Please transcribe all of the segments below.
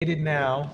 It now.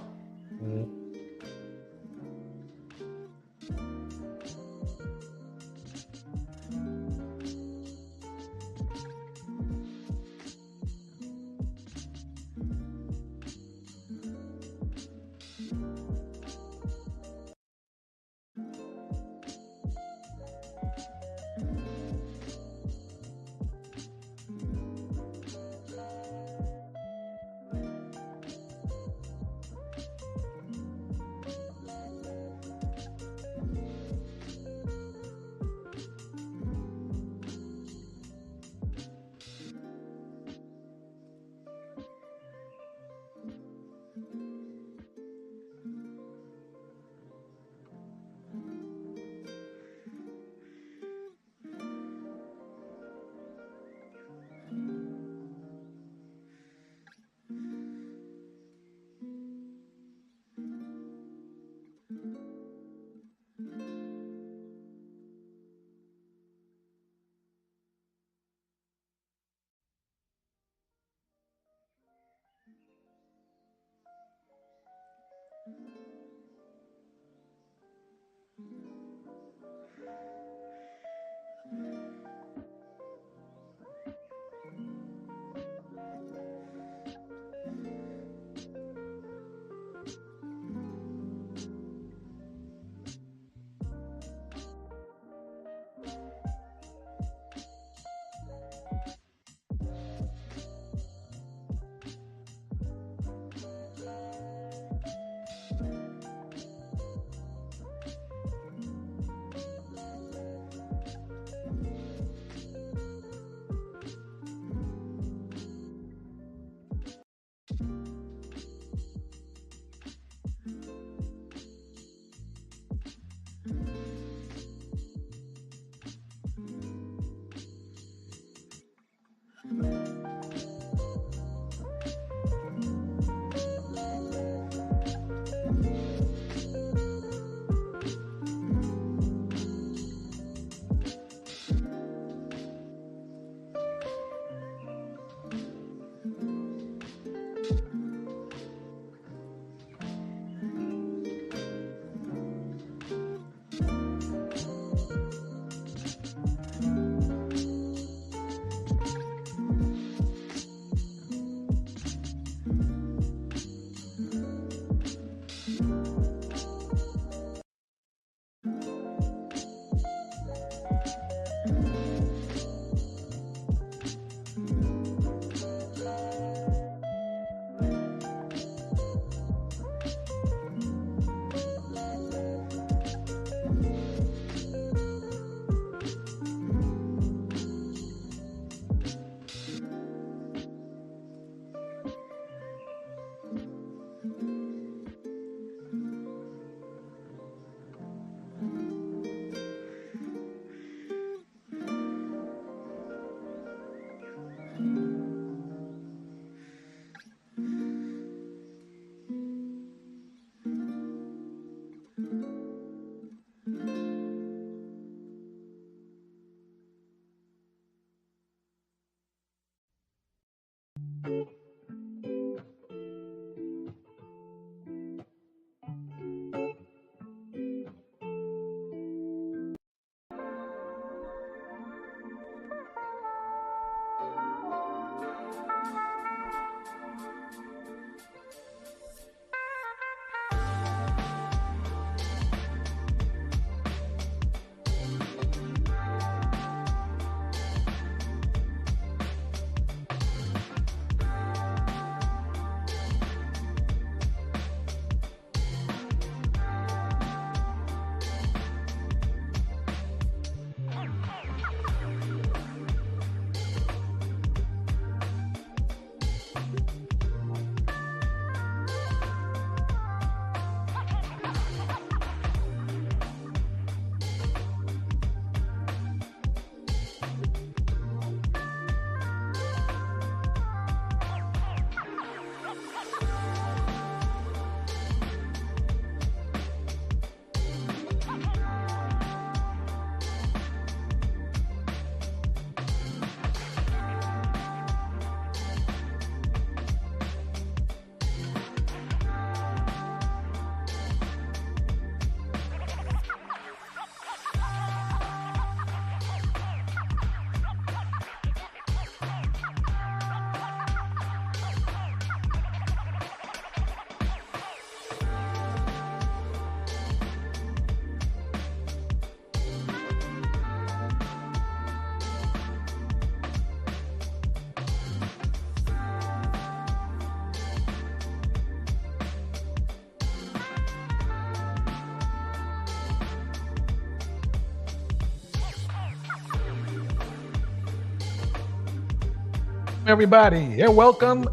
Everybody, yeah, welcome.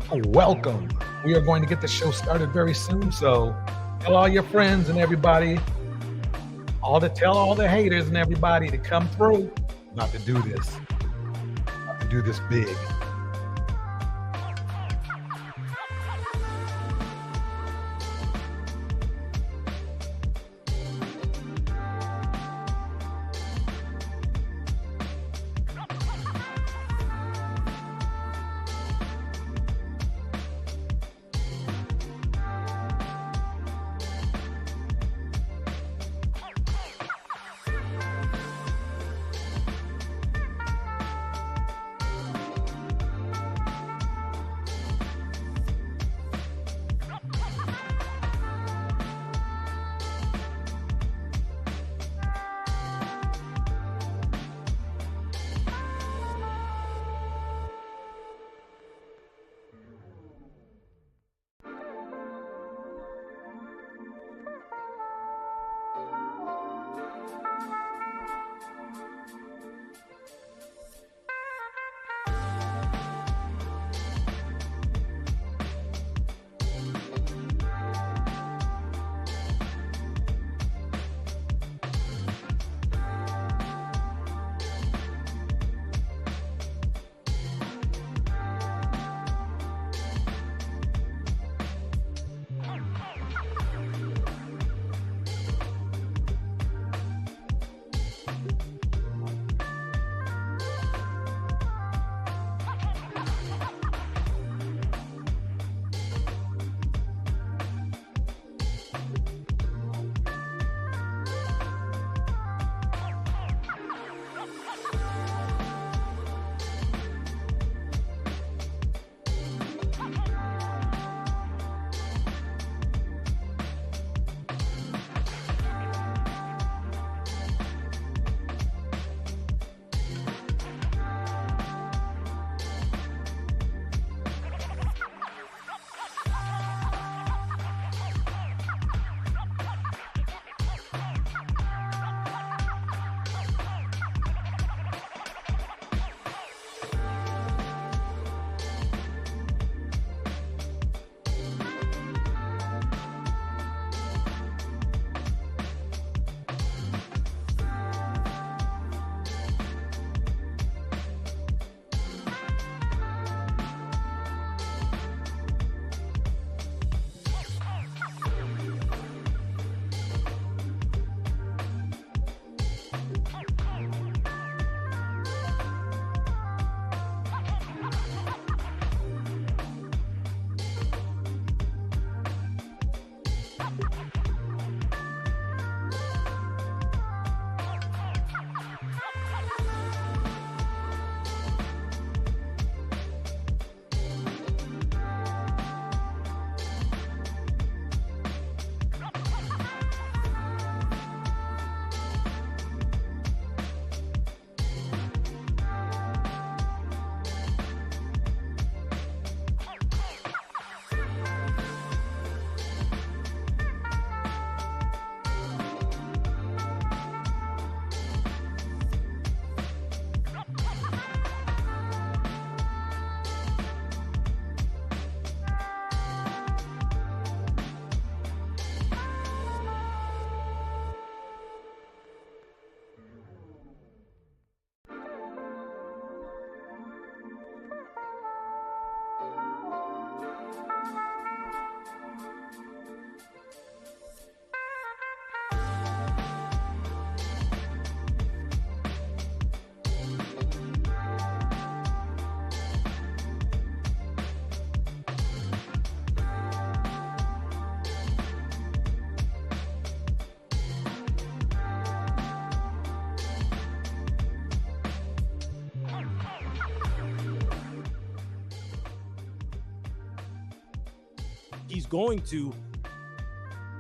We are going to get the show started very soon, so tell all your friends and everybody, tell all the haters and everybody to come through. About to do this. About to do this big.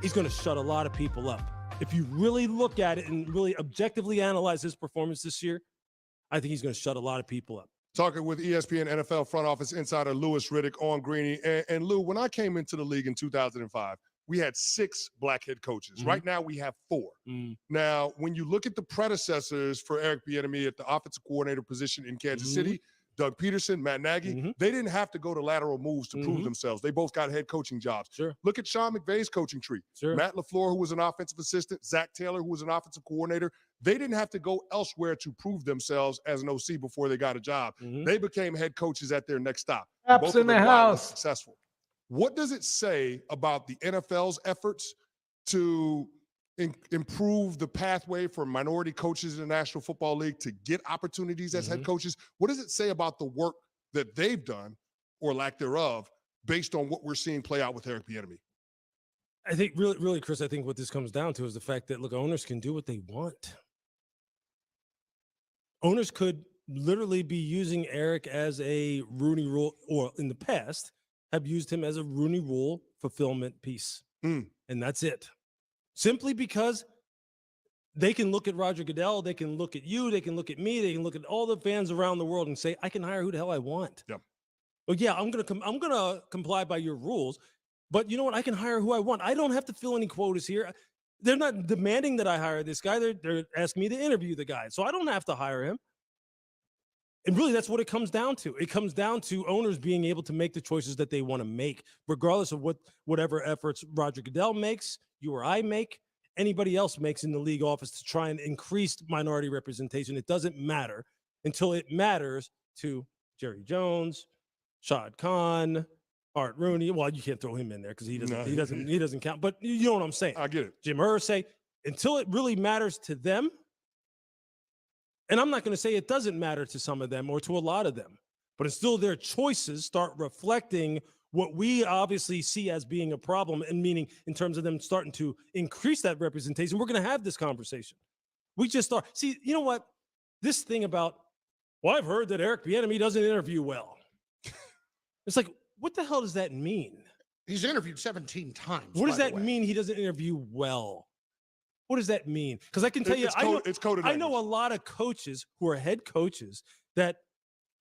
He's going to shut a lot of people up. If you really look at it and really objectively analyze his performance this year, I think he's going to shut a lot of people up. Talking with ESPN NFL front office insider Louis Riddick on Greeny. And Lou, when I came into the league in 2005, we had 6 black head coaches. Mm-hmm. Right now, we have 4. Mm-hmm. Now, when you look at the predecessors for Eric Bieniemy at the offensive coordinator position in Kansas City, Doug Peterson, Matt Nagy, they didn't have to go to lateral moves to prove themselves. They both got head coaching jobs. Sure. Look at Sean McVay's coaching tree. Sure. Matt LaFleur, who was an offensive assistant, Zach Taylor, who was an offensive coordinator. They didn't have to go elsewhere to prove themselves as an OC before they got a job. They became head coaches at their next stop. Apps in the house. Successful. What does it say about the NFL's efforts to improve the pathway for minority coaches in the National Football League to get opportunities as head coaches? What does it say about the work that they've done, or lack thereof, based on what we're seeing play out with Eric Bieniemy? I think really, Chris, I think what this comes down to is the fact that, look, owners can do what they want. Owners could literally be using Eric as a Rooney Rule, or in the past have used him as a Rooney Rule fulfillment piece. And that's it. Simply because they can look at Roger Goodell, they can look at you, they can look at me, they can look at all the fans around the world and say, I can hire who the hell I want. Yep. Well, yeah, I'm gonna comply by your rules, but you know what? I can hire who I want. I don't have to fill any quotas here. They're not demanding that I hire this guy. They're asking me to interview the guy, so I don't have to hire him. And really, that's what it comes down to. It comes down to owners being able to make the choices that they want to make, regardless of whatever efforts Roger Goodell makes, you or I make, anybody else makes in the league office to try and increase minority representation. It doesn't matter until it matters to Jerry Jones, Shad Khan, Art Rooney. Well, you can't throw him in there because he doesn't count. But you know what I'm saying. I get it. Jim Irsay, until it really matters to them. And I'm not going to say it doesn't matter to some of them or to a lot of them, but until their choices start reflecting what we obviously see as being a problem, and meaning in terms of them starting to increase that representation, we're going to have this conversation. We just start. See, you know what? This thing about, well, I've heard that Eric Bieniemy doesn't interview well. It's like, what the hell does that mean? He's interviewed 17 times. What does that mean he doesn't interview well? What does that mean? Because I can tell you, I know a lot of coaches who are head coaches that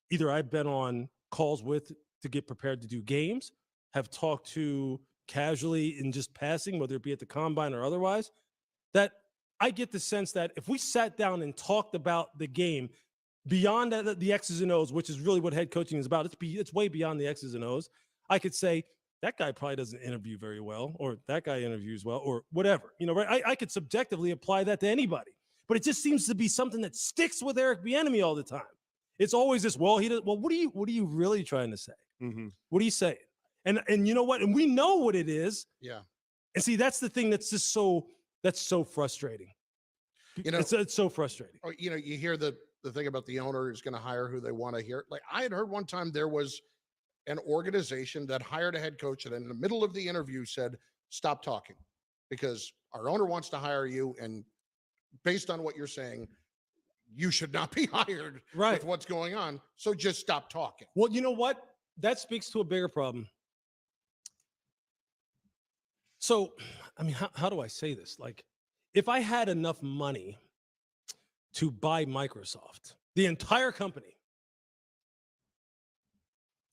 either I've been on calls with to get prepared to do games, have talked to casually in just passing, whether it be at the combine or otherwise, that I get the sense that if we sat down and talked about the game beyond the X's and O's, which is really what head coaching is about, it's way beyond the X's and O's, I could say, that guy probably doesn't interview very well, or that guy interviews well, or whatever. You know, right? I could subjectively apply that to anybody, but it just seems to be something that sticks with Eric Bieniemy all the time. It's always this. Well, what are you really trying to say? What are you saying? And you know what? And we know what it is. Yeah. And see, that's the thing that's just so frustrating. You know, it's so frustrating. You know, you hear the thing about the owner is going to hire who they want to hear. Like I had heard one time there was an organization that hired a head coach and in the middle of the interview said, stop talking because our owner wants to hire you. And based on what you're saying, you should not be hired with what's going on. So just stop talking. Well, you know what? That speaks to a bigger problem. So, I mean, how do I say this? Like, if I had enough money to buy Microsoft, the entire company,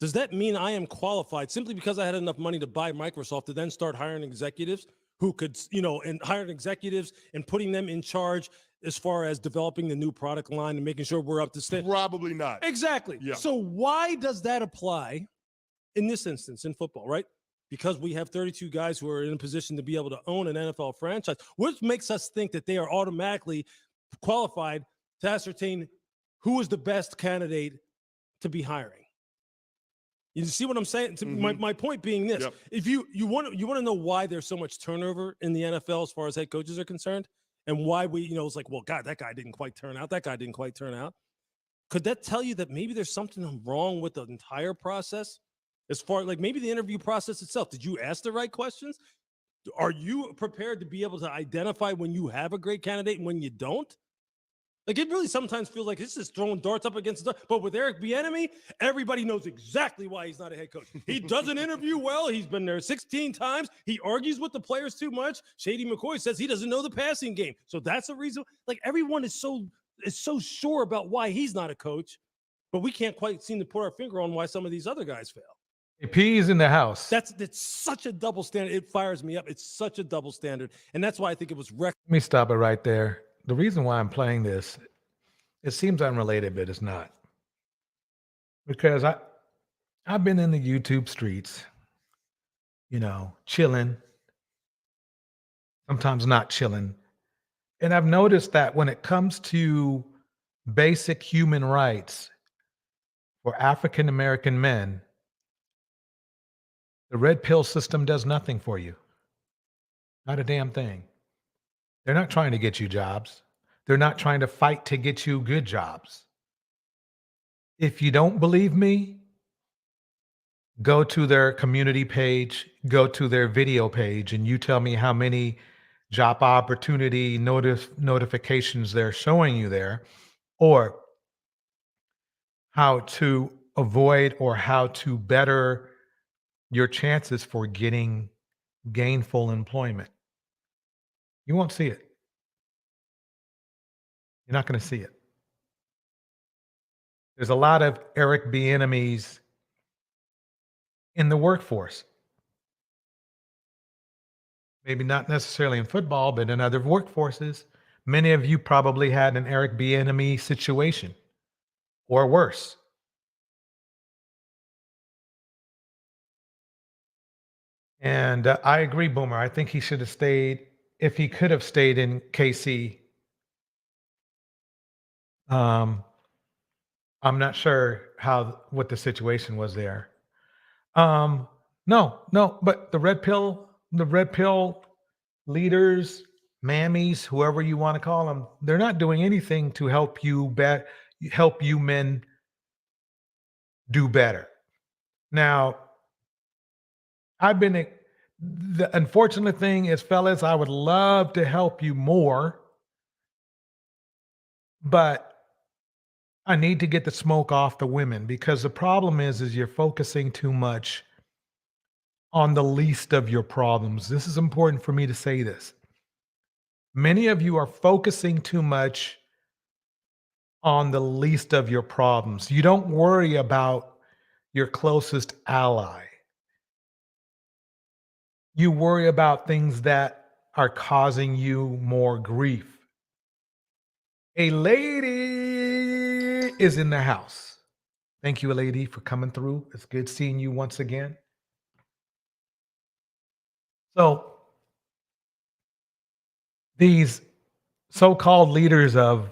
does that mean I am qualified simply because I had enough money to buy Microsoft to then start hiring executives who could, you know, and hiring executives and putting them in charge as far as developing the new product line and making sure we're up to standard? Probably not. Exactly. Yeah. So why does that apply in this instance in football, right? Because we have 32 guys who are in a position to be able to own an NFL franchise. What makes us think that they are automatically qualified to ascertain who is the best candidate to be hiring? You see what I'm saying? My point being this: if you want to know why there's so much turnover in the NFL as far as head coaches are concerned, and why it's like, well, God, that guy didn't quite turn out. That guy didn't quite turn out. Could that tell you that maybe there's something wrong with the entire process? As far like maybe the interview process itself, did you ask the right questions? Are you prepared to be able to identify when you have a great candidate and when you don't? Like, it really sometimes feels like it's just throwing darts up against the door. But with Eric Bieniemy, everybody knows exactly why he's not a head coach. He doesn't interview well. He's been there 16 times. He argues with the players too much. Shady McCoy says he doesn't know the passing game. So that's a reason. Like, everyone is so sure about why he's not a coach, but we can't quite seem to put our finger on why some of these other guys fail. P's in the house. That's such a double standard. It fires me up. It's such a double standard. And that's why I think it was Let me stop it right there. The reason why I'm playing this, it seems unrelated, but it's not. because I've been in the YouTube streets, chilling, sometimes not chilling. And I've noticed that when it comes to basic human rights for African American men, the red pill system does nothing for you. Not a damn thing. They're not trying to get you jobs. They're not trying to fight to get you good jobs. If you don't believe me, go to their community page, go to their video page, and you tell me how many job opportunity notifications they're showing you there, or how to avoid or how to better your chances for getting gainful employment. You won't see it. You're not going to see it. There's a lot of Eric B. enemies in the workforce. Maybe not necessarily in football, but in other workforces. Many of you probably had an Eric B. enemy situation or worse. And I agree, Boomer. I think he should have stayed, if he could have stayed in KC. I'm not sure what the situation was there. No, but the red pill leaders, mammies, whoever you want to call them, they're not doing anything to help you men do better. Now, the unfortunate thing is, fellas, I would love to help you more, but I need to get the smoke off the women, because the problem is you're focusing too much on the least of your problems. This is important for me to say this. Many of you are focusing too much on the least of your problems. You don't worry about your closest ally. You worry about things that are causing you more grief. A lady is in the house. Thank you, a lady, for coming through. It's good seeing you once again. So these so-called leaders of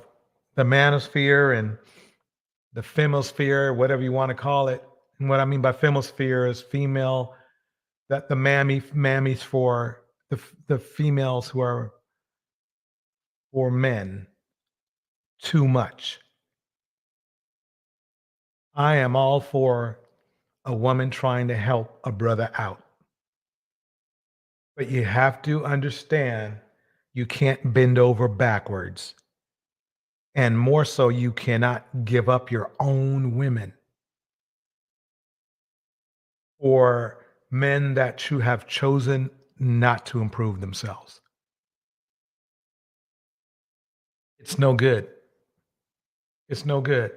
the Manosphere and the Femosphere, whatever you want to call it. And what I mean by Femosphere is female, that the mammies for the females who are for men too much. I am all for a woman trying to help a brother out. But you have to understand, you can't bend over backwards. And more so, you cannot give up your own women or men that you have chosen not to improve themselves. It's no good. It's no good.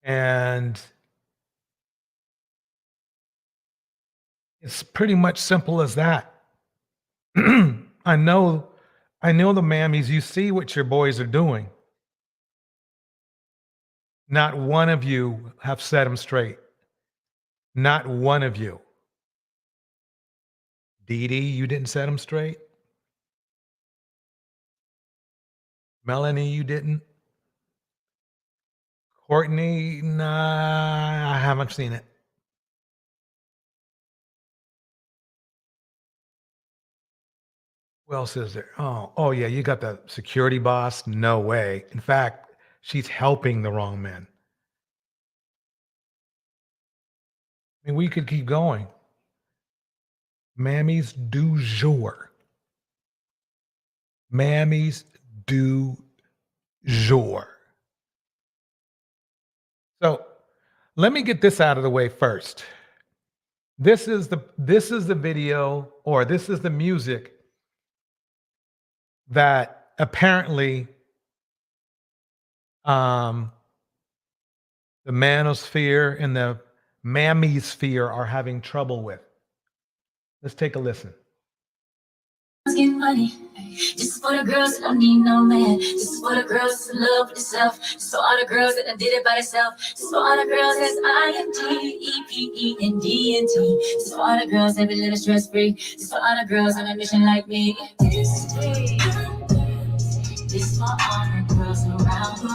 And it's pretty much simple as that. I know the mammies, you see what your boys are doing. Not one of you have set them straight. Not one of you. Dee Dee, you didn't set them straight. Melanie, you didn't. Courtney, nah, I haven't seen it. Who else is there? Oh yeah, you got the security boss. No way. In fact, she's helping the wrong men. I mean, we could keep going. Mammies du jour. Mammies du jour. So let me get this out of the way first. This is the video, or this is the music that apparently the Manosphere and the Mammies sphere are having trouble with. Let's take a listen. Get money. This is for the girls that don't need no man. This is for the girls that's in love with themselves. This is for all the girls that done did it by themselves. This is for all the girls that's IMGEPENDNT. This is for all the girls that been living stress free. This is for all the girls on a mission like me. This is for all the girls around the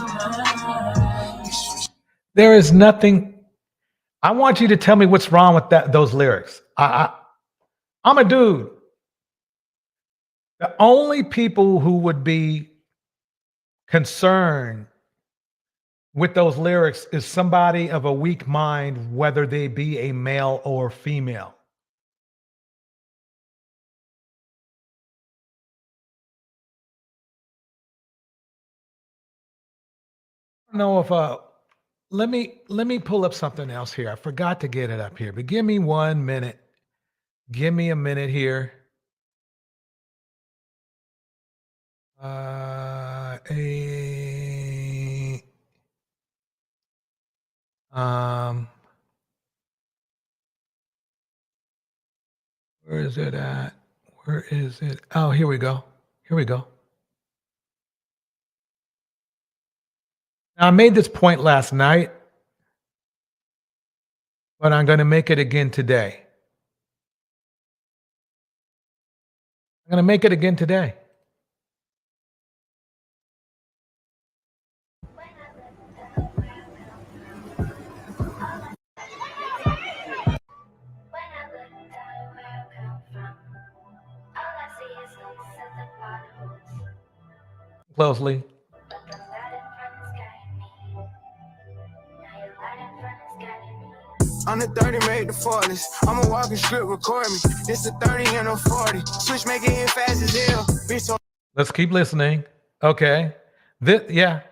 world. There is nothing. I want you to tell me what's wrong with those lyrics. I'm a dude. The only people who would be concerned with those lyrics is somebody of a weak mind, whether they be a male or female. I don't know if let me pull up something else here. I forgot to get it up here, but give me 1 minute. Give me a minute here. Where is it at? Where is it? Oh, here we go. Here we go. Now, I made this point last night, but I'm going to make it again today. I'm going to make it again today. Closely. On the 30 made the 40s. I'm a walking script, record me. This a 30 and a 40. Switch make it hit fast as hell. Bitch, so Let's keep listening. Okay. Yeah.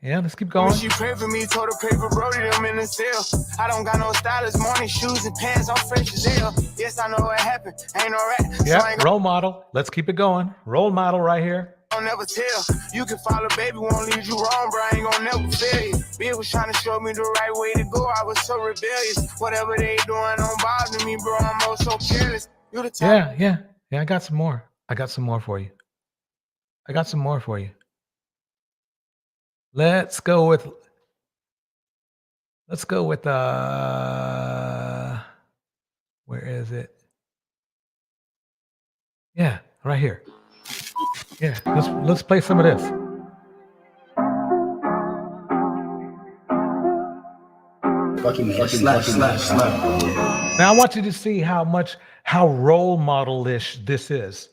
Let's keep going. she prayed for me, told her paper Brody them in the cell. I don't got no stylist, morning shoes and pants, I'm fresh as hell. Yes, I know what happened. Ain't no rat. Yeah, So I ain't role model. Let's keep it going. Role model right here. gonna never tell. You can follow, baby, won't lead you wrong, bro. I ain't gonna never fail you. Bill was trying to show me the right way to go. I was so rebellious. Whatever they doing don't bother me, bro. I'm oh so careless. You the type. Yeah. I got some more. I got some more for you. Let's go with where is it? Yeah, right here. Yeah, let's play some of this. Now I want you to see how role model-ish this is.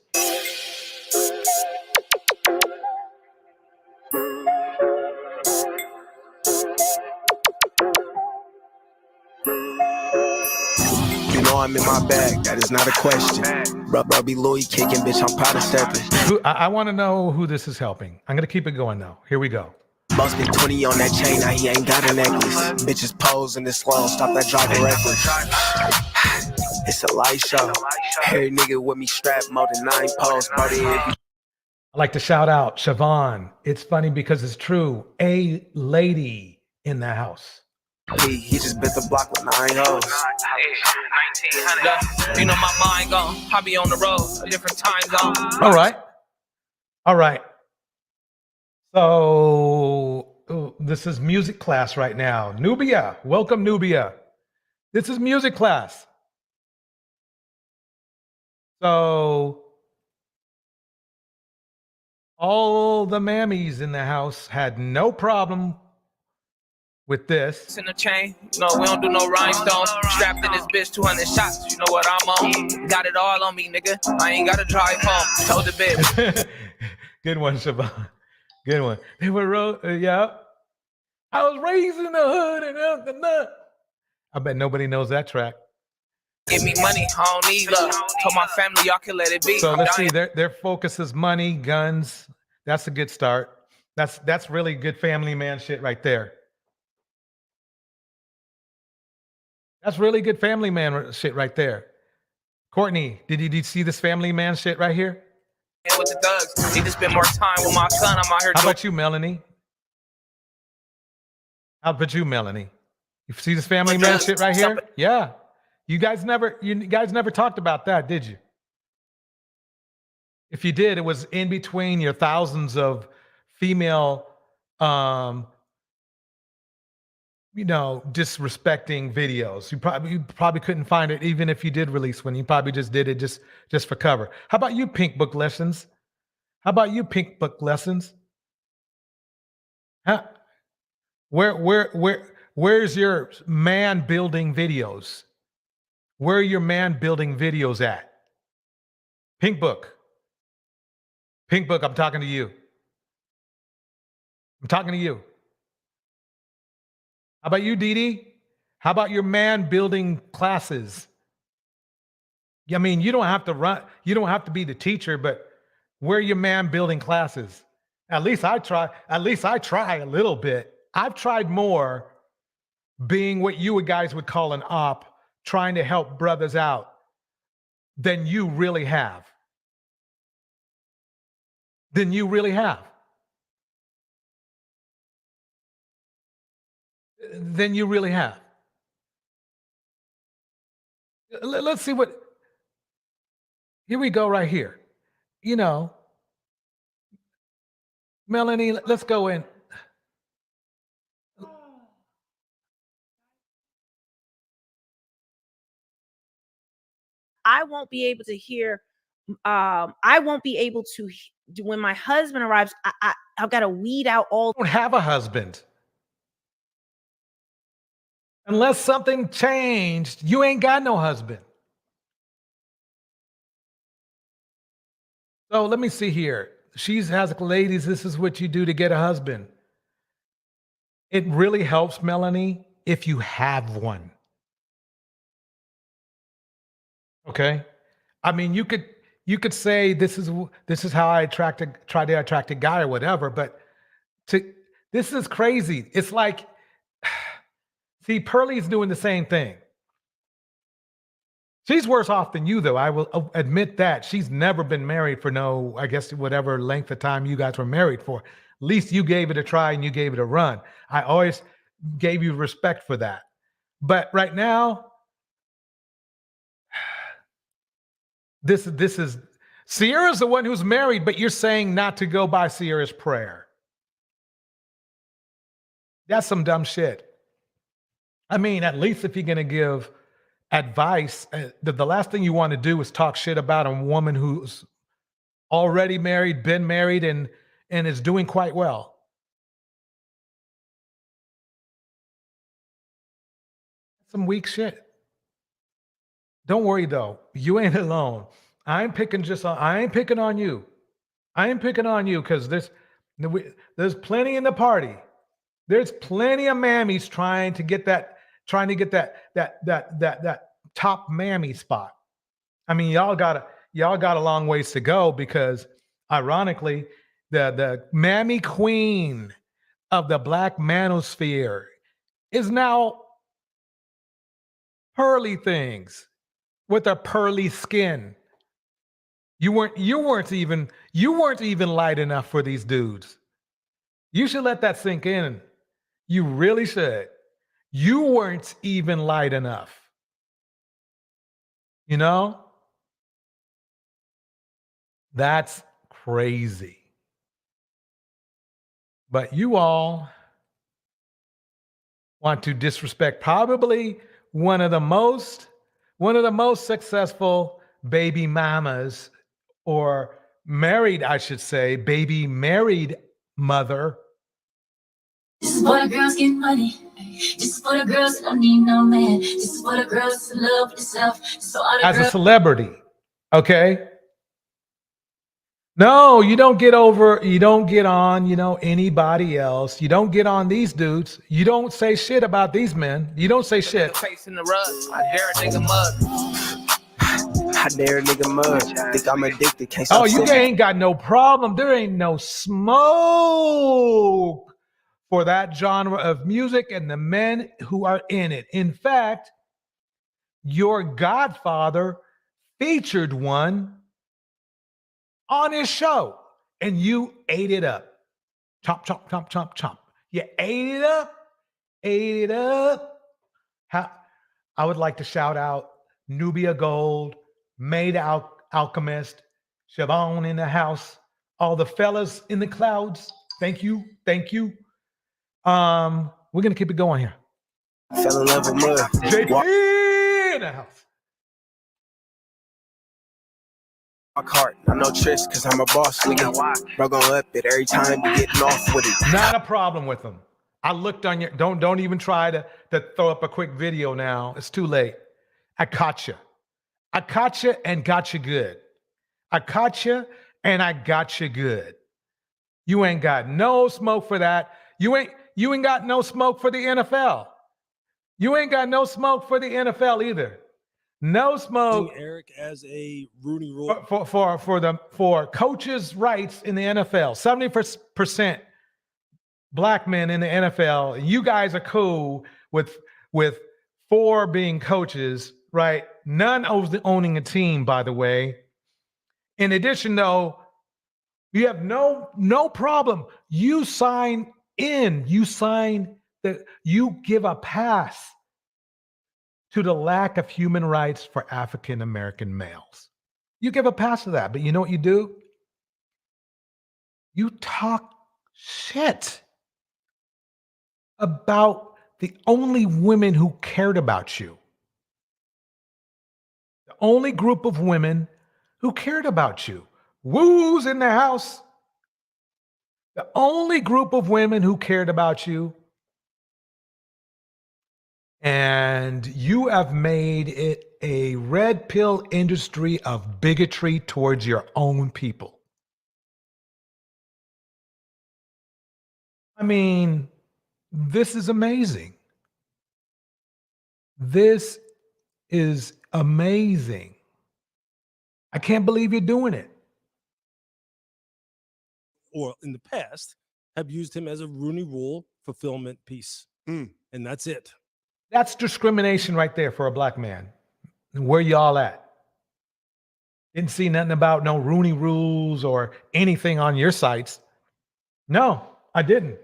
I'm in my bag, that is not a question. Robbie Louie kicking, bitch, I'm powder stepping. I want to know who this is helping. I'm going to keep it going though. Here we go. Boss been 20 on that chain, now he ain't got a necklace. Bitches pose in the slow, stop that driving reckless. It's a light show. Every nigga with me strapped more than 9 posts. I like to shout out Siobhan. It's funny because it's true. A lady in the house. He just bit the block with 9 hoes. 1900. You know my mind gone. I be on the road, a different time zone. All right. So this is music class right now. Nubia, welcome Nubia. This is music class. So all the mammies in the house had no problem with this. In the chain, no, we don't do no rhinestones. Strapped in this bitch, 200 shots. You know what I'm on. Got it all on me, nigga. I ain't gotta drive home. Told the bitch. Good one, Siobhan. Good one. They were yeah. I was raised in the hood and up the nut. I bet nobody knows that track. Give me money, I don't need love. Told my family y'all can let it be. So let's see. Their focus is money, guns. That's a good start. That's really good family man shit right there. That's really good family man shit right there. Courtney, did you see this family man shit right here? And with the thugs, need to spend more time with my son. I'm out here. How about you, Melanie? You see this family man shit right here? Yeah. You guys never talked about that, did you? If you did, it was in between your thousands of female, disrespecting videos. You probably couldn't find it, even if you did release one. You probably just did it just for cover. How about you, Pink Book Lessons? Huh? Where's your man building videos? Where are your man building videos at? Pink Book, I'm talking to you. How about you, Dee? How about your man building classes? I mean, you don't have to be the teacher, but where are your man building classes? At least I try a little bit. I've tried more being what you guys would call an op, trying to help brothers out than you really have. Let's see what, here we go right here. Melanie, let's go in. I won't be able to hear. When my husband arrives, I've got to weed out all. Don't have a husband. Unless something changed, you ain't got no husband. So let me see here. Ladies, this is what you do to get a husband. It really helps, Melanie, if you have one. Okay? I mean, you could say this is how I try to attract a guy or whatever, but this is crazy. It's like, see, Pearlie's doing the same thing. She's worse off than you, though. I will admit that. She's never been married for whatever length of time you guys were married for. At least you gave it a try and you gave it a run. I always gave you respect for that. But right now, this is Ciara's the one who's married, but you're saying not to go by Ciara's prayer. That's some dumb shit. I mean, at least if you're going to give advice, the last thing you want to do is talk shit about a woman who's already married, been married, and is doing quite well. Some weak shit. Don't worry though, you ain't alone. I ain't picking on you. I ain't picking on you because there's plenty in the party. There's plenty of mammies trying to get that top mammy spot. I mean, y'all got a long ways to go because ironically, the mammy queen of the Black Manosphere is now pearly things with a pearly skin. You weren't even light enough for these dudes. You should let that sink in. You really should. You weren't even light enough. That's crazy. But you all want to disrespect probably one of the most successful baby mamas, or married, I should say, baby married mother. This is for the girls getting money. This is for the girls that don't need no man. This is for the girls that love themselves. As a celebrity, okay? No, you don't get on, anybody else. You don't get on these dudes. You don't say shit about these men. You don't say shit. Face in the rug. I dare a nigga mug. I dare a nigga mug. Think I'm addicted. Can't stop You ain't got no problem. There ain't no smoke for that genre of music and the men who are in it. In fact, your godfather featured one on his show, and you ate it up. Chomp, chomp, chomp, chomp, chomp. You ate it up. How? I would like to shout out Nubia Gold, Maid Alchemist, Siobhan in the house, all the fellas in the clouds. Thank you. Thank you. We're gonna keep it going here. Fell in love with mud. JT in the house. My cart, I know tricks cause I'm a boss, nigga. Bro gon' up it every time you getting off with it. Not a problem with them. I looked on your, don't even try to throw up a quick video now. It's too late. I caught you. I caught you and got you good. I caught you and I got you good. You ain't got no smoke for that. You ain't got no smoke for the NFL. You ain't got no smoke for the NFL either. No smoke. Eric as a Rooney Rule for coaches' rights in the NFL. 70% black men in the NFL. You guys are cool with 4 being coaches, right? None owning a team, by the way. In addition, though, you have no problem. You sign in. You sign that you give a pass to the lack of human rights for African American males. You give a pass to that, but you know what you do? You talk shit about the only women who cared about you. The only group of women who cared about you. Woo's in the house. The only group of women who cared about you. And you have made it a red pill industry of bigotry towards your own people. I mean, this is amazing. This is amazing. I can't believe you're doing it. or in the past have used him as a Rooney Rule fulfillment piece. And that's it. That's discrimination right there for a black man. Where y'all at? Didn't see nothing about no Rooney rules or anything on your sites. No, I didn't.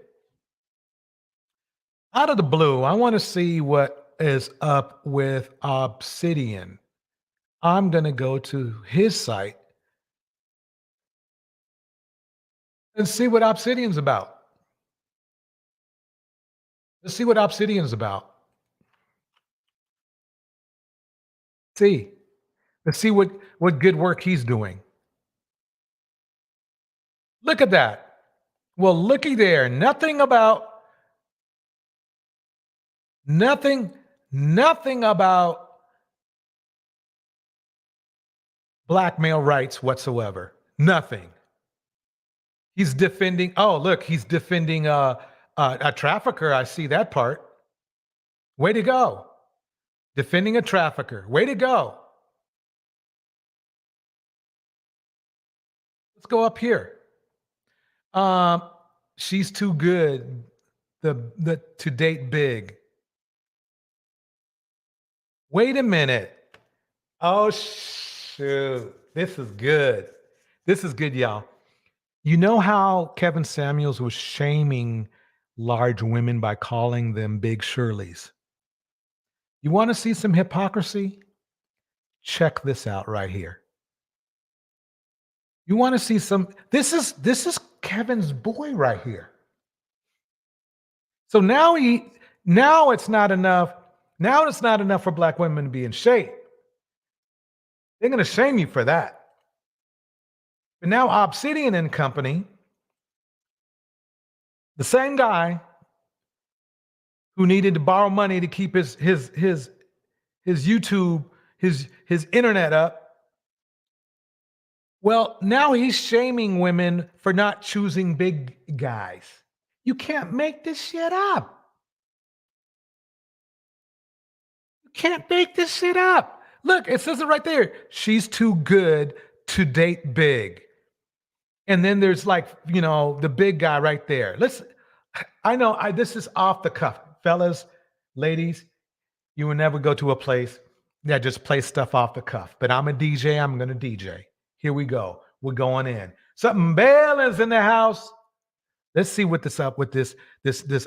Out of the blue, I want to see what is up with Obsidian. I'm going to go to his site and see what Obsidian's about. Let's see what Obsidian's about. Let's see what good work he's doing. Look at that. Well, looky there. Nothing about black male rights whatsoever. Nothing. He's defending, he's defending a trafficker. I see that part. Way to go. Defending a trafficker. Way to go. Let's go up here. She's too good to date big. Wait a minute. Oh, shoot. This is good. This is good, y'all. You know how Kevin Samuels was shaming large women by calling them big Shirleys? You want to see some hypocrisy? Check this out right here. You want to see some, this is Kevin's boy right here. So now it's not enough. Now it's not enough for black women to be in shape. They're going to shame you for that. But now Obsidian and company, the same guy who needed to borrow money to keep his YouTube, his internet up. Well, now he's shaming women for not choosing big guys. You can't make this shit up. You can't make this shit up. Look, it says it right there. She's too good to date big. And then there's the big guy right there. This is off the cuff. Fellas, ladies, you will never go to a place that just plays stuff off the cuff. But I'm a DJ, I'm going to DJ. Here we go. We're going in. Something bell is in the house. Let's see what this up with this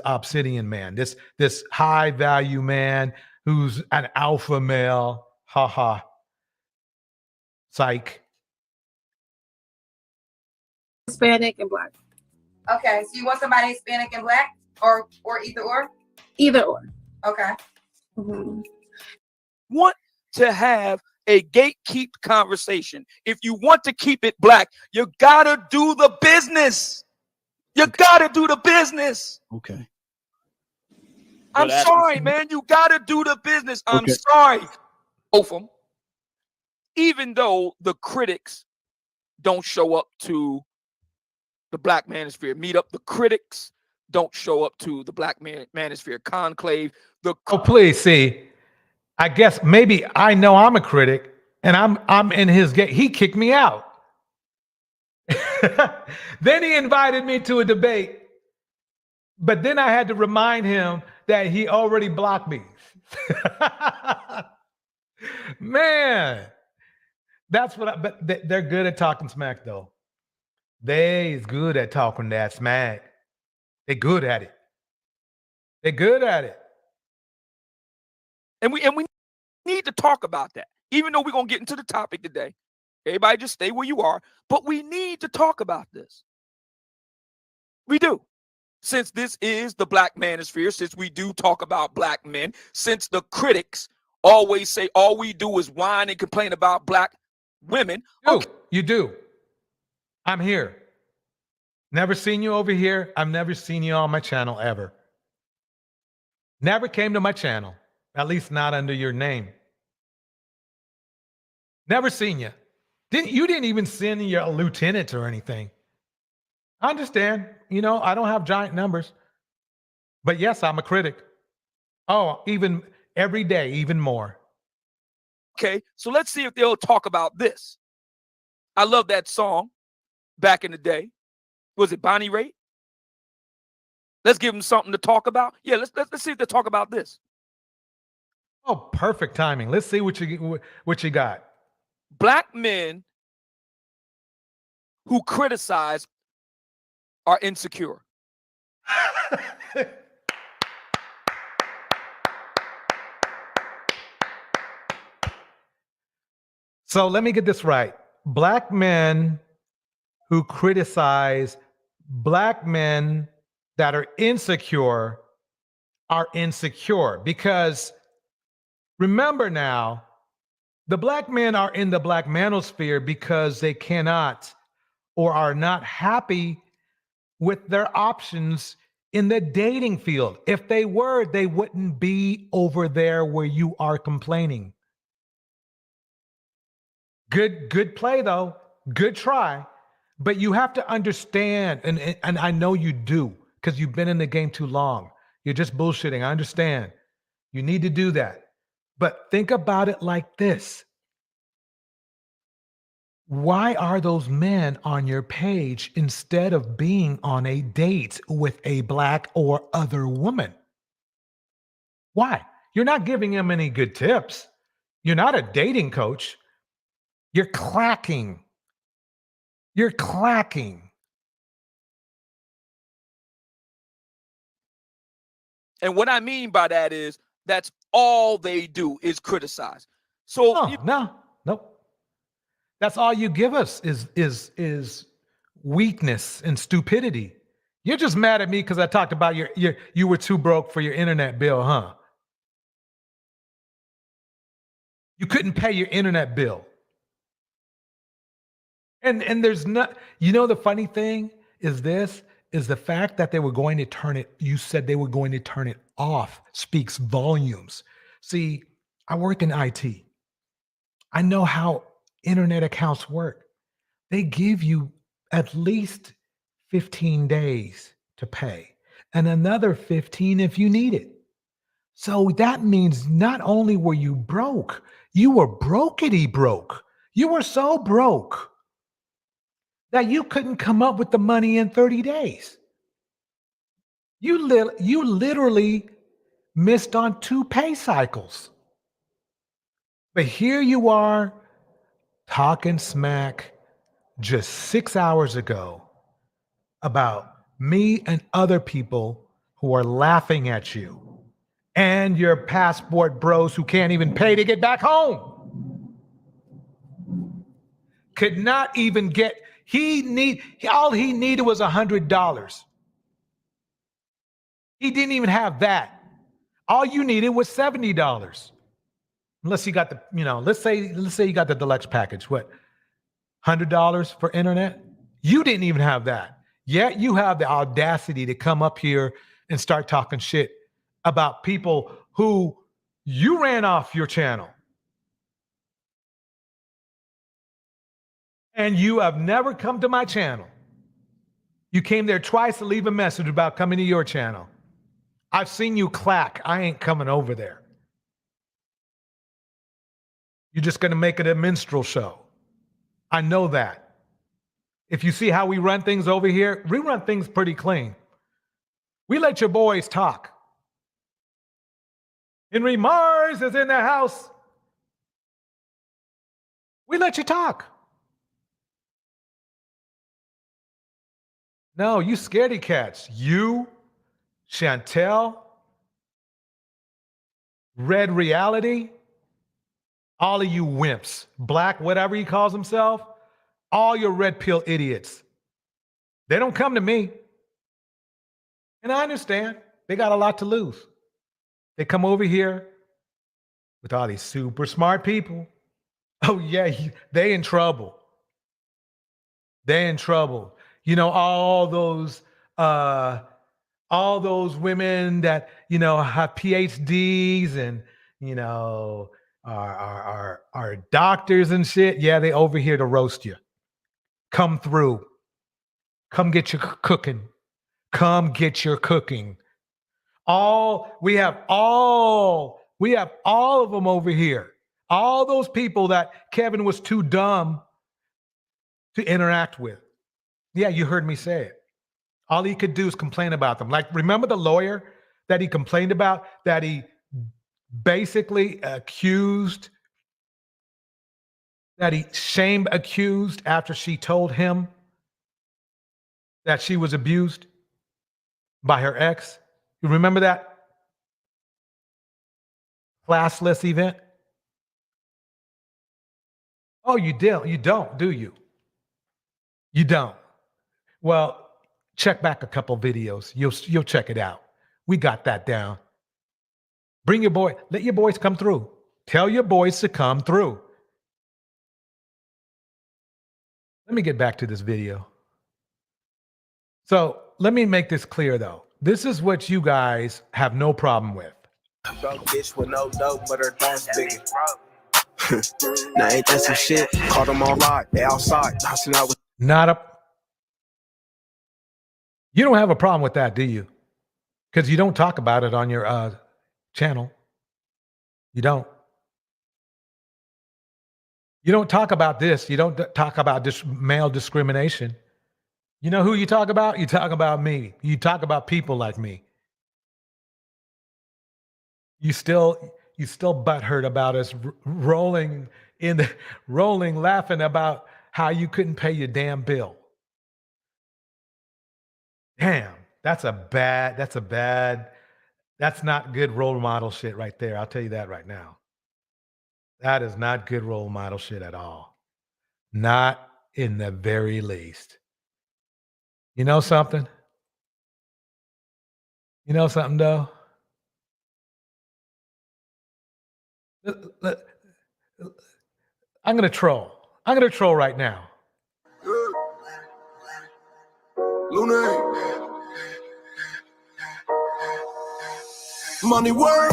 Obsidian man, this high value man who's an alpha male. Ha ha. Psych. Hispanic and black. Okay, so you want somebody Hispanic and black, or either or? Either or. Okay. Want to have a gatekeep conversation. If you want to keep it black, you gotta do the business. You gotta do the business. Okay. I'm sorry, man. You gotta do the business. I'm sorry. Both of them. Even though the critics don't show up to the Black Manosphere meetup, the critics don't show up to the Black Manosphere conclave. Oh, please, see. I guess maybe I know I'm a critic, and I'm in his gate. He kicked me out. Then he invited me to a debate, but then I had to remind him that he already blocked me. Man, that's what. But they're good at talking smack, though. They's good at talking that smack. They're good at it. They're good at it. And we need to talk about that. Even though we're gonna get into the topic today. Everybody just stay where you are. But we need to talk about this. We do. Since this is the Black Manosphere, since we do talk about black men, since the critics always say all we do is whine and complain about black women. You do. I'm here. Never seen you over here. I've never seen you on my channel ever. Never came to my channel. At least not under your name. Never seen you. You didn't even send your lieutenant or anything. I understand. You know, I don't have giant numbers. But yes, I'm a critic. Oh, even every day, even more. Okay, so let's see if they'll talk about this. I love that song back in the day. Was it Bonnie Raitt? Let's give them something to talk about. Yeah, let's see if they talk about this. Oh, perfect timing. Let's see what you got. Black men who criticize are insecure. So let me get this right. Black men who criticize black men that are insecure because remember now, the black men are in the Black Manosphere because they cannot or are not happy with their options in the dating field. If they were, they wouldn't be over there where you are complaining. Good play, though. Good try. But you have to understand, and I know you do, because you've been in the game too long. You're just bullshitting. I understand. You need to do that. But think about it like this. Why are those men on your page instead of being on a date with a black or other woman? Why? You're not giving them any good tips. You're not a dating coach. You're clacking. You're clacking. And what I mean by that is that's all they do is criticize. So Nope. That's all you give us is weakness and stupidity. You're just mad at me because I talked about you were too broke for your internet bill, huh? You couldn't pay your internet bill. And there's not, the funny thing is the fact that they were going to turn it, you said they were going to turn it off speaks volumes. See, I work in IT. I know how internet accounts work. They give you at least 15 days to pay and another 15 if you need it. So that means not only were you broke, you were brokety broke. You were so broke that you couldn't come up with the money in 30 days. You literally missed on 2 pay cycles. But here you are talking smack just 6 hours ago about me and other people who are laughing at you and your passport bros who can't even pay to get back home. could not even get, all he needed was $100. He didn't even have that. All you needed was $70. Unless you got the, let's say you got the deluxe package. What? $100 for internet? You didn't even have that. Yet you have the audacity to come up here and start talking shit about people who you ran off your channel. And you have never come to my channel. You came there twice to leave a message about coming to your channel. I've seen you clack. I ain't coming over there. You're just going to make it a minstrel show. I know that. If you see how we run things over here, we run things pretty clean. We let your boys talk. Henry Mars is in the house. We let you talk. No, you scaredy cats. You, Chantel, Red Reality, all of you wimps, Black, whatever he calls himself, all your red pill idiots. They don't come to me. And I understand. They got a lot to lose. They come over here with all these super smart people. Oh, yeah, they in trouble. They in trouble. All those women that, have PhDs and, are doctors and shit. Yeah, they over here to roast you. Come through. Come get your cooking. Come get your cooking. We have all of them over here. All those people that Kevin was too dumb to interact with. Yeah, you heard me say it. All he could do is complain about them. Like, remember the lawyer that he complained about, that he basically shame accused after she told him that she was abused by her ex? You remember that classless event? Oh, you don't, do you? You don't. Well, check back a couple videos. You'll check it out. We got that down. Bring your boy. Let your boys come through. Tell your boys to come through. Let me get back to this video. So let me make this clear, though. This is what you guys have no problem with. Broke bitch with no dope, but her thoughts bigger. Now ain't that some shit? Caught them all right. They outside. Bouncing out with. You don't have a problem with that, do you? Because you don't talk about it on your channel. You don't. You don't talk about this. You don't talk about this male discrimination. You know who you talk about? You talk about me. You talk about people like me. You still butthurt about us rolling, laughing about how you couldn't pay your damn bill. Damn, that's not good role model shit right there. I'll tell you that right now. That is not good role model shit at all. Not in the very least. You know something? You know something, though? I'm going to troll. I'm going to troll right now. Money work.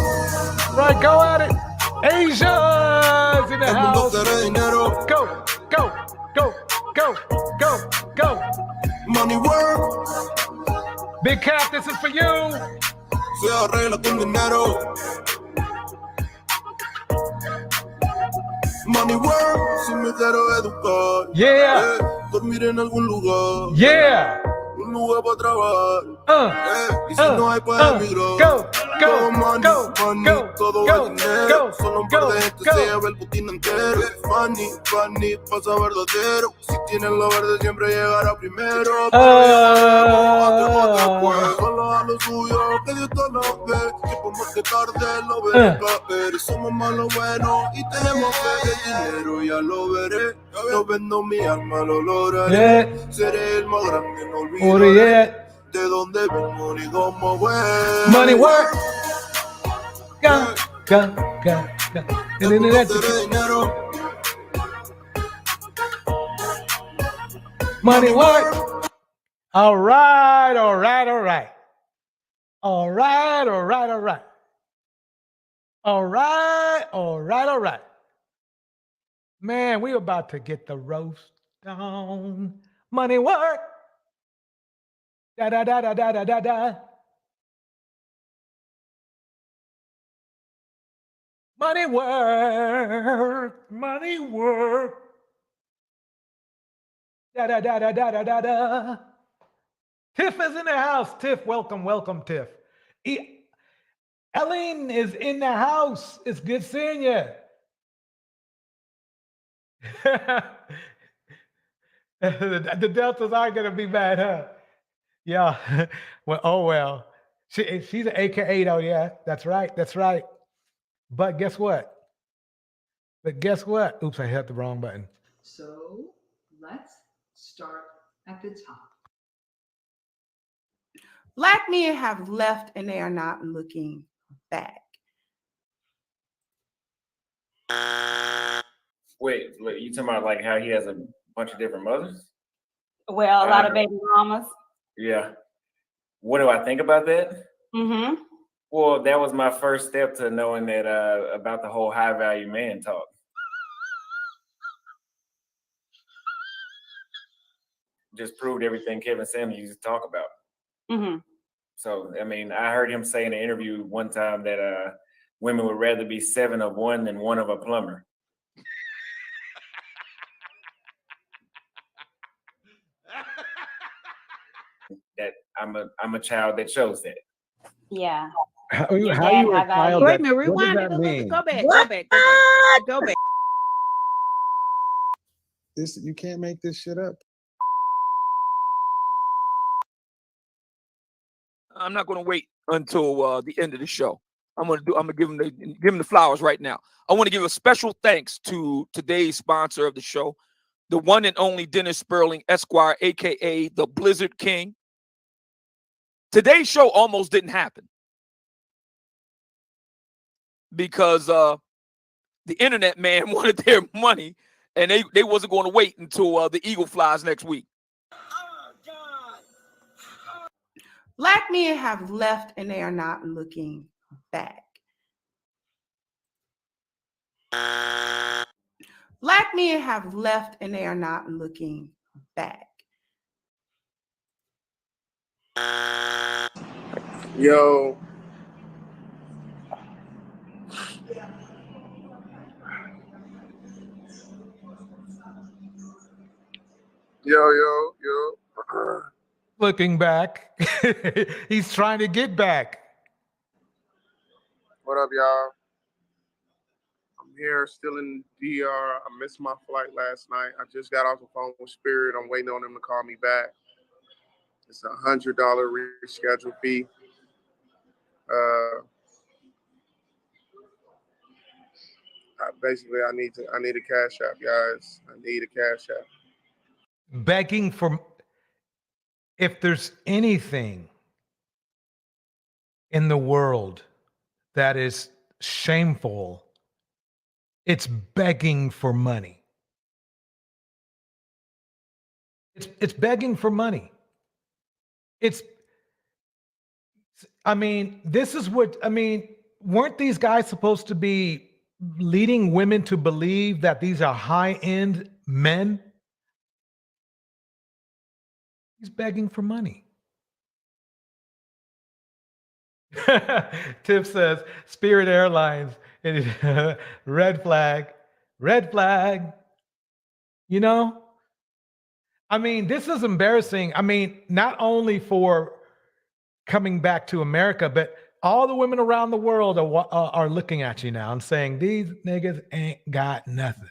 Right, go at it. Asia's in the house. Go, go, go, go, go, go. Money work. Big Cap, this is for you. Se arregla con dinero. Money work. Si me quiero educar. Yeah. Dormir en algún lugar. Yeah. Un lugar para trabajar. Y si no hay para emigrar. Go, go, money, go, money, go, todo go, es dinero. go, Solo un par de que se lleve el putín entero. Money, funny, pasa verdadero. Si tienes lo verde siempre llegará primero. Solo a lo suyo, que Dios te lo ve. Que por más que tarde lo veré caer. Somos malos buenos y tenemos fe. El dinero ya lo veré. Yo vendo mi alma, lo lograré. Seré el más grande, no olvidaré de dónde vengo ni cómo fue. Money work. Ga. Money work. All right. Man, we about to get the roast down. Money work. Da. Money work. Da. Tiff is in the house. Tiff, welcome, Tiff. Ellen is in the house. It's good seeing you. The Deltas are gonna be bad, huh? Yeah. Well. She's an AKA though. Yeah, that's right. But guess what? Oops, I hit the wrong button. So let's start at the top. Black men have left and they are not looking back. Wait, you talking about like how he has a bunch of different mothers? Well, a lot of baby mamas. Yeah. What do I think about that? Mm-hmm. Well, that was my first step to knowing that about the whole high value man talk. Just proved everything Kevin Samuels used to talk about. Mm-hmm. So, I mean, I heard him say in an interview one time that women would rather be 7 of one than 1 of a plumber. That I'm a child that shows that. Yeah. How are you a child? Wait a minute, rewind it a little bit. Go back. You can't make this shit up. I'm not going to wait until the end of the show. I'm gonna give him the flowers right now. I want to give a special thanks to today's sponsor of the show, the one and only Dennis Sperling, Esquire, aka the Blizzard King. Today's show almost didn't happen because the internet man wanted their money, and they wasn't going to wait until the Eagle flies next week. Black men have left and they are not looking back. Black men have left and they are not looking back. Yo. Looking back. He's trying to get back. What up, y'all? I'm here still in DR. I missed my flight last night. I just got off the phone with Spirit. I'm waiting on them to call me back. It's a $100 reschedule fee. Basically, I need a cash app, guys. I need a cash app. Begging for, if there's anything in the world that is shameful, it's begging for money. It's begging for money. Weren't these guys supposed to be leading women to believe that these are high-end men? He's begging for money. Tiff says, Spirit Airlines, red flag. You know? This is embarrassing. Not only for coming back to America, but all the women around the world are looking at you now and saying, these niggas ain't got nothing.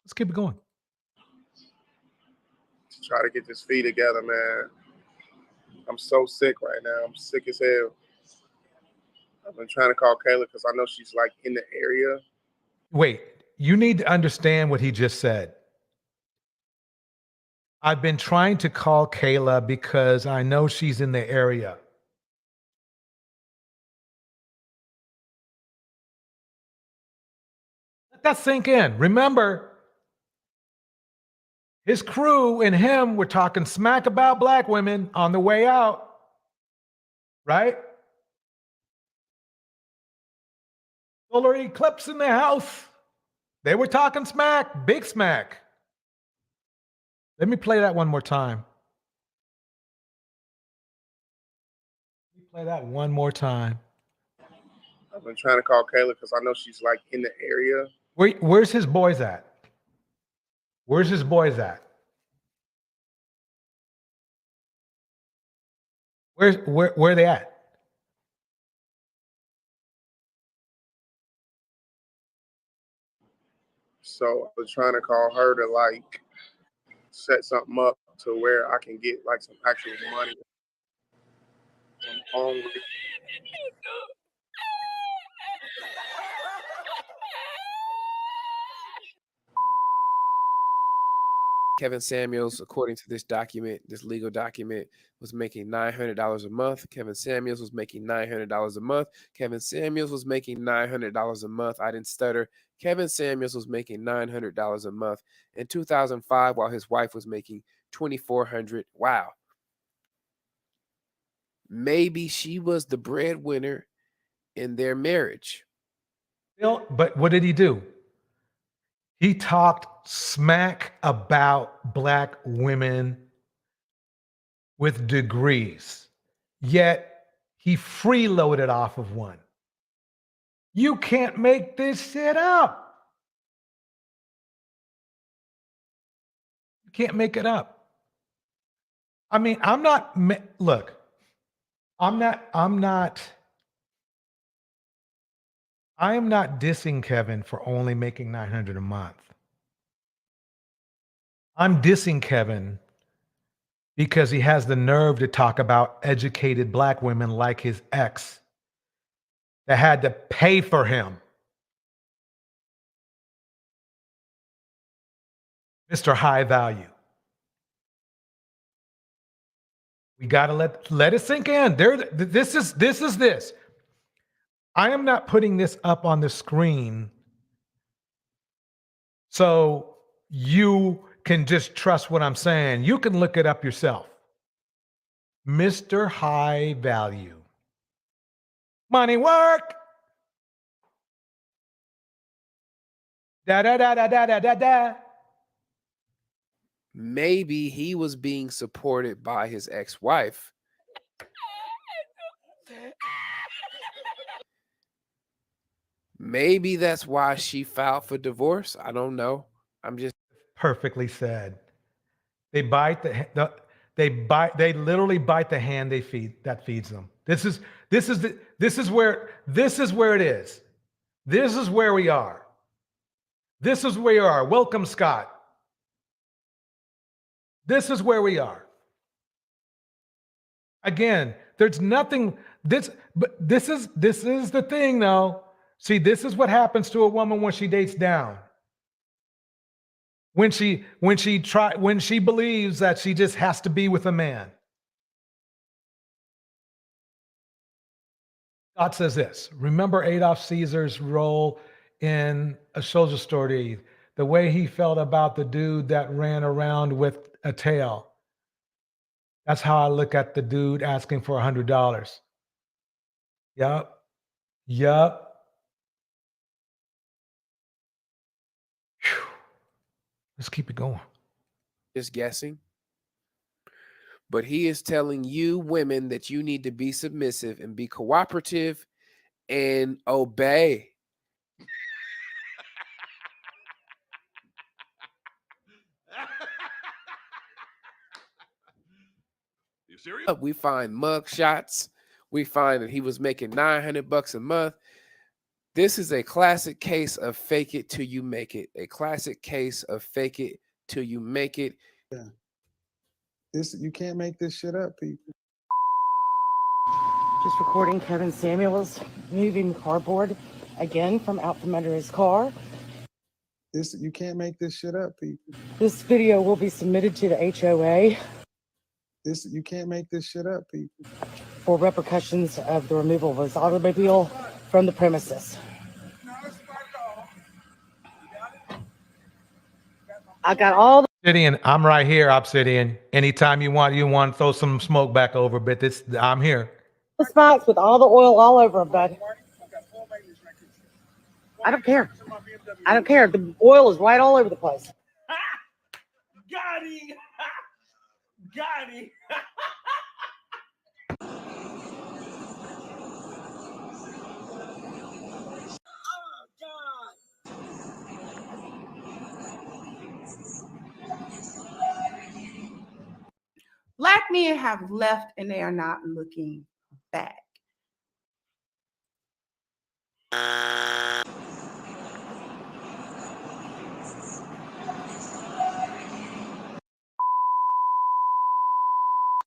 Let's keep it going. Try to get this feed together, man. I'm so sick right now. I'm sick as hell. I've been trying to call Kayla because I know she's like in the area. Wait, you need to understand what he just said. I've been trying to call Kayla because I know she's in the area. Let that sink in. Remember, his crew and him were talking smack about black women on the way out, right? Solar eclipse in the house. They were talking smack, big smack. Let me play that one more time. Let me play that one more time. I've been trying to call Kayla because I know she's like in the area. Where's his boys at? Where's his boys at? Where are they at? So I was trying to call her to like set something up to where I can get like some actual money. I'm hungry. Kevin Samuels, according to this document, this legal document, was making $900 a month. Kevin Samuels was making $900 a month. Kevin Samuels was making $900 a month. I didn't stutter. Kevin Samuels was making $900 a month in 2005, while his wife was making $2,400. Wow. Maybe she was the breadwinner in their marriage. But what did he do? He talked smack about black women with degrees, yet he freeloaded off of one. You can't make this shit up. You can't make it up. I mean, I am not dissing Kevin for only making $900 a month. I'm dissing Kevin because he has the nerve to talk about educated black women like his ex that had to pay for him. Mr. High Value. We got to let it sink in. This is. I am not putting this up on the screen so you can just trust what I'm saying. You can look it up yourself. Mr. High Value. Money work. Da da da da da da da da. Maybe he was being supported by his ex-wife. Maybe that's why she filed for divorce. I don't know. I'm just perfectly said. They literally bite the hand that feeds them. This is where it is. This is where we are. This is where we are. Welcome, Scott. This is where we are. Again, there's nothing this is the thing though. See, this is what happens to a woman when she dates down. When she believes that she just has to be with a man. Scott says this, remember Adolf Caesar's role in A Soldier Story, the way he felt about the dude that ran around with a tail. That's how I look at the dude asking for $100. Yup. Let's keep it going. Just guessing. But he is telling you women that you need to be submissive and be cooperative and obey. You serious? We find mug shots. we find that he was making $900 a month. This is a classic case of fake it till you make it. A classic case of fake it till you make it. Yeah. You can't make this shit up, people. Just recording Kevin Samuels moving cardboard again from out from under his car. You can't make this shit up, people. This video will be submitted to the HOA. You can't make this shit up, people. For repercussions of the removal of his automobile from the premises. I got all the Obsidian, I'm right here, Obsidian. Anytime you want to throw some smoke back over, but I'm here. spots with all the oil all over them, bud. I don't care. I don't care. The oil is right all over the place. Got him. Got him. Black men have left and they are not looking back.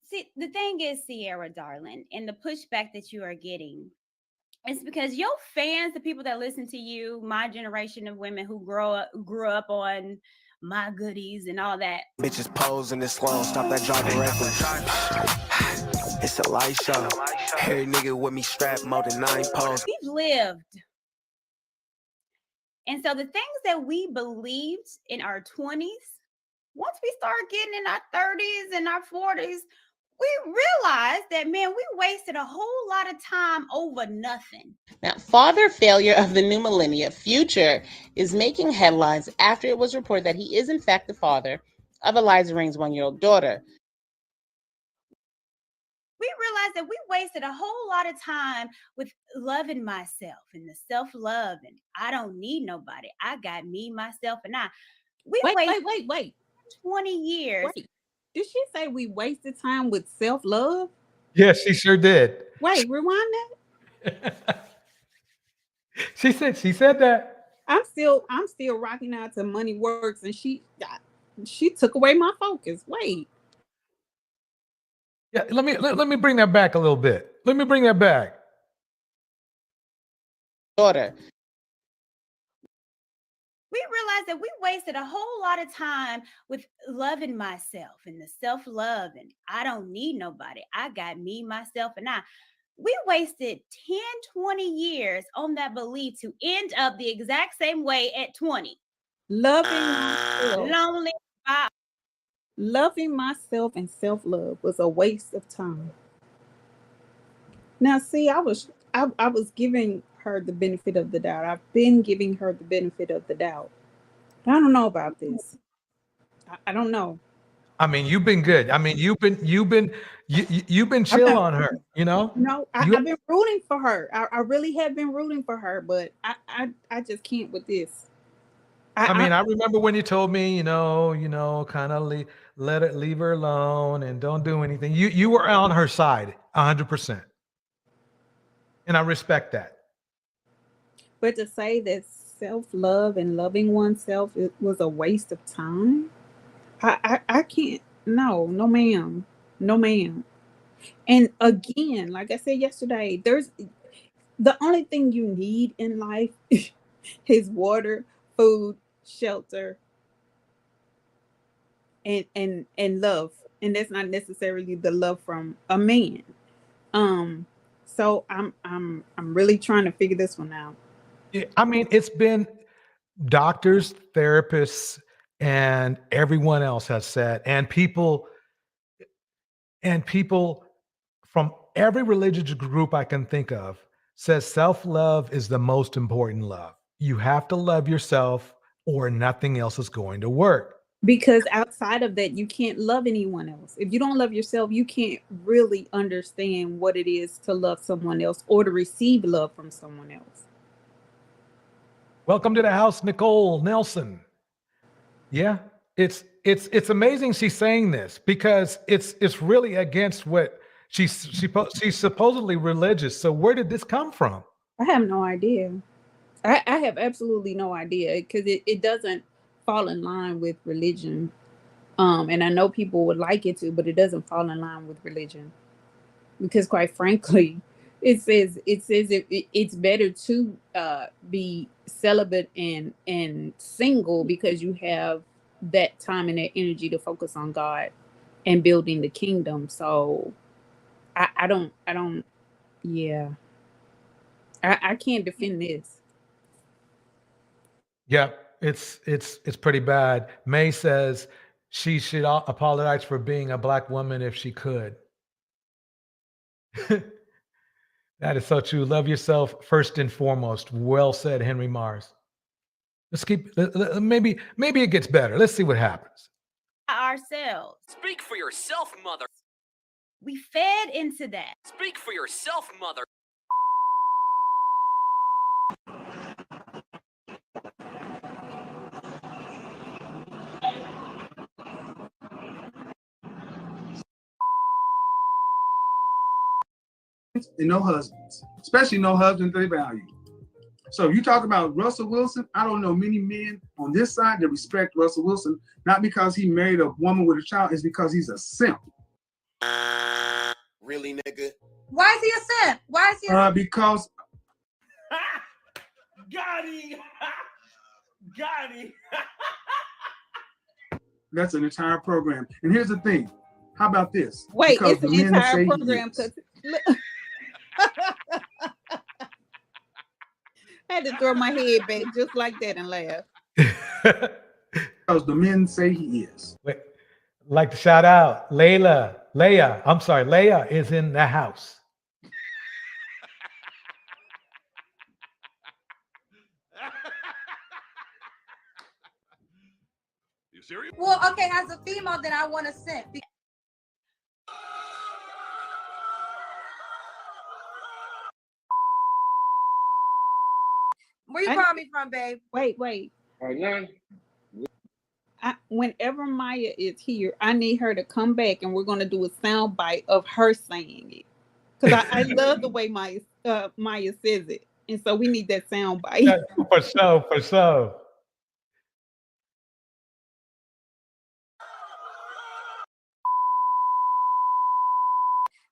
See, the thing is, Ciara, darling, and the pushback that you are getting, it's because your fans, the people that listen to you, my generation of women who grew up on my goodies and all that. Bitches posing this slow, stop that driving reckless. It's a light show. Every nigga with me strapped more than 9 posts. We've lived. And so the things that we believed in our 20s, once we start getting in our 30s and our 40s, we realized that, man, we wasted a whole lot of time over nothing. Now, father failure of the new millennia, Future is making headlines after it was reported that he is in fact the father of Eliza Ring's 1-year-old daughter. We realized that we wasted a whole lot of time with loving myself and the self-love and I don't need nobody. I got me, myself, and I. Wait. 20 years. Wait. Did she say we wasted time with self-love? Yes, she sure did. Wait, rewind that. She said that. I'm still rocking out to Money Works, and she took away my focus. Wait. Yeah, let me bring that back a little bit. Let me bring that back. Daughter. We realized that we wasted a whole lot of time with loving myself and the self-love and I don't need nobody. I got me, myself, and I. We wasted 10, 20 years on that belief to end up the exact same way at 20. Loving myself. Lonely. Loving myself and self-love was a waste of time. Now, see, I was giving her the benefit of the doubt. I've been giving her the benefit of the doubt. But I don't know about this. I don't know. I mean, you've been good. I mean, you've been chill on her, you know? No, I've been rooting for her. I really have been rooting for her, but I just can't with this. I remember when you told me, kind of leave her alone and don't do anything. You were on her side 100%. And I respect that. But to say that self-love and loving oneself was a waste of time, I can't. No, ma'am. No, ma'am. And again, like I said yesterday, there's the only thing you need in life is water, food, shelter, and love. And that's not necessarily the love from a man. So I'm really trying to figure this one out. I mean, it's been doctors, therapists, and everyone else has said, and people from every religious group I can think of says self-love is the most important love. You have to love yourself or nothing else is going to work. Because outside of that, you can't love anyone else. If you don't love yourself, you can't really understand what it is to love someone else or to receive love from someone else. Welcome to the house, Nicole Nelson. Yeah, it's amazing she's saying this because it's really against what She's supposedly religious. So where did this come from? I have no idea. I have absolutely no idea because it doesn't fall in line with religion. And I know people would like it to, but it doesn't fall in line with religion. Because quite frankly, it says it's better to be celibate and single because you have that time and that energy to focus on God and building the kingdom. So I don't yeah. I can't defend this. Yeah, it's pretty bad. May says she should apologize for being a black woman if she could. That is so true. Love yourself first and foremost. Well said, Henry Mars. Let's keep. Maybe it gets better. Let's see what happens. Ourselves. Speak for yourself, mother. We fed into that. Speak for yourself, mother. And no husbands, especially no husbands they value. So you talk about Russell Wilson. I don't know many men on this side that respect Russell Wilson, not because he married a woman with a child, it's because he's a simp. Really, nigga? Why is he a simp? Why is he a Because Got him. Got him. that's an entire program. And here's the thing. How about this? Wait, Because it's an the men entire say he program is. because I had to throw my head back just like that and laugh. Because the men say he is. Wait, like to shout out Leia is in the house. You serious? Well, okay, as a female, then I want to simp. Where you calling me from, babe? Wait. Whenever Maya is here, I need her to come back and we're going to do a sound bite of her saying it. Because I love the way Maya says it. And so we need that sound bite. Yeah, for sure.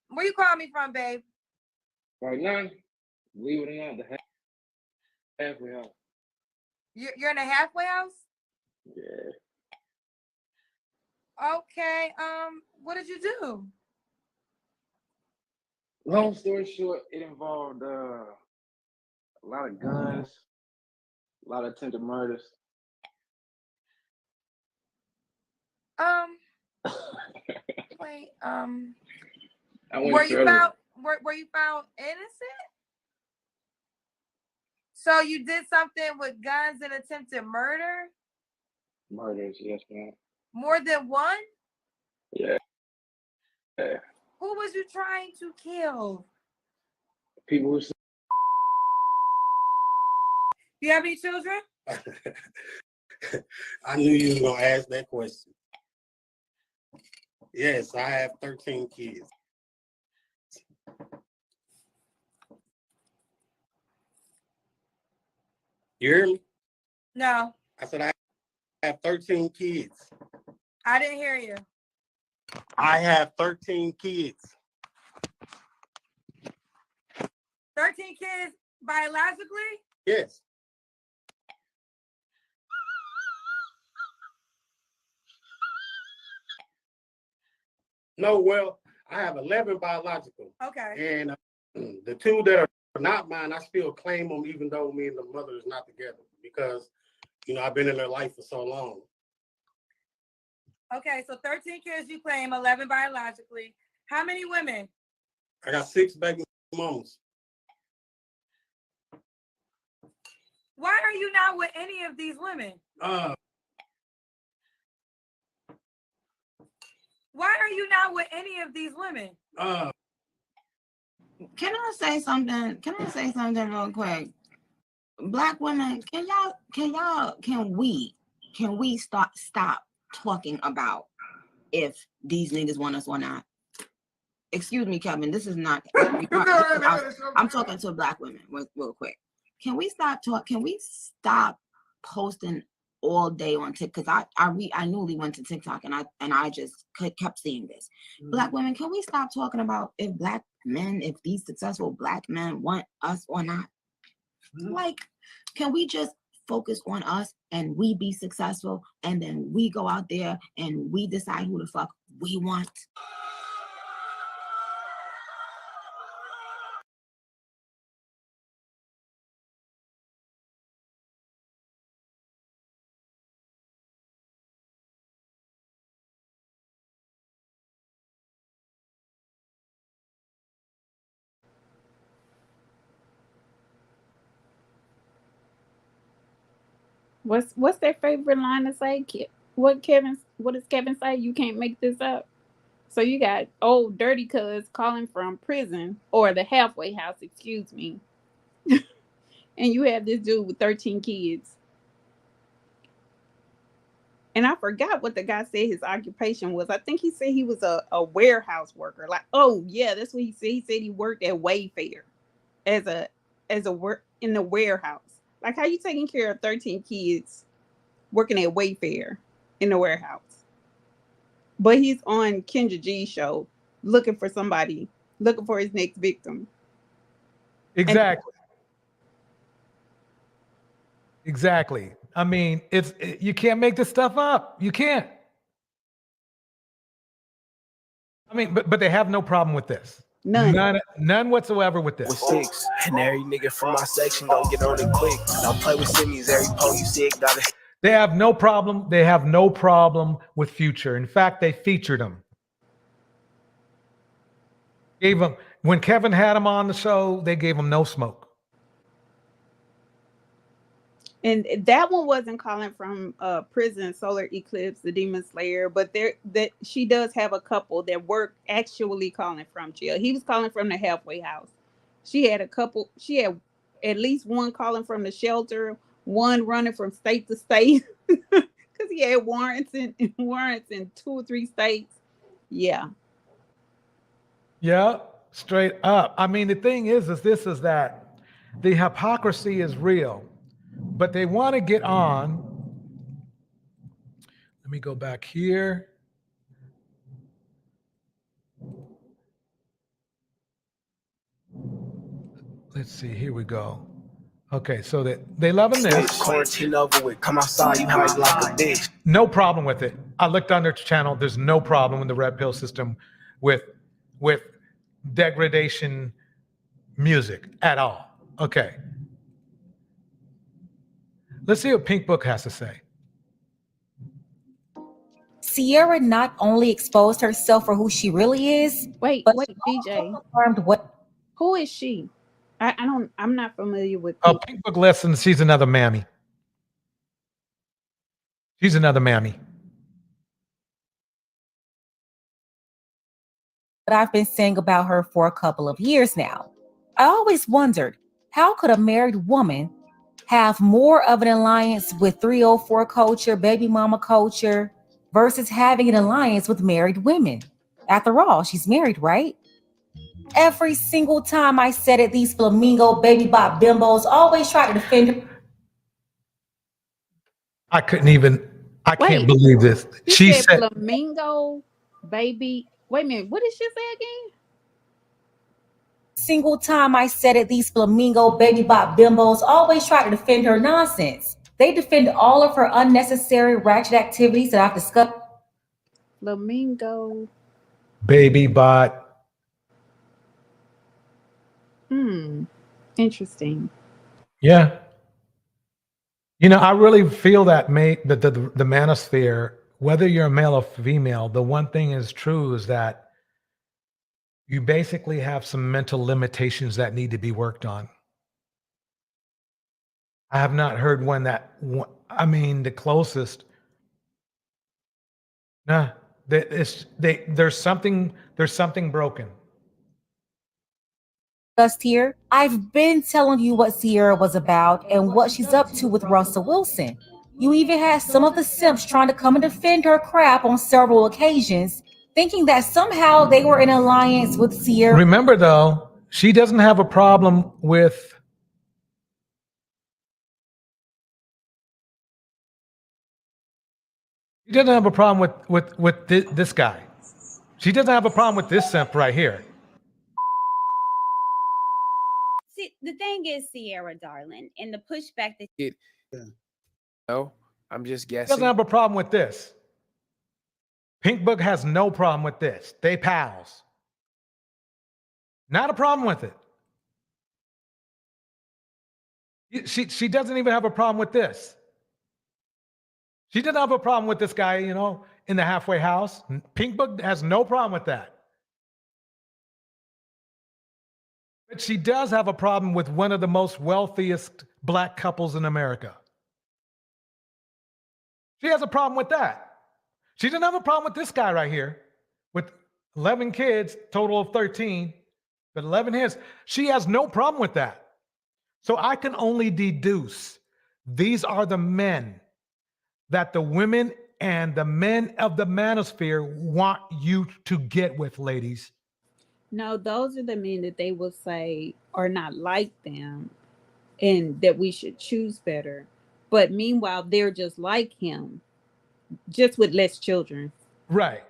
Where you calling me from, babe? Right now, believe it or not, the halfway house. You're in a halfway house? Yeah. Okay. What did you do? Long story short, it involved a lot of guns, a lot of attempted murders. Wait. I went Were you further. found innocent? So you did something with guns and attempted murder? Murders, yes, ma'am. More than one? Yeah. Who was you trying to kill? People who You have any children? I knew you were gonna ask that question. Yes, I have 13 kids. You hear me? No, I said I have 13 kids. I didn't hear you. I have 13 kids. 13 kids biologically? Yes. No, well, I have 11 biological. Okay. And the two that are not mine, I still claim them even though me and the mother is not together because, you know, I've been in their life for so long. Okay, so 13 kids you claim, 11 biologically. How many women? I got 6 baby mamas. Why are you not with any of these women? Why are you not with any of these women? Can I say something? Real quick? Black women, can we stop talking about if these niggas want us or not? excuse me, Kevin, this is not. I'm talking to black women real quick. Can we stop posting all day on TikTok? Because I newly went to TikTok and I just kept seeing this. Black women, can we stop talking about if these successful black men want us or not? Like, can we just focus on us and we be successful, and then we go out there and we decide who the fuck we want? What's their favorite line to say? What does Kevin say? You can't make this up. So you got old dirty cuz calling from prison or the halfway house, excuse me. And you have this dude with 13 kids. And I forgot what the guy said his occupation was. I think he said he was a warehouse worker. Like, oh yeah, that's what he said. He said he worked at Wayfair as a work in the warehouse. Like, how you taking care of 13 kids working at Wayfair in the warehouse? But he's on Kendra G's show looking for his next victim. Exactly. Exactly. I mean, you can't make this stuff up. You can't. I mean, but they have no problem with this. None whatsoever with this. With 6, and every nigga from my section don't get on it quick. Don't play with Simmons, every pole you see it got it. They have no problem. They have no problem with Future. In fact, they featured him. Gave him, when Kevin had him on the show, they gave him no smoke. And that one wasn't calling from prison, solar eclipse, the demon slayer, but she does have a couple that were actually calling from jail. He was calling from the halfway house. She had at least one calling from the shelter, one running from state to state because he had warrants in 2 or 3 states. Yeah. Yeah, straight up. I mean, the thing is that the hypocrisy is real. But they want to get on. Let me go back here. Let's see. Here we go. Okay, so they loving this. Quarantine over with. Come outside, you have like a bitch. No problem with it. I looked on their channel. There's no problem in the red pill system with degradation music at all. Okay. Let's see what Pink Book has to say. Ciara not only exposed herself for who she really is. Wait, DJ. Who is she? I'm not familiar with. Oh, Pink Book listens. She's another mammy. She's another mammy. But I've been saying about her for a couple of years now. I always wondered, how could a married woman have more of an alliance with 304 culture, baby mama culture, versus having an alliance with married women? After all, she's married, right? Every single time I said it, these flamingo baby bop bimbos always try to defend her. I can't believe this. She said flamingo baby. Wait a minute, what did she say again? Single time I said it, these flamingo baby bop bimbos always try to defend her nonsense. They defend all of her unnecessary ratchet activities that I've discussed. Flamingo baby bot. Interesting. Yeah. You know, I really feel that the Manosphere, whether you're a male or female, the one thing is true is that you basically have some mental limitations that need to be worked on. I have not heard one the closest. Nah, there's something broken. Here, I've been telling you what Ciara was about and what she's up to with Russell Wilson. You even had some of the simps trying to come and defend her crap on several occasions, thinking that somehow they were in alliance with Ciara. Remember, though, she doesn't have a problem with this guy. She doesn't have a problem with this simp right here. See, the thing is, Ciara, darling, and the pushback that No, I'm just She guessing. doesn't have a problem with this. Pink Book has no problem with this. They pals. Not a problem with it. She doesn't even have a problem with this. She doesn't have a problem with this guy, you know, in the halfway house. Pink Book has no problem with that. But she does have a problem with one of the most wealthiest black couples in America. She has a problem with that. She doesn't have a problem with this guy right here with 11 kids, total of 13, but 11 his. She has no problem with that. So I can only deduce these are the men that the women and the men of the manosphere want you to get with, ladies. No, those are the men that they will say are not like them and that we should choose better. But meanwhile, they're just like him, just with less children. Right.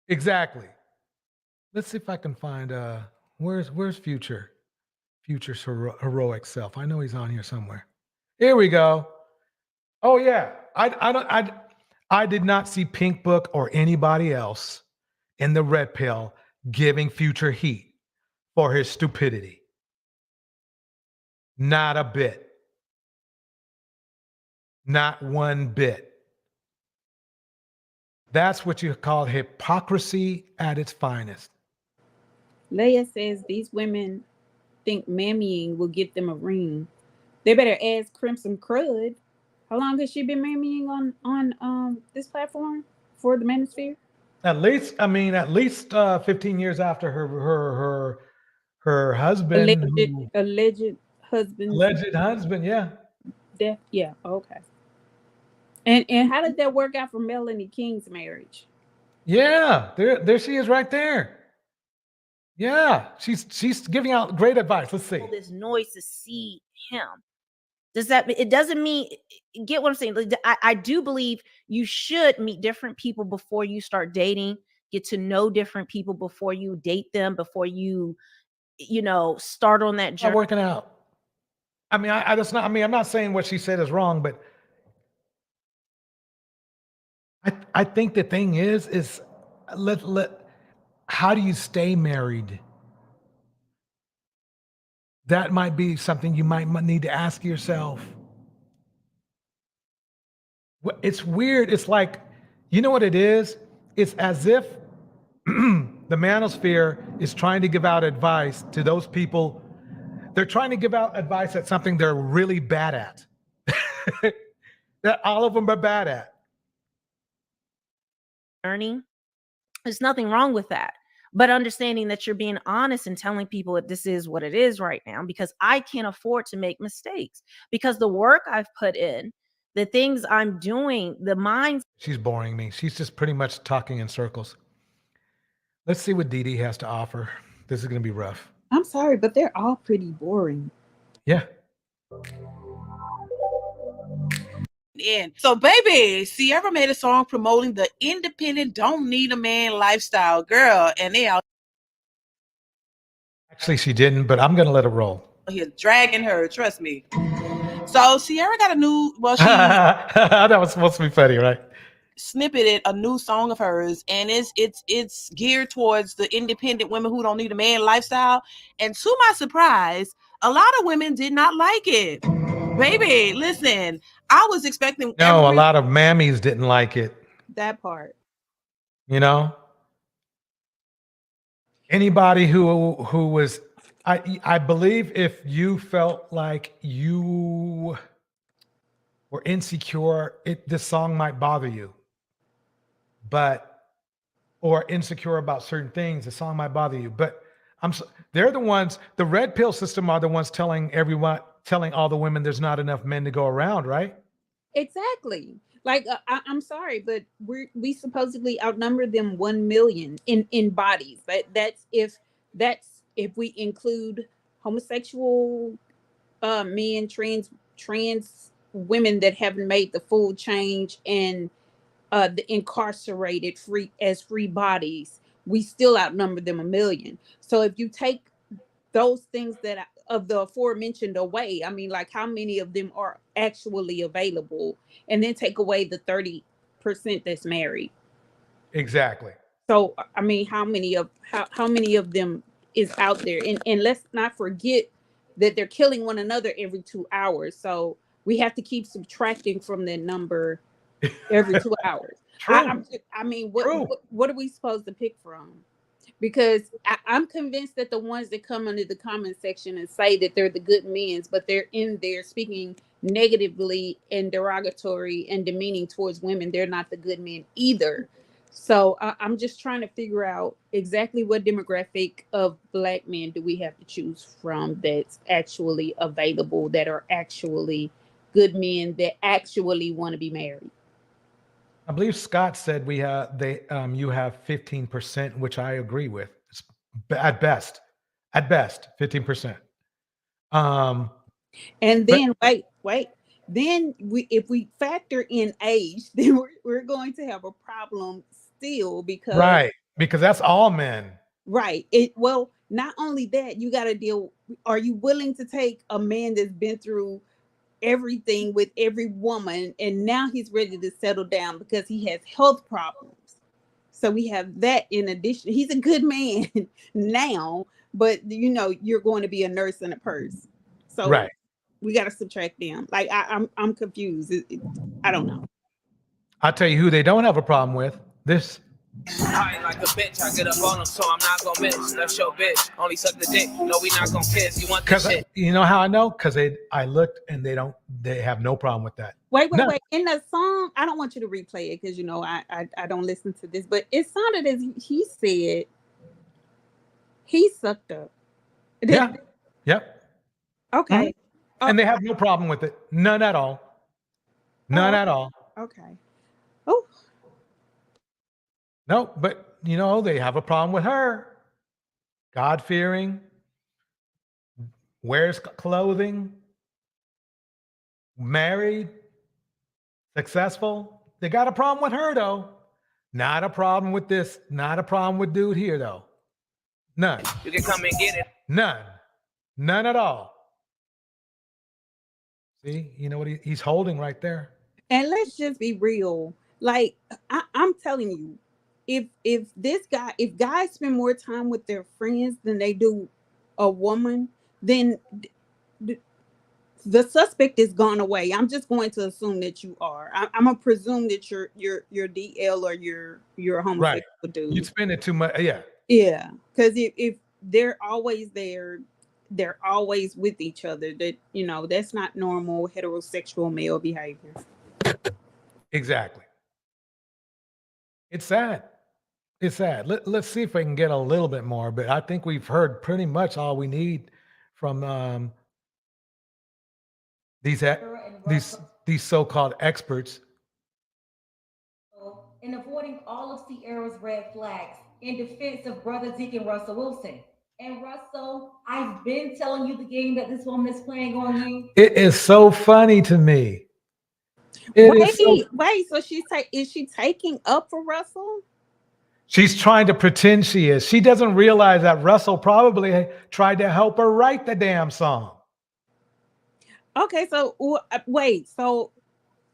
Exactly. Let's see if I can find where's Future? Future's heroic self. I know he's on here somewhere. Here we go. Oh yeah. I did not see Pink Book or anybody else in the red pill giving Future heat for his stupidity. Not a bit. Not one bit. That's what you call hypocrisy at its finest. Leia says these women think mammying will get them a ring. They better ask Crimson Crud. How long has she been mammying on this platform for the Manosphere? At least 15 years after her husband, alleged husband. Alleged husband, yeah. Death, yeah, okay. And how did that work out for Melanie King's marriage? Yeah, there she is right there. Yeah, she's giving out great advice. Let's see. All this noise to see him. Does that? It doesn't mean. Get what I'm saying? Like, I do believe you should meet different people before you start dating. Get to know different people before you date them. Before you start on that journey. Not working out. I mean, I'm not saying what she said is wrong, but I think the thing is how do you stay married? That might be something you might need to ask yourself. It's weird. It's like, you know what it is? It's as if the manosphere is trying to give out advice to those people. They're trying to give out advice at something they're really bad at. That all of them are bad at. Journey. There's nothing wrong with that. But understanding that you're being honest and telling people that this is what it is right now, because I can't afford to make mistakes, because the work I've put in, the things I'm doing, the minds. She's boring me. She's just pretty much talking in circles. Let's see what Dee has to offer. This is going to be rough. I'm sorry, but they're all pretty boring. Yeah. In. So, baby, Ciara made a song promoting the independent, don't need a man lifestyle, girl, and they out Actually, she didn't, but I'm going to let it roll. here dragging her. Trust me. So, Ciara got a new. Well, she that was supposed to be funny, right? Snippeted a new song of hers, and it's geared towards the independent women who don't need a man lifestyle. And to my surprise, a lot of women did not like it. Baby, listen, I was expecting. No, a lot of mammies didn't like it. That part. You know, anybody who was, I believe if you felt like you were insecure, this song might bother you. Or insecure about certain things, the song might bother you. But they're the ones, the red pill system are the ones telling all the women there's not enough men to go around, right? Exactly. Like I'm sorry, but we supposedly outnumber them 1 million in bodies. That's if we include homosexual men, trans women that haven't made the full change, and the incarcerated free bodies, we still outnumber them 1 million. So if you take those things of the aforementioned away, I mean, like, how many of them are actually available, and then take away the 30% that's married. Exactly. So I mean, how many of them is out there? And let's not forget that they're killing one another every 2 hours. So we have to keep subtracting from that number every 2 hours. I mean, what are we supposed to pick from? Because I'm convinced that the ones that come under the comment section and say that they're the good men's, but they're in there speaking negatively and derogatory and demeaning towards women, they're not the good men either. So I'm just trying to figure out exactly what demographic of Black men do we have to choose from that's actually available, that are actually good men, that actually want to be married. I believe Scott said you have 15%, which I agree with. It's at best 15%. And then wait. Then if we factor in age, then we're going to have a problem still, because because that's all men. Right. Well, not only that, you got to deal. Are you willing to take a man that's been through everything with every woman, and now he's ready to settle down because he has health problems? So we have that in addition. He's a good man now, but you're going to be a nurse and a purse. So we got to subtract them. Like I'm confused. I don't know. I'll tell you who they don't have a problem with. This. I like a bitch, I get up on them, so I'm not gonna miss. That's your bitch. Only suck the dick. No, we not gonna kiss. You want this shit? You know how I know? Because I looked and they have no problem with that. Wait. In the song, I don't want you to replay it because I don't listen to this, but it sounded as he said he sucked up. Yeah. Yep. Okay. And they have no problem with it. None at all. None at all. Okay. No, but they have a problem with her. God-fearing, wears clothing, married, successful. They got a problem with her, though. Not a problem with this. Not a problem with dude here, though. None. You can come and get it. None. None at all. See, you know what he's holding right there. And let's just be real. Like, I'm telling you, if guys spend more time with their friends than they do a woman, then the suspect is gone away. I'm just going to assume that you are. I'm gonna presume that you're DL or you're a homosexual dude. You spend it too much, yeah. Yeah, because if they're always there, they're always with each other. That that's not normal heterosexual male behavior. Exactly. It's sad. It's sad. Let's see if I can get a little bit more, but I think we've heard pretty much all we need from these so-called experts. In avoiding all of Ciara's red flags in defense of Brother Deacon Russell Wilson. And Russell, I've been telling you the game that this woman is playing on you. It is so funny to me. Wait, so is she taking up for Russell? She's trying to pretend she is. She doesn't realize that Russell probably tried to help her write the damn song. Okay, so wait, so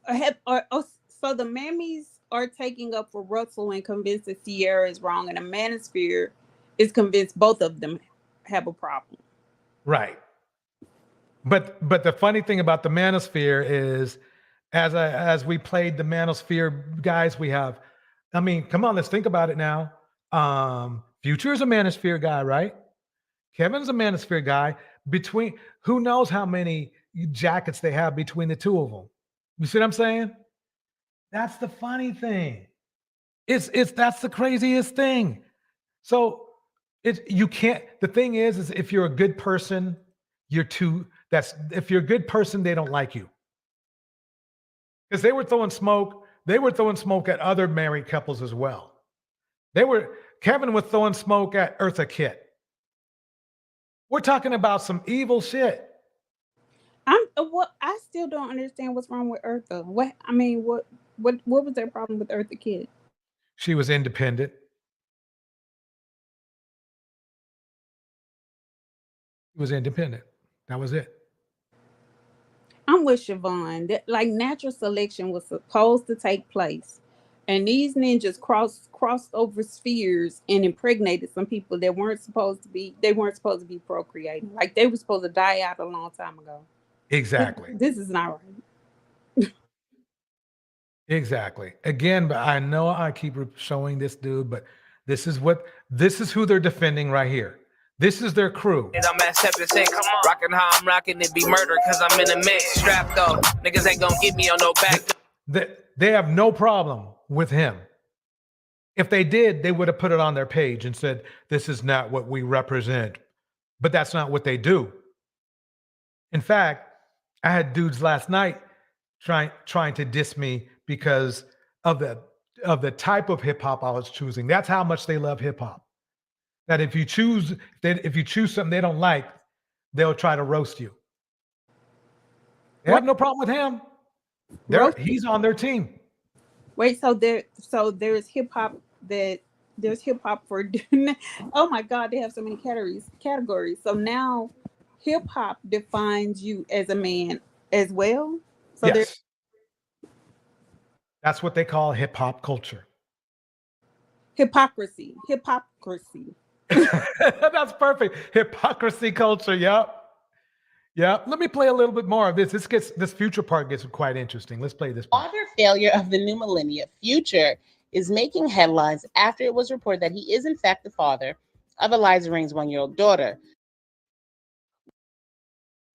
the Mammies are taking up for Russell and convinced that Ciara is wrong, and the Manosphere is convinced both of them have a problem. Right. But the funny thing about the Manosphere is, as we played the Manosphere guys, we have, I mean, come on, let's think about it now. Future's a Manosphere guy, right? Kevin's a Manosphere guy. Between who knows how many jackets they have between the two of them. You see what I'm saying? That's the funny thing. That's the craziest thing. So you can't. The thing is if you're a good person, if you're a good person, they don't like you. Because they were throwing smoke. They were throwing smoke at other married couples as well. Kevin was throwing smoke at Eartha Kitt. We're talking about some evil shit. I still don't understand what's wrong with Eartha. What was their problem with Eartha Kitt? She was independent. She was independent. That was it. I'm with Siobhan. That like natural selection was supposed to take place, and these ninjas crossed over spheres and impregnated some people that weren't supposed to be. They weren't supposed to be procreating. Like they were supposed to die out a long time ago. Exactly. This is not right. Exactly. Again, but I know I keep showing this dude, but this is who they're defending right here. This is their crew. And I'm at 7 come on. Rocking how I'm rocking it be murder because I'm in a mix. Strapped though. Niggas ain't gonna get me on no back. They have no problem with him. If they did, they would have put it on their page and said, this is not what we represent. But that's not what they do. In fact, I had dudes last night trying to diss me because of the type of hip hop I was choosing. That's how much they love hip hop. That if you choose something they don't like, they'll try to roast you. They have no problem with him. He's on their team. Wait, so there's hip hop for oh my God, they have so many categories. So now hip hop defines you as a man as well. So yes. That's what they call hip hop culture. Hypocrisy. That's perfect. Hypocrisy culture. Yep. Let me play a little bit more of this. This Future part gets quite interesting. Let's play this part. Father failure of the new millennia. Future is making headlines after it was reported that he is in fact the father of Eliza Ring's 1-year-old daughter.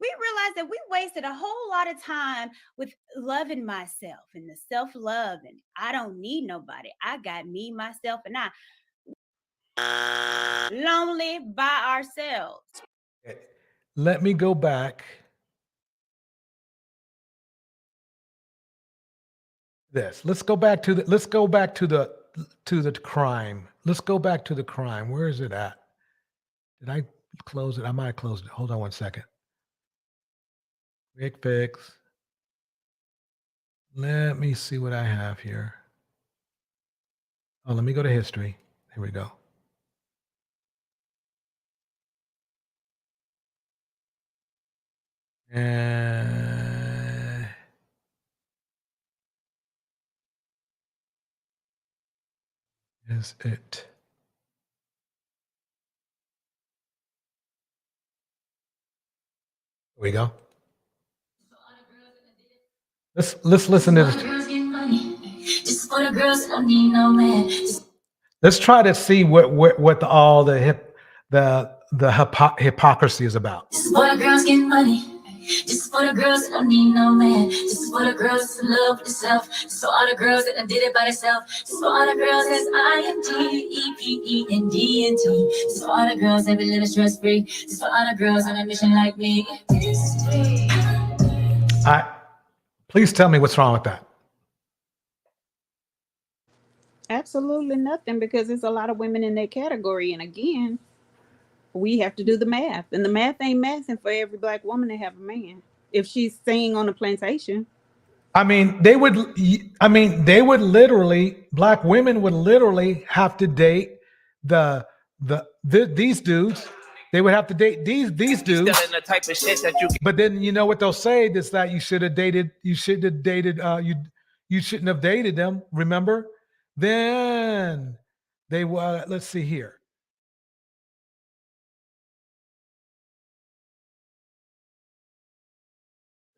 We realized that we wasted a whole lot of time with loving myself and the self-love, and I don't need nobody. I got me, myself, and I. Lonely by ourselves. Let me go back. Let's go back to the crime. Let's go back to the crime. Where is it at? Did I close it? I might have closed it. Hold on one second. Quick fix. Let me see what I have here. Oh, let me go to history. Here we go. Is it? Here we go. Let's listen to this. Let's try to see what all the hypocrisy is about. This is for the girls getting money. This is for the girls that don't need no man. This is for the girls that's in love with themselves. This is for all the girls that done did it by themselves. This is for all the girls that's IMGEPENDNT. This is for all the girls that been living stress free. This is for all the girls on a mission like me. Please tell me what's wrong with that. Absolutely nothing, because there's a lot of women in that category, and again, we have to do the math, and the math ain't mathing for every black woman to have a man if she's staying on a plantation. Black women would literally have to date these dudes. They would have to date these dudes. The type of shit that you. But then you know what they'll say is that you shouldn't have dated them. Remember? Then they let's see here.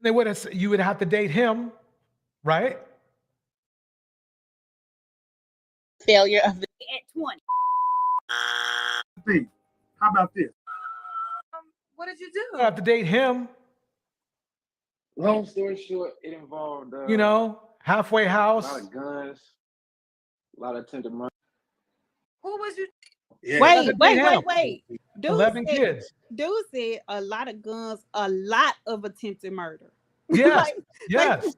You would have to date him, right? Failure of the at 20. How about this? What did you do? You have to date him. Long story short, it involved halfway house. A lot of guns, a lot of attempted murder. Who was you? Yeah. Wait. 11 kids. Dude said a lot of guns, a lot of attempted murder. Yes, yes.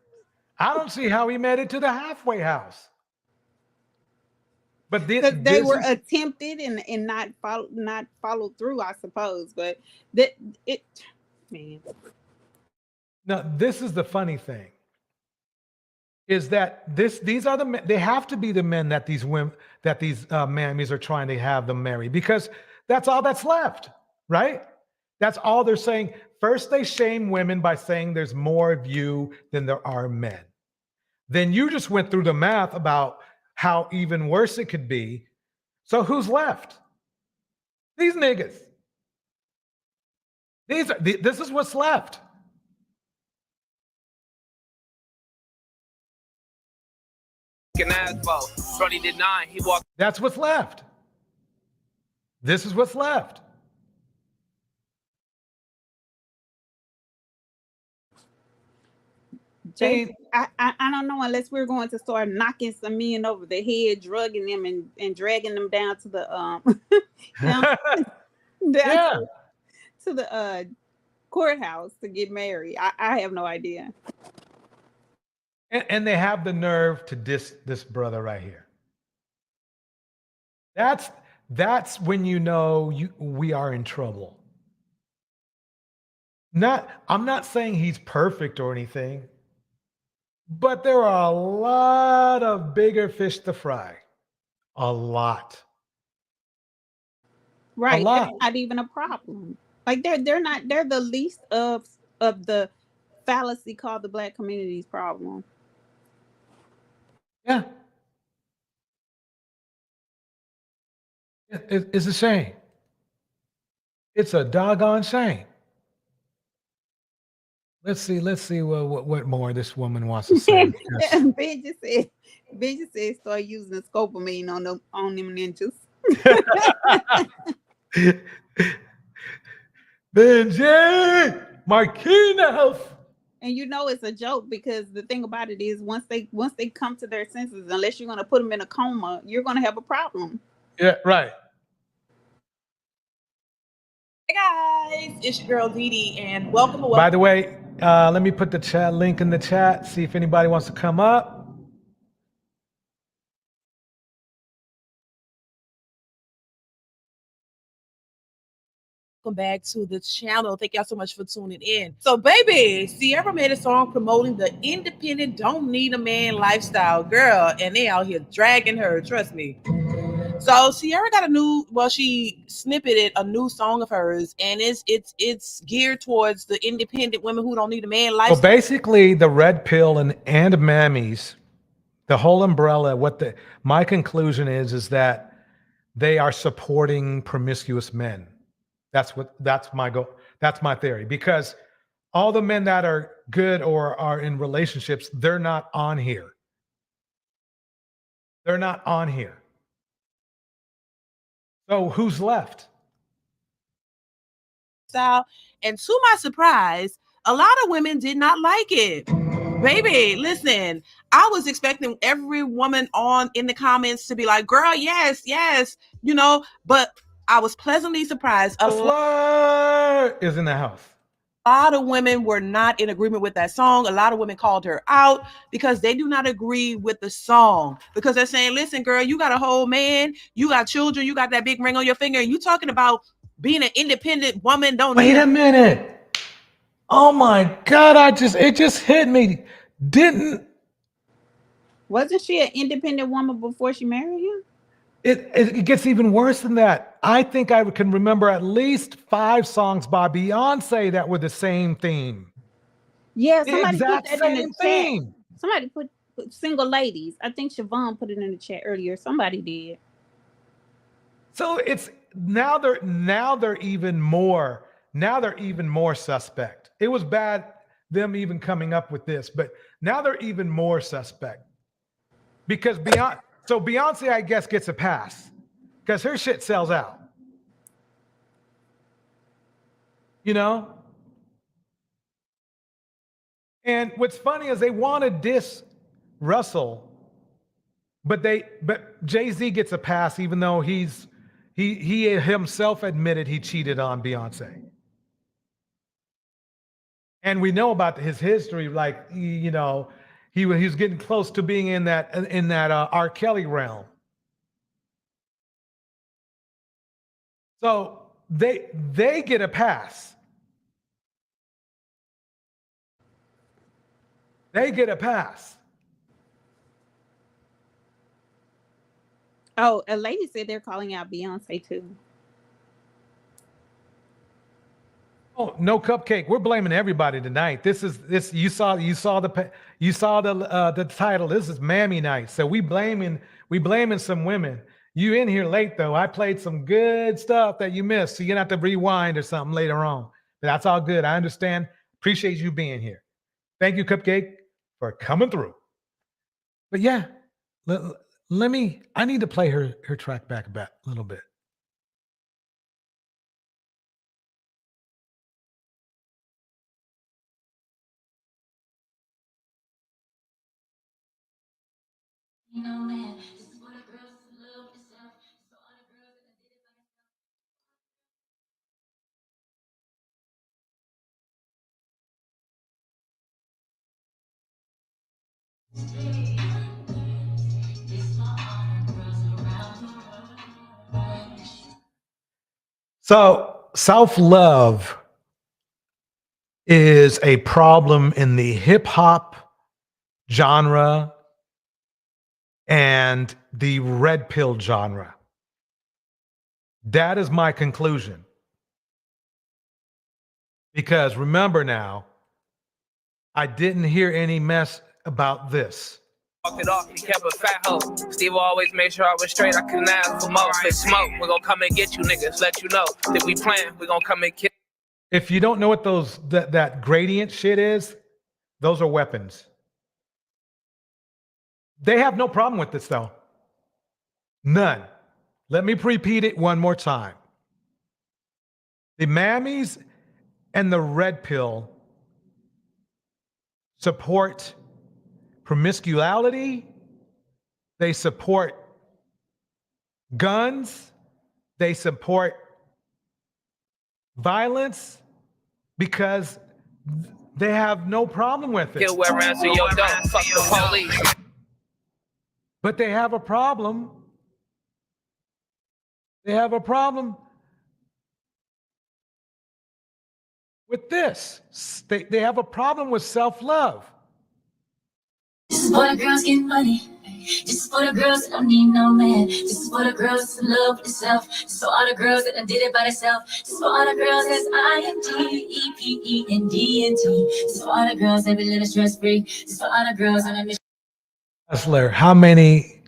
I don't see how he made it to the halfway house. But because they were attempted and not followed through, I suppose. But man. Now, this is the funny thing. Is that these are the men, they have to be the men that these women, that these mammies are trying to have them marry, because that's all that's left, right? That's all they're saying. First, they shame women by saying there's more of you than there are men. Then you just went through the math about how even worse it could be. So who's left? These niggas. This is what's left. That's what's left. This is what's left. Jay, I don't know, unless we're going to start knocking some men over the head, drugging them and dragging them down to the to the courthouse to get married. I have no idea. And they have the nerve to diss this brother right here. That's when you know we are in trouble. I'm not saying he's perfect or anything, but there are a lot of bigger fish to fry. A lot. Right. That's not even a problem. Like they're the least of the fallacy called the Black community's problem. Yeah. It's a shame. It's a doggone shame. Let's see what more this woman wants to say. Ben just said start using the scopolamine on them ninjas. Benji Marquinhos. And you know it's a joke, because the thing about it is once they come to their senses, unless you're gonna put them in a coma, you're gonna have a problem. Yeah, right. Hey guys, it's your girl Dee and welcome. By the way, let me put the chat link in the chat. See if anybody wants to come up. Welcome back to the channel. Thank y'all so much for tuning in. So baby, Ciara made a song promoting the independent, don't need a man lifestyle, girl, and they out here dragging her, trust me. So Ciara got she snippeted a new song of hers, and it's geared towards the independent women who don't need a man lifestyle. So basically the red pill and Mammies, the whole umbrella, my conclusion is that they are supporting promiscuous men. That's my goal. That's my theory, because all the men that are good or are in relationships, they're not on here. They're not on here. So who's left? And to my surprise, a lot of women did not like it. Baby, listen, I was expecting every woman in the comments to be like, girl, yes, but I was pleasantly surprised. A flirt is in the house. A lot of women were not in agreement with that song. A lot of women called her out because they do not agree with the song, because they're saying, listen, girl, you got a whole man, you got children, you got that big ring on your finger, and you talking about being an independent woman. Wait a minute. Oh my God, it just hit me. Wasn't she an independent woman before she married him? It gets even worse than that. I think I can remember at least 5 songs by Beyonce that were the same theme. Yeah, somebody exact put that in the theme. chat. Somebody put single ladies. I think Siobhan put it in the chat earlier. Somebody did. So it's now they're even more suspect. It was bad them even coming up with this, but now they're even more suspect, because Beyonce, I guess, gets a pass because her shit sells out. You know? And what's funny is they want to diss Russell, but Jay-Z gets a pass even though he himself admitted he cheated on Beyonce. And we know about his history, like, he was getting close to being in that R. Kelly realm. So they get a pass. They get a pass. Oh, a lady said they're calling out Beyonce too. Oh, no cupcake. We're blaming everybody tonight. This. You saw the title. This is Mammy Night. So we blaming some women. You in here late though. I played some good stuff that you missed, so you're gonna have to rewind or something later on. But that's all good. I understand. Appreciate you being here. Thank you, Cupcake, for coming through. But yeah, let me. I need to play her track back a little bit. So self-love is a problem in the hip hop genre and the red pill genre. That is my conclusion. Because remember now, I didn't hear any mess about this. Walked it off, he kept a fat hoe. Steve always made sure I was straight. I couldn't ask for more. If it's smoke, we're gonna come and get you niggas. Let you know that we plan. We're gonna come and kill. If you don't know what that gradient shit is, those are weapons. They have no problem with this though. None. Let me repeat it one more time. The Mammies and the red pill support promiscuity. They support guns. They support violence because they have no problem with it. Kill whoever answer your door. Fuck the police. But they have a problem. They have a problem with this. They have a problem with self-love. This is for the girls getting money. This is for the girls that don't need no man. This is for the girls that love themselves. This is for all the girls that done did it by themselves. This is for all the girls that's IMGEPENDNT. This is for all the girls that be living stress free. This is for all the girls on a mission. Hustler, how many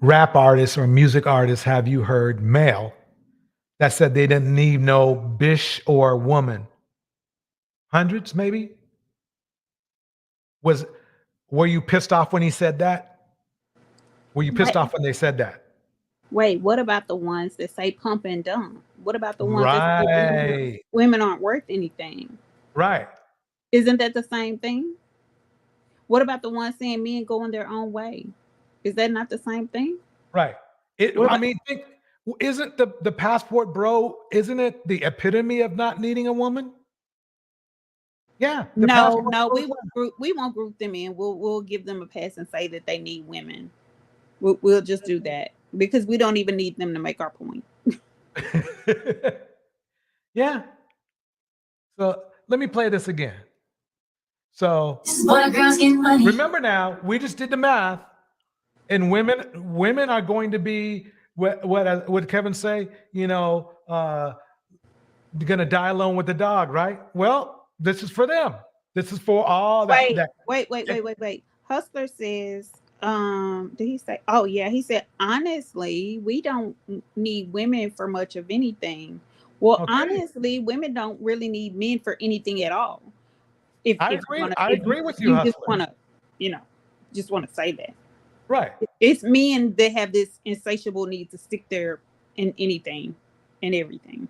rap artists or music artists have you heard male that said they didn't need no bish or woman? Hundreds, maybe? Were you pissed off when he said that? Were you pissed off when they said that? Wait, what about the ones that say pump and dump? What about the ones that say women aren't worth anything? Right. Isn't that the same thing? What about the ones saying men going their own way? Is that not the same thing? Right. Isn't the passport bro, isn't it the epitome of not needing a woman? Yeah. No, we won't group them in. We'll give them a pass and say that they need women. We'll just do that because we don't even need them to make our point. Yeah. So let me play this again. So remember now, we just did the math, and women are going to be what Kevin say? You know, going to die alone with the dog, right? Well, this is for them. This is for all that. Wait. Hustler says, did he say? Oh yeah, he said honestly, we don't need women for much of anything. Well, honestly, women don't really need men for anything at all. I agree with you. Just want to say that. Right. It's men that have this insatiable need to stick there in anything and everything.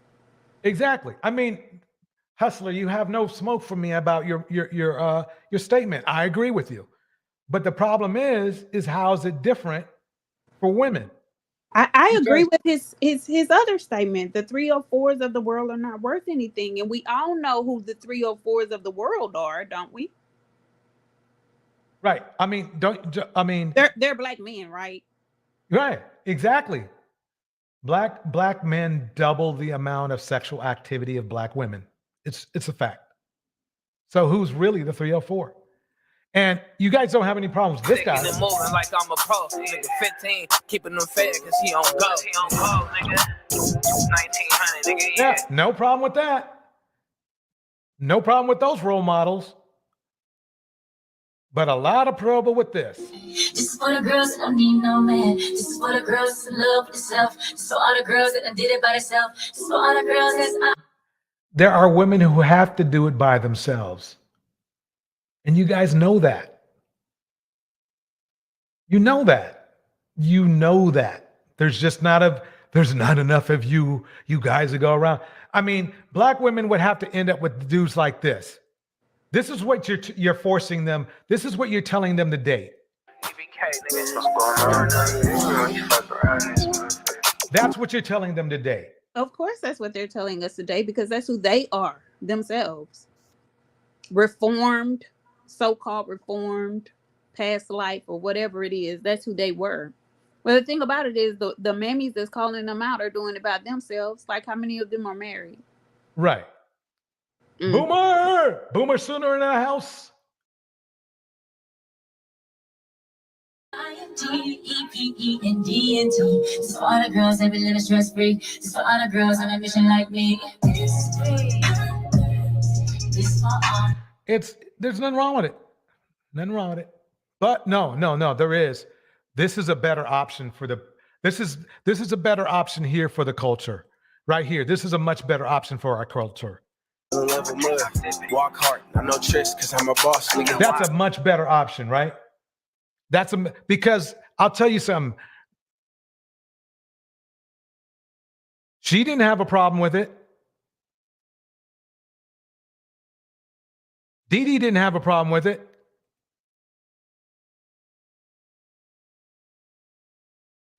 Exactly. I mean, Hustler, you have no smoke for me about your statement. I agree with you. But the problem is how is it different for women? I agree with his other statement. The 304s of the world are not worth anything. And we all know who the 304s of the world are, don't we? Right. I mean, I mean, they're black men, right? right. Exactly. Black men double the amount of sexual activity of black women. It's a fact. So who's really the 304? And you guys don't have any problems with this guy. Moving like I'm a pro, nigga. 15, keeping them fed because he on go. He on go, nigga. 1900, nigga. Yeah, no problem with that. No problem with those role models. But a lot of trouble with this. This is for the girls that don't need no man. This is for the girls that's in love with themselves. This is for all the girls that done did it by themselves. This is for all the girls that's There are women who have to do it by themselves. And you guys know that. You know that. You know that. There's just there's not enough of you guys to go around. I mean, black women would have to end up with dudes like this. This is what you're forcing them. This is what you're telling them to date. That's what you're telling them to date. Of course, that's what they're telling us today because that's who they are themselves. Reformed, so-called reformed, past life, or whatever it is. That's who they were. Well, the thing about it is the mammies that's calling them out are doing it about themselves. Like, how many of them are married? Right. Boomer sooner in the house. IMDEPENDNT. This is for all the girls that be living stress free. This is for all the girls on a mission like me. This is for all. There's nothing wrong with it. Nothing wrong with it. But no, there is. This is a better option for this is a better option here for the culture. Right here. This is a much better option for our culture. Walk hard, no tricks, because I'm a boss. That's a much better option, right? Because I'll tell you something. She didn't have a problem with it. Dee didn't have a problem with it.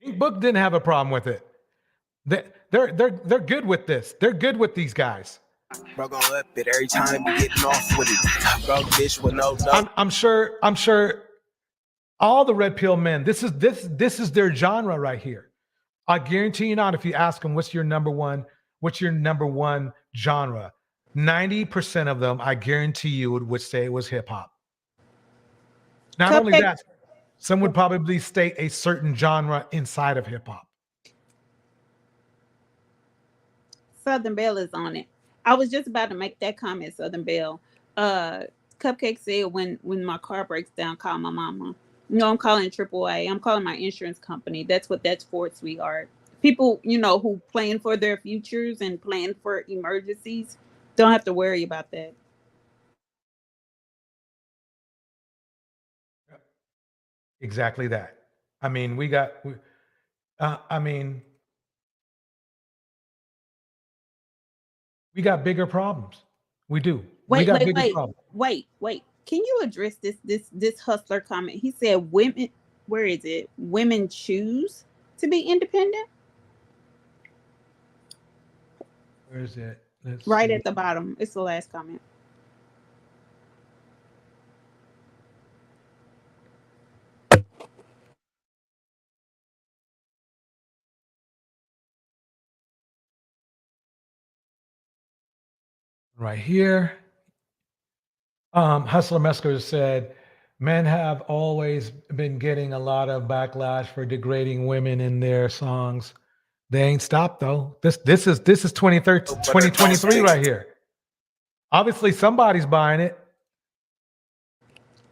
Pink Book didn't have a problem with it. They're good with this. They're good with these guys. Bro, go up it every time we getting off with it. Bro, bitch with no. I'm sure all the red pill men, this is their genre right here. I guarantee you not, if you ask them what's your number one genre, 90% of them, I guarantee you would say it was hip hop. Not only that, some would probably state a certain genre inside of hip hop. Southern Belle is on it. I was just about to make that comment, Southern Belle. Cupcake said, when my car breaks down, call my mama. No, I'm calling AAA. I'm calling my insurance company. That's what that's for, sweetheart. People, who plan for their futures and plan for emergencies don't have to worry about that. Exactly that. I mean, we got bigger problems. We do. Wait. Can you address this hustler comment? He said women, where is it? Women choose to be independent? Where is it? Right at the bottom. It's the last comment. Right here. Hustler Mesker said, men have always been getting a lot of backlash for degrading women in their songs. They ain't stopped though. This is 2023 right here. Obviously somebody's buying it.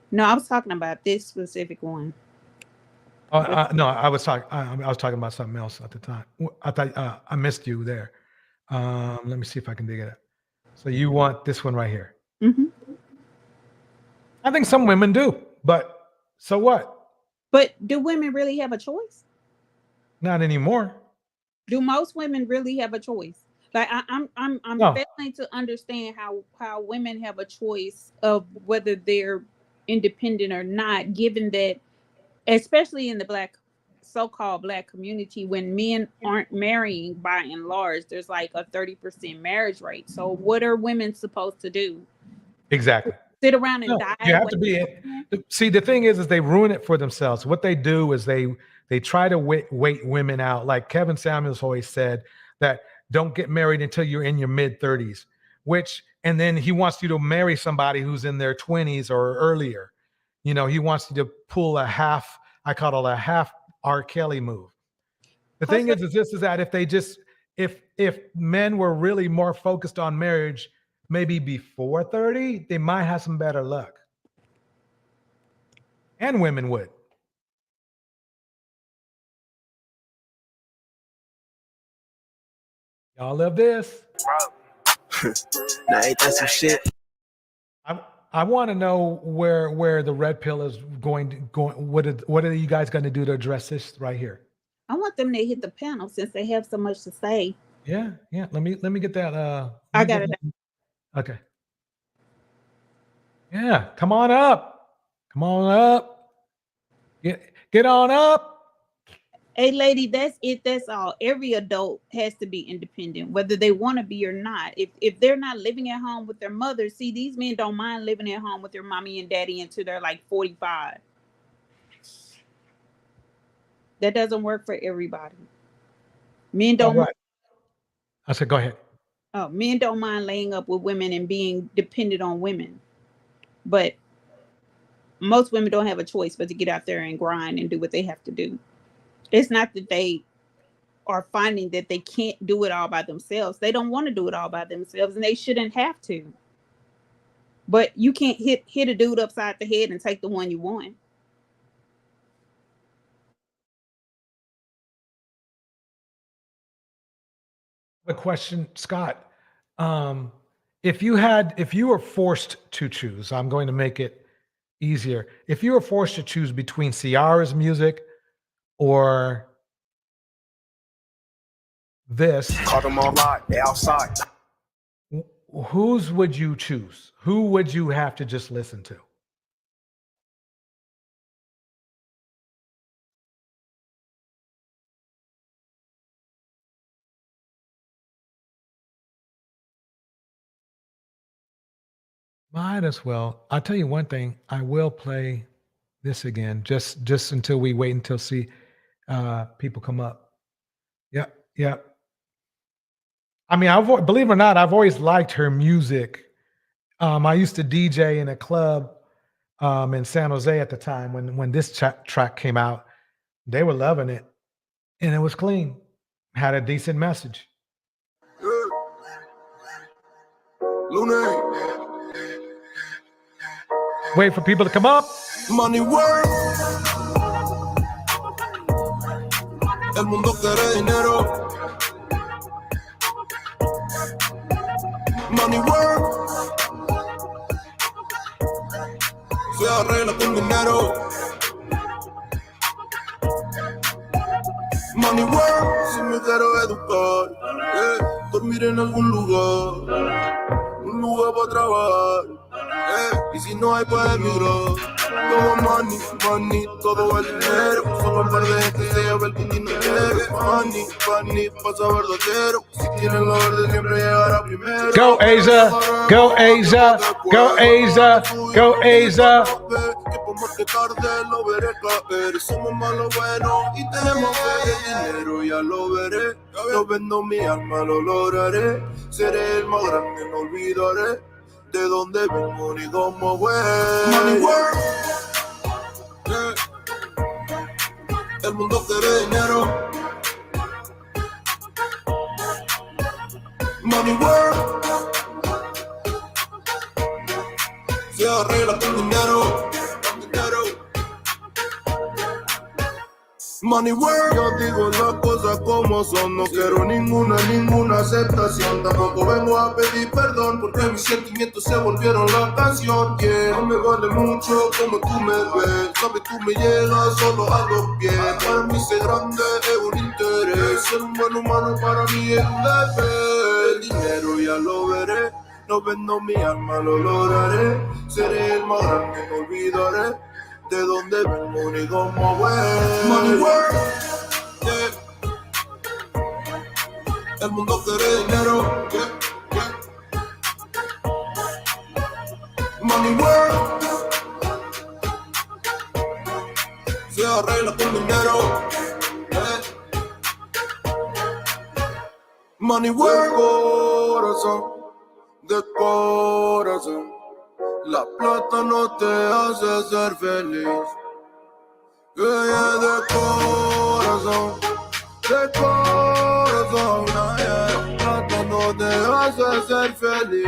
No, I was talking about this specific one. No, I was talking about something else at the time. I thought I missed you there. Let me see if I can dig it up. So you want this one right here? Mm-hmm. I think some women do, but so what? But do women really have a choice? Not anymore. Do most women really have a choice? Like I'm failing to understand how women have a choice of whether they're independent or not, given that, especially in the so-called black community, when men aren't marrying by and large, there's like a 30% marriage rate. So what are women supposed to do? Exactly. sit around and No, die. you have to be. See, the thing is they ruin it for themselves. What they do is they try to wait women out. Like Kevin Samuels always said that don't get married until you're in your mid 30s, and then he wants you to marry somebody who's in their 20s or earlier. You know, he wants you to pull a half, I call it a half R. Kelly move. The thing is that if they just, if men were really more focused on marriage, maybe before 30, they might have some better luck. And women would. Y'all love this. Now ain't that some shit? I want to know where the red pill is going. What are you guys going to do to address this right here? I want them to hit the panel since they have so much to say. Yeah. Let me get that. I got it. Okay. Yeah, come on up. Come on up. Get on up. Hey, lady, that's it. That's all. Every adult has to be independent, whether they want to be or not. If they're not living at home with their mother, see, these men don't mind living at home with their mommy and daddy until they're like 45. That doesn't work for everybody. Men don't. Right. I said, go ahead. Oh, men don't mind laying up with women and being dependent on women, but most women don't have a choice but to get out there and grind and do what they have to do. It's not that they are finding that they can't do it all by themselves. They don't want to do it all by themselves, and they shouldn't have to. But you can't hit a dude upside the head and take the one you want. A question, Scott. If you were forced to choose, I'm going to make it easier. If you were forced to choose between Ciara's music or this, Caught them all right, they outside. Whose would you choose? Who would you have to just listen to? Might as well. I'll tell you one thing. I will play this again, just until we wait until see people come up. Yeah. I mean, believe it or not, I've always liked her music. I used to DJ in a club in San Jose at the time when this track came out. They were loving it, and it was clean. Had a decent message. Wait for people to come up. Money work. El mundo quiere dinero. Money work. Se arregla con dinero. Money work. Si me quiero educar, dormir en algún lugar, un lugar para trabajar. Y si no hay pues emigrar. Todo money, todo el dinero. Solo un par de gente se lleva el puntino entero. Money, pasa verdadero. Si tienen lo verde siempre llegará primero. Go Asia, go Asia, go Asia, go Asia. Que por más que tarde lo veré caer. Somos malos buenos y tenemos fe. El dinero ya lo veré. Yo vendo mi alma, lo lograré. Seré el más grande, no olvidaré de dónde vengo ni cómo voy. Money work. El mundo quiere dinero. Money work. Se arregla con dinero. Money work. Yo digo las cosas como son. No quiero ninguna aceptación. Tampoco vengo a pedir perdón porque mis sentimientos se volvieron la canción. Yeah, no me vale mucho como tú me ves. Sabes, tú me llegas solo a los pies. Para mí ser grande es un interés. Ser un buen humano para mí es un deber. El dinero ya lo veré. No vendo mi alma, lo lograré. Seré el más grande, no olvidaré de dónde vengo ni cómo voy. Money work. Yeah. El mundo quiere dinero. Yeah. Money work. Se arregla con dinero. Money work. Corazón, de corazón. La plata no te hace ser feliz. Yeah, de corazón, yeah. Plata no te hace ser feliz.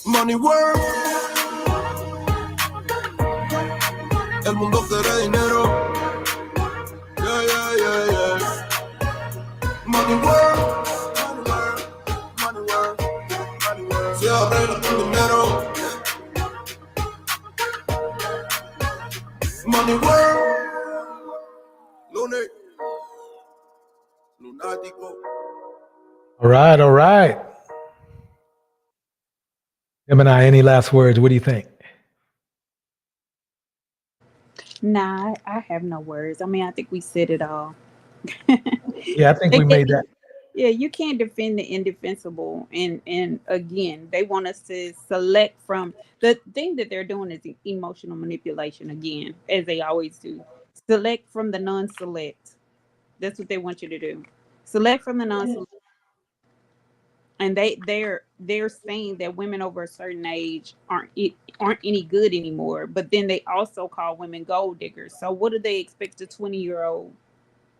Money work. El mundo quiere dinero. Yeah. Money work. Money work. Se arregla con dinero. Money work. Lunático. All right. Gemini, any last words? What do you think? Nah, I have no words. I mean, I think we said it all. Yeah, I think we made that. Yeah, you can't defend the indefensible. And again, they want us to select from the thing that they're doing is emotional manipulation again, as they always do. Select from the non-select. That's what they want you to do. Select from the non-select. And they're saying that women over a certain age aren't any good anymore. But then they also call women gold diggers. So what do they expect a 20-year-old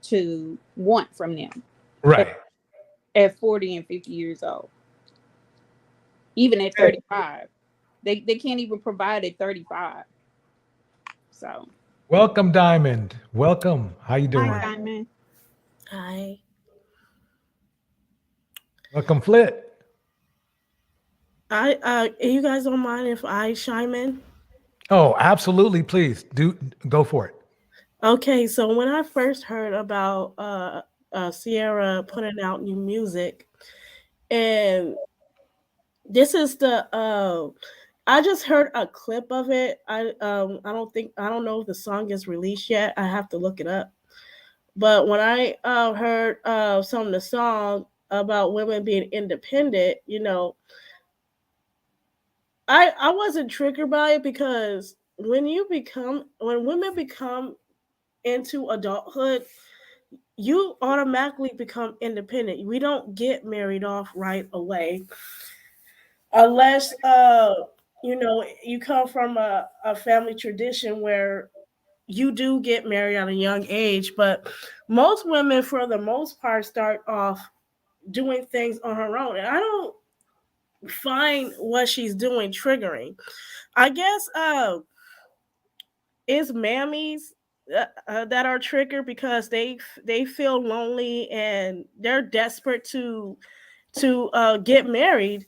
to want from them? Right. At 40 and 50 years old. Even at 35. They can't even provide at 35. So Welcome, Diamond. Welcome. How you doing? hi, Diamond. Hi. Welcome, Flit. You guys don't mind if I chime in? Oh, absolutely. Please go for it. Okay, so when I first heard about Ciara putting out new music, and this is the I just heard a clip of it. I don't know if the song is released yet. I have to look it up. But when I heard some of the song about women being independent, I wasn't triggered by it because when women become into adulthood, you automatically become independent. We don't get married off right away unless you come from a family tradition where you do get married at a young age. But most women, for the most part, start off doing things on her own, and I don't find what she's doing triggering. I guess it's Mammies that are triggered because they feel lonely and they're desperate to get married.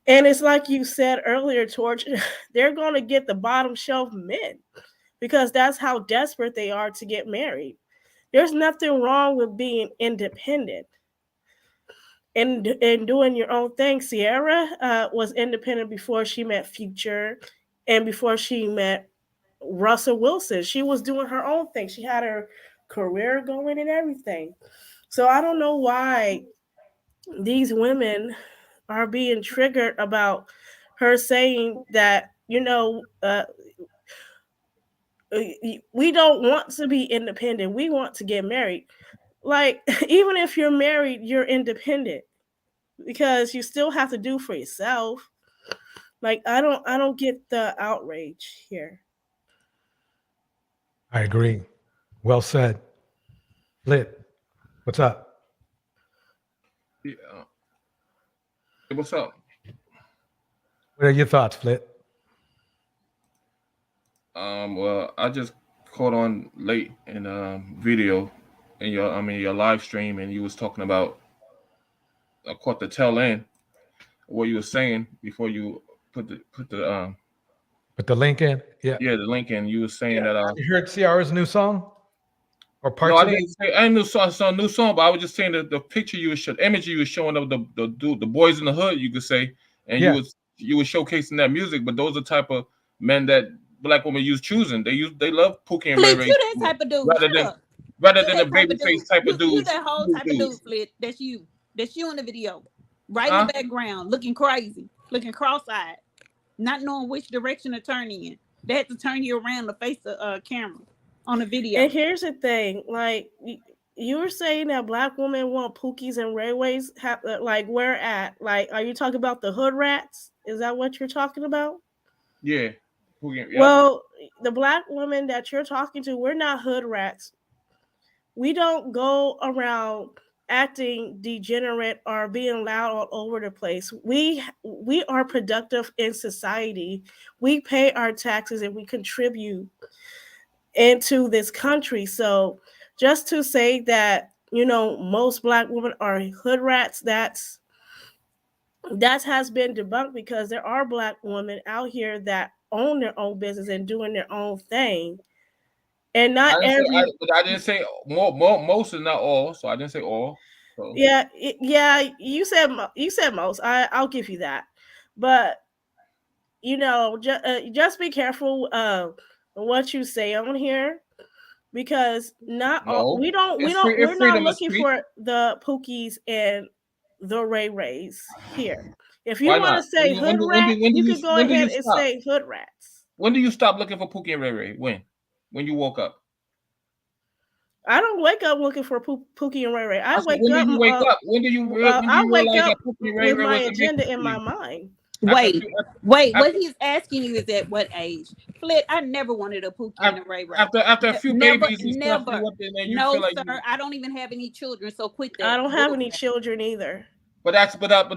And it's like you said earlier, Torch, they're going to get the bottom shelf men because that's how desperate they are to get married. There's nothing wrong with being independent and doing your own thing. Ciara was independent before she met Future and before she met Russell Wilson. She was doing her own thing. She had her career going and everything. So I don't know why these women are being triggered about her saying that, we don't want to be independent. We want to get married. Like, even if you're married, you're independent because you still have to do for yourself. Like, I don't get the outrage here. I agree. Well said. Lit, what's up? Yeah. Hey, what's up? What are your thoughts, Flit? Well, I just caught on late in video in your live stream, and you was talking about. I caught the tail end of what you were saying before you put the Put the link in. Yeah. the link in. You were saying that. You heard Ciara's new song or parts No, I of didn't it? say I saw a new song, but I was just saying that the picture you were image you were showing of the boys in the hood, you could say, and Yeah. you were showcasing that music. But those are the type of men that black women use choosing. They love Pookie and Ray Flit, Ray you that type of dude. rather Shut than up. rather You than that the type of baby face dude. type of You dudes. that whole type of dude, Flit. That's you. That's you in the video. Right in the background, looking crazy, looking cross-eyed. not knowing which direction to turn in. They had to turn you around to face the camera on the video. And here's the thing, like you were saying that black women want pookies and railways. Like where at? Like, are you talking about the hood rats? Is that what you're talking about? Yeah. Well, the black women that you're talking to, we're not hood rats. We don't go around acting degenerate or being loud all over the place. We are productive in society. We pay our taxes and we contribute into this country. So just to say that, you know, most black women are hood rats, that has been debunked, because there are black women out here that own their own business and doing their own thing. And not I every didn't say most is not all, so I didn't say all. So. Yeah, you said most. I'll give you that, but you know, just be careful what you say on here, because not all, we're not looking for the Pookies and the Ray Rays here. If you want to say hood rat, you can go ahead and say hood rats. When do you stop looking for Pookie and Ray Ray? When you woke up? I don't wake up looking for Pookie and Ray Ray. I wake up. When do you wake up? When do you realize that Pookie and Ray with Ray my was agenda in my mind? Wait. What he's asking you is at what age? Flit, I never wanted a Pookie and a Ray Ray. After a few babies, never. No, feel like sir. I don't even have any children, so quit that. I don't have any children either. But that's all that I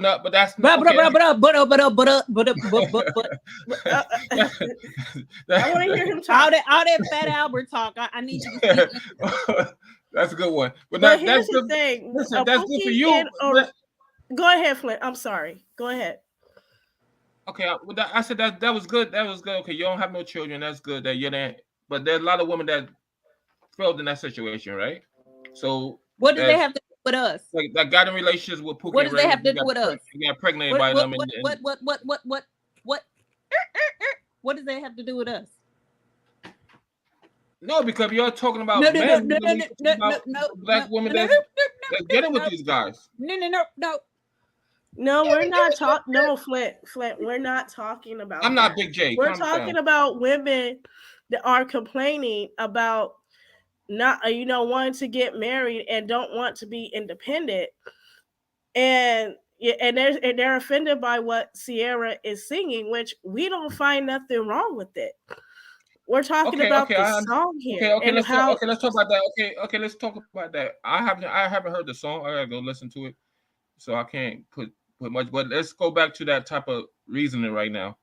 want to hear him talk. All that Fat Albert talk. I need you to speak. That's a good one. But here's that's the thing. Listen, that's good for you. Go ahead, Flint. I'm sorry. Go ahead. Okay, I said that was good. That was good. Okay, you don't have no children. That's good. That you're there. But there's a lot of women that failed in that situation, right? So what do they have to do with us? Like that got in relationships with Pookie. What does they have to do with us? You got pregnant by them. What does that have to do with us? No, because you're talking about black women that get in with these guys. No, we're not talking. No, Flint, we're not talking about. I'm not Big J. We're talking about women that are complaining about not, wanting to get married and don't want to be independent, and they're offended by what Ciara is singing, which we don't find nothing wrong with it. We're talking about the song here. Okay, let's talk about that. Okay, let's talk about that. I haven't heard the song. I gotta go listen to it, so I can't put much. But let's go back to that type of reasoning right now.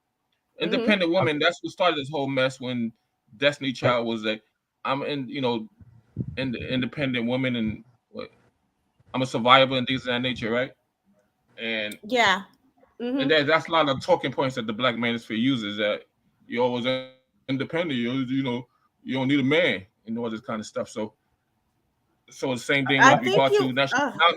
Independent women. That's what started this whole mess when Destiny Child was like, I'm independent woman, and I'm a survivor and things of that nature, right? And yeah, and that's a lot of talking points that the Black Manosphere uses, that you're always independent, you don't need a man and all this kind of stuff. So the same thing like we got to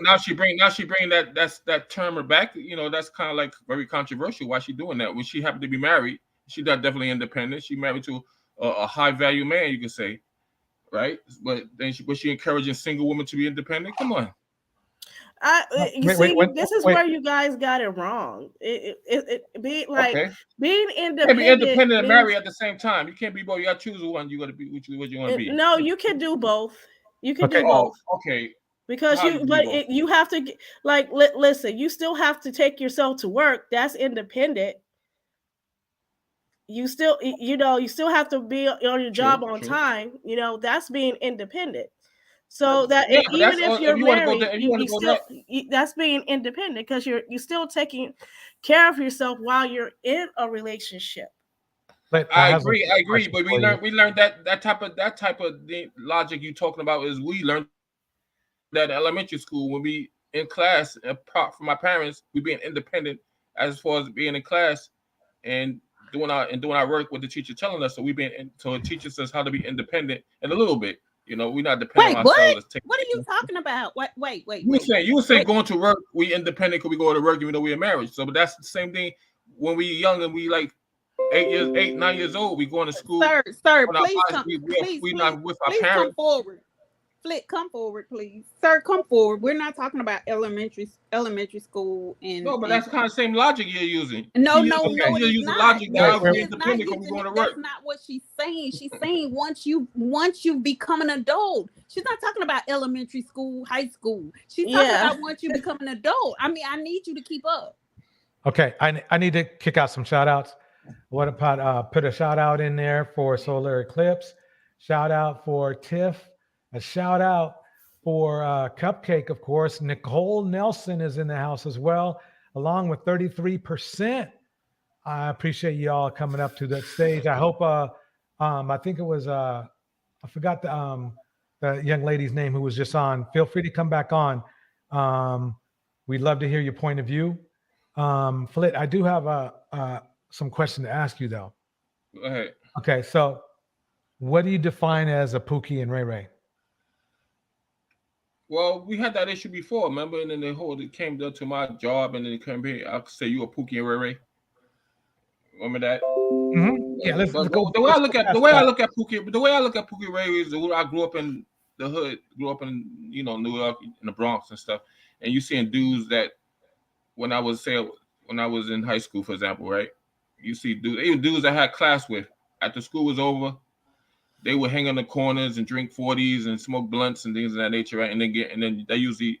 now she bring that term back. That's kind of like very controversial. Why she doing that? When she happened to be married, she's not definitely independent. She married to a high value man, you could say, right? But then she encouraging single women to be independent. Come on. This is where you guys got it wrong. Being independent. Be independent and marry at the same time. You can't be both. You got to choose one. You got to be what you want to be. No, you can do both. You can do both. Okay. Because you have to listen. You still have to take yourself to work. That's independent. You still, you still have to be on your job on time. That's being independent. So that even if you're married, that's being independent, because you're still taking care of yourself while you're in a relationship. I agree. But we learned that type of the logic you talking about is we learned that in elementary school when we in class. Apart from my parents, we being independent as far as being in class and doing our work with the teacher telling us. So so it teaches us how to be independent and a little bit. We're not dependent on ourselves. What are you talking about? Wait. You were saying going to work, we independent because we go to work even though we're in marriage. So, but that's the same thing when we young and we like 9 years old. We going to school. Sir, please come. Please not with our parents. Come forward. Flick, come forward, please. Sir, come forward. We're not talking about elementary school and No, but that's the kind of same logic you're using. no, You're it is using not. logic No, now. she We're is not independent when we're using going it. to work. That's not what she's saying. She's saying once you become an adult. She's not talking about elementary school, high school. She's talking about once you become an adult. I mean, I need you to keep up. Okay, I need to kick out some shout outs. What about put a shout out in there for Solar Eclipse? Shout out for Tiff. A shout out for Cupcake, of course. Nicole Nelson is in the house as well, along with 33%. I appreciate you all coming up to that stage. I hope I think it was I forgot the young lady's name who was just on. Feel free to come back on. We'd love to hear your point of view. Flit, I do have some question to ask you though. Go ahead. Okay, so what do you define as a Pookie and Ray Ray? Well, we had that issue before, remember? And then it came down to my job, and then it came here. I could say you a Pookie and Ray Ray. Remember that? Mm-hmm. Yeah, let's go. The way I look at Pookie Ray is I grew up in the hood, grew up in New York, in the Bronx and stuff. And you seeing dudes that when I was in high school, for example, right? You see dudes that I had class with after school was over. They would hang on the corners and drink 40s and smoke blunts and things of that nature, right? And then they usually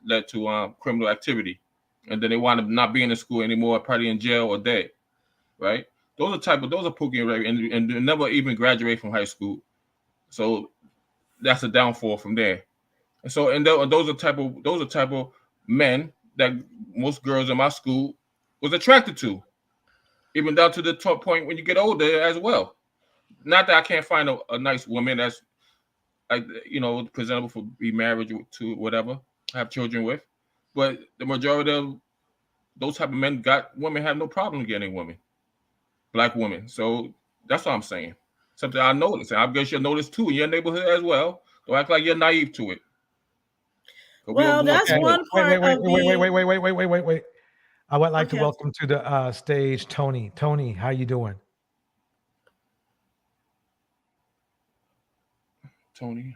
led to criminal activity, and then they wind up not being in school anymore, probably in jail or dead, right? Those are Pookie and Ray, and never even graduate from high school. So that's a downfall from there. And so those are type of men that most girls in my school was attracted to, even down to the top point when you get older as well. Not that I can't find a nice woman that's like presentable for be married to, whatever, have children with, but the majority of those type of men women have no problem getting women, black women. So that's what I'm saying. Something I noticed, and I guess you'll notice too in your neighborhood as well. Don't act like you're naive to it. Well, that's one part of Wait. I would like to welcome to the stage Tony. Tony, how you doing? Tony.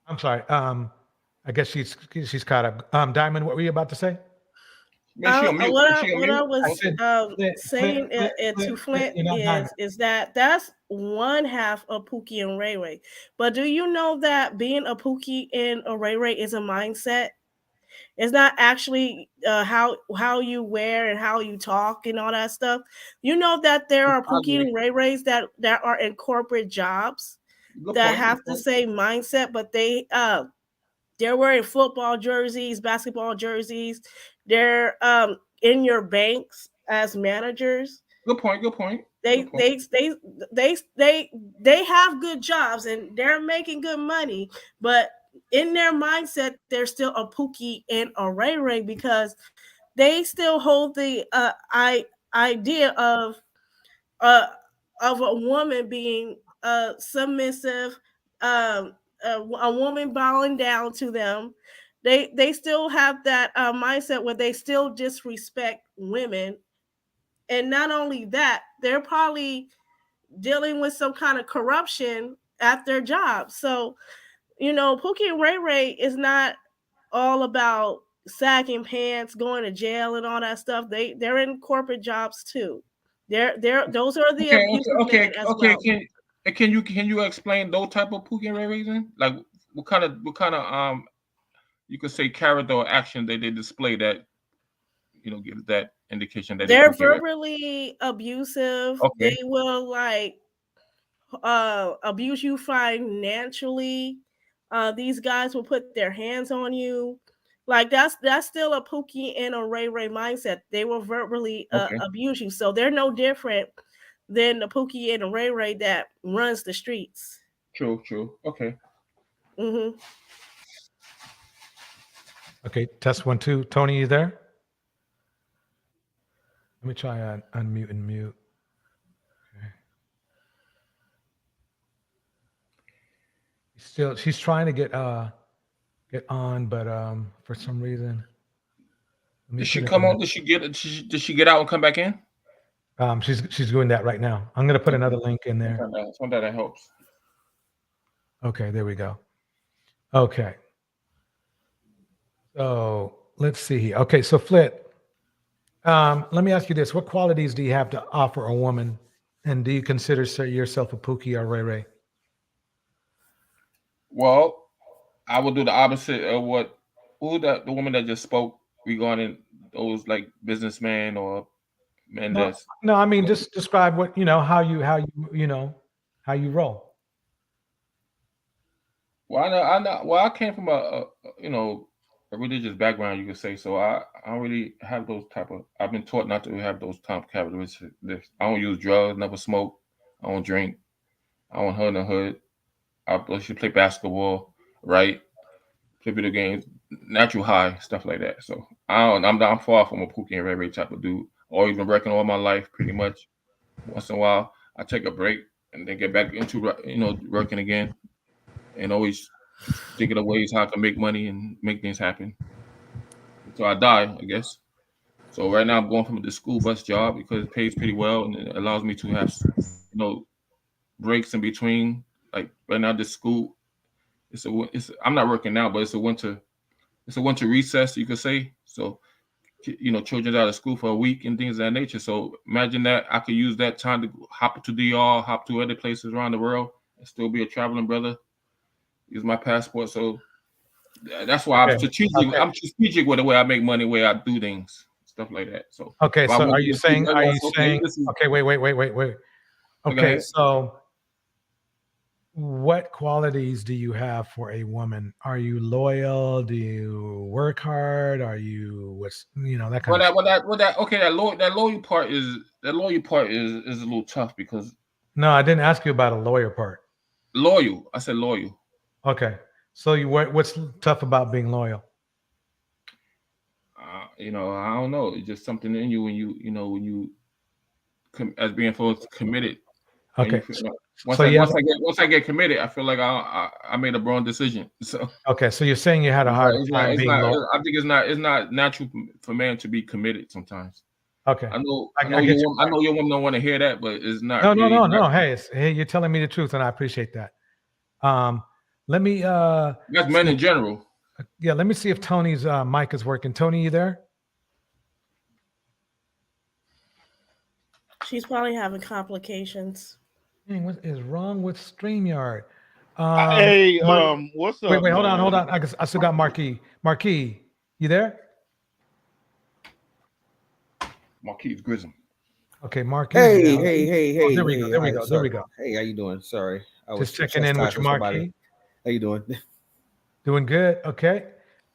I'm sorry. I guess she's caught up. Diamond, what were you about to say? What I was saying to Flint is that that's one half of Pookie and Ray Ray. But do you know that being a Pookie and a Ray Ray is a mindset? It's not actually how you wear and how you talk and all that stuff. You know that there are Pookie and Ray Rays that are in corporate jobs that have the same mindset, but they're wearing football jerseys, basketball jerseys. They're in your banks as managers. Good point. They have good jobs and they're making good money, but in their mindset, they're still a Pookie and a Ray Ray because they still hold the idea of a woman being submissive, a woman bowing down to them. They still have that mindset where they still disrespect women, and not only that, they're probably dealing with some kind of corruption at their job. So, Pookie and Ray Ray is not all about sagging pants, going to jail, and all that stuff. They're in corporate jobs too. Those are the abusive men as well. Can you explain those type of Pookie and Ray Rays? Like what kind of you could say character or action that they display that give that indication that they're verbally abusive. Okay. They will abuse you financially. These guys will put their hands on you. Like that's still a Pookie and a Ray Ray mindset. They will verbally abuse you. So they're no different than the Pookie and a Ray Ray that runs the streets. True. Okay. Mm-hmm. Okay, test 1, 2. Tony, you there? Let me try unmute and mute. Okay. She's trying to get on, but for some reason. Did she come on? Did she get out and come back in? She's doing that right now. I'm gonna put another link in there. Sometimes that helps. Okay, there we go. Okay. So let's see here. Okay, so Flit, let me ask you this: what qualities do you have to offer a woman, and do you consider yourself a Pookie or Ray Ray? Well, I would do the opposite of the woman that just spoke regarding those like businessmen or men that's No, I mean just describe what how you roll. Well, I came from a religious background, you could say. So I don't really have those type of. I've been taught not to have those type of characteristics. I don't use drugs, never smoke, I don't drink, I don't hunt in the hood. I should play basketball, right? Play video games, natural high, stuff like that. So I'm far from a Pookie and Ray Ray type of dude. Always been working all my life, pretty much. Once in a while, I take a break and then get back into working again, and always thinking of ways how I can make money and make things happen. So I die, I guess. So right now I'm going from the school bus job because it pays pretty well and it allows me to have breaks in between. Like right now, this school, I'm not working now, but it's a winter recess, you could say. So children out of school for a week and things of that nature. So imagine that I could use that time to hop to DR, hop to other places around the world, and still be a traveling brother. Use my passport. So that's why I'm strategic. Okay. I'm strategic with the way I make money, way I do things, stuff like that. So okay, so are you saying? Okay, wait. Okay, so what qualities do you have for a woman? Are you loyal? Do you work hard? Are you that kind of that loyal part is a little tough because no, I didn't ask you about a lawyer part. Loyal. I said loyal. Okay. So what's tough about being loyal? I don't know. It's just something in you when you as being fully committed. Okay. Once I get committed, I feel like I made a wrong decision. So okay. So you're saying you had a hard time being loyal. I think it's not natural for man to be committed sometimes. Okay. I know your woman don't want to hear that, but it's not. No. Hey, you're telling me the truth, and I appreciate that. Let me. That's men in general. Yeah, let me see if Tony's mic is working. Tony, you there? She's probably having complications. Dang, what is wrong with StreamYard? What's up? Wait, hold on. I still got Marquis. Marquis, you there? Marquis Grism. Okay, Marquis. Hey. Oh, there we go. Hey, how you doing? Sorry. I was just checking in with you, Marquis. How you doing? Doing good. Okay.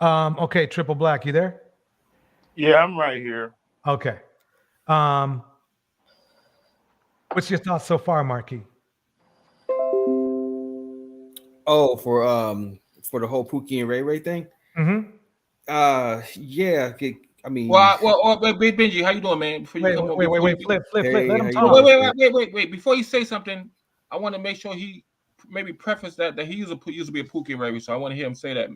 Okay, Triple Black, you there? Yeah, I'm right here. Okay. What's your thoughts so far, Marquis? Oh, for the whole Pookie and Ray Ray thing? Mm-hmm. Yeah. I mean, Benji, how you doing, man? Wait, Flip. Hey, let him talk. Wait. Before you say something, I want to make sure he maybe preface that he used to be a Pookie and Ray Ray, so I want to hear him say that,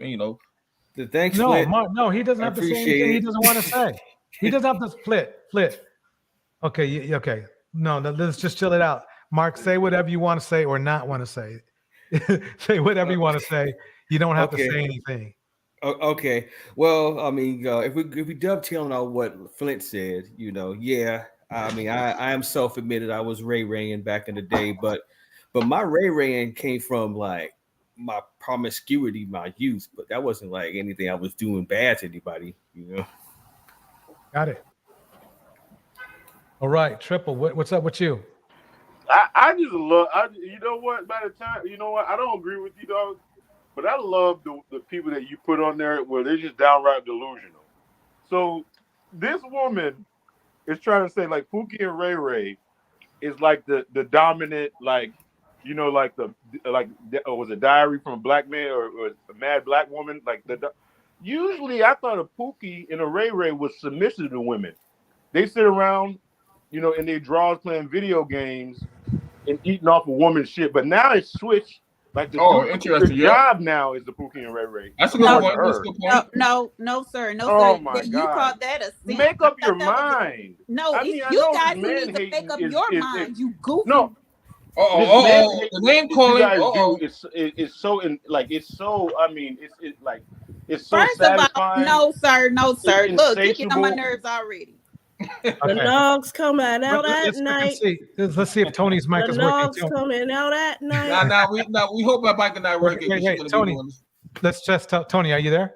The thanks. No, he doesn't have to say anything he doesn't want to say. He doesn't have to Flip. Okay, okay. No, let's just chill it out. Mark, say whatever you want to say or not want to say. Say whatever you want to say. You don't have to say anything. Okay. Well, I mean, if we dovetail on what Flint said, yeah. I mean, I am self-admitted I was Ray Raying back in the day, but my Ray Raying came from like my promiscuity, my youth, but that wasn't like anything I was doing bad to anybody, Got it. All right, Triple. What's up with you? I just love. You know what? By the time, I don't agree with you, dog. But I love the people that you put on there where they're just downright delusional. So this woman is trying to say like Pookie and Ray Ray is like the dominant, like was a Diary from a Black Man or a Mad Black Woman, like usually I thought a Pookie and a Ray Ray was submissive to women. They sit around, in their drawers playing video games and eating off a woman's shit. But now it's switched Like the Oh, dude, interesting. the Yeah, job now is the Pookie and Ray Ray. that's a good according point. to That's a her. good point. No, sir. No, Oh sir. my You God. called that a simp. Make I up your thought that was mind. no. I It's mean, I you know guys this who man need to make hating up is your mind. You goofy. no. This man hating The name that you calling. guys do is so it's so. I mean, it's so First of all, satisfying. no, sir. No, It's sir. Look, you get on my insatiable. nerves already. The Okay. logs coming out at Let's look and night. see. Let's see if Tony's mic The is working. logs coming out at night. Now we hope our mic is not working. Wait, 'cause she's gonna be Tony. doing this. Let's just tell Tony. Are you there?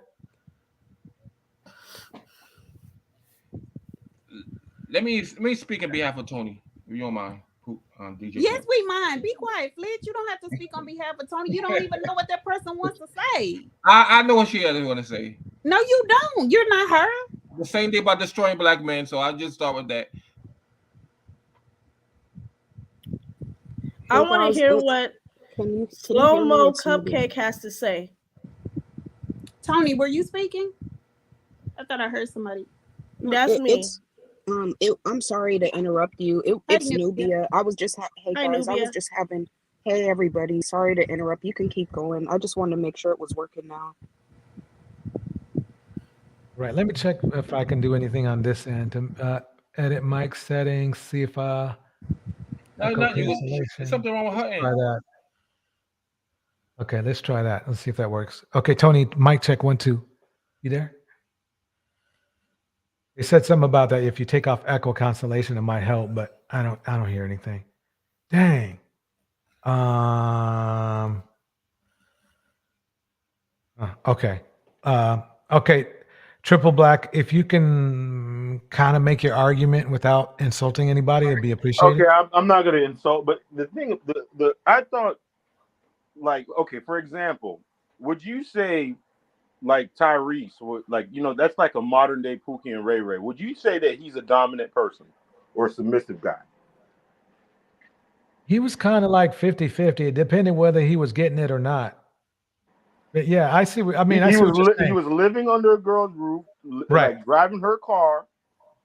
Let me speak on behalf of Tony, if you don't mind. DJ. Yes, we mind. Be quiet, Flint. You don't have to speak on behalf of Tony. You don't even know what that person wants to say. I know what she has want to say. No, you don't. You're not her. The same thing about destroying black men, so I'll just start with that. I want to hear what Slow Mo Cupcake has to say. Tony, were you speaking? I thought I heard somebody. That's me. It's, I'm sorry to interrupt you. It's Nubia. I was just hey Hi, guys. I Nubia. was just having. Hey everybody. Sorry to interrupt. You can keep going. I just wanted to make sure it was working now. Right. Let me check if I can do anything on this end to edit mic settings. See if No, echo no, cancellation. there's something wrong with her Try end. that. Okay, let's try that. Let's see if that works. Okay, Tony, mic check 1 2. You there? They said something about that. If you take off echo cancellation, it might help, but I don't hear anything. Dang. Okay. Okay. Triple Black, if you can kind of make your argument without insulting anybody, it'd be appreciated. Okay, I'm not gonna insult, but the thing, I thought, like, okay, for example, would you say, like Tyrese, like, you know, that's like a modern day Pookie and Ray Ray. Would you say that he's a dominant person or a submissive guy? He was kind of like 50-50. It depended whether he was getting it or not. But yeah, I see. I mean, I see what you're saying. He was living under a girl's roof, Right. like driving her car,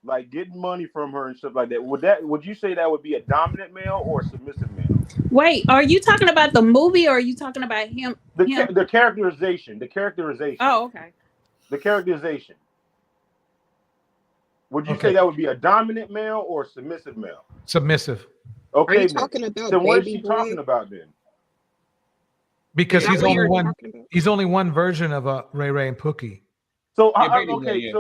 like getting money from her and stuff like that. Would you say that would be a dominant male or a submissive male? Wait, are you talking about the movie or are you talking about him? The characterization. Oh, okay. The characterization. Would you say that would be a dominant male or a submissive male? Submissive. Okay, Are you talking about then what is Baby she Boy? talking about then? Because Is that he's what only you're one. talking about? He's only one version of a Ray Ray and Pookie. So Yeah, Baby Boy, okay, yeah.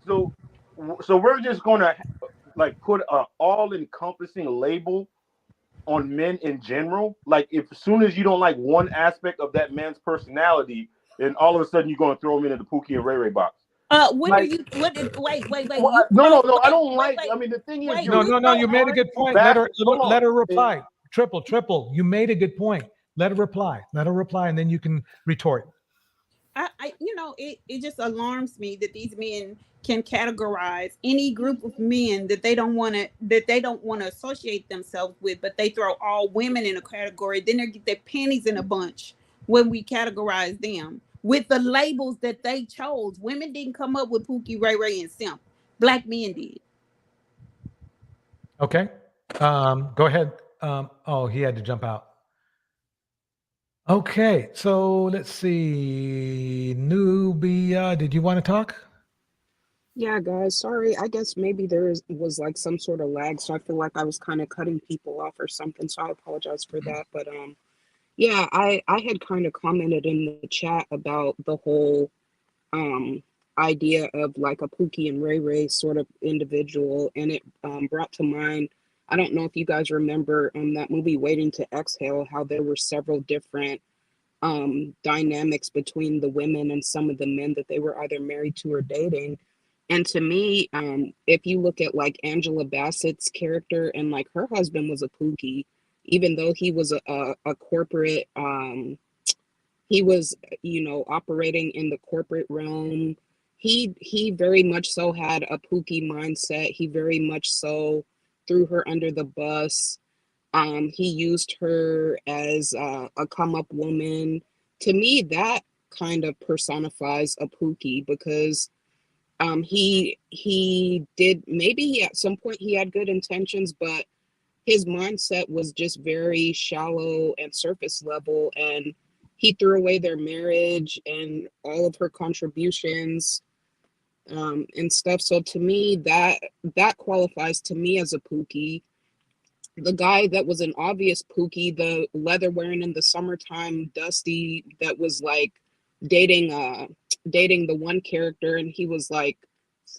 so we're just gonna like put a all-encompassing label on men in general. Like, if as soon as you don't like one aspect of that man's personality, then all of a sudden you're gonna throw him into the Pookie and Ray Ray box. Wait. Like, Wait. No. I don't like. I mean, the thing is, No. You made a good point. Let her reply. Triple. You made a good point. Let her reply. And then you can retort. It just alarms me that these men can categorize any group of men that they don't want to associate themselves with, but they throw all women in a category. Then they get their panties in a bunch when we categorize them with the labels that they chose. Women didn't come up with Pookie, Ray Ray, and Simp. Black men did. Okay. Go ahead. He had to jump out. Okay, so let's see. Nubia, did you want to talk? Yeah, guys. Sorry. I guess maybe there was like some sort of lag, so I feel like I was kind of cutting people off or something. So I apologize for that. But yeah, I had kind of commented in the chat about the whole idea of like a Pookie and Ray Ray sort of individual, and it brought to mind. I don't know if you guys remember that movie Waiting to Exhale, how there were several different dynamics between the women and some of the men that they were either married to or dating. And to me, if you look at like Angela Bassett's character, and like her husband was a Pookie, even though he was a corporate, he was, operating in the corporate realm. He very much so had a Pookie mindset. He very much so threw her under the bus. He used her as a come-up woman. To me, that kind of personifies a Pookie, because he did, maybe at some point he had good intentions, but his mindset was just very shallow and surface level, and he threw away their marriage and all of her contributions and stuff. So to me, that qualifies to me as a pookie. The guy that was an obvious pookie, the leather wearing in the summertime, Dusty, that was like dating the one character, and he was like,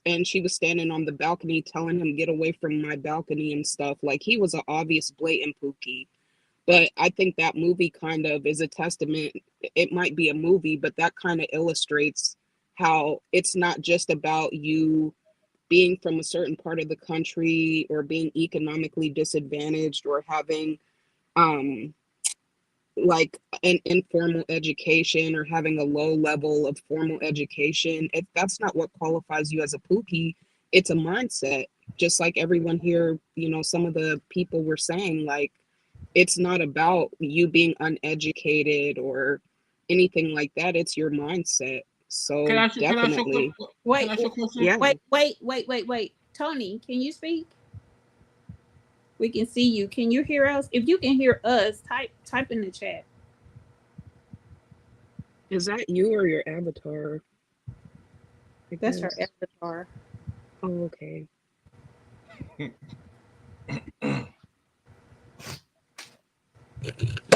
and she was standing on the balcony telling him, get away from my balcony and stuff. Like, he was an obvious blatant pookie. But I think that movie kind of is a testament. It might be a movie, but that kind of illustrates how it's not just about you being from a certain part of the country or being economically disadvantaged or having like an informal education or having a low level of formal education. If that's not what qualifies you as a pookie, it's a mindset. Just like everyone here, you know, some of the people were saying, like, it's not about you being uneducated or anything like that. It's your mindset. So definitely. Wait, Yeah. wait. Tony, can you speak? We can see you. Can you hear us? If you can hear us, type in the chat. Is that you or your avatar? That's her avatar. Oh, okay.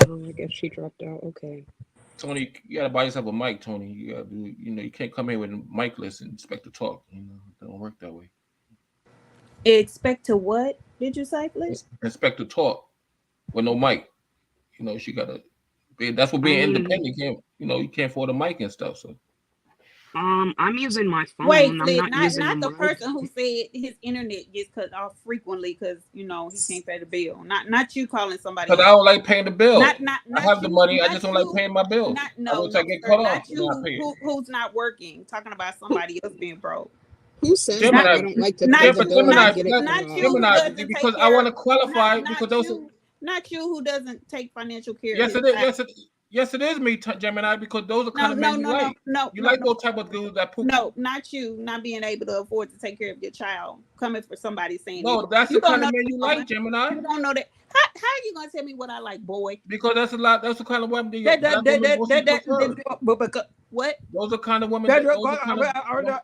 Oh, I guess she dropped out. Okay. Tony, you gotta buy yourself a mic, Tony. You gotta do, you know, you can't come in with a mic-less and expect to talk. You know, it don't work that way. Expect to what? Did you say, please? Expect to talk with no mic. You know, she gotta be, that's what being independent. You can't, you know, you can't afford a mic and stuff. So I'm using my phone. Wait, I'm Flip, not using not the mic. person who said his internet gets cut off frequently because, you know, he can't pay the bill. Not you calling somebody. because I don't like paying the bill. Not I have the you, money. I not just don't you. like paying my bills. No, I get sir, cut not off. you who's not working. Talking about somebody else being broke. Who says Gemini, that I don't like to pay the bill and I get it cut off? Gemini, because I want to qualify because those. Not you who doesn't take financial care. Yes, it is. Yes, it is me, Gemini, because those are kind of men you like. You like those type of dudes that poop. No, not you, not being able to afford to take care of your child. Coming for somebody saying no, that's the kind of men you like, Gemini. You don't know that. How are you gonna tell me what I like, boy? Because that's a lot. That's the kind of women what? Those are kind of women.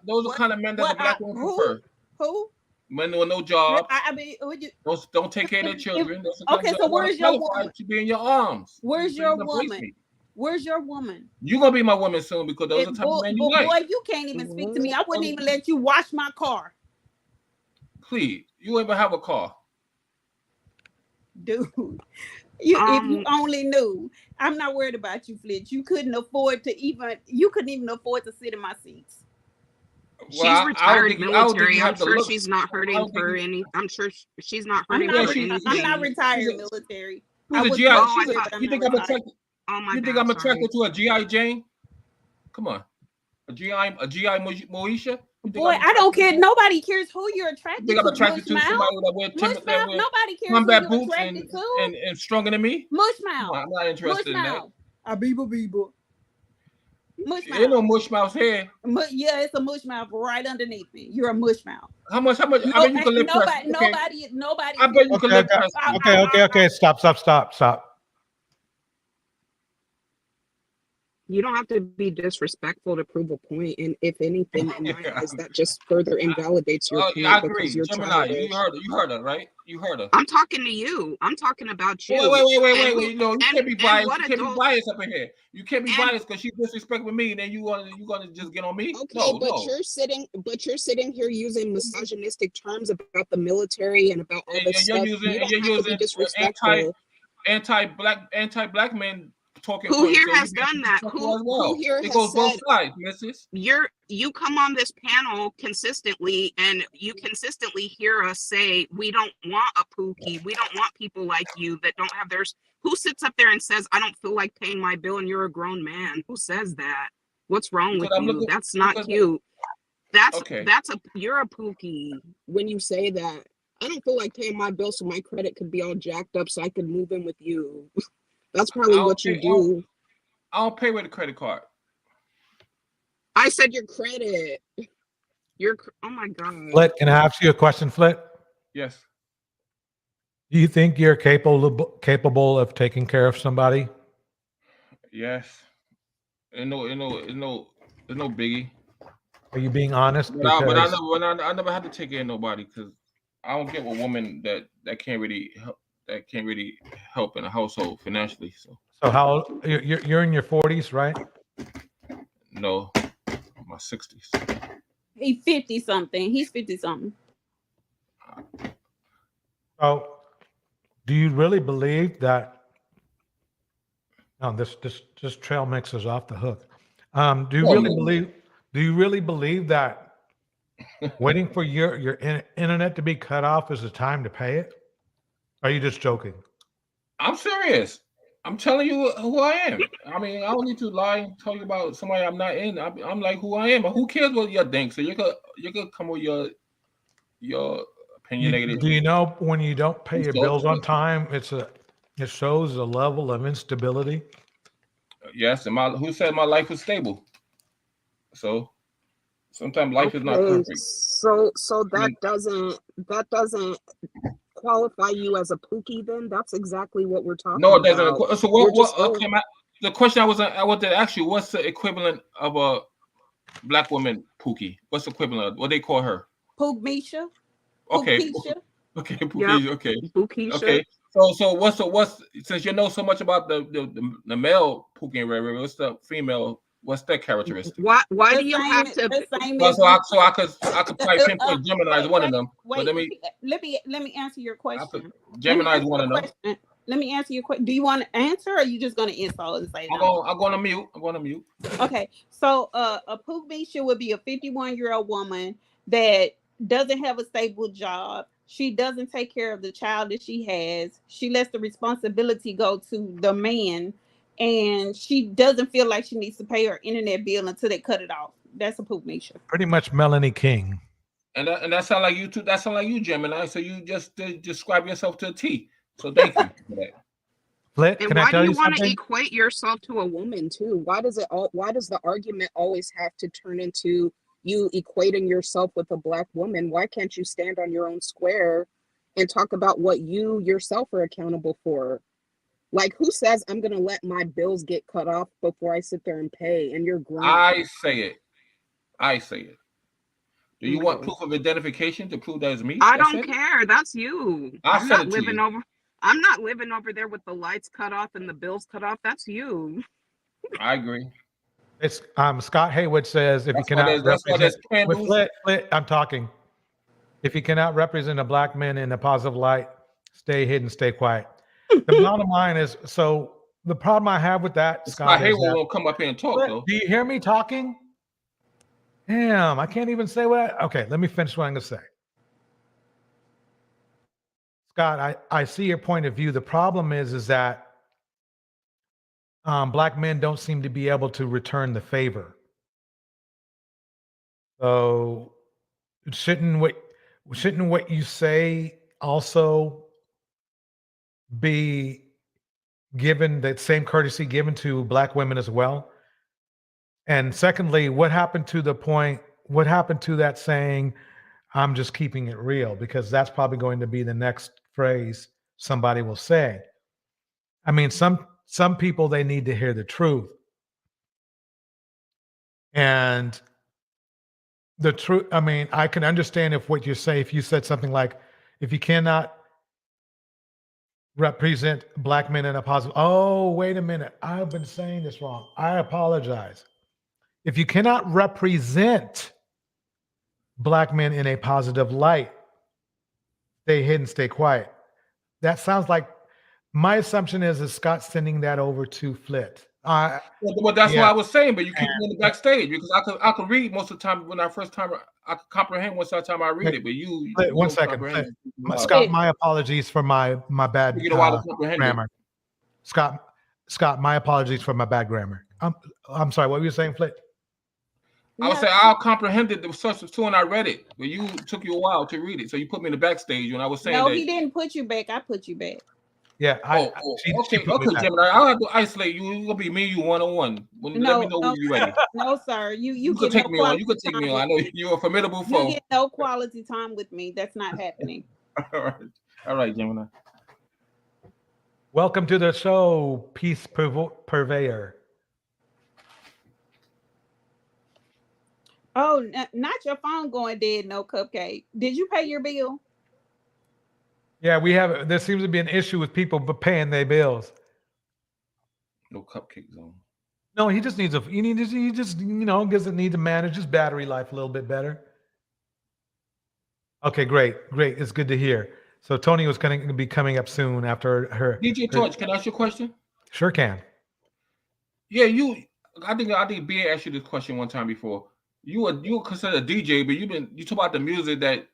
Those are kind of men that the black women prefer. Who? Men with no job. I mean, those don't take care of their children. Okay, so where's your woman? To be in your arms. Where's your woman? Where's your woman? You're gonna be my woman soon because those are the type of men you like. Boy, you can't even speak to me. I wouldn't even let you wash my car. Please, you even have a car, dude. If you only knew, I'm not worried about you, Flitch. You couldn't even afford to sit in my seats. She's retired military. I'm sure she's not hurting for any. I'm sure she's not hurting for anything. I'm not retired military. Who's a GI? You think I'm attracted? Oh my you think I'm attracted to a GI Jane? Come on, a GI Moesha? Boy, I don't care. Nobody cares who you're attracted to. You think I'm attracted to somebody that wears nobody cares combat who you're boots attracted to. and stronger than me? Mushmouth. I'm not interested in that. A beeble. Mushmouth. Ain't no mushmouth here. Yeah, it's a mushmouth right underneath me. You're a mushmouth. How much? I bet you can lip press. Nobody. I bet you can lip press. Okay. Stop. You don't have to be disrespectful to prove a point, and if anything, in my eyes, that just further invalidates your point. I agree. Gemini, you heard her, right? You heard her. I'm talking to you. I'm talking about you. Wait. No, you can't be biased. You can't be biased up in here. You can't be biased because she disrespected me, and then you gonna just get on me. Okay, you're sitting here using misogynistic terms about the military and about all this stuff. You're using disrespectful. Anti-black men. Who here has done that? Who here has goes both said, sides, missus? You come on this panel consistently, and you consistently hear us say we don't want a pookie. We don't want people like you that don't have theirs. Who sits up there and says I don't feel like paying my bill, and you're a grown man? Who says that? What's wrong with you? That's not cute. You're a pookie when you say that. I don't feel like paying my bill, so my credit could be all jacked up, so I could move in with you. That's probably what you do. I don't pay with a credit card. I said your credit. Oh my God. Flit, can I ask you a question, Flit? Yes. Do you think you're capable of taking care of somebody? Yes. There's no biggie. Are you being honest? But I Because never had to take care of nobody because I don't get with women that can't really help in a household financially. so how you're in your 40s, right? No, my 60s. He's 50 something. He's 50 something. So, do you really believe that? No, this trail mix is off the hook. Do you really believe? Do you really believe that waiting for your internet to be cut off is the time to pay it? Or are you just joking? I'm serious. I'm telling you who I am. I mean, I don't need to lie and tell you about somebody I'm not in. I'm like who I am. Who cares what you think? So you could come with your opinionated. Do you know when you don't pay your bills on time, it shows a level of instability? Yes, and who said my life is stable? So sometimes life is not Okay, perfect. so that doesn't qualify you as a pookie. Then that's exactly what we're talking No, it about. doesn't. So You're what? just Okay, the question I wanted to ask you: what's the equivalent of a black woman pookie? What's the equivalent? What they call her? Pook Misha. Okay. Pookisha. Okay, Pookie. Yep. Okay. Pookisha. Okay. So what's since you know so much about the male Pookie and Ray, what's the female? What's that characteristic? Why The do you same- have to? the same Well, as I could probably pinpoint Gemini is one of them. Wait, But let me answer your question. Gemini is one of them. Let me answer your question. Do you want to answer, or are you just going to insult and say I'm no? going to mute. I'm going to mute. Okay, so a Pook Misha would be a 51-year-old woman that doesn't have a stable job. She doesn't take care of the child that she has. She lets the responsibility go to the man, and she doesn't feel like she needs to pay her internet bill until they cut it off. That's a Pook Misha. Pretty much Melanie King. And that sound like you too. That sound like you, Gemini. So you just describe yourself to a T. So thank you for that. Flit, And can I why tell do you you want to something? equate yourself to a woman too? Why does the argument always have to turn into you equating yourself with a black woman? Why can't you stand on your own square and talk about what you yourself are accountable for? Like, who says I'm gonna let my bills get cut off before I sit there and pay? And you're grown. I say it. Do you want proof of identification to prove that it's me? I don't care. That's you. I'm not living over. I'm not living over there with the lights cut off and the bills cut off. That's you. I agree. It's Scott Haywood says if you cannot represent with Flit, I'm talking. If you cannot represent a black man in a positive light, stay hidden, stay quiet. The bottom line is, so the problem I have with that, Scott, Haywood won't come up here and talk though. Do you hear me talking? Damn, I can't even say what. Okay, let me finish what I'm gonna say. Scott, I see your point of view. The problem is that black men don't seem to be able to return the favor. So shouldn't what you say also be given that same courtesy given to black women as well? And secondly, what happened to that saying, I'm just keeping it real? Because that's probably going to be the next phrase somebody will say. I mean, some people, they need to hear the truth. And the truth, I mean, I can understand if you said something like, if you cannot represent black men in a positive, oh, wait a minute, I've been saying this wrong. I apologize. If you cannot represent black men in a positive light, stay hidden, stay quiet. That sounds like, my assumption is Scott sending that over to Flit. Well, that's what I was saying, but you keep me in the backstage because I could read most of the time when I could comprehend most of the time I read it, but you Flit, one second, Flit. Scott, my apologies for my bad grammar. Scott, my apologies for my bad grammar. I'm sorry, what were you saying, Flit? I would say I comprehended the substance too, and I read it, but took you a while to read it, so you put me in the backstage when I was saying no, that. he didn't put you back. I put you back. Yeah. Okay, Gemini. I'll have to isolate you. It's gonna be me and you one-on-one. Let me know when you're ready. No, sir. You could take me on. You could take me on. I know you're a formidable foe. You get no quality time with me. That's not happening. All right, Gemini. Welcome to the show, Peace Purveyor. Oh, not your phone going dead, no cupcake. Did you pay your bill? Yeah, there seems to be an issue with people paying their bills. No cupcake zone. No, he just needs he just doesn't need to manage his battery life a little bit better. Okay, great. It's good to hear. So Tony was going to be coming up soon after her. DjTorch, can I ask you a question? Sure can. Yeah, I think B asked you this question one time before. You consider a DJ, but you talk about the music that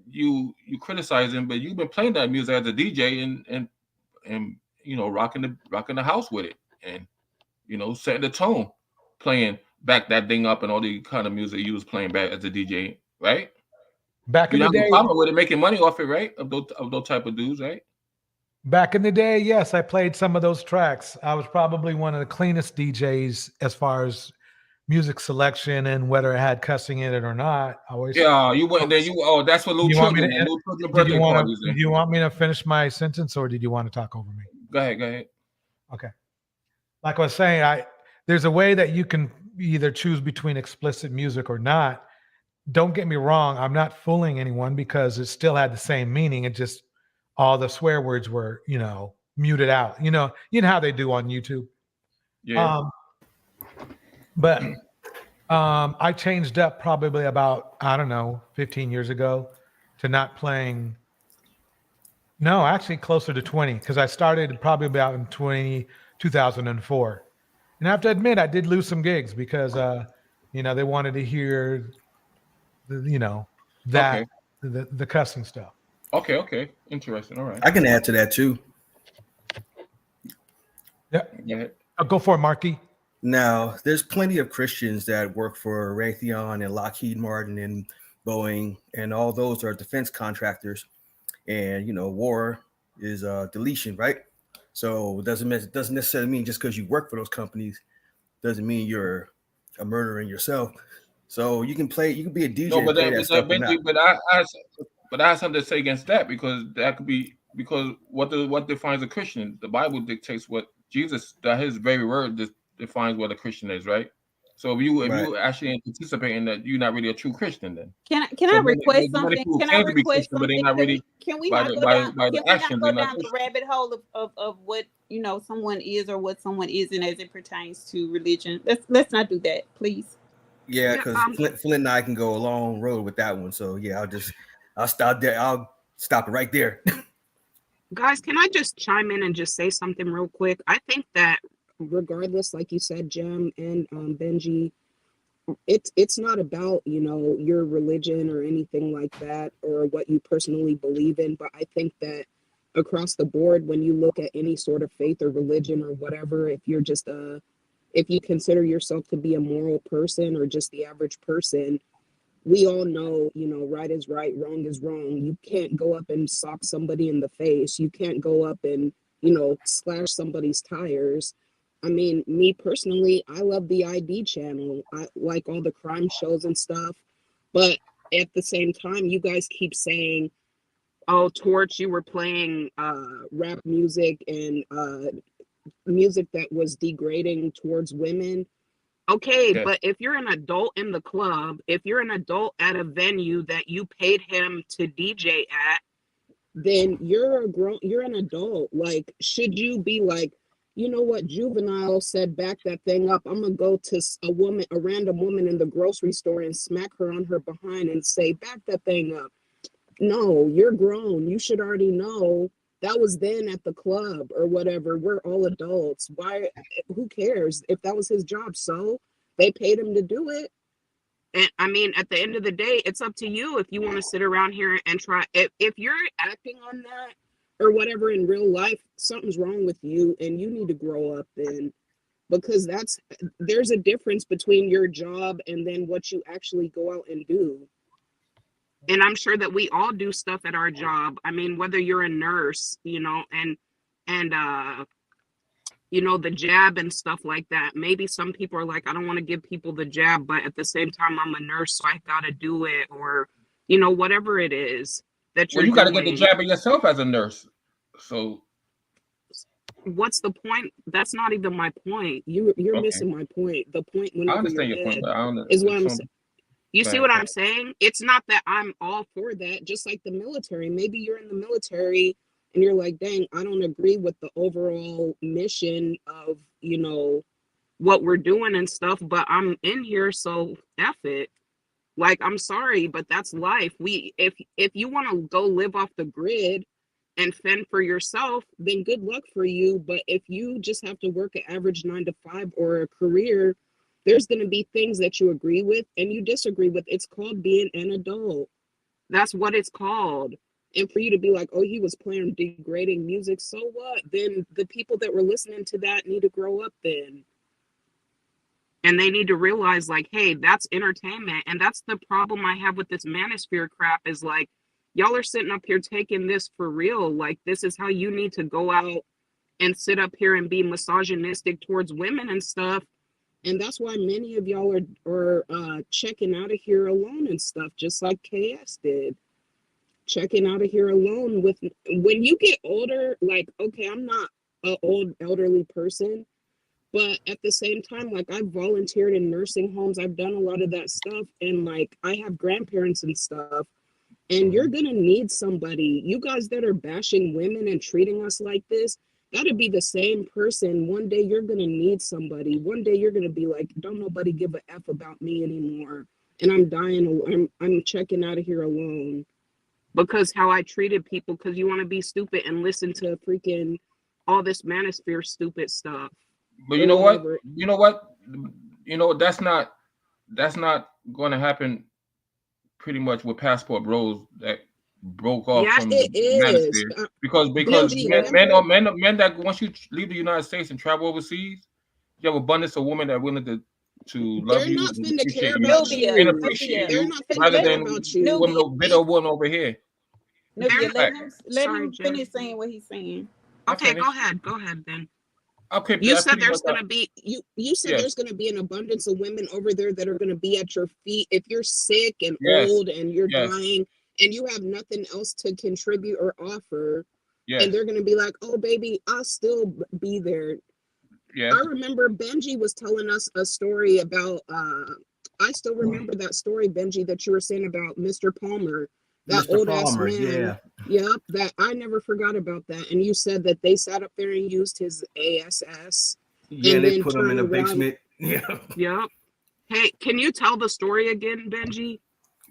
you criticizing, but you've been playing that music as a DJ and rocking the house with it, and setting the tone, playing back that thing up and all the kind of music you was playing back as a DJ, right? Back in the day, no problem with it, making money off it, right? Of those type of dudes, right? Back in the day, yes, I played some of those tracks. I was probably one of the cleanest DJs as far as music selection and whether it had cussing in it or not. You went there. That's what little children. Do you want me to finish my sentence, or did you want to talk over me? Go ahead. Okay. Like I was saying, there's a way that you can either choose between explicit music or not. Don't get me wrong. I'm not fooling anyone because it still had the same meaning. It just all the swear words were, muted out. You know how they do on YouTube. Yeah. But I changed up probably about 15 years ago to not playing. No, actually closer to 20 because I started probably about in 2004. And I have to admit, I did lose some gigs because, they wanted to hear, the cussing stuff. Okay. Interesting. All right. I can add to that too. Yeah. I'll go for it, Marky. Now, there's plenty of Christians that work for Raytheon and Lockheed Martin and Boeing, and all those are defense contractors. And war is deletion, right? So it doesn't necessarily mean just because you work for those companies doesn't mean you're a murderer yourself. So you can be a DJ. But I have something to say against that because that could be what defines a Christian. The Bible dictates what Jesus, that his very word defines what a Christian is, right? So if you actually participate in that, you're not really a true Christian then. Can I request something? Can I request something? Can we not go down the rabbit hole of what someone is or what someone isn't as it pertains to religion? Let's not do that, please. Yeah, because Flint and I can go a long road with that one. So yeah, I'll stop there. I'll stop it right there. Guys, can I just chime in and just say something real quick? I think that regardless, like you said, Jem and Benji, it's not about your religion or anything like that or what you personally believe in, but I think that across the board, when you look at any sort of faith or religion or whatever, if you consider yourself to be a moral person or just the average person, we all know, right is right, wrong is wrong. You can't go up and sock somebody in the face. You can't go up and, slash somebody's tires. I mean, me personally, I love the ID channel. I like all the crime shows and stuff. But at the same time, you guys keep saying, oh, Torch, you were playing rap music and music that was degrading towards women. Okay, but if you're an adult in the club, if you're an adult at a venue that you paid him to DJ at, then you're an adult. Like, should you be like, you know what, Juvenile said, back that thing up. I'm gonna go to a random woman in the grocery store and smack her on her behind and say, back that thing up. No, you're grown. You should already know that was then at the club or whatever. We're all adults. Why? Who cares? If that was his job, so they paid him to do it. And I mean, at the end of the day, it's up to you if you want to sit around here and try. If you're acting on that or whatever in real life, something's wrong with you and you need to grow up then, because there's a difference between your job and then what you actually go out and do. And I'm sure that we all do stuff at our job. I mean, whether you're a nurse, and the jab and stuff like that. Maybe some people are like, I don't want to give people the jab, but at the same time, I'm a nurse, so I got to do it, or, whatever it is that you're you got to doing. get the jab of yourself as a nurse. So What's the point? That's not even my point. You're Okay, missing my point. The point went I over your understand your point, head but I don't. is what I'm Some saying. You see what I'm saying? It's not that I'm all for that, just like the military. Maybe you're in the military and you're like, dang, I don't agree with the overall mission of, you know, what we're doing and stuff, but I'm in here, so F it. Like, I'm sorry, but that's life. If you want to go live off the grid and fend for yourself, then good luck for you. But if you just have to work an average 9 to 5 or a career, there's going to be things that you agree with and you disagree with. It's called being an adult. That's what it's called. And for you to be like, oh, he was playing degrading music, so what? Then the people that were listening to that need to grow up then. And they need to realize, like, hey, that's entertainment. And that's the problem I have with this Manosphere crap is like, y'all are sitting up here taking this for real. Like, this is how you need to go out and sit up here and be misogynistic towards women and stuff. And that's why many of y'all are checking out of here alone and stuff, just like KS did. Checking out of here alone with, when you get older, like, okay, I'm not an old elderly person, but at the same time, like, I've volunteered in nursing homes. I've done a lot of that stuff. And like, I have grandparents and stuff. And you're going to need somebody. You guys that are bashing women and treating us like this, that'll be the same person. One day you're going to need somebody. One day you're going to be like, don't nobody give a F about me anymore. And I'm dying. I'm checking out of here alone. Because how I treated people, because you want to be stupid and listen to freaking all this Manosphere stupid stuff. But you know what? You know what? You know, that's not going to happen pretty much with Passport Bros that broke off from it is. Manosphere. Because men that once you leave the United States and travel overseas, you have abundance of women that are willing to love They're you not and finna appreciate care you about you. and appreciate They're you not finna rather care than about you. women over bitter one over here. Nubia, let Sorry, him Jay. finish saying what he's saying. Okay, go ahead then. Okay, You I said pretty there's much gonna be you said yes, there's gonna be an abundance of women over there that are gonna be at your feet if you're sick and yes, old and you're yes, dying and you have nothing else to contribute or offer, yes, and they're gonna be like, oh baby, I'll still be there. yes. I remember Benji was telling us a story about I still remember that story, Benji, that you were saying about Mr. Palmer, that Mr. old ass Palmer, man. yeah. Yep, that I never forgot about that. And you said that they sat up there and used his ASS Yeah, and they then put him in turned the around. basement. Yeah. Yep. Hey, can you tell the story again, Benji?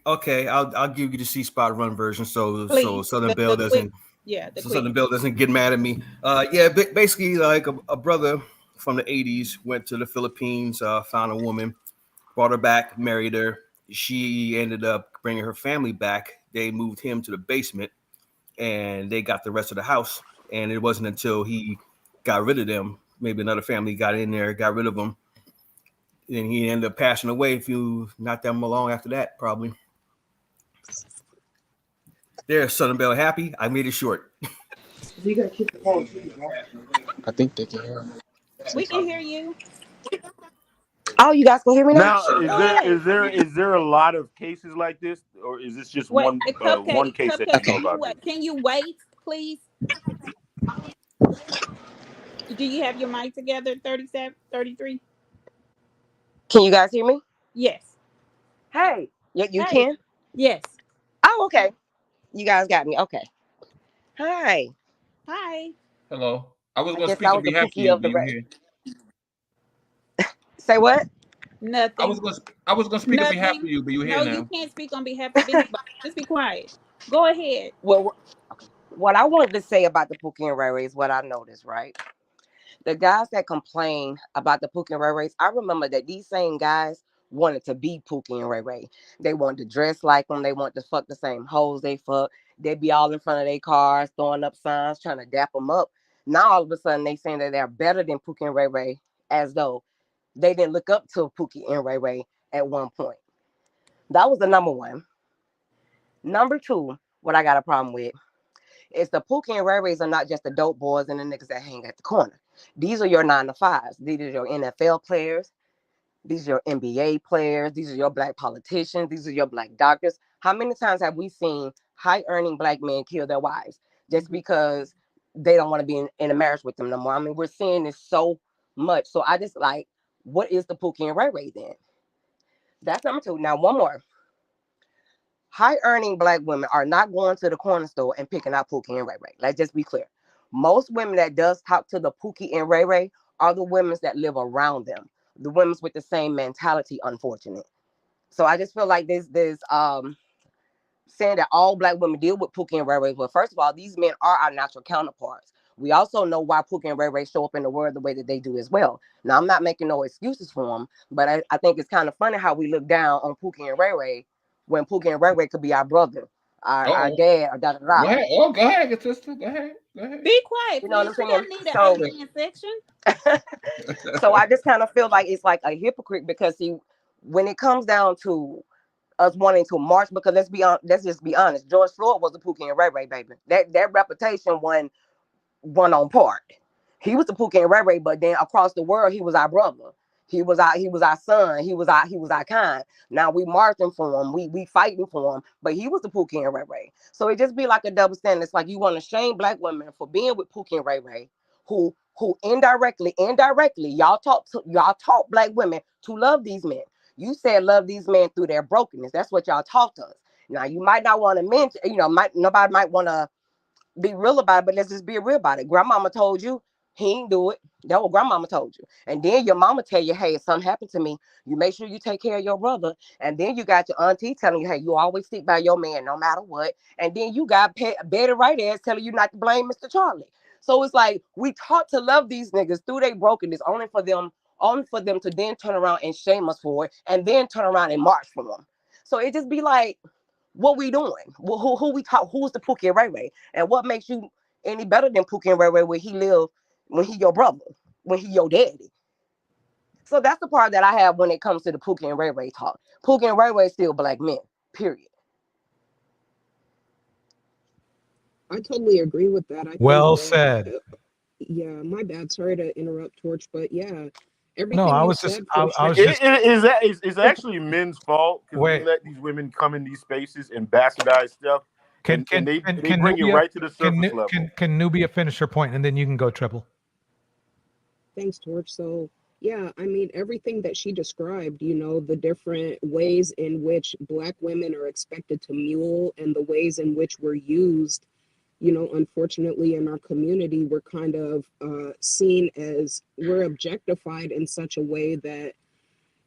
Okay, I'll give you the C Spot Run version so Please, Southern the Belle quick, doesn't the so Southern quick. Belle doesn't get mad at me. Yeah, basically like a brother from the 80s went to the Philippines, found a woman, brought her back, married her. She ended up bringing her family back. They moved him to the basement and they got the rest of the house. And it wasn't until he got rid of them, maybe another family got in there, got rid of him. And he ended up passing away not that long after that, probably. There, Southern Belle happy. I made it short. I think they can hear me. We can hear you. Oh, you guys can hear me now? Now, is there a lot of cases like this, or is this just Wait, one one case that you know about? Can you wait, please? Do you have your mic together? 37, 33? Can you guys hear me? Yes. Hey, you Hey. can? Yes. Oh, okay. You guys got me. Okay. Hi. Hi. Hello. I was I going to guess speak I on was the behalf of Pookie you, of but the you rest. here. Say what? Nothing. I was going to speak on behalf of Nothing. you, but you're No, here you now. can't speak on behalf of anybody. Just be quiet. Go ahead. Well, what I wanted to say about the Pookie and Ray Ray is what I noticed, right? The guys that complain about the Pookie and Ray Rays, I remember that these same guys wanted to be Pookie and Ray Ray. They wanted to dress like them. They wanted to fuck the same hoes they fuck. They'd be all in front of their cars, throwing up signs, trying to dap them up. Now, all of a sudden, they saying that they're better than Pookie and Ray Ray, as though they didn't look up to Pookie and Ray Ray at one point. That was the number one. Number two, what I got a problem with is the Pookie and Ray Rays are not just the dope boys and the niggas that hang at the corner. These are your 9-to-5s. These are your NFL players. These are your NBA players. These are your black politicians. These are your black doctors. How many times have we seen high-earning black men kill their wives just because they don't want to be in a marriage with them no more. I mean, we're seeing this so much. So I just like, what is the Pookie and Ray Ray then? That's number 2. Now, one more. High-earning Black women are not going to the corner store and picking out Pookie and Ray Ray. Let's just be clear. Most women that does talk to the Pookie and Ray Ray are the women that live around them, the women with the same mentality, unfortunately. So I just feel like there's saying that all Black women deal with Pookie and Ray Ray. Well, first of all, these men are our natural counterparts. We also know why Pookie and Ray Ray show up in the world the way that they do as well. Now, I'm not making no excuses for them, but I think it's kind of funny how we look down on Pookie and Ray Ray when Pookie and Ray Ray could be our brother, our dad, or da-da-da. Go ahead. Oh, go ahead, sister. Go ahead. Go ahead. Be quiet, You know what I'm please. We saying? don't need an OBN section. So I just kind of feel like it's like a hypocrite because see, when it comes down to us wanting to march, because let's just be honest, George Floyd was a Pookie and Ray Ray baby. That reputation won on part. He was the Pookie and Ray Ray, but then across the world, he was our brother. He was our son. He was our kind. Now we marching for him. We fighting for him, but he was the Pookie and Ray Ray. So it just be like a double standard. It's like you want to shame Black women for being with Pookie and Ray Ray, who indirectly, y'all taught Black women to love these men. You said love these men through their brokenness. That's what y'all taught us. Now you might not want to mention, nobody might want to be real about it, but let's just be real about it. Grandmama told you he ain't do it. That's what grandmama told you. And then your mama tell you, hey, if something happened to me, you make sure you take care of your brother. And then you got your auntie telling you, hey, you always stick by your man no matter what. And then you got Betty right ass telling you not to blame Mr. Charlie. So it's like we taught to love these niggas through their brokenness, only for them to then turn around and shame us for it, and then turn around and march for them. So it just be like, what we doing? Who we talk? Who's the Pookie and Ray Ray? And what makes you any better than Pookie and Ray Ray when he your brother, when he your daddy? So that's the part that I have when it comes to the Pookie and Ray Ray talk. Pookie and Ray Ray still Black men, period. I totally agree with that. I Well think said. Yeah, my bad. Sorry to interrupt, Torch, but yeah, everything No, I you was just, said. I was just. It's actually men's fault because we Wait. let these women come in these spaces and bastardize stuff, and they bring it Nubia, right to the surface level. Can Nubia finish her point, and then you can go triple. Thanks, Torch. So yeah, I mean, everything that she described, the different ways in which Black women are expected to mule and the ways in which we're used, unfortunately in our community, we're kind of seen as we're objectified in such a way that,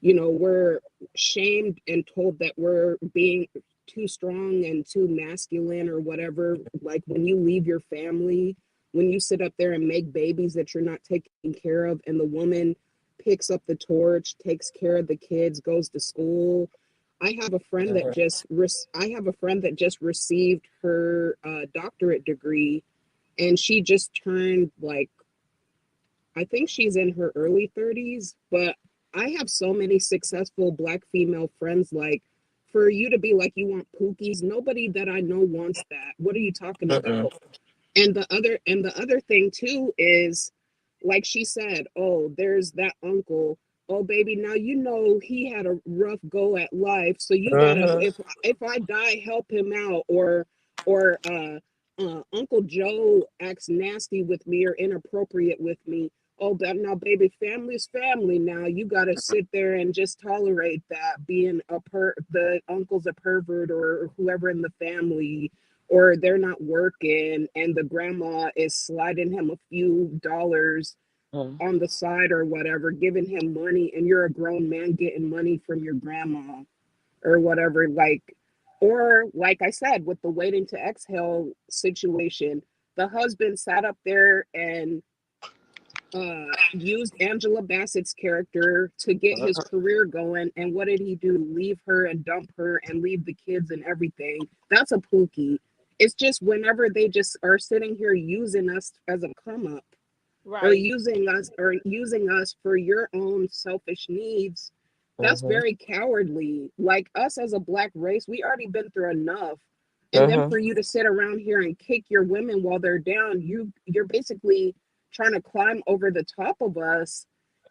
we're shamed and told that we're being too strong and too masculine or whatever. Like when you leave your family, when you sit up there and make babies that you're not taking care of, and the woman picks up the torch, takes care of the kids, goes to school. I have a friend that just received her doctorate degree, and she just turned I think she's in her early 30s, but I have so many successful Black female friends. Like, for you to be like you want pookies, nobody that I know wants that. What are you talking about? And the other thing too is, like she said, oh, there's that uncle. Oh, baby, now he had a rough go at life, so you gotta if I die, help him out, or Uncle Joe acts nasty with me or inappropriate with me. Oh, but now, baby, family's family. Now you gotta sit there and just tolerate that, being the uncle's a pervert or whoever in the family, or they're not working and the grandma is sliding him a few dollars on the side or whatever, giving him money, and you're a grown man getting money from your grandma or whatever. Or like I said, with the waiting to exhale situation, the husband sat up there and used Angela Bassett's character to get his career going, and what did he do? Leave her and dump her and leave the kids and everything. That's a Pookie. It's just whenever they just are sitting here using us as a come up, right, or using us for your own selfish needs, that's very cowardly. Like, us as a Black race, we already been through enough. And then for you to sit around here and kick your women while they're down, you're basically trying to climb over the top of us.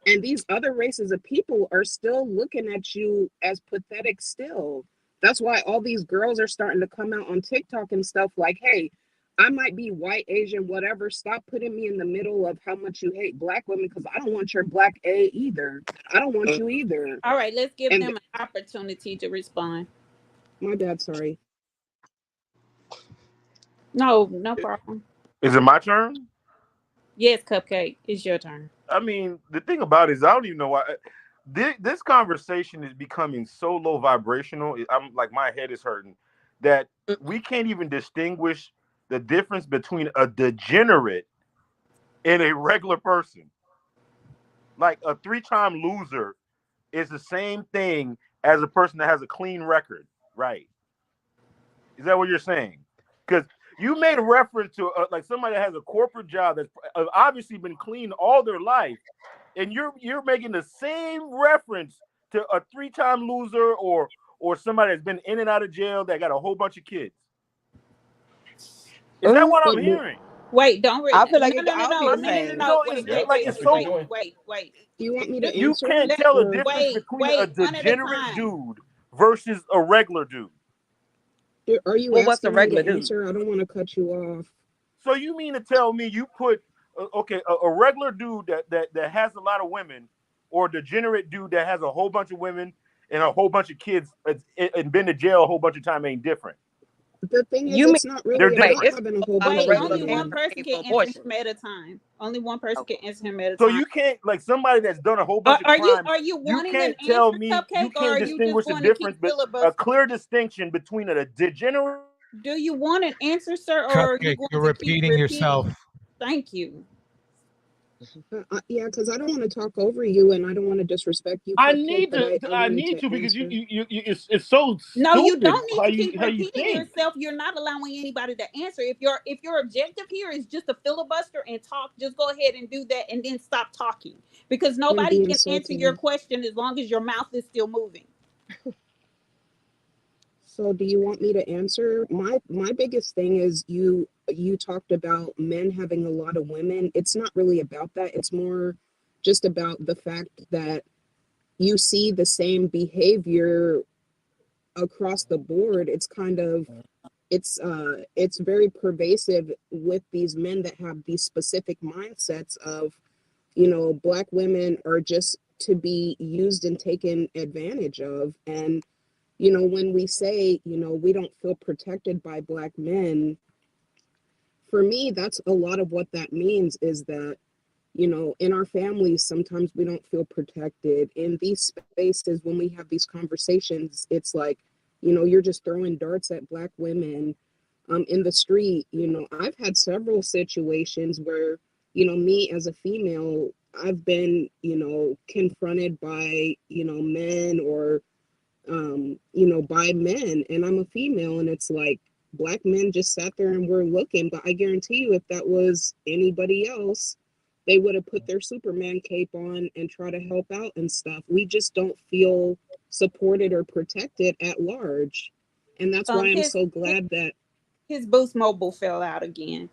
And these other races of people are still looking at you as pathetic still. That's why all these girls are starting to come out on TikTok and stuff like, hey, I might be white, Asian, whatever. Stop putting me in the middle of how much you hate black women, because I don't want your black A either. I don't want you either. All right, let's give And them an opportunity to respond. my bad, sorry. No problem. Is it my turn? Yes, Cupcake, it's your turn. I mean, the thing about it is, I don't even know why. This conversation is becoming so low vibrational. I'm like, my head is hurting that we can't even distinguish the difference between a degenerate and a regular person. Like a 3-time loser is the same thing as a person that has a clean record, right? Is that what you're saying? Because you made a reference to like somebody that has a corporate job that's obviously been clean all their life, and you're making the same reference to a 3-time loser or somebody that's been in and out of jail that got a whole bunch of kids. Is that what I'm hearing? Wait, don't read. I feel like No. It's so. Wait. Do you want me to You answer? can't tell the difference between a degenerate dude versus a regular dude. Are you what's the asking regular me to dude? answer? I don't want to cut you off. So you mean to tell me you put a regular dude that has a lot of women, or a degenerate dude that has a whole bunch of women and a whole bunch of kids and been to jail a whole bunch of time ain't different? The thing is, it's not really about having a whole bunch of Only women. one person can answer him at a time. Only one person can answer him at a So time. you can't, like, somebody that's done a whole bunch of crimes. Are you wanting can't an tell answer, me Cupcake, you or are can't you distinguish just the going to keep difference, but a filibustering? clear distinction between a degenerate. Do you want an answer, sir, or are you Cupcake, going you're to keep repeating yourself. Thank you. Yeah, because I don't want to talk over you, and I don't want to disrespect you. I Cupcake, need but to. I I wanted need to because answer. it's so No, stupid. you don't need how to you keep how you repeating think. yourself. You're not allowing anybody to answer. If your objective here is just to filibuster and talk, just go ahead and do that, and then stop talking, because nobody being can answer your insulting. question as long as your mouth is still moving. So, do you want me to answer? My biggest thing is you talked about men having a lot of women. It's not really about that. It's more just about the fact that you see the same behavior across the board. It's kind of it's very pervasive with these men that have these specific mindsets of, black women are just to be used and taken advantage of. And when we say, we don't feel protected by black men, for me, that's a lot of what that means, is that, in our families, sometimes we don't feel protected. In these spaces, when we have these conversations, it's like, you're just throwing darts at black women. In the street, I've had several situations where, me as a female, I've been, confronted by, men, or by men, and I'm a female, and it's like black men just sat there and were looking. But I guarantee you, if that was anybody else, they would have put their Superman cape on and try to help out and stuff. We just don't feel supported or protected at large. And that's why I'm so glad that his Boost Mobile fell out again.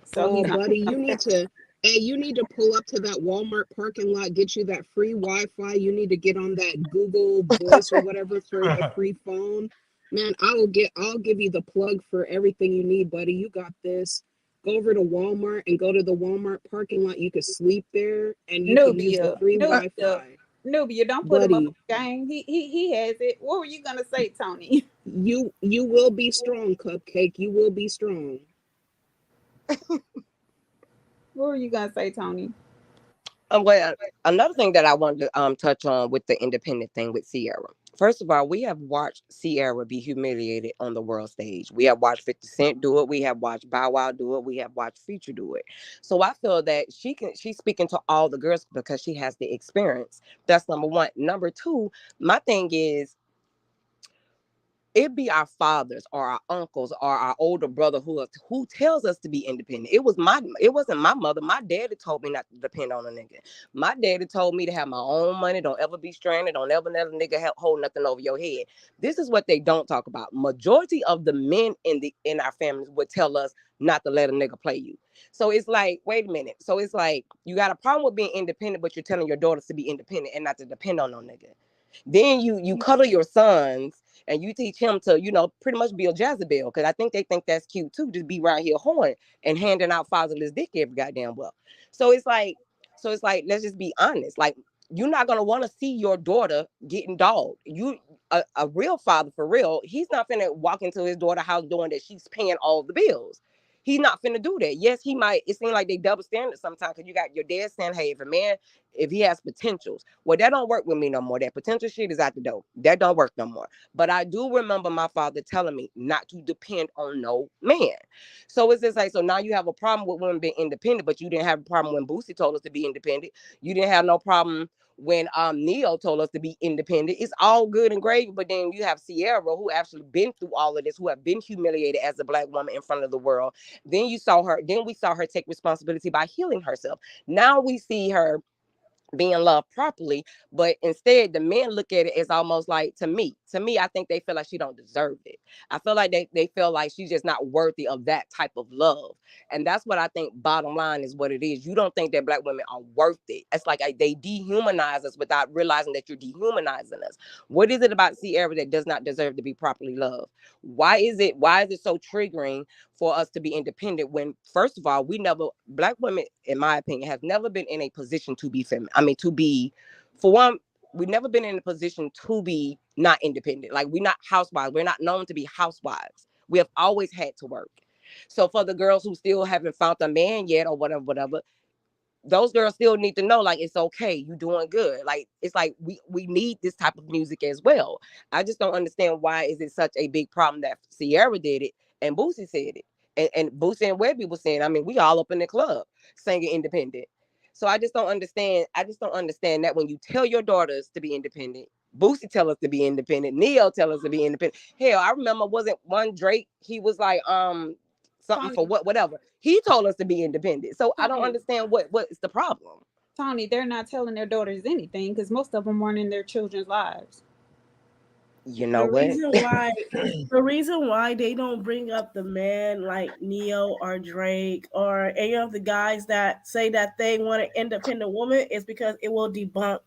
So oh, buddy, you need to pull up to that Walmart parking lot, get you that free Wi-Fi. You need to get on that Google Voice or whatever for a free phone. Man, I'll give you the plug for everything you need, buddy. You got this. Go over to Walmart and go to the Walmart parking lot. You can sleep there and you can use the free Wi-Fi. Nubia, don't put him up in the game. He has it. What were you gonna say, Tony? You will be strong, Cupcake. You will be strong. What were you gonna say, Tony? Well, another thing that I wanted to touch on with the independent thing with Ciara. First of all, we have watched Ciara be humiliated on the world stage. We have watched 50 Cent do it. We have watched Bow Wow do it. We have watched Future do it. So I feel that she's speaking to all the girls because she has the experience. That's number one. Number two, my thing is, it be our fathers or our uncles or our older brother who tells us to be independent. It wasn't my mother. My daddy told me not to depend on a nigga. My daddy told me to have my own money. Don't ever be stranded. Don't ever let a nigga hold nothing over your head. This is what they don't talk about. Majority of the men in our families would tell us not to let a nigga play you. So it's like, wait a minute. So it's like, you got a problem with being independent, but you're telling your daughters to be independent and not to depend on no nigga. Then you cuddle your sons and you teach him to, you know, pretty much be a Jezebel, because I think they think that's cute too, to be around here horn and handing out fatherless dick every goddamn well. So it's like, let's just be honest. Like, you're not gonna want to see your daughter getting dogged. A real father for real, he's not finna walk into his daughter's house doing that. She's paying all the bills. He's not finna do that. Yes, he might. It seems like they double standard sometimes, because you got your dad saying, hey, if he has potentials, well, that don't work with me no more. That potential shit is out the door. That don't work no more. But I do remember my father telling me not to depend on no man. So it's just like, so now you have a problem with women being independent, but you didn't have a problem when Boosie told us to be independent. You didn't have no problem when Neo told us to be independent. It's all good and great, but then you have Ciara, who actually been through all of this, who have been humiliated as a Black woman in front of the world. Then we saw her take responsibility by healing herself. Now we see her being loved properly, but instead the men look at it as almost like, to me, I think they feel like she don't deserve it. I feel like they feel like she's just not worthy of that type of love. And that's what I think, bottom line, is what it is. You don't think that Black women are worth it. It's like they dehumanize us without realizing that you're dehumanizing us. What is it about Ciara that does not deserve to be properly loved? Why is it so triggering for us to be independent when, first of all, Black women, in my opinion, have never been in a position to be feminine. I mean, to be, for one, we've never been in a position to be not independent. Like, we're not housewives. We're not known to be housewives. We have always had to work. So for the girls who still haven't found a man yet or whatever, those girls still need to know, like, it's okay, you doing good. Like, it's like we need this type of music as well. I just don't understand why is it such a big problem that Ciara did it and Boosie said it. And Boosie and Webby was saying, I mean, we all up in the club singing independent. So I just don't understand that when you tell your daughters to be independent, Boosie tell us to be independent, Neo tell us to be independent. Hell, I remember, wasn't one Drake, he was like, something for whatever. He told us to be independent. So I don't understand what is the problem. Tony, they're not telling their daughters anything because most of them weren't in their children's lives. You know what? The reason why they don't bring up the man like Neo or Drake or any of the guys that say that they want an independent woman is because it will debunk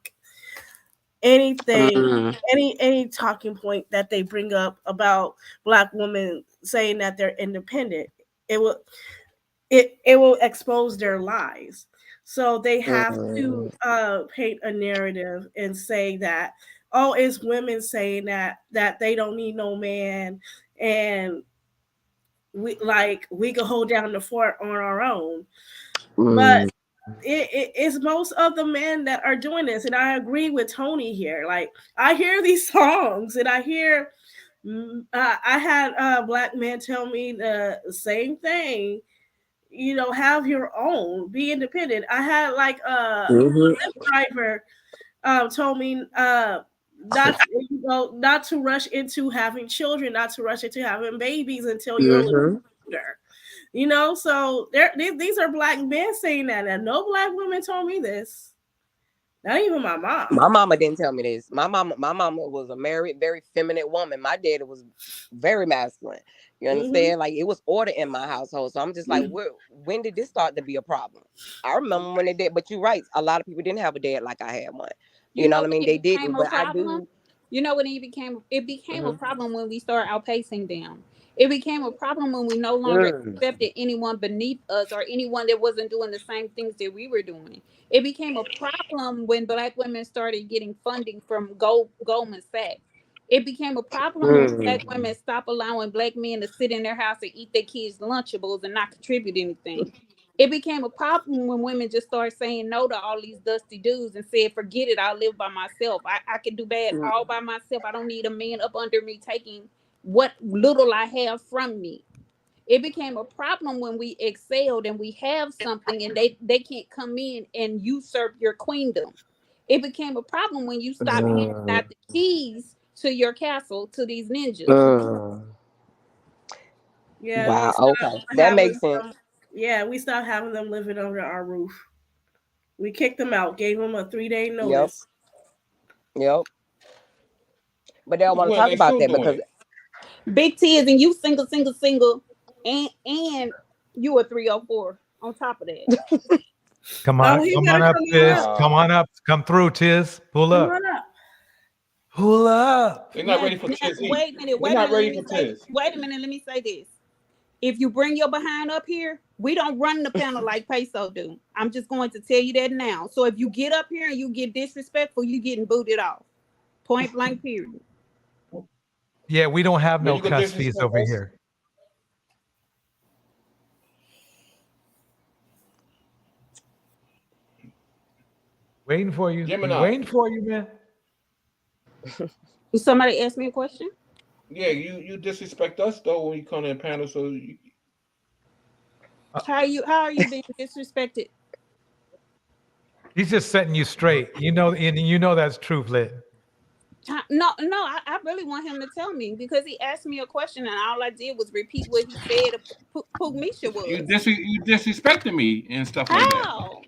anything, any talking point that they bring up about Black women saying that they're independent. It will expose their lies. So they have to paint a narrative and say that, oh, it's women saying that they don't need no man and we can hold down the fort on our own. But it's most of the men that are doing this, and I agree with Tony here. Like, I hear these songs and I hear I had Black men tell me the same thing. You know, have your own, be independent. I had like a driver told me not to rush into having children, not to rush into having babies until you're a little older. You know, so these are Black men saying that, and no Black women told me this. Not even my mom. My mama didn't tell me this. My mama was a married, very feminine woman. My daddy was very masculine. You understand? Like, it was order in my household. So I'm just like, when did this start to be a problem? I remember when they did, but you're right. A lot of people didn't have a dad like I had one. You know what I mean? They didn't, but I do. You know what it became? It became a problem when we started outpacing them. It became a problem when we no longer accepted anyone beneath us or anyone that wasn't doing the same things that we were doing. It became a problem when Black women started getting funding from Goldman Sachs. It became a problem when Black women stopped allowing Black men to sit in their house and eat their kids' Lunchables and not contribute anything. It became a problem when women just started saying no to all these dusty dudes and said, forget it, I'll live by myself. I can do bad all by myself. I don't need a man up under me taking what little I have from me. It became a problem when we excelled and we have something and they can't come in and usurp your queendom. It became a problem when you stopped handing out the keys to your castle to these ninjas. Yeah. Wow. Okay, that makes sense. Yeah, we stopped having them living under our roof. We kicked them out, gave them a 3-day notice. Yep. But they don't want to talk about that because BigTizz and you single, and you a 304 on top of that. Come on up, Tiz. Come on up. Come through, Tiz. Pull up. Come on up. Pull up. They're not Now, ready for Tiz. wait a minute. They're not ready for Tiz. Wait a minute. Let me say this. If you bring your behind up here, we don't run the panel like Peso do. I'm just going to tell you that now. So if you get up here and you get disrespectful, you getting booted off. Point blank, period. Yeah, we don't have Then no you can cuss fees disrespect over us. here. Waiting for you. Gemini. We waiting for you, man. Did somebody ask me a question? Yeah, you disrespect us though when you come in panel. So you, How are you being disrespected? He's just setting you straight. You know, and you know that's true, Flit. No, I really want him to tell me because he asked me a question and all I did was repeat what he said. Who Misha was. you disrespecting me and stuff like that. How?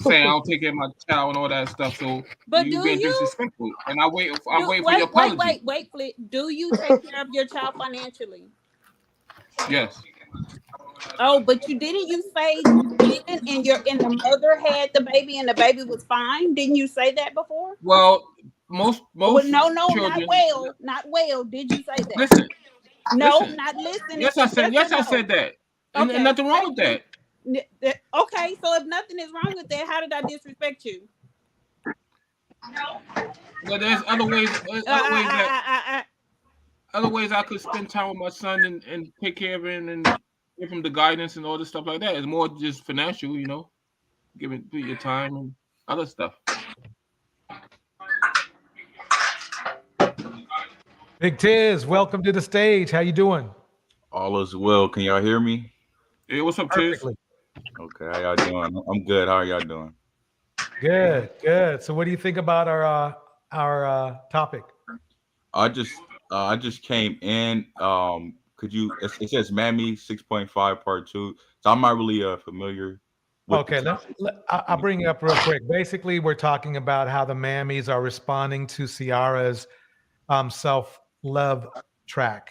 Saying I don't take care of my child and all that stuff. So But you do being you? disrespectful, and I wait for your Wait, apology. Flit. Do you take care of your child financially? Yes. Oh, but you didn't. You say you didn't, and the mother had the baby, and the baby was fine. Didn't you say that before? Well, most Well, no, children. not well. Did you say that? Listen. No, listen. not listening. Yes, I said. Yes, I said that. And Okay. nothing wrong with that. Okay, so if nothing is wrong with that, how did I disrespect you? Well, there's other ways. Other ways I could spend time with my son and take care of him and give him the guidance and all this stuff like that. It's more just financial, you know, giving your time and other stuff. BigTizz, welcome to the stage. How you doing? All is well. Can y'all hear me? Hey, what's up, Tiz? Perfectly. Okay, how y'all doing? I'm good. How are y'all doing? Good. So what do you think about our topic? I just came in. Could you? It says Mammies 6.5 Part 2. So I'm not really familiar with. Okay, I'll bring it up real quick. Basically, we're talking about how the Mammies are responding to Ciara's self-love track.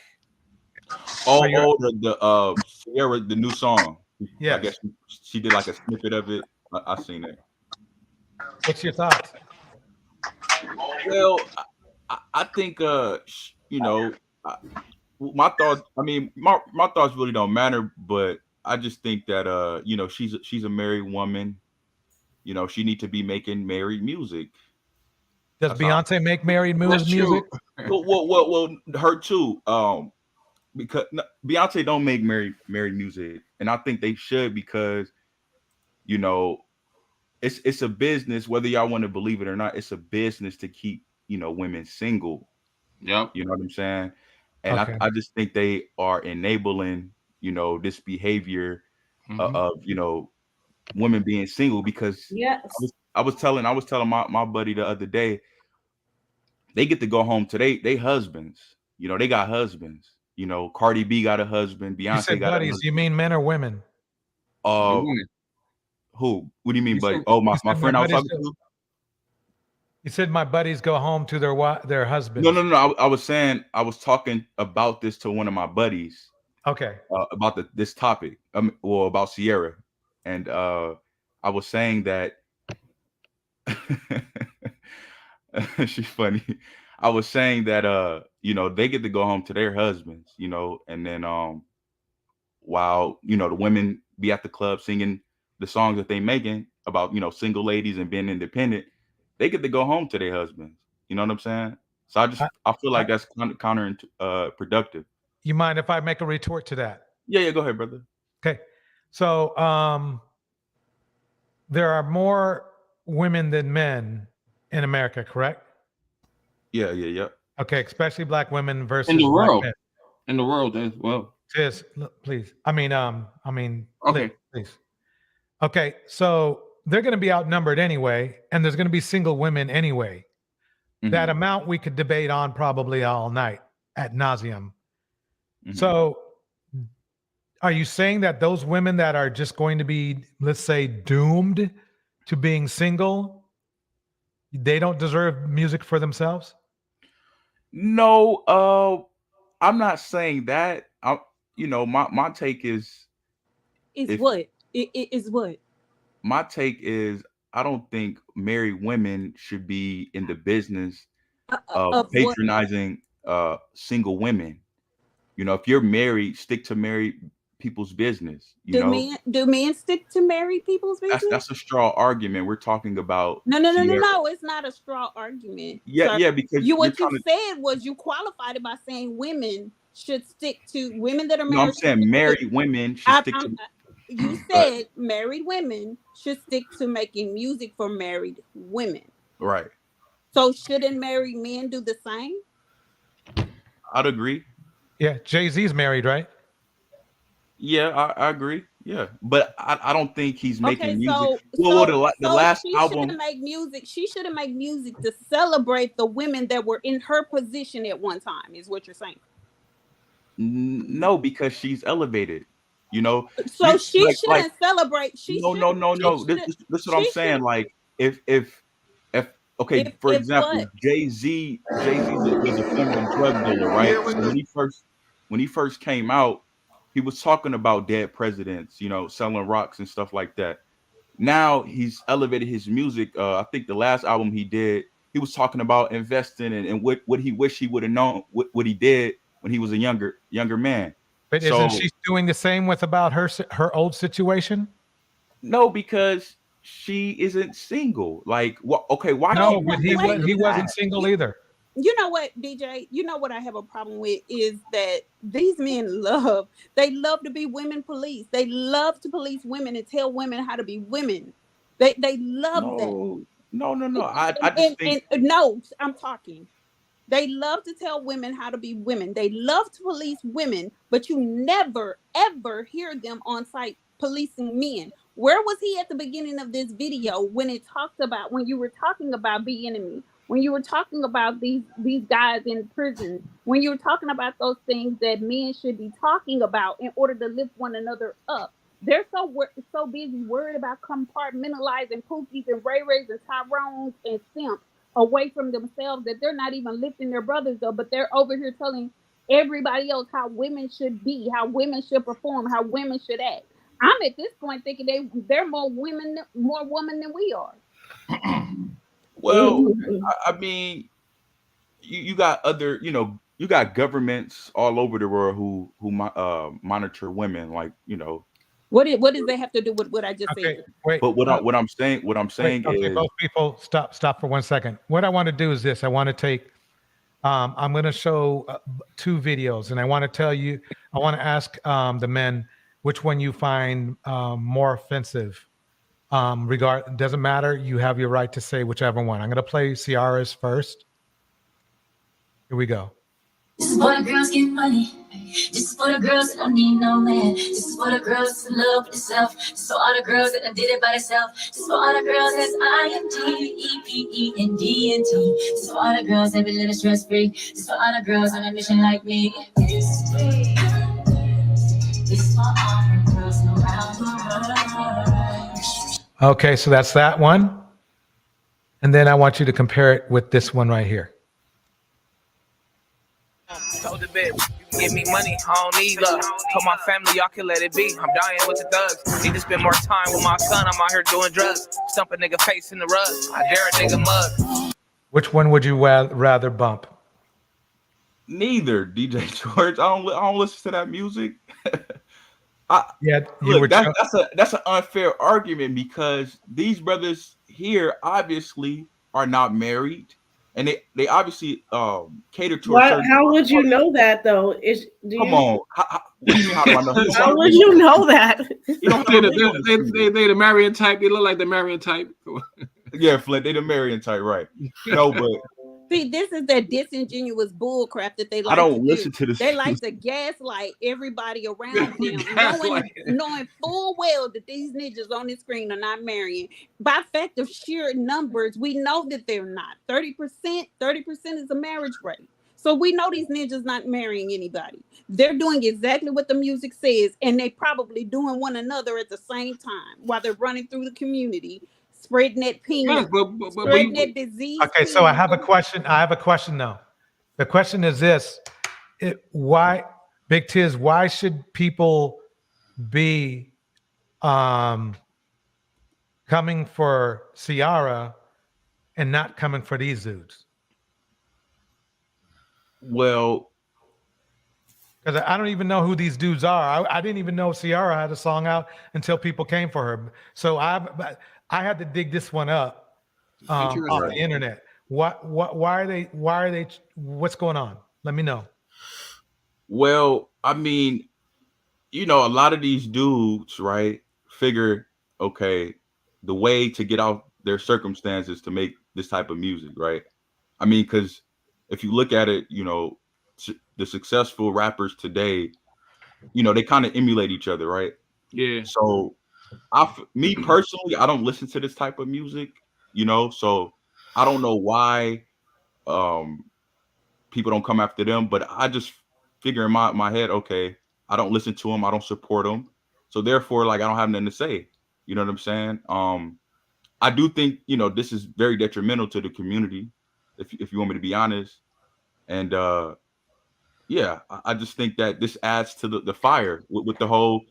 The Ciara, the new song. Yes. I guess she did like a snippet of it. I seen it. What's your thoughts? Well, I think my thoughts. I mean, my thoughts really don't matter, but I just think that she's a married woman. You know, she need to be making married music. Does Beyonce make married music? Well, her too. Because Beyonce don't make married music, and I think they should because, you know, it's a business. Whether y'all want to believe it or not, it's a business to keep women single. Yeah, you know what I'm saying. And okay. I just think they are enabling this behavior of women being single because yes. I was telling my buddy the other day, they get to go home to they husbands. They got husbands. Cardi B got a husband. Beyonce you said got buddies. a husband. You mean men or women? Who? What do you mean, buddy? Oh, my friend I was talking to. You said my buddies go home to their husbands. No. I was saying I was talking about this to one of my buddies. Okay. About this topic. About Ciara, and I was saying that she's funny. I was saying that they get to go home to their husbands, and then while the women be at the club singing the songs that they making about single ladies and being independent, they get to go home to their husbands. You know what I'm saying? So I feel like that's counter productive. You mind if I make a retort to that? Yeah, go ahead, brother. Okay. So there are more women than men in America, correct? Yeah. Okay, especially black women versus in the world. Men. In the world as well. Yes, please. Okay. Please. Okay, so they're going to be outnumbered anyway, and there's going to be single women anyway. Mm-hmm. That amount we could debate on probably all night ad nauseum. Mm-hmm. So are you saying that those women that are just going to be, let's say, doomed to being single, they don't deserve music for themselves? No, I'm not saying that. My take is what? My take is I don't think married women should be in the business Of what? patronizing single women. You know, if you're married, stick to married people's business. You know, Do men stick to married people's business? that's a straw argument. We're talking about No. Ciara. It's not a straw argument, Yeah, sir. yeah, because you're What you trying to. said was you qualified it by saying women should stick to women that are No, I'm married. saying married women should stick to. You Go ahead. said married women should stick to making music for married women. Right. So shouldn't married men do the same? I'd agree. Yeah, Jay-Z's married, right? Yeah, I agree. Yeah, but I don't think he's making music. So The last she album. shouldn't make music. She shouldn't make music to celebrate the women that were in her position at one time. Is what you're saying? No, because she's elevated. You know. So she shouldn't celebrate. No. This is what I'm saying. Like if okay, for example, Jay-Z was a former drug dealer, right? So when he first came out, he was talking about dead presidents, you know, selling rocks and stuff like that. Now he's elevated his music. I think the last album he did, he was talking about investing and what he wished he would have known what he did when he was a younger man. But isn't she doing the same with about her old situation? No, because she isn't single. Like, okay, why? No, but he wasn't single either. You know what, DJ? You know what I have a problem with is that these men love to be women police. They love to police women and tell women how to be women. They love that. No. I just think no, I'm talking. They love to tell women how to be women. They love to police women, but you never, ever hear them on site policing men. Where was he at the beginning of this video when you were talking about B-Enemy, when you were talking about these guys in prison, when you were talking about those things that men should be talking about in order to lift one another up? They're so busy worried about compartmentalizing Pookies and Ray Rays and Tyrones and Simps away from themselves that they're not even lifting their brothers up, but they're over here telling everybody else how women should be, how women should perform, how women should act. I'm at this point thinking they're more woman than we are. Well, I mean, you got other, you got governments all over the world who monitor women, like, What does that have to do with what I just said? Wait, but what I'm saying is, both people stop for 1 second. What I want to do is this. I want to take, I'm going to show 2 videos, and I want to ask the men which one you find more offensive. Doesn't matter. You have your right to say whichever one. I'm going to play Ciara's first. Here we go. This is for the girls getting money. This is for the girls that don't need no man. This is for the girls in love with themselves. This is for all the girls that done did it by themselves. This is for all the girls that's IMG, EPE, and DNT. This is for all the girls that be living stress free. This is for all the girls on a mission like me. This is for all the girls around the world. Okay, so that's that one. And then I want you to compare it with this one right here. Told the bitch, you can give me money, I don't need love. Told my family, y'all can let it be. I'm dying with the thugs. Need to spend more time with my son. I'm out here doing drugs. Stump a nigga face in the rug. I dare a nigga mug. Which one would you rather bump? Neither, DjTorch. I don't listen to that music. That's an unfair argument because these brothers here obviously are not married. And they obviously cater to a certain. How would you know that though? What do you mean? How do I know? How would you know that? They the Marion type. They look like the Marion type. Yeah, Flint. They the Marion type, right? No, but see, this is that disingenuous bull crap that they like. I don't listen to this. They like to gaslight everybody around them, knowing full well that these niggas on the screen are not marrying. By fact of sheer numbers, we know that they're not. 30% is the marriage rate. So we know these ninjas not marrying anybody. They're doing exactly what the music says, and they probably doing one another at the same time while they're running through the community, spreading that peanut, spreading that disease. Okay, so I have a question. Though. The question is this: why, BigTizz? Why should people be coming for Ciara and not coming for these dudes? Well, because I don't even know who these dudes are. I didn't even know Ciara had a song out until people came for her. So I had to dig this one up off the internet. Why are they? What's going on? Let me know. well, I mean, you know, a lot of these dudes, right, figure, okay, the way to get out their circumstances to make this type of music, right? I mean, because if you look at it, you know, the successful rappers today, you know, they kind of emulate each other, right? Yeah. So, me personally, I don't listen to this type of music, you know, so I don't know why people don't come after them, but I just figure in my head, okay, I don't listen to them, I don't support them, so therefore, like, I don't have nothing to say. You know what I'm saying? I do think, you know, this is very detrimental to the community, if you want me to be honest, and yeah, I just think that this adds to the fire with the whole,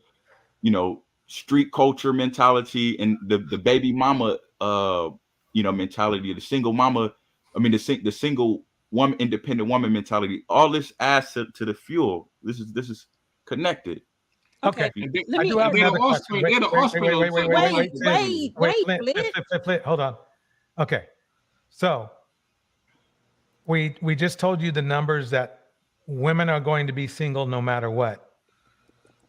you know, street culture mentality and the baby mama, you know, mentality, the single mama. I mean, the single woman, independent woman mentality. All this adds to the fuel. This is connected. Okay. Let I me. do have another question. Wait, Flint. Hold on. Okay. So we just told you the numbers that women are going to be single no matter what.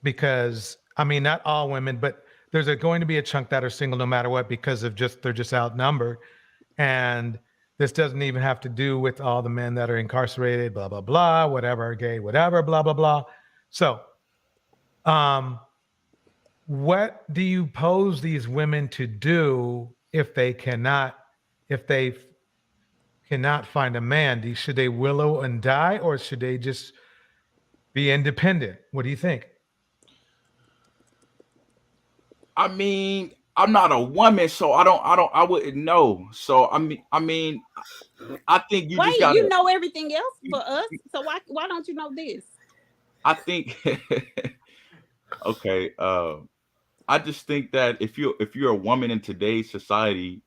Because I mean, not all women, but there's going to be a chunk that are single no matter what because of they're just outnumbered. And this doesn't even have to do with all the men that are incarcerated, blah, blah, blah, whatever, gay, whatever, blah, blah, blah. So, what do you pose these women to do if they cannot find a man? Should they willow and die, or should they just be independent? What do you think? I mean, I'm not a woman, so I wouldn't know. So I mean, I think you just gotta. You know everything else for us, so why don't you know this? I think. Okay. I just think that if you're a woman in today's society,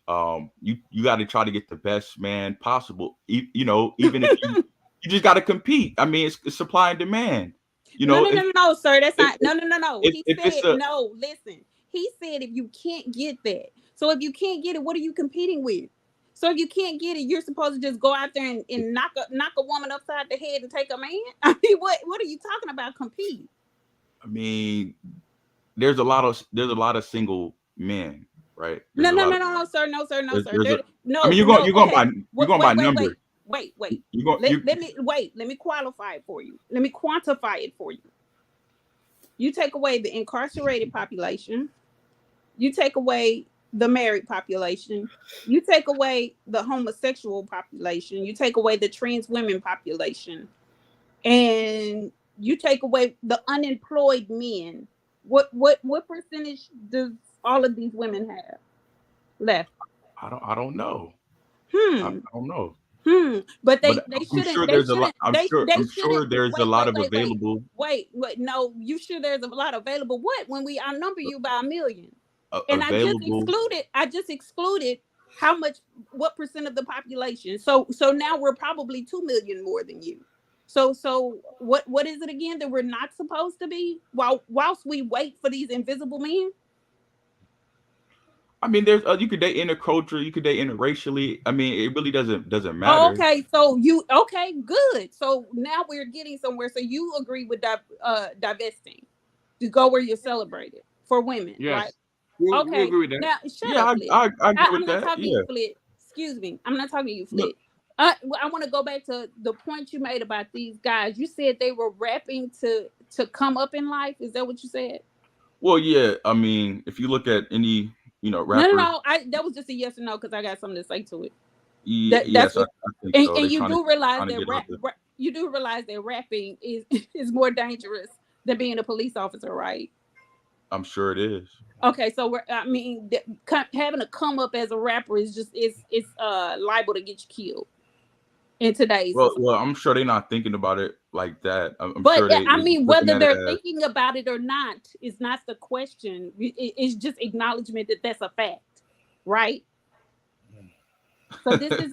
you got to try to get the best man possible. You know, even if you just got to compete. I mean, it's supply and demand. You know, No, sir. That's not. No. He said no. Listen, he said if you can't get that, so if you can't get it, what are you competing with? So if you can't get it, you're supposed to just go out there and knock a woman upside the head and take a man. I mean, what are you talking about? Compete? I mean, there's a lot of single men, right? No, sir. No. I mean, you're going by number. Wait. Let me qualify it for you. Let me quantify it for you. You take away the incarcerated population. You take away the married population. You take away the homosexual population. You take away the trans women population. And you take away the unemployed men. What percentage does all of these women have left? I don't know. I don't know. But they I'm shouldn't. Sure there's a lot. I'm sure there's a lot of available. Wait. No, you sure there's a lot available? What? When we outnumber you by 1 million, and available. I just excluded what percent of the population? So now we're probably 2 million more than you. So what is it again that we're not supposed to be whilst we wait for these invisible men? I mean, there's you could date intercultural, you could date interracially. I mean, it really doesn't matter. Oh, okay, so good. So now we're getting somewhere. So you agree with divesting to go where you're celebrated for women, yes. right? We agree with that. Now shut up. I agree with that. Talking to you, Flit. Excuse me, I'm not talking to you, Flit. I want to go back to the point you made about these guys. You said they were rapping to come up in life. Is that what you said? Well, yeah. I mean, if you look at any, rapper. No. That was just a yes or no because I got something to say to it. Yes, I think so. And you do realize that you do realize that rapping is more dangerous than being a police officer, right? I'm sure it is. Okay, so having to come up as a rapper is liable to get you killed in today's. Well, I'm sure they're not thinking about it like that. But sure whether they're thinking about it or not is not the question. It's just acknowledgement that that's a fact, right? So this is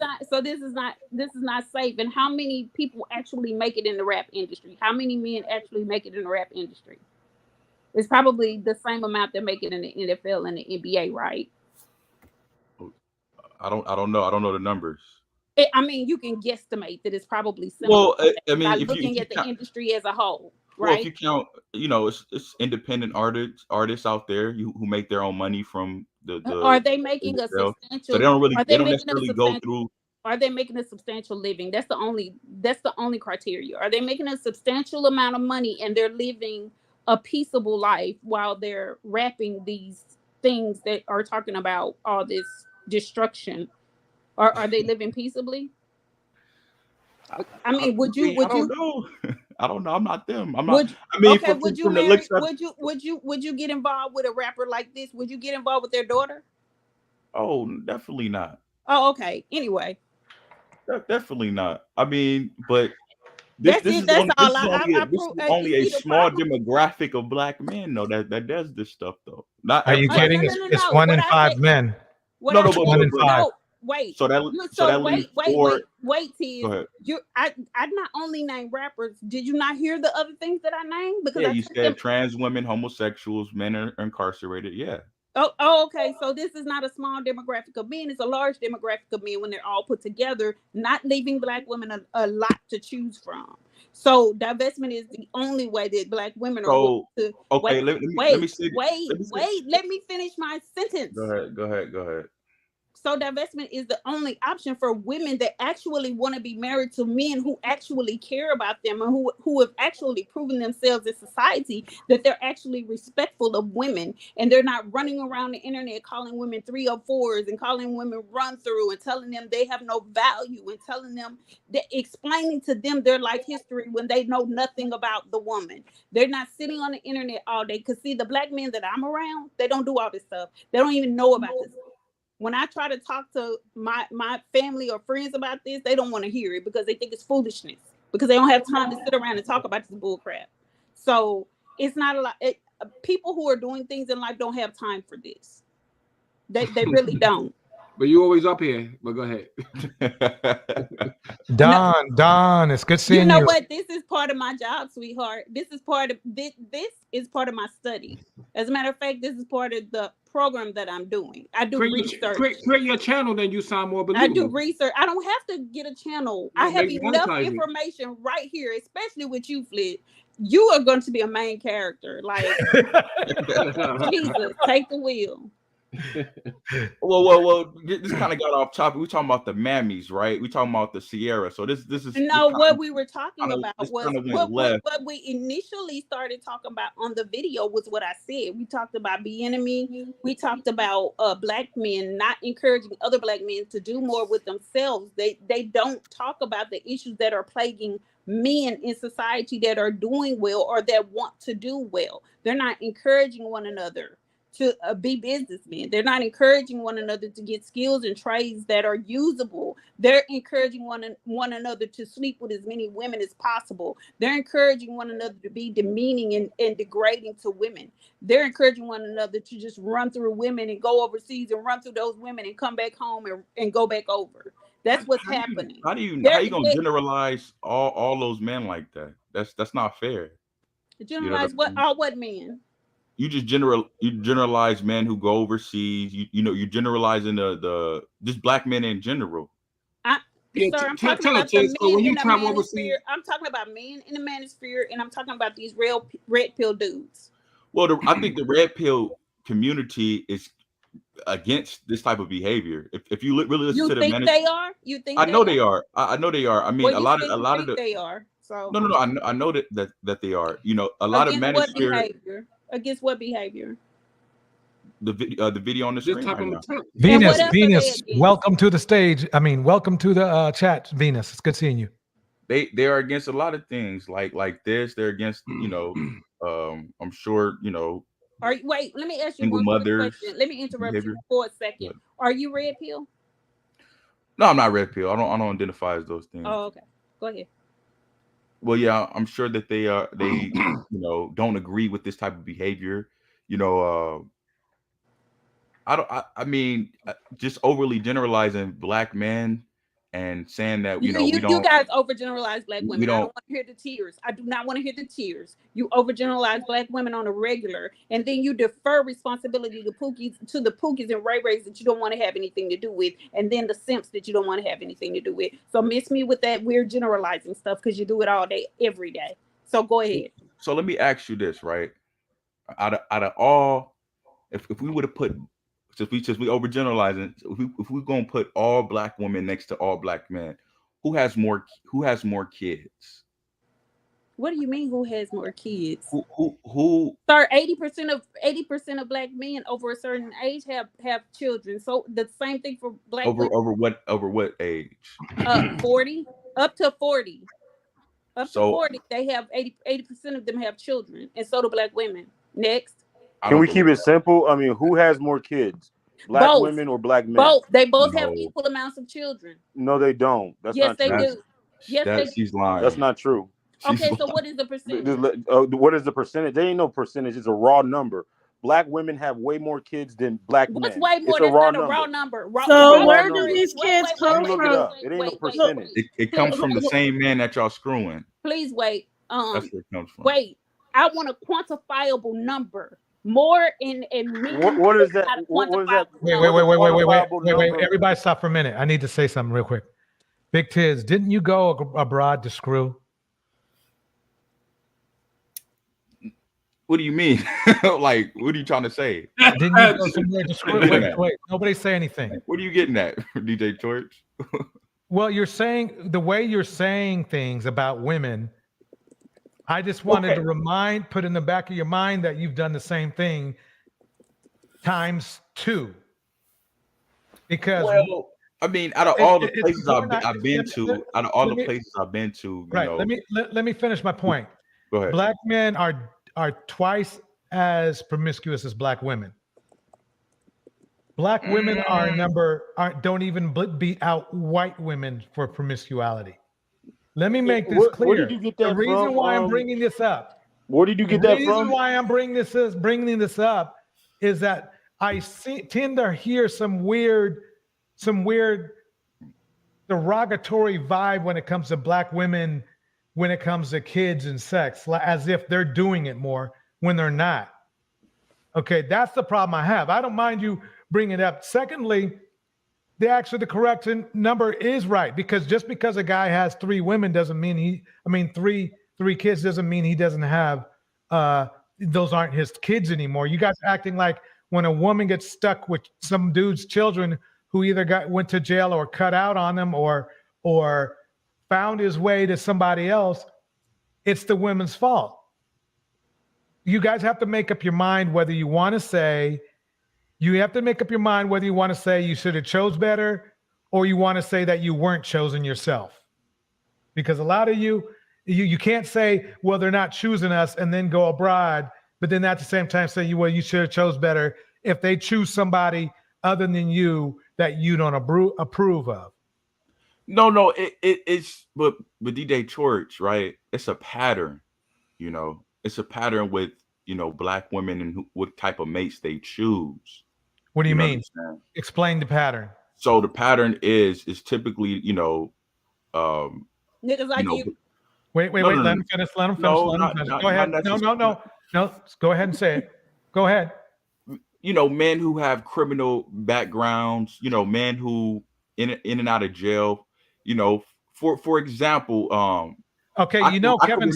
not safe. And how many people actually make it in the rap industry? How many men actually make it in the rap industry? It's probably the same amount that make it in the NFL and the NBA, right? I don't know. I don't know the numbers. I mean, you can guesstimate that it's probably similar Well, I by mean, if you looking at the count, industry as a whole, well, if right? you count, it's independent artists out there who make their own money from Are the they making a sales. So substantial? Are they they don't making a necessarily go substantial? through. Are they making a substantial living? That's the only criteria. Are they making a substantial amount of money and they're living a peaceable life while they're rapping these things that are talking about all this destruction? Or are they living peaceably? I mean, would you? I don't know. I don't know. I'm not them. I'm not. Would I mean, okay? Would you from the marry? looks of, Would you get involved with a rapper like this? Would you get involved with their daughter? oh, definitely not. Oh, okay. Anyway, Definitely not. I mean, but that's it. That's this all. is only You a see the small problem? demographic of black men though that does this stuff though. Not Are you No, kidding? everybody. no, no, no, It's no. one What in I five say, men. what No, I no, said, One in five. no, wait. so that Wait, leaves wait, Go Tiz. ahead. I not only named rappers. Did you not hear the other things that I named? Because Yeah, I you took them. said trans women, homosexuals, men are incarcerated. Yeah. Oh, okay. So this is not a small demographic of men; it's a large demographic of men when they're all put together, not leaving black women a lot to choose from. So divestment is the only way that black women are willing So to okay, let me say Let me finish my sentence. Go ahead. So divestment is the only option for women that actually want to be married to men who actually care about them and who have actually proven themselves in society that they're actually respectful of women and they're not running around the internet calling women 304s and calling women run through and telling them they have no value and telling them that explaining to them their life history when they know nothing about the woman. They're not sitting on the internet all day because see the black men that I'm around, they don't do all this stuff. They don't even know about this. When I try to talk to my family or friends about this, they don't want to hear it because they think it's foolishness because they don't have time to sit around and talk about this bull crap. So it's not a lot. People who are doing things in life don't have time for this. They really don't. But you always up here. But go ahead. Don, it's good seeing you. You know what? This is part of my job, sweetheart. This is part of my study. As a matter of fact, this is part of the program that I'm doing. I do research. Create your channel, then you sound more believable. I do research. I don't have to get a channel. I have enough information right here, especially with you, Flit. You are going to be a main character. Like Jesus, take the wheel. Well, this kind of got off topic. We're talking about the Mammies, right? We're talking about the Ciara. So this is what we were talking about was what we initially started talking about on the video was what I said. We talked about enemy. We talked about black men not encouraging other black men to do more with themselves. They don't talk about the issues that are plaguing men in society that are doing well or that want to do well. They're not encouraging one another to be businessmen. They're not encouraging one another to get skills and trades that are usable. They're encouraging one another to sleep with as many women as possible. They're encouraging one another to be demeaning and degrading to women. They're encouraging one another to just run through women and go overseas and run through those women and come back home and go back over. That's what's happening. How you gonna generalize all those men like that? That's not fair. Generalize what men? You just generalize men who go overseas. You generalizing the just black men in general. Sir, I'm talking about the men in the manosphere. I'm talking about men in the manosphere, and I'm talking about these real red pill dudes. Well, I think the red pill community is against this type of behavior. If you really listen to the manosphere, they are. You think I know they are. I know they are. I mean, a lot of the they are. So no. I know that they are. A lot of manosphere. Against what behavior? The video on the screen right now. Venus, welcome to the stage. I mean, welcome to the chat, Venus. It's good seeing you. They are against a lot of things like this. They're against, I'm sure, wait, let me ask you single one quick mothers. question. Let me interrupt you for a second. Are you red pill? No, I'm not red pill. I don't identify as those things. Oh, okay. Go ahead. Well, yeah, I'm sure that they don't agree with this type of behavior. I mean, just overly generalizing black men and saying that we You don't guys overgeneralize black we women. I don't don't want to hear the tears. I do not want to hear the tears. You overgeneralize black women on a regular, and then you defer responsibility to the pookies and Ray Rays that you don't want to have anything to do with, and then the simps that you don't want to have anything to do with. So miss me with that weird generalizing stuff because you do it all day, every day. So go ahead. So let me ask you this, right? Out of all, if we would have put, since we overgeneralizing, if we gonna put all black women next to all black men, who has more kids? What do you mean? Who has more kids? Who? Sir, 80% of black men over a certain age have children. So the same thing for black women. Over what age? 40, up to 40. Up to So- 40, they have 80% of them have children, and so do black women. Next. Can we keep it simple? I mean, who has more kids? Black Both. women or black men? Both. They both have equal amounts of children. No, they don't. That's Yes, not they true. do. Yes, they do. She's lying. That's not true. Okay, so what is the percentage? What is the percentage? There ain't no percentage. It's a raw number. Black women have way more kids than black men. What's way more? It's a That's raw not a raw number. number. So where do these kids come You look it from? up. It ain't no percentage. It comes from the same man that y'all screwing. Please wait. That's where it comes from. Wait. I want a quantifiable number. More in men. What is that? What is that? Wait. Everybody stop for a minute. I need to say something real quick. BigTizz, didn't you go abroad to screw? What do you mean? Like, what are you trying to say? Didn't you go somewhere to screw? Wait. Nobody say anything. What are you getting at, DjTorch? Well, you're saying the way you're saying things about women. I just wanted to put in the back of your mind that you've done the same thing times 2. Because I mean, out of all the places I've been to, right. Let me finish my point. Go ahead. Black men are twice as promiscuous as black women. Black women don't even beat out white women for promiscuity. Let me make this clear. Where did you get that the reason from? why I'm bringing this up. Where did you get that from? The reason why I'm bringing this up is that I tend to hear some weird derogatory vibe when it comes to black women, when it comes to kids and sex, as if they're doing it more when they're not. Okay, that's the problem I have. I don't mind you bringing it up. Secondly, the correct number is right, because just because a guy has 3 women doesn't mean three kids doesn't mean he doesn't have those aren't his kids anymore. You guys are acting like when a woman gets stuck with some dude's children who either went to jail or cut out on them or found his way to somebody else, it's the women's fault. You guys have to make up your mind whether you want to say you should have chose better, or you want to say that you weren't chosen yourself. Because a lot of you can't say, well, they're not choosing us and then go abroad, but then at the same time say, you should have chose better if they choose somebody other than you that you don't approve of. No, it's but DjTorch, right? It's a pattern, It's a pattern with black women and what type of mates they choose. What do you mean? Understand? Explain the pattern. So the pattern is typically, niggas like you. Wait. Let him finish. Go ahead. No. Go ahead and say it. Go ahead. Men who have criminal backgrounds, men who in and out of jail, for example, okay, Kevin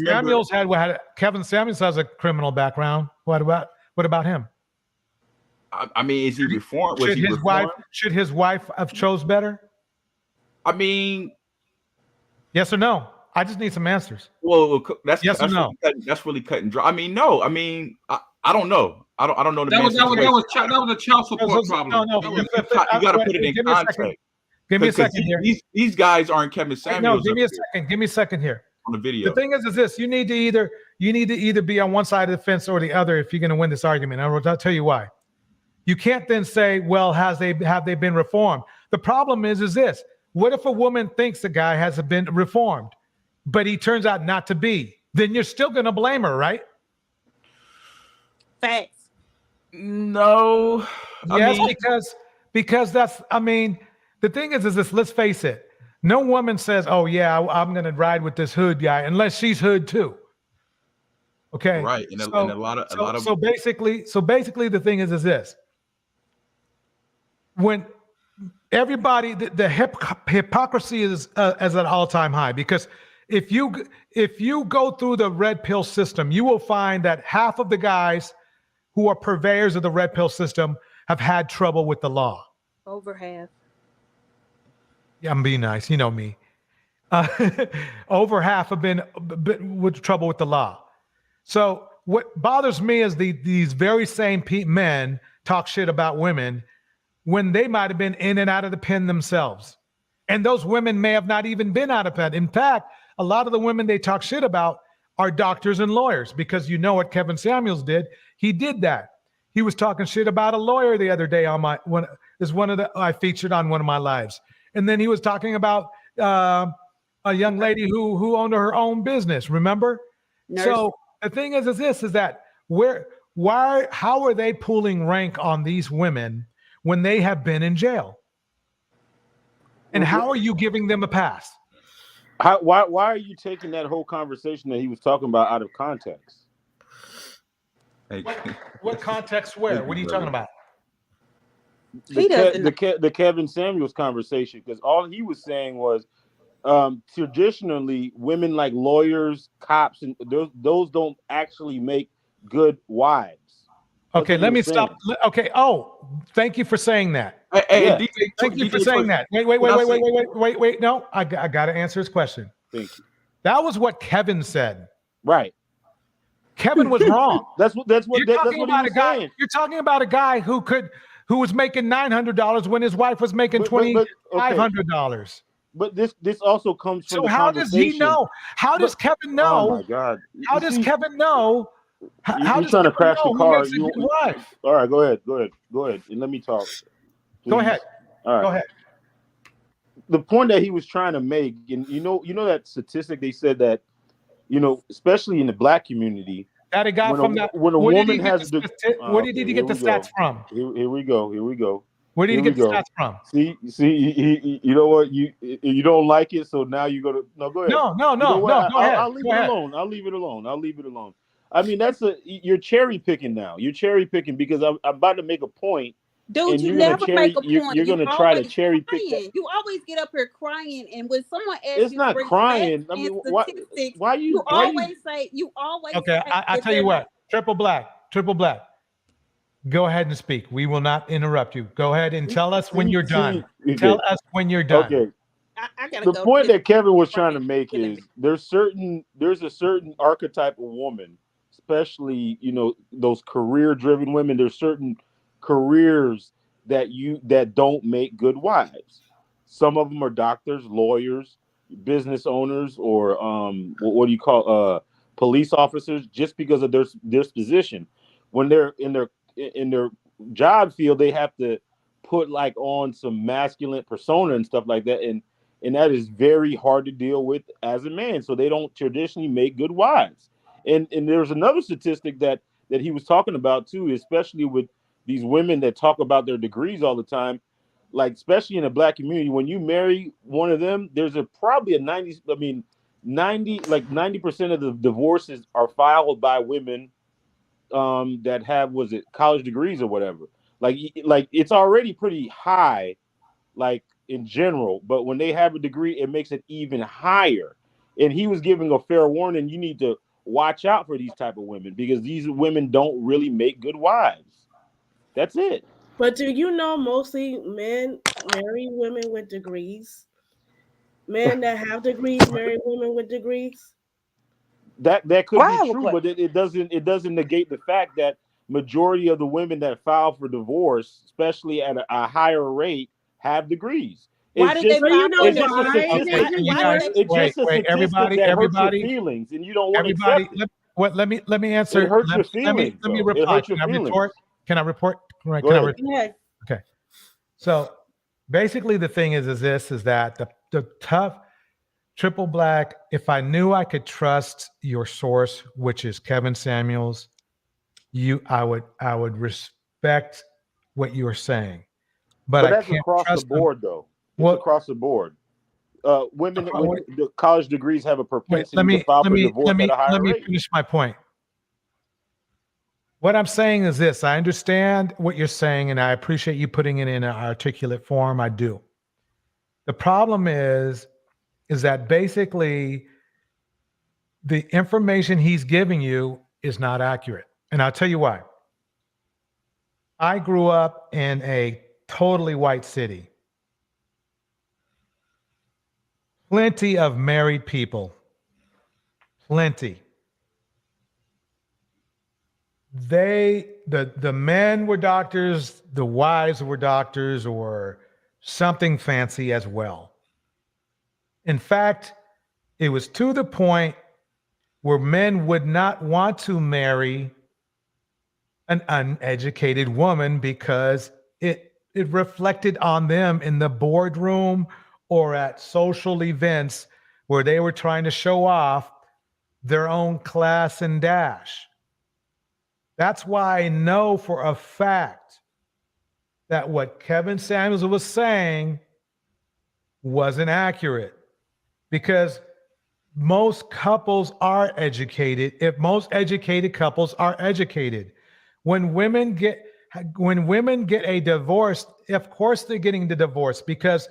Samuels has a criminal background. What about him? I mean, is he reformed? Should his wife have chose better? I mean, yes or no? I just need some answers. Well, that's yes or no. That's really cut and dry. I mean, no. I mean, I don't know. I don't know the that was a child support problem. No. You got to put it in context. Give me a second here. These guys aren't Kevin Samuels. No, give me a second here. On the video. The thing is this: you need to either be on one side of the fence or the other if you're going to win this argument. I'll tell you why. You can't then say, well, have they been reformed? The problem is this: what if a woman thinks the guy hasn't been reformed, but he turns out not to be? Then you're still going to blame her, right? Facts. No. Yes, because that's. I mean, the thing is this. Let's face it. No woman says, "Oh yeah, I'm going to ride with this hood guy," unless she's hood too. Okay. Right, and a lot of so basically, the thing is this. When everybody, the hypocrisy is at an all-time high, because if you go through the red pill system, you will find that half of the guys who are purveyors of the red pill system have had trouble with the law. Over half. Yeah, I'm being nice. You know me. Over half have been with trouble with the law. So what bothers me is these very same men talk shit about women when they might have been in and out of the pen themselves. And those women may have not even been out of pen. In fact, a lot of the women they talk shit about are doctors and lawyers, because you know what Kevin Samuels did. He did that. He was talking shit about a lawyer the other day on I featured on one of my lives. And then he was talking about a young lady who owned her own business. Remember? Nurse. So the thing is that how are they pulling rank on these women when they have been in jail? And how are you giving them a pass? Why are you taking that whole conversation that he was talking about out of context? What context? Where? What are you talking about? The Kevin Samuels conversation, because all he was saying was traditionally women like lawyers, cops, and those don't actually make good wives. Okay, let me stop. Okay. Oh, thank you for saying that. Hey, thank you for saying that. Wait. No, I got to answer his question. Thank you. That was what Kevin said. Right. Kevin was wrong. That's what he was saying. You're talking about a guy who was making $900 when his wife was making $2,500. But this also comes from. So how does he know? How does Kevin know? Oh my God! How does Kevin know? You're trying to crash the car. All right, go ahead, and let me talk. Please. Go ahead. All right. Go ahead. The point that he was trying to make, and you know that statistic they said that, especially in the Black community, that a guy when a woman has where did he get the stats from? Here we go. Where did he get the stats from? See, you know what? You don't like it, so now you go to go ahead. No. Go ahead. I'll leave it alone. I'll leave it alone. I mean, you're cherry picking now. You're cherry picking because I'm about to make a point. Dude, you never make a point. You're gonna try to cherry pick that. You always get up here crying, and when someone asks it's not crying. I mean, why you always say you always? Okay, I tell you what, triple black. Go ahead and speak. We will not interrupt you. Go ahead and tell us when you're done. Tell us when you're done. Okay. I gotta the point that Kevin was trying to make is there's a certain archetype of woman, especially those career-driven women. There's certain careers that don't make good wives. Some of them are doctors, lawyers, business owners, or what do you call police officers, just because of their position. When they're in their job field, they have to put on some masculine persona and stuff like that, and that is very hard to deal with as a man. So they don't traditionally make good wives. And there's another statistic that he was talking about too, especially with these women that talk about their degrees all the time, especially in the Black community. When you marry one of them, there's probably a 90% of the divorces are filed by women that have college degrees or whatever. It's already pretty high, in general, but when they have a degree, it makes it even higher. And he was giving a fair warning. You need to watch out for these type of women, because these women don't really make good wives. That's it. But do you know mostly men marry women with degrees? Men that have degrees marry women with degrees? That could be true, but it doesn't negate the fact that majority of the women that file for divorce, especially at a higher rate, have degrees. Why did they everybody feelings, and you don't want to accept it. Let me answer. It hurts your feelings. Let me reply. Can I report? Right. Can I report? Okay. So basically, the thing is that the tough triple black. If I knew I could trust your source, which is Kevin Samuels, I would respect what you are saying, but But I that's can't across the trust them. board, though. It's Well, across the board. Women what- with the college degrees have a wait, propensity to file for divorce at a higher rate. finish my point. What I'm saying is this: I understand what you're saying, and I appreciate you putting it in an articulate form. I do. The problem is that basically the information he's giving you is not accurate, and I'll tell you why. I grew up in a totally white city. Plenty of married people. Plenty. The men were doctors, the wives were doctors or something fancy as well. In fact, it was to the point where men would not want to marry an uneducated woman because it reflected on them in the boardroom or at social events where they were trying to show off their own class and dash. That's why I know for a fact that what Kevin Samuels was saying wasn't accurate, because most couples are educated. If most educated couples are educated, when women get a divorce, of course they're getting the divorce, because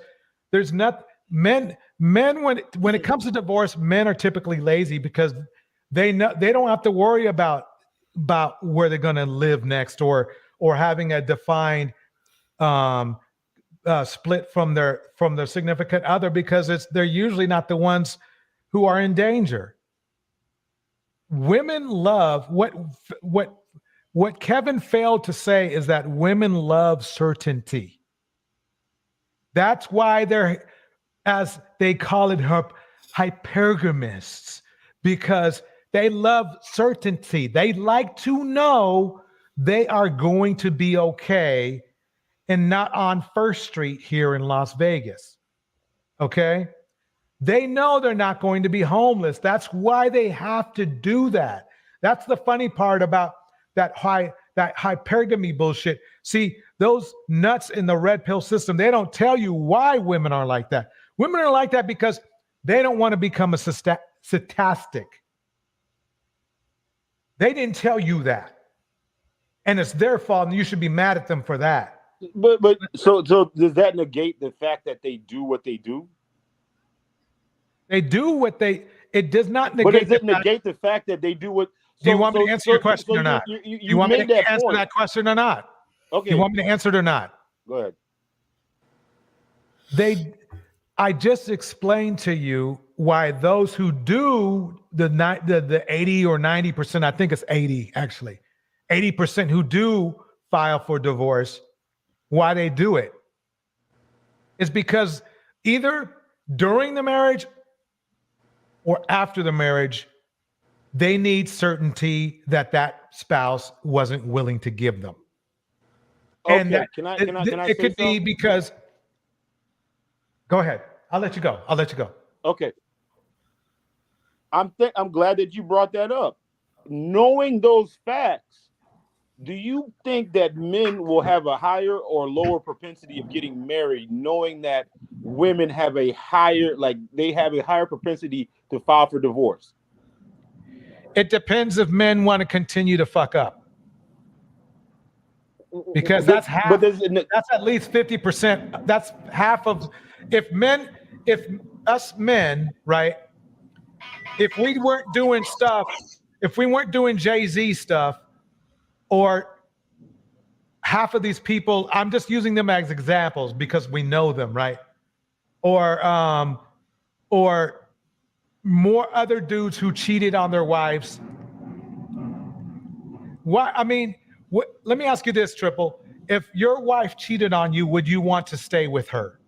there's not men when it comes to divorce, men are typically lazy because they don't have to worry about where they're going to live next or having a defined split from their significant other, because they're usually not the ones who are in danger. Women love what Kevin failed to say is that women love certainty. That's why they're, as they call it, hypergamists, because they love certainty. They like to know they are going to be okay and not on First Street here in Las Vegas. Okay? They know they're not going to be homeless. That's why they have to do that. That's the funny part about that hypergamy bullshit. See, those nuts in the red pill system, they don't tell you why women are like that. Women are like that because they don't want to become a statistic. They didn't tell you that. And it's their fault, and you should be mad at them for that. But so does that negate the fact that they do what they do? They do what they. It does not negate. But does it negate the fact that they do what? Do you want me to answer your question or not? You you want me to answer point. that question or not? Okay. You want me to answer it or not? Go ahead. I just explained to you why those who do the 80 or 90%, I think it's 80 actually, 80% who do file for divorce, why they do it is because either during the marriage or after the marriage, they need certainty that spouse wasn't willing to give them. Okay. And that Can I it could be because. Go ahead. I'll let you go. Okay. I'm glad that you brought that up. Knowing those facts, do you think that men will have a higher or lower propensity of getting married, knowing that women have a higher propensity to file for divorce? It depends if men want to continue to fuck up. Because that's half. That's at least 50%. That's half of. If us men, right? If we weren't doing stuff, if we weren't doing Jay-Z stuff, or half of these people, I'm just using them as examples because we know them, right? Or more other dudes who cheated on their wives. Why? I mean, let me ask you this, Triple. If your wife cheated on you, would you want to stay with her?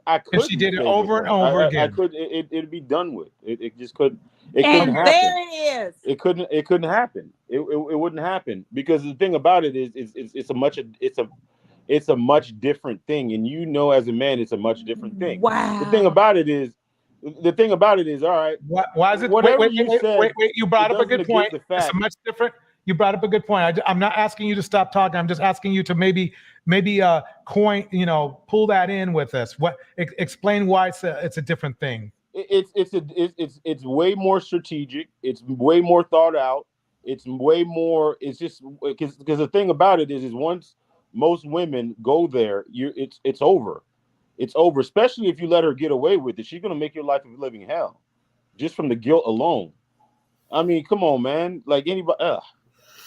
I could. If she did it over and over again. I could. It'd be done with. It just couldn't. It couldn't happen. There it is. It couldn't happen. It wouldn't happen, because the thing about it is it's a much different thing, and as a man, it's a much different thing. Wow. The thing about it is, all right. Why is it? Whatever Wait, you said. you brought up a good point. It's a much different. You brought up a good point. I'm not asking you to stop talking. I'm just asking you to maybe pull that in with us. Explain why it's a different thing. It's way more strategic. It's way more thought out. It's way more. It's just because the thing about it is once most women go there, it's over. It's over. Especially if you let her get away with it, she's gonna make your life a living hell, just from the guilt alone. I mean, come on, man. Like anybody.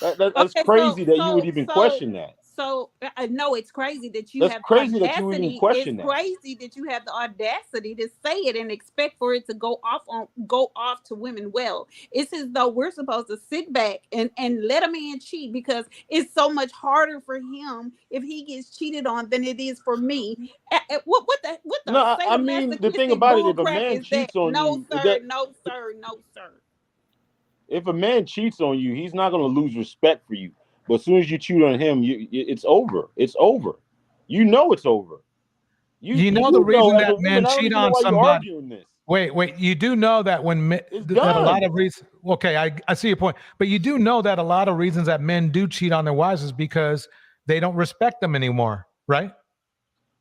That's crazy that you would even question that. So no, it's crazy that you That's have crazy audacity. that you even question it's that. crazy that you have the audacity to say it and expect for it to go off to women. Well, it's as though we're supposed to sit back and let a man cheat because it's so much harder for him if he gets cheated on than it is for me. What the No, I mean the thing about it, if a man cheats on you, no sir. If a man cheats on you, he's not going to lose respect for you. But as soon as you cheat on him, it's over. It's over. You know it's over. You know the reason that men cheat on somebody. This. Wait. You do know that that a lot of reasons. Okay, I see your point. But you do know that a lot of reasons that men do cheat on their wives is because they don't respect them anymore, right?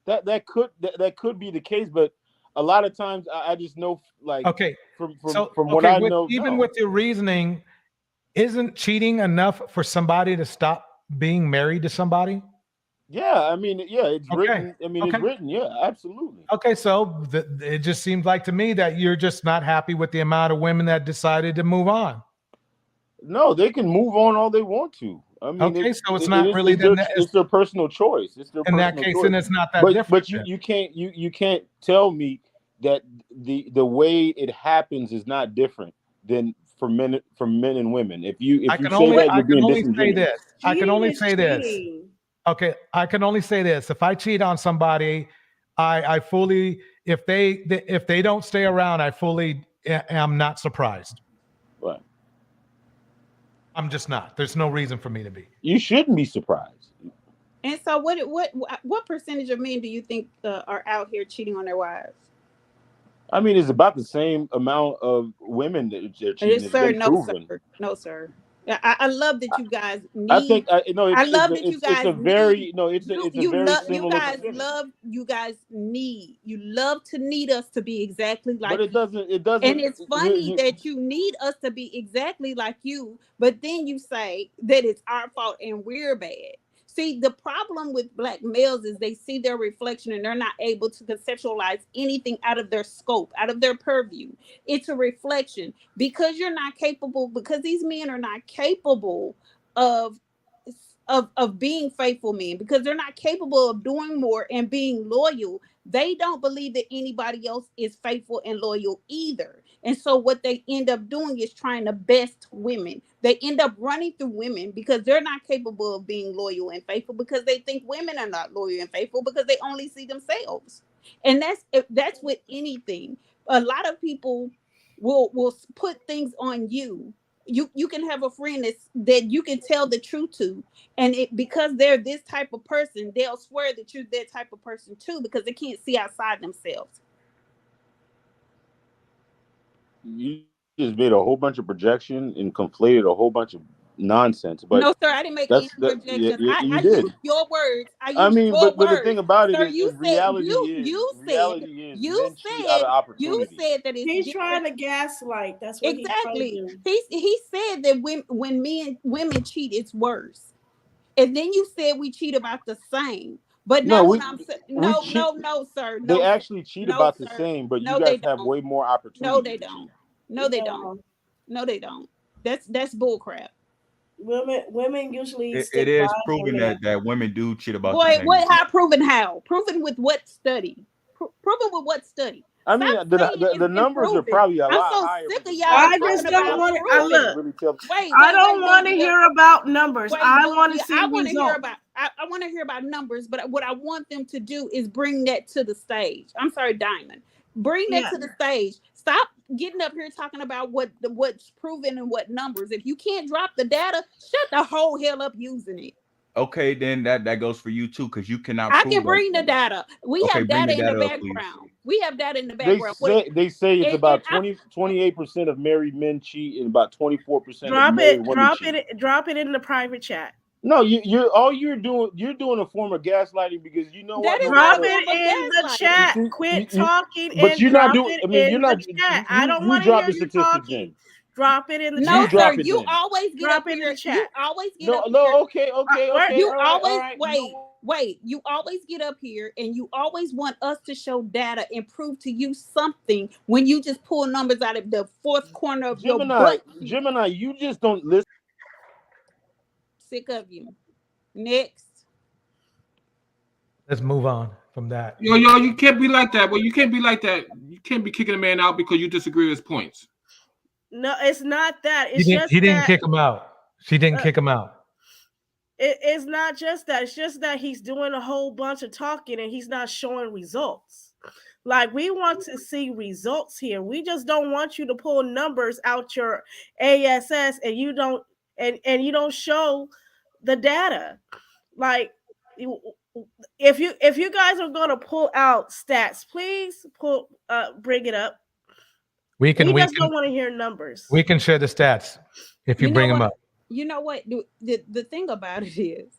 That could be the case, but a lot of times I just know, like, from what I know, even with your reasoning, isn't cheating enough for somebody to stop being married to somebody? Yeah, I mean, yeah, it's written. I mean, it's written. Yeah, absolutely. Okay, so it just seems like to me that you're just not happy with the amount of women that decided to move on. No, they can move on all they want to. I mean, so it's not really it's their personal choice. It's their in that case, and it's not that different. But you can't tell me that the way it happens is not different than for men and women. If you say that, you're being disingenuous. I can only say this. Okay, I can only say this. If I cheat on somebody, I fully, if they don't stay around, I fully am not surprised. Right. I'm just not. There's no reason for me to be. You shouldn't be surprised. And so, what percentage of men do you think are out here cheating on their wives? I mean, it's about the same amount of women that are cheating. Sir, no, sir. I love that you guys need. I think I love that you guys. It's a very similar. You love to need us to be exactly like. But it doesn't. And it's funny that you need us to be exactly like you, but then you say that it's our fault and we're bad. See, the problem with Black males is they see their reflection and they're not able to conceptualize anything out of their scope, out of their purview. It's a reflection because you're not capable, because these men are not capable of being faithful men, because they're not capable of doing more and being loyal. They don't believe that anybody else is faithful and loyal either. And so what they end up doing is trying to best women. They end up running through women because they're not capable of being loyal and faithful, because they think women are not loyal and faithful because they only see themselves. And that's with anything. A lot of people will put things on you. You can have a friend that you can tell the truth to, and because they're this type of person, they'll swear that you're that type of person too, because they can't see outside themselves. You just made a whole bunch of projection and conflated a whole bunch of nonsense. But no, sir, I didn't make any projections. I did. used your words. But the thing about it sir, is reality is men cheat out of opportunity. You said that he's trying to gaslight. That's what exactly. He's trying to do. He said that when women cheat, it's worse. And then you said we cheat about the same. But now I'm saying no, sir. They actually cheat about the same, but you guys have way more opportunity. No, they don't. No, they don't. No, they don't. That's bull crap. Women usually it is proven that women do cheat about the same. How proven? How proven with what study? Proven with what study? I mean, the numbers are probably a lot higher. I'm so sick of y'all. I just don't want to. I don't want to hear about numbers. I want to see results. I want to hear about numbers, but what I want them to do is bring that to the stage. I'm sorry, Diamond. Bring that to the stage. Stop getting up here talking about what's proven and what numbers. If you can't drop the data, shut the whole hell up using it. Okay, then that goes for you too, because you cannot I prove can those bring the things. data. We Okay, have bring data the in the data up, please. background. We have data in the They background. say it's about and 28% of married men cheat and about 24% of Drop married it, women cheat. drop it in the private chat. No, you're doing a form of gaslighting because you know what? That is No Drop not a matter. it form of in the gaslighting. chat. You see, Quit talking but and you're not drop doing. it I mean, in you're the not. chat. I don't You want to drop hear the you statistics talking. in. Drop it in the No, You chat. drop sir. it You then. always get Drop up it in here. the chat. You always get up here. No. Okay. You All always right. wait. You always get up here and you always want us to show data and prove to you something when you just pull numbers out of the fourth corner of your butt. Gemini, you just don't listen. Sick of you. Next. Let's move on from that. Yo, you can't be like that. Well, you can't be like that. You can't be kicking a man out because you disagree with his points. No, it's not that. He It's didn't. just He didn't that kick him out. She didn't kick him out. it's not just that. It's just that he's doing a whole bunch of talking and he's not showing results. Like, we want to see results here. We just don't want you to pull numbers out your ASS and you don't and you don't show the data. Like, if you guys are gonna pull out stats, please bring it up. We We can just don't want to hear numbers. we can share the stats if you bring them up. You know what? The thing about it is,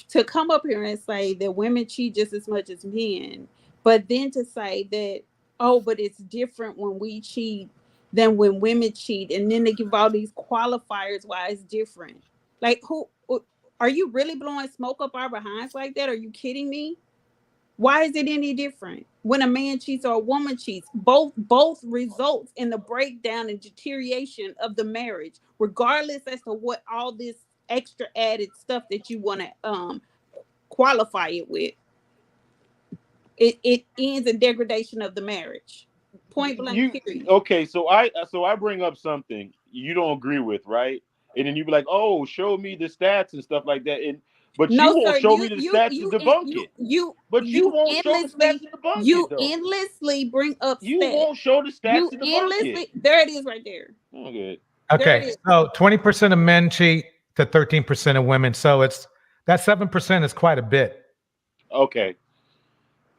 to come up here and say that women cheat just as much as men, but then to say that, oh, but it's different when we cheat than when women cheat, and then they give all these qualifiers why it's different. Like, who are you really blowing smoke up our behinds like that? Are you kidding me? Why is it any different when a man cheats or a woman cheats? Both results in the breakdown and deterioration of the marriage, regardless as to what all this extra added stuff that you want to qualify it with. It ends in degradation of the marriage. Point blank. Period. Okay, so I bring up something you don't agree with, right? And then you be like, "Oh, show me the stats and stuff like that." But No, you won't sir, show me the stats to debunk it. But you won't show the stats to debunk it, though. You endlessly bring up You stats. won't show the stats to debunk it. There it is right there. Okay. Okay, so 20% of men cheat to 13% of women. So it's that 7% is quite a bit. Okay.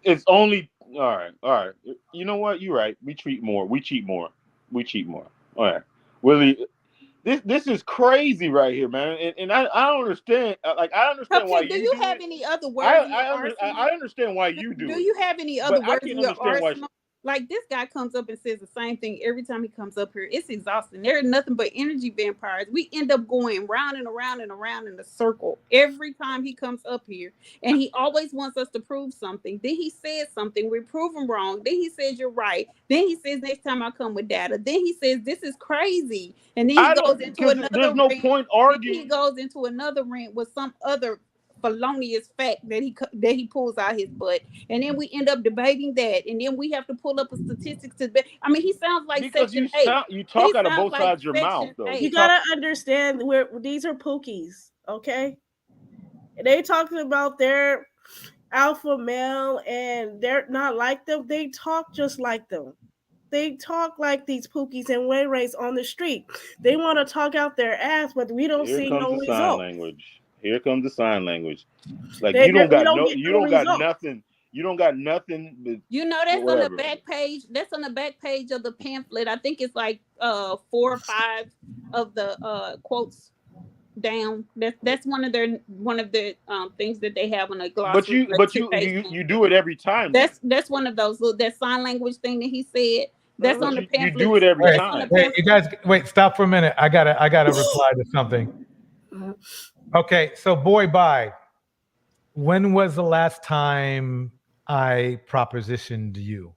It's only all right. You know what? You're right. We cheat more. All right. Willie, this is crazy right here, man. And I don't understand. Like, I understand why do you you do have it. any other words? I understand why you do it. Do you have any other But I words can in your understand why arsenal? Like, this guy comes up and says the same thing every time he comes up here. It's exhausting. There are nothing but energy vampires. We end up going round and around and around in a circle every time he comes up here. And he always wants us to prove something. Then he says something. We prove him wrong. Then he says you're right. Then he says next time I come with data. Then he says this is crazy. And then he goes into another there's no rant. point arguing. He goes into another rant with some other felonious fact that he pulls out his butt, and then we end up debating that, and then we have to pull up a statistics to debate. I mean, he sounds like Because Section 8. you talk out of both sides of your mouth, though. You gotta understand, these are pookies, okay? They talking about their alpha male, and they're not like them. They talk just like them. They talk like these pookies and wayrays on the street. They want to talk out their ass, but we don't see no Sign results. language. Here comes the sign language. Like, You don't got result. nothing. You don't got nothing. But You know, that's whatever. on the back page. That's on the back page of the pamphlet. I think it's like 4 or 5 of the quotes down. That's one of the things that they have on a glossary. But you do it every time. That's one of those that sign language thing that he said. That's on the pamphlet. You do it every time. Wait, you guys, stop for a minute. I gotta reply to something. Okay, so boy, bye. When was the last time I propositioned you?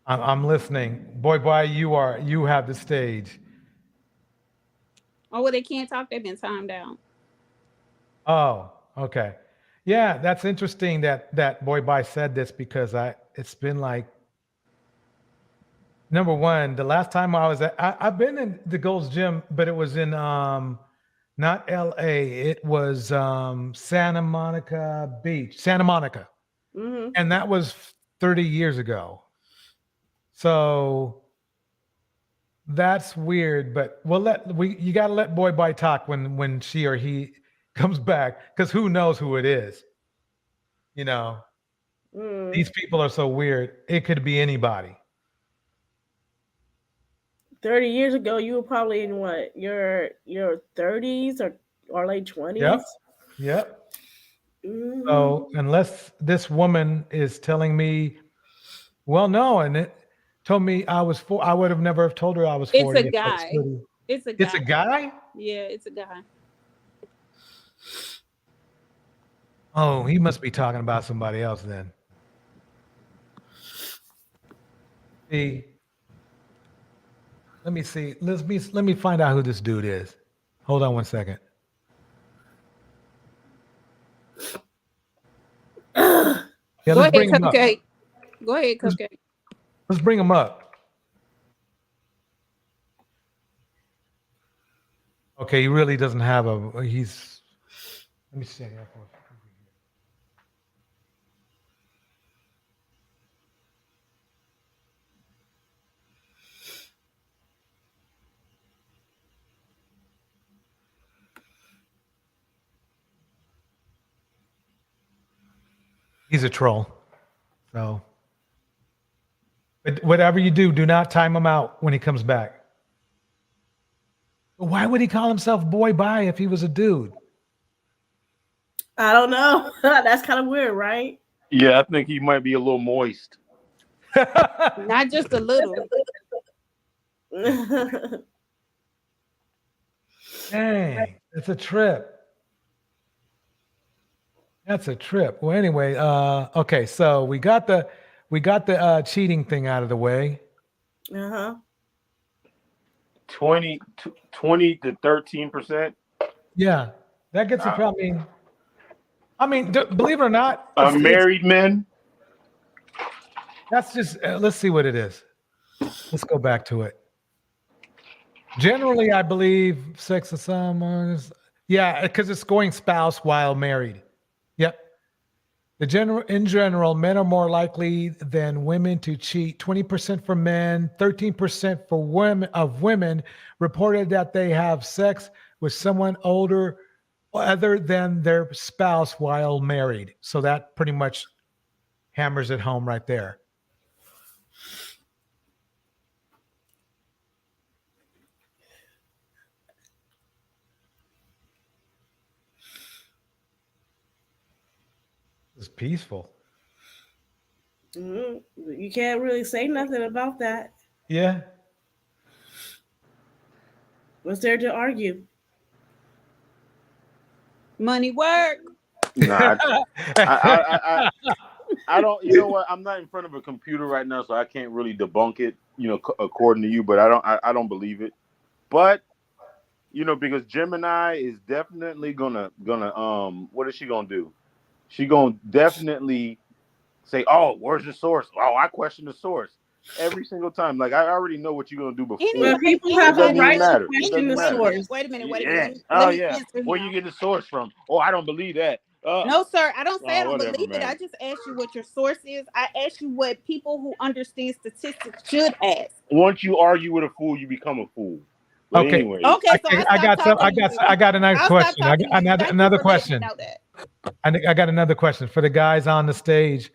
I'm listening. Boy, bye. You have the stage. Oh, well, they can't talk. They've been timed out. Oh, okay. Yeah, that's interesting that Boy Bye said this, because it's been like, number one, the last time I was I've been in the Gold's Gym, but it was in not LA, it was Santa Monica Beach, Santa Monica. Mm-hmm. And that was 30 years ago. So That's weird, but you gotta let Boy Bye talk when she or he comes back, because who knows who it is. You know, these people are so weird. It could be anybody. 30 years ago, you were probably in what, your 30s or late 20s. Yep. So unless this woman is telling me, well, no, and it told me I was I would have never told her I was 40. It's a guy. It's a guy. It's a guy? Yeah, it's a guy. Oh, he must be talking about somebody else then. See, let me see. Let me find out who this dude is. Hold on one second. Yeah, Go ahead, Cupcake. Go ahead, Cupcake. Let's bring him up. Okay, he really doesn't have a. He's. Let me see. He's a troll. So, but whatever you do, do not time him out when he comes back. But why would he call himself Boy Bye if he was a dude? I don't know. That's kind of weird, right? Yeah, I think he might be a little moist. Not just a little. Dang, it's a trip. That's a trip. Well, anyway, okay, so we got the cheating thing out of the way. 20 to 13%. Yeah, that gets you probably. I mean, believe it or not, married men. That's just. Let's see what it is. Let's go back to it. Generally, I believe sex with someone is, yeah, because it's going spouse while married. Yep. In general, men are more likely than women to cheat. 20% for men, 13% for women reported that they have sex with someone older other than their spouse while married. So that pretty much hammers it home right there. It's peaceful. You can't really say nothing about that. Yeah. What's there to argue? Money work. Nah, I don't. You know what? I'm not in front of a computer right now, so I can't really debunk it. You know, according to you, but I don't believe it. But you know, because Gemini is definitely gonna what is she gonna do? She gonna definitely say, "Oh, where's the source? Oh, I question the source every single time." Like I already know what you're gonna do before. Well, people have a right to question the source. Wait a minute. Oh yeah. Where you get the source from? Oh, I don't believe that. No, sir. I don't say I don't whatever, believe it. man. I just asked you what your source is. I asked you what people who understand statistics should ask. Once you argue with a fool, you become a fool. But Okay. anyways. Okay. So I got another question. I got another question. I got another question for the guys on the stage.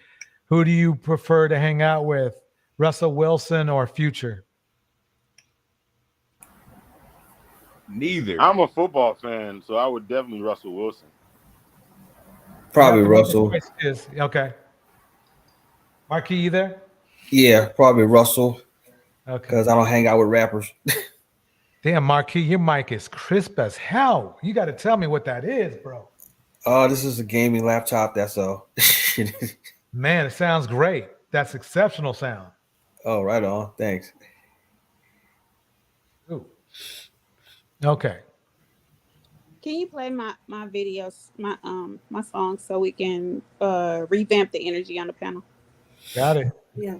Who do you prefer to hang out with, Russell Wilson or Future? Neither. I'm a football fan, so I would definitely Russell Wilson. Probably Russell. Okay. Marquis, you there? Yeah, probably Russell. Okay. Because I don't hang out with rappers. Damn, Marquis, your mic is crisp as hell. You got to tell me what that is, bro. This is a gaming laptop. That's all. Man, it sounds great. That's exceptional sound. Oh, right on. Thanks. Ooh. Okay. Can you play my videos, my songs, so we can revamp the energy on the panel? Got it. Yeah.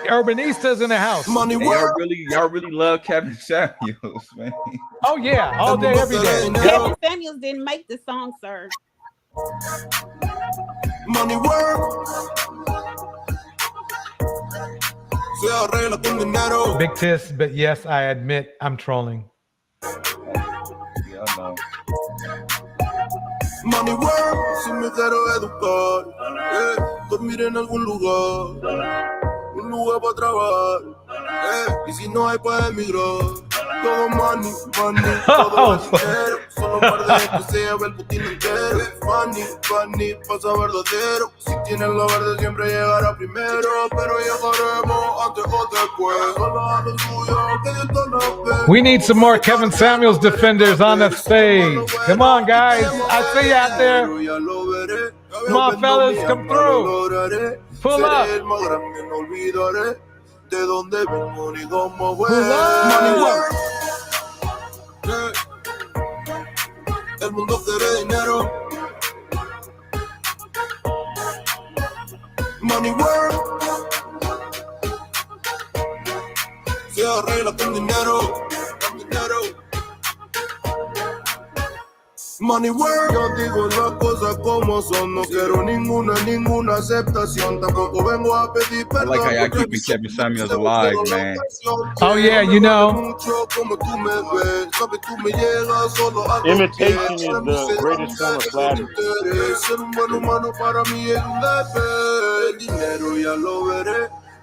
Urbanistas in the house. Hey, y'all really love Kevin Samuels, man. Oh yeah, all day, every day. Kevin Samuels didn't make the song, sir. Money work. BigTizz, but yes, I admit I'm trolling. Yeah, I know. Money work, si me quiero educar, dormir en algún lugar, un lugar para trabajar, y si no hay para emigrar, todo money, money, todo es dinero, solo un par de gente se lleva el putín entero, money, money, pasa verdadero, si tienes lo verde siempre llegará primero, pero llegaremos antes o después, solo a lo suyo, que Dios te lo ve. We need some more Kevin Samuels defenders on the stage. Come on, guys. I see you out there. Come on, fellas, come through. Pull up. Pull up. El mundo quiere dinero. Money work. Se arregla con dinero. Con dinero. Money work. Yo digo las cosas como son. No quiero ninguna aceptación. Tampoco vengo a pedir I like how y'all keeping Kevin Samuels alive, man. Oh yeah, you know. Imitation is the greatest form of flattery.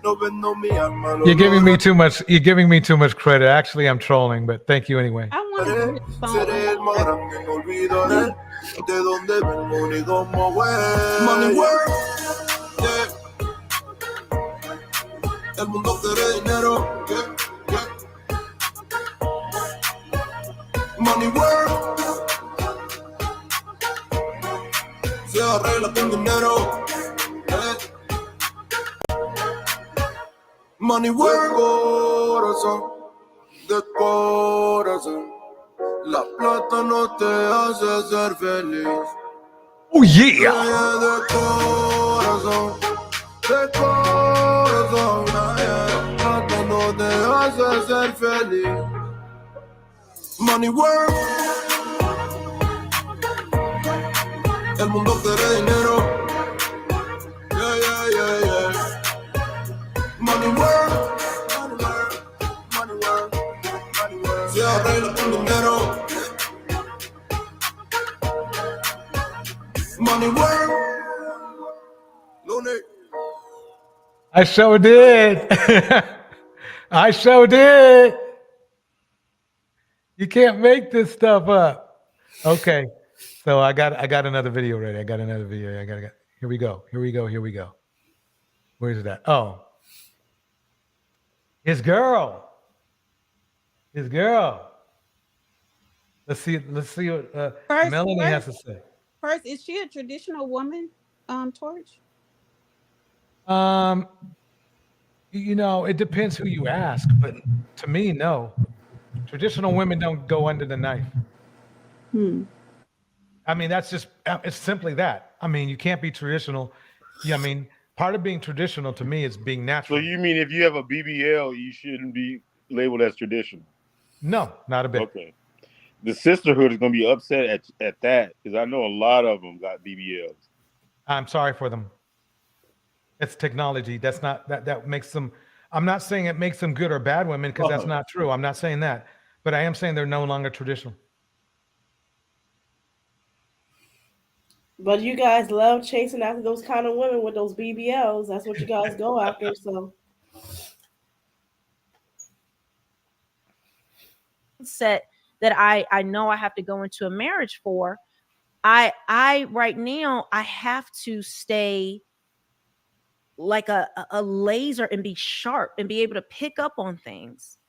You're giving me too much. You're giving me too much credit. Actually, I'm trolling, but thank you anyway. I want to Money work. El mundo quiere dinero. Money work. Se arregla con dinero. Money work. Corazón, de corazón. La plata no te hace ser feliz. Oh yeah. De corazón, de corazón. La plata no te hace ser feliz. Money work. El mundo quiere dinero. Yeah, yeah, yeah, yeah. Money work. Money work. Money work. Money work. Se arregla con dinero. Money work. Looney. I sure did. I sure did. You can't make this stuff up. Okay. So I got another video ready. I got another video. Here we go. Here we go. Here we go. Where's that? Oh. His girl. His girl. Let's see what Melanie has to say. First, is she a traditional woman, Torch? You know, it depends who you ask, but to me, no. Traditional women don't go under the knife. I mean, that's just, it's simply that. I mean, you can't be traditional. Yeah, I mean, part of being traditional to me is being natural. So you mean if you have a BBL, you shouldn't be labeled as traditional? No, not a bit. Okay. The sisterhood is going to be upset at that because I know a lot of them got BBLs. I'm sorry for them. It's technology. That's not, that makes them, I'm not saying it makes them good or bad women because that's not true. I'm not saying that. But I am saying they're no longer traditional. But you guys love chasing after those kind of women with those BBLs. That's what you guys go after. So set that I know I have to go into a marriage for. I right now I have to stay like a laser and be sharp and be able to pick up on things.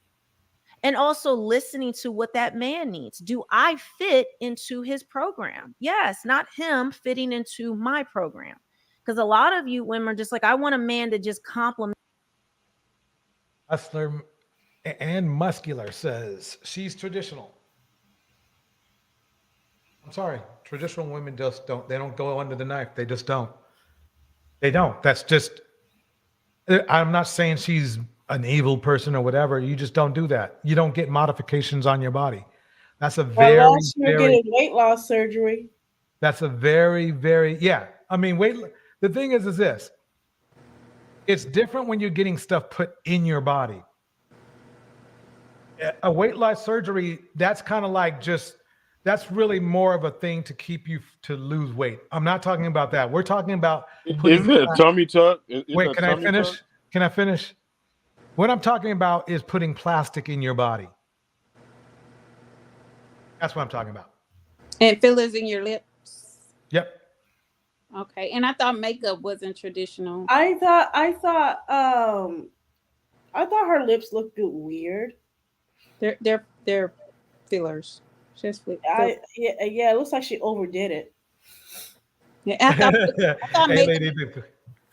And also listening to what that man needs. Do I fit into his program? Yes, not him fitting into my program. Because a lot of you women are just like, I want a man to just compliment. Hustler and Muscular says she's traditional. I'm sorry, traditional women just don't. They don't go under the knife. They just don't. They don't. That's just. I'm not saying she's an evil person or whatever. You just don't do that. You don't get modifications on your body. That's a very, unless you're very, getting weight loss surgery. That's a very, very, yeah. I mean, the thing is this. It's different when you're getting stuff put in your body. A weight loss surgery, that's kind of like that's really more of a thing to keep you to lose weight. I'm not talking about that. We're talking about Isn't it a tummy tuck? Wait, can I finish? Can I finish? What I'm talking about is putting plastic in your body. That's what I'm talking about. And fillers in your lips. Yep. Okay. And I thought makeup wasn't traditional. I thought her lips looked weird. They're fillers. Just yeah, it looks like she overdid it. Yeah,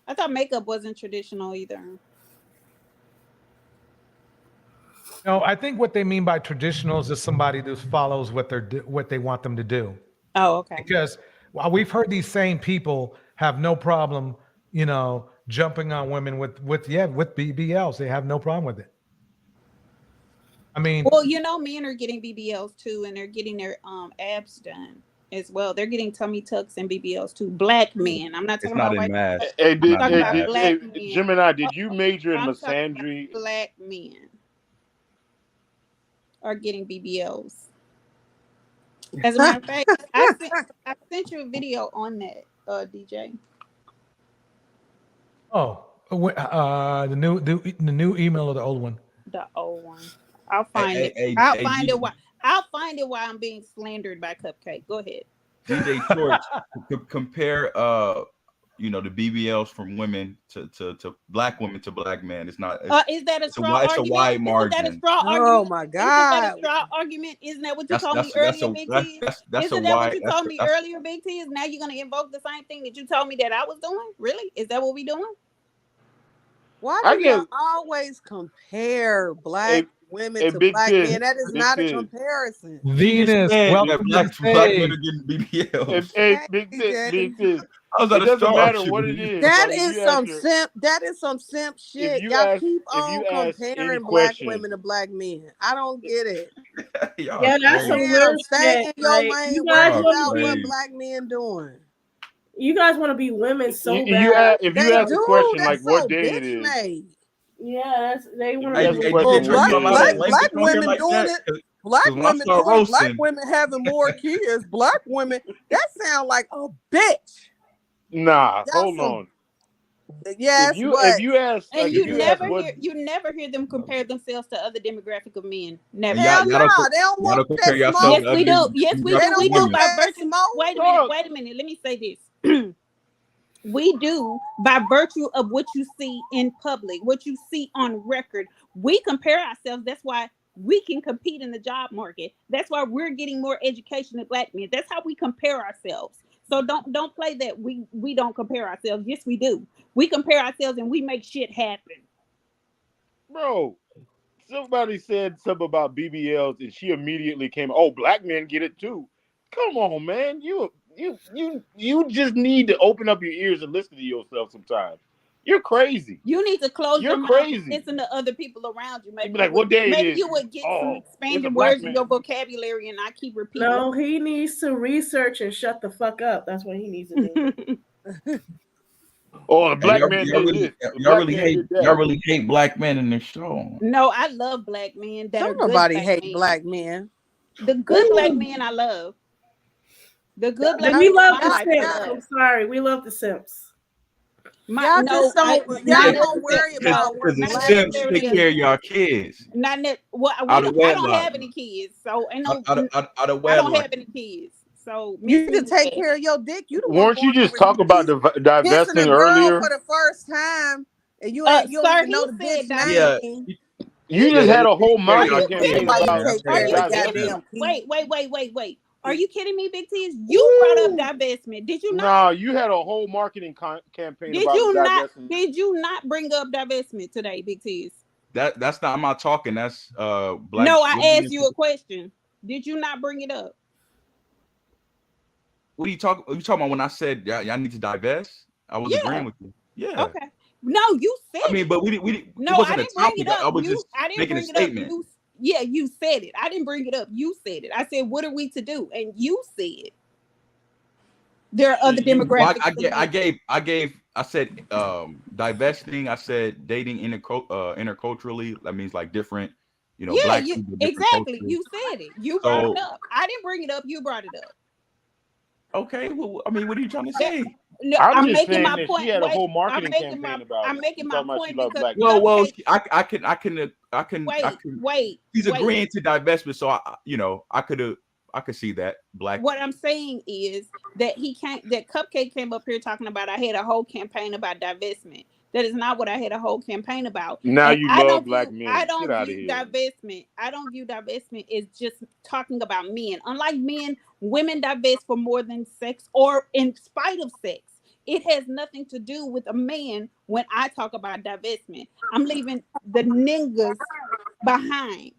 I thought makeup wasn't traditional either. No, I think what they mean by traditional is just somebody that follows what they want them to do. Oh, okay. Because while we've heard these same people have no problem, jumping on women with BBLs, they have no problem with it. I mean, well, men are getting BBLs too, and they're getting their abs done as well. They're getting tummy tucks and BBLs too. Black men. I'm not talking about white men. Hey, Gemini, did you major in misandry? Black men are getting BBLs. As a matter of fact, I sent you a video on that, DJ. Oh, the new email or the old one? The old one. I'll find it. I'll find it while I'm being slandered by Cupcake. Go ahead. DjTorch, compare the BBLs from women to black women to black men. It's not. Is that a straw argument? It's a wide margin. Isn't that a straw argument? Oh my God! Isn't that a straw argument? Isn't that what you told me earlier, Big T? Isn't that what you told me earlier, Big T? Is now you're gonna invoke the same thing that you told me that I was doing? Really? Is that what we doing? Why do you always compare black women to black men? That is not a comparison. Venus, welcome black men are getting BBLs. Hey, Big Tiz. It doesn't matter what it is. That is some simp shit. Y'all keep on comparing black women to black men. I don't get it. Yeah, that's some weird stay shit. in your lane. Worry about what black men doing. You guys want to be women so bad. If you ask a question like what day it is. Yeah, they want to be black women doing it. Black women doing it. Black women having more kids. Black women, that sound like a bitch. Nah, hold on. Yes, if you ask, and you never hear them compare themselves to other demographic of men. Never. Hell no, they don't want that smoke. Yes, we do. Yes, we do. We do by virtue. Wait a minute. Let me say this. We do by virtue of what you see in public, what you see on record. We compare ourselves. That's why we can compete in the job market. That's why we're getting more education than black men. That's how we compare ourselves. So don't play that we don't compare ourselves. Yes, we do. We compare ourselves and we make shit happen. Bro, somebody said something about BBLs and she immediately came, oh, black men get it too. Come on, man. You just need to open up your ears and listen to yourself sometimes. You're crazy. You need to close your mouth and listen to other people around you. Maybe like, what day it maybe is? You would get some expanded words in your vocabulary, and I keep repeating. No, he needs to research and shut the fuck up. That's what he needs to do. Oh, the black man y'all really hate black men in this show. No, I love black men. Don't nobody hate black men. The good black men I love. The good black men. We love the simps. I'm sorry, we love the simps. Y'all don't worry about because the simps take care of y'all kids. I don't have any kids, so I don't have any kids. So you need to take care of your dick. Weren't you just talking about divesting earlier for the first time, and you don't even know the bitch name? You just had a whole marketing campaign about. Wait. Are you kidding me, Big Tizz? You brought up divestment. Did you not? No, you had a whole marketing campaign about divestment. Did you not bring up divestment today, Big Tizz? That's not. I'm not talking. That's black. No, I asked you a question. Did you not bring it up? What are you talking? Are you talking about when I said y'all need to divest? I was agreeing with you. Yeah. Okay. No, you said. I mean, but we. No, I didn't bring it up. I was just making a statement. Yeah, you said it. I didn't bring it up. You said it. I said, "What are we to do?" And you said, "There are other demographics." I I said divesting. I said dating interculturally. That means like different, Yeah, black you people, different exactly. cultures. You said it. You brought it So up. I didn't bring it up. You brought it up. okay, well, I mean, what are you trying to say? No, I'm I'm just making saying my that point. she had a Wait, whole I'm marketing making my campaign about I'm it. making She my talking about she point loves because black Well, Cupcake. I can. Wait. He's agreeing to divestment, so I could see that black. What I'm saying is that that Cupcake came up here talking about I had a whole campaign about divestment. That is not what I had a whole campaign about. Now And you I love don't black view men. I Get don't out of view here. divestment. I don't view divestment as just talking about men. Unlike men, women divest for more than sex or in spite of sex. It has nothing to do with a man when I talk about divestment. I'm leaving the niggas behind.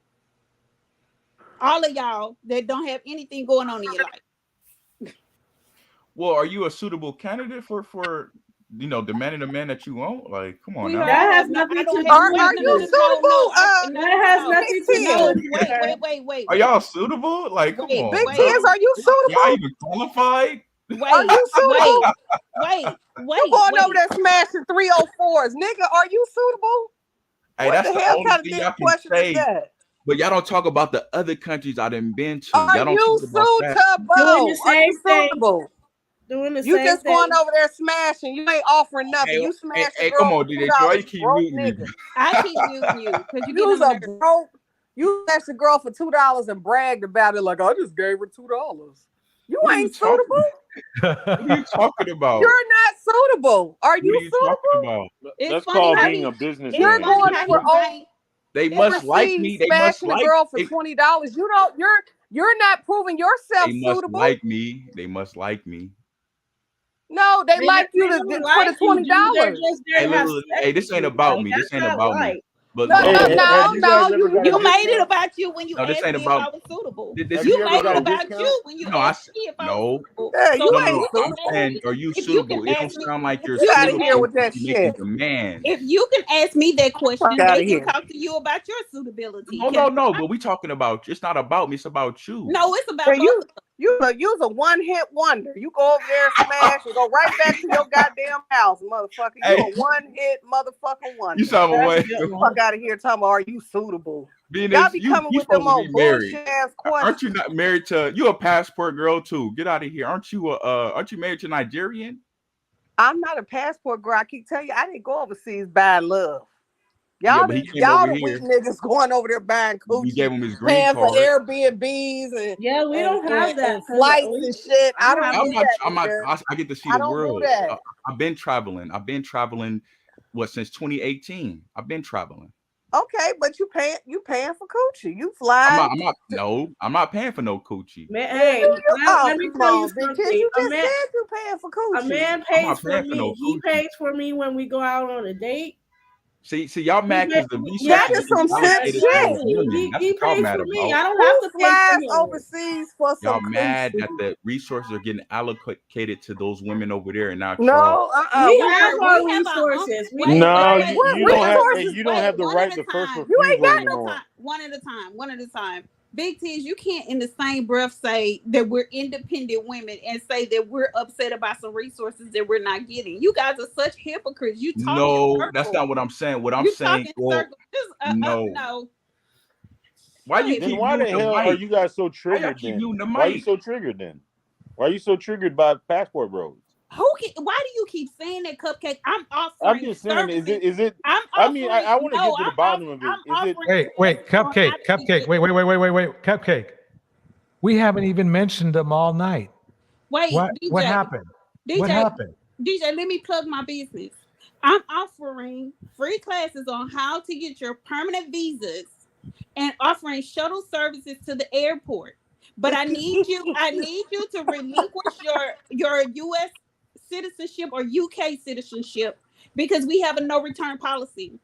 All of y'all that don't have anything going on in your life. Well, are you a suitable candidate for demanding a man that you want? Like, come on now. That has nothing to do. Are you suitable? That has nothing to No, do. wait. Are y'all suitable? Like, come on. Big now. Tiz, are you Y'all suitable? even qualified? Are you suitable? Wait. You going over there smashing 304s, nigga? Are you suitable? Hey, What that's the the hell only kind of thing damn y'all can question say. is that? But y'all don't talk about the other countries I done been to. Are Y'all don't you talk about that. suitable? Doing the Are you same thing. suitable? Doing the You same just thing. going over there smashing. You ain't offering nothing. Hey, You smashed a hey, girl come on, for DjTorch. $2. Why you keep Broke muting me? nigga. I keep muting you because you You's get a broke. You smashed a girl for $2 and bragged about it like I just gave her $2. You What are you ain't suitable. What are you talking about? You're not suitable. Are What you are you suitable? talking about? That's called being a businessman. You're going for They must like me. They must smashing a like. girl for $20. You're not proving yourself They must suitable. like me. They must like me. No, they like you They for don't the like you, $20. dude. They're just there Hey, to have look, sex hey, this with ain't you. about Like, me. that's This ain't not about me. like. But No, Have you guys ever got a You made it discount? about you when you no, this asked ain't me if about. I was suitable. This Have You you ever made got it a about discount? you when you No, asked me if I was suitable. Yeah, So you if ain't you can I'm ask saying, me, are you if you suitable? can It don't ask me, sound like if you're you Get out can of suitable here ask with that to make me shit. a man. if you can ask me that question, Fuck outta they here. can talk to you about your suitability. No, but we talking about. It's not about me. It's about you. No, it's about Hey, both. you's a one-hit wonder. You go over there, smash, and go right back to your goddamn house, motherfucker. You Hey. a one-hit motherfucking wonder. You sound away. Fuck out of here talking about are you suitable? Being Y'all this, be you coming with supposed them to old be married. bullshit ass Aren't you questions. not married to? You a passport girl too? Get out of here. Aren't you aren't you married to Nigerian? I'm not a passport girl. I keep telling you, I didn't go overseas buying love. Yeah, Y'all, but he came y'all over the here. weak niggas going over there buying We gave coochie, him his green paying for card. Airbnbs and Yeah, we don't have that. and flights and shit. I don't do that. Nigga. I get to see I the don't world. do that. I've been traveling. What, since 2018? I've been traveling. Okay, but you paying for coochie. You fly. I'm not paying for no coochie. Man, hey, let me come tell you on, big something. kid. You A just man, said you paying for coochie. a man I'm pays not for paying for me. no He coochie. pays for me when we go out on a date. See, y'all mad because the Yeah, resources That's some are simp allocated to those shit. women. That's he what y'all pays mad for me. about. I don't have Who to pay for flies him. overseas for some Y'all mad coochie? that the resources are getting allocated to those women over there and not No, y'all. We we have have our we have our own- resources. We Wait, just No, like what you don't have. resources? You don't have the one right at a to first time. You ain't refusal got anymore. One at a time. Big T's, you can't in the same breath say that we're independent women and say that we're upset about some resources that we're not getting. You guys are such hypocrites. You talk in No, circles. that's not what I'm saying. What I'm You saying, talk in well, circles. Just, no. no. Why you Then keep why the muting the hell are mic? you guys so Why y'all triggered keep then? muting the Why are you mic? so triggered then? Why are you so triggered by passport bros? Why do you keep saying that, Cupcake? I'm offering I'm just saying, services. is it? I'm I mean, I want to no, get to the I'm bottom of it. I'm Is it? offering Wait, services on how Cupcake, to get Cupcake. Wait, Cupcake. We haven't even mentioned them all night. Wait, What DJ. happened? DJ, What happened? DJ, let me plug my business. I'm offering free classes on how to get your permanent visas and offering shuttle services to the airport. But I need you to relinquish your US citizenship or UK citizenship because we have a no return policy.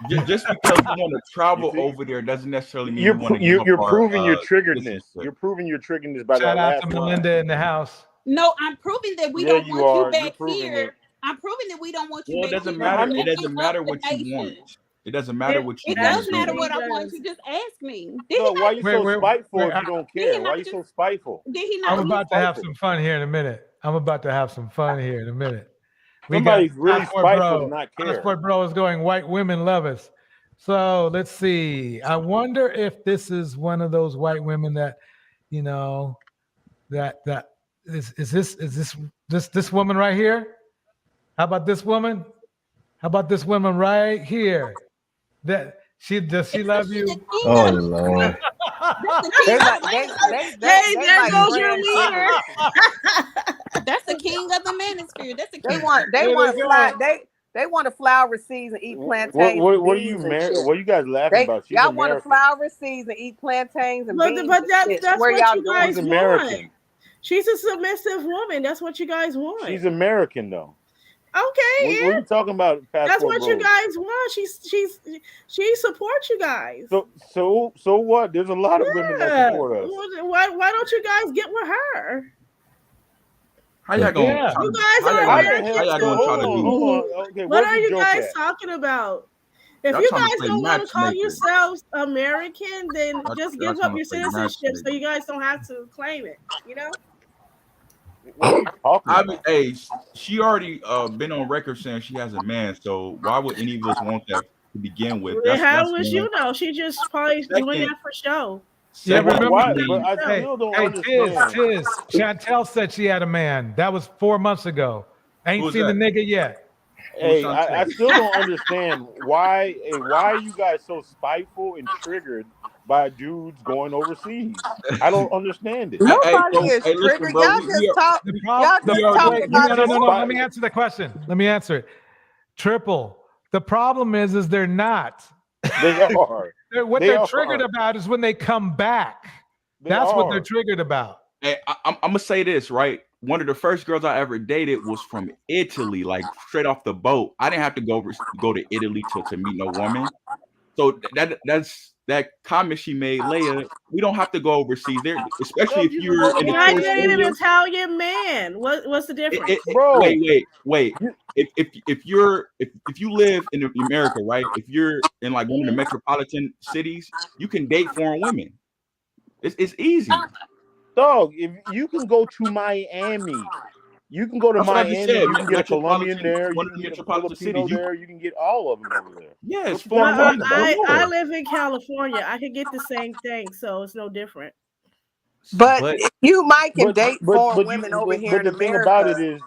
Just because you want to travel see? over there doesn't necessarily mean you want to give You're up our proving your triggeredness. citizenship. You're proving your triggeredness by Shout that out last to line. Melinda in the house. No, I'm proving that we Yeah, don't you want you are. You're back proving here. it. I'm proving that we don't want you Well, it back doesn't here. matter. You're It doesn't messing matter up the what you nation. want. It doesn't matter what you It want does to matter do. what I want. You just ask me. Did No, he why not you just, so spiteful if I- you don't did he care? Why not you just so spiteful? did he I'm not about just to have some fun here in a minute. Somebody's really Passport spiteful Bro. to not care. Passport Bro is going, white women love us. So let's see. I wonder if this is one of those white women that, you know, that is this woman right here? How about this woman? How about this woman right here? That does she love you? Oh Lord. They There goes your leader. That's the king of the manosphere. That's the They king. want they want to flower seeds and eat plantains. What are and you beans and shit. What are you guys laughing about? She's Y'all want to American. flower seeds and eat plantains and beans. But and that's shit. that's Where what y'all you going? guys She's American. want. She's a submissive woman. That's what you guys want. She's American though. Okay. What are you talking about? That's what you Bro? guys want. She supports you guys. So what? There's a lot of women that support us. Why don't you guys get with her? How y'all going? Yeah. You guys are American. How y'all going to try to do? Hold on. Okay, What where's are the you joke guys at? talking about? If Y'all you trying to guys play don't want to call matchmaker. yourselves American, then just y'all give trying up to your play citizenship so matchmaker. you guys don't have to claim it. You know? What are you talking I about? mean, hey, she already been on record saying she has a man. So why would any of us want that to begin with? How would one. you know? She just probably doing that for show. Yeah, remember? Why? But I Hey, still don't hey, understand. Tiz, Chantel said she had a man. That was 4 months ago. Ain't Who's seen the that? nigga yet. Hey, I still don't understand why are you guys so spiteful and triggered by dudes going overseas? I don't understand it. Nobody is listen, triggered. bro, Y'all just talk. Y'all just talk Wait, about no. this. Let me answer the question. Let me answer it. Triple. The problem is they're not. They are. What they're triggered about is when they come back. That's what they're triggered about. Hey, I'm gonna say this, right? One of the first girls I ever dated was from Italy, like straight off the boat. I didn't have to go to Italy to meet no woman. So that's that comment she made, Leia. We don't have to go overseas there, especially if you're in the Why tourist dating an area. Italian man? What's the difference? Bro. Wait. If you live in America, right? If you're in like one of the metropolitan cities, you can date foreign women. It's easy. Dog, if you can go to Miami, you can go to That's what I just Miami. said. You can get a Colombian Metropolitan, there. one You of can the get a metropolitan Filipino cities. there. You can get all of them over there. Yeah, it's What you foreign talking women. about? I live in California. I could get the same thing, so it's no different. But you might can date foreign but women over here but in the thing about it America. is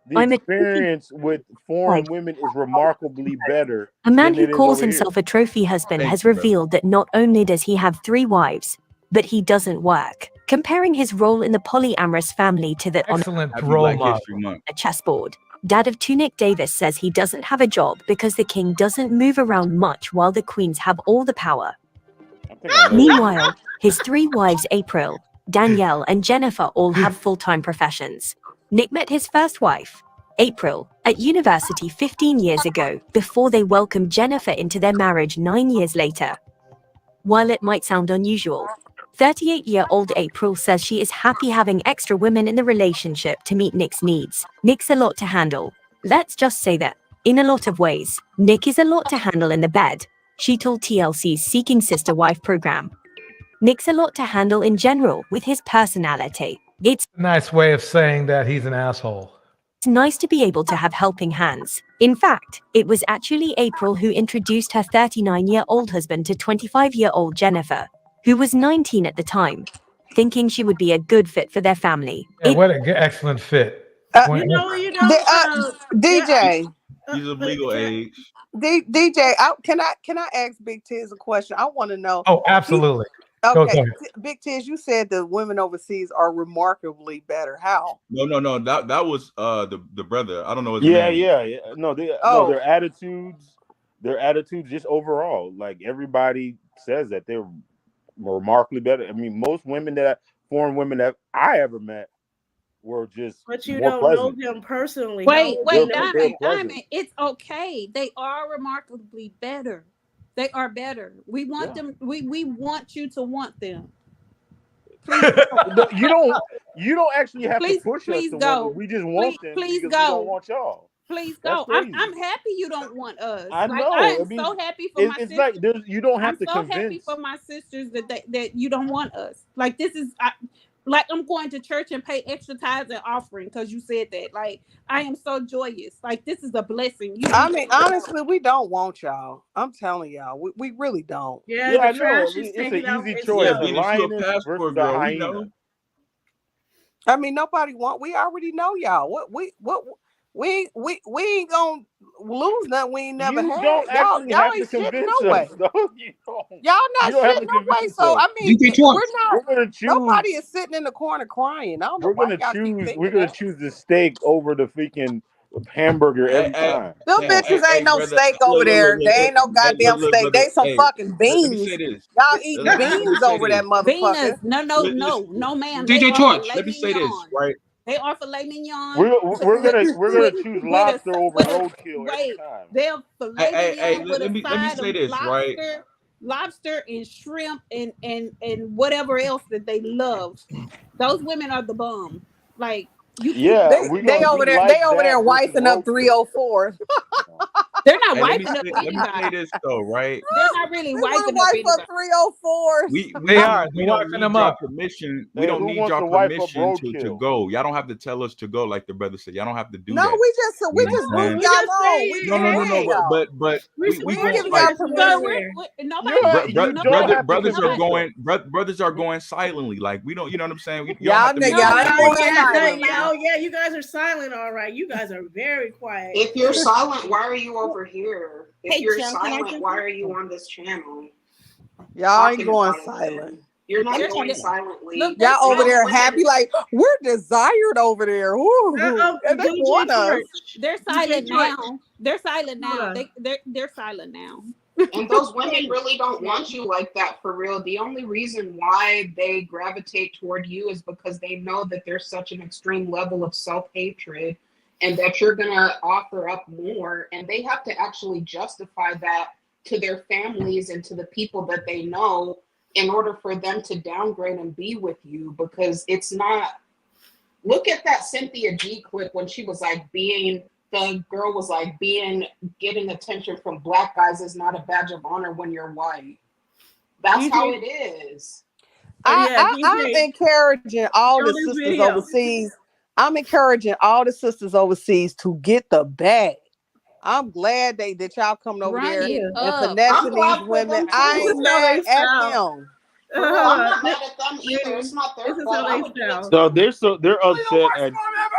the experience with foreign women is remarkably better A man than who it is calls over here. himself a trophy husband Thank has you, brother. revealed that not only does he have 3 wives, but he doesn't work, comparing his role in the polyamorous family to that on Excellent Happy role Black model. History Month. a chessboard. Dad of 2 Nick Davis says he doesn't have a job because the king doesn't move around much while the queens have all the power. Meanwhile, his 3 wives, April, Danielle, and Jennifer, all have full-time professions. Nick met his first wife, April, at university 15 years ago, before they welcomed Jennifer into their marriage 9 years later. While it might sound unusual, 38-year-old April says she is happy having extra women in the relationship to meet Nick's needs. Nick's a lot to handle. Let's just say that, in a lot of ways, Nick is a lot to handle in the bed, she told TLC's Seeking Sister Wife program. Nick's a lot to handle in general with his personality. It's a nice way of saying that he's an asshole. nice to be able to have helping hands. In fact, it was actually April who introduced her 39-year-old husband to 25-year-old Jennifer, who was 19 at the time, thinking she would be a good fit for their family. Yeah, what an excellent fit. DJ. He's of legal age. DJ, can I ask BigTizz a question? I want to know. Oh, absolutely. Go Okay, ahead. BigTizz, you said the women overseas are remarkably better. How? No. That was the brother. I don't know his Yeah. name. No, their attitudes just overall. Like everybody says that they're remarkably better. I mean, most foreign women that I ever met were just But you more don't pleasant. know them personally. Wait, They're Diamond, it's okay. They are remarkably better. They are better. We want them. We want you to want them. Please go. You don't actually have to push us to want them. We just want them please because go. we don't want y'all. Please That's go. crazy. I'm happy you don't want us. I know. I am I mean, so happy for my it's sisters. like you don't have to I'm so happy convince. for my sisters that you don't want us. Like this is like I'm going to church and pay extra tithes and offering because you said that. Like I am so joyous. Like this is a blessing. I mean, honestly, we don't want y'all. I'm telling y'all, we really don't. Yeah, Yeah, I the know. trash I mean, is it's an taken out. easy It's choice: Yeah, a Venus, you a lioness versus passport a girl. We hyena. know. I mean, nobody want. We already know y'all. We ain't gonna lose nothing we ain't never You had. don't Y'all actually have to ain't shit convince no way. us, though. You Y'all don't not have shit to no way. convince So us. I mean, DjTorch. we're not. We're gonna choose. Nobody is sitting in the corner crying. I don't know We're why gonna y'all keep choose. thinking We're gonna that. choose the steak over the freaking hamburger every time. Them Come on. bitches ain't no Brother. steak over there. They ain't no Hey, goddamn steak. brother. They some Hey, fucking let me say beans. this. Y'all eating Let me beans say over this. that motherfucker. Venus, no, ma'am. They DJ are Torch. filet Let me say this, mignon. right? They are filet mignon. We're gonna choose lobster over with a roadkill every wait. time. They're filet mignon with Let a me side say of this, right? lobster and shrimp and whatever else that they love. Those women are the bum. Like you Yeah, can't. we're They gonna over be there. like They over there that versus wiping up roadkill. 304. They're not Hey, wiping up let me say anybody. this though, right? They're not really They want to wiping up wipe up anybody. 304s. We They don't are. They're wiping them need y'all up. permission. We Hey, don't who need wants y'all to wipe up permission to roadkill? go. Y'all don't have to tell us to go, like the brother said. Y'all don't have to do No, that. we You just understand? moving We y'all just on. We saying No, just no, no, warning no. y'all. But we We ain't going giving like y'all just So permission. nobody. You Nobody. don't have to brothers are convince us. going. Brothers are going silently. Like we don't. You know what I'm saying? Y'all Y'all have to make y'all that ain't Oh going choice. yeah, silent. oh yeah, you guys are silent. All right, you guys are very quiet. If you're silent, why are you over here? If Hey, you're Tim, can I silent, get why you? are you on this channel Y'all ain't talking going about it silent. then? You're not They're going look. silently. They're Y'all over All the there women. happy, like we're desired over there. Ooh, and they want us. They're DJ silent Torch. now. They're silent Hold now. on. They're silent now. And those women really don't want you like that for real. The only reason why they gravitate toward you is because they know that there's such an extreme level of self-hatred and that you're going to offer up more. And they have to actually justify that to their families and to the people that they know in order for them to downgrade and be with you, because it's not. Look at that Cynthia G clip when she was like the girl was like getting attention from black guys is not a badge of honor when you're white. That's DJ, how it is. I'm encouraging all the sisters video. overseas. I'm encouraging all the sisters overseas to get the bag. I'm glad that y'all coming over Run there it and up. finessing these women. I ain't mad at them. For real, I'm not mad at them either. It's not their This is fault. how I they would do it sound. They're upset at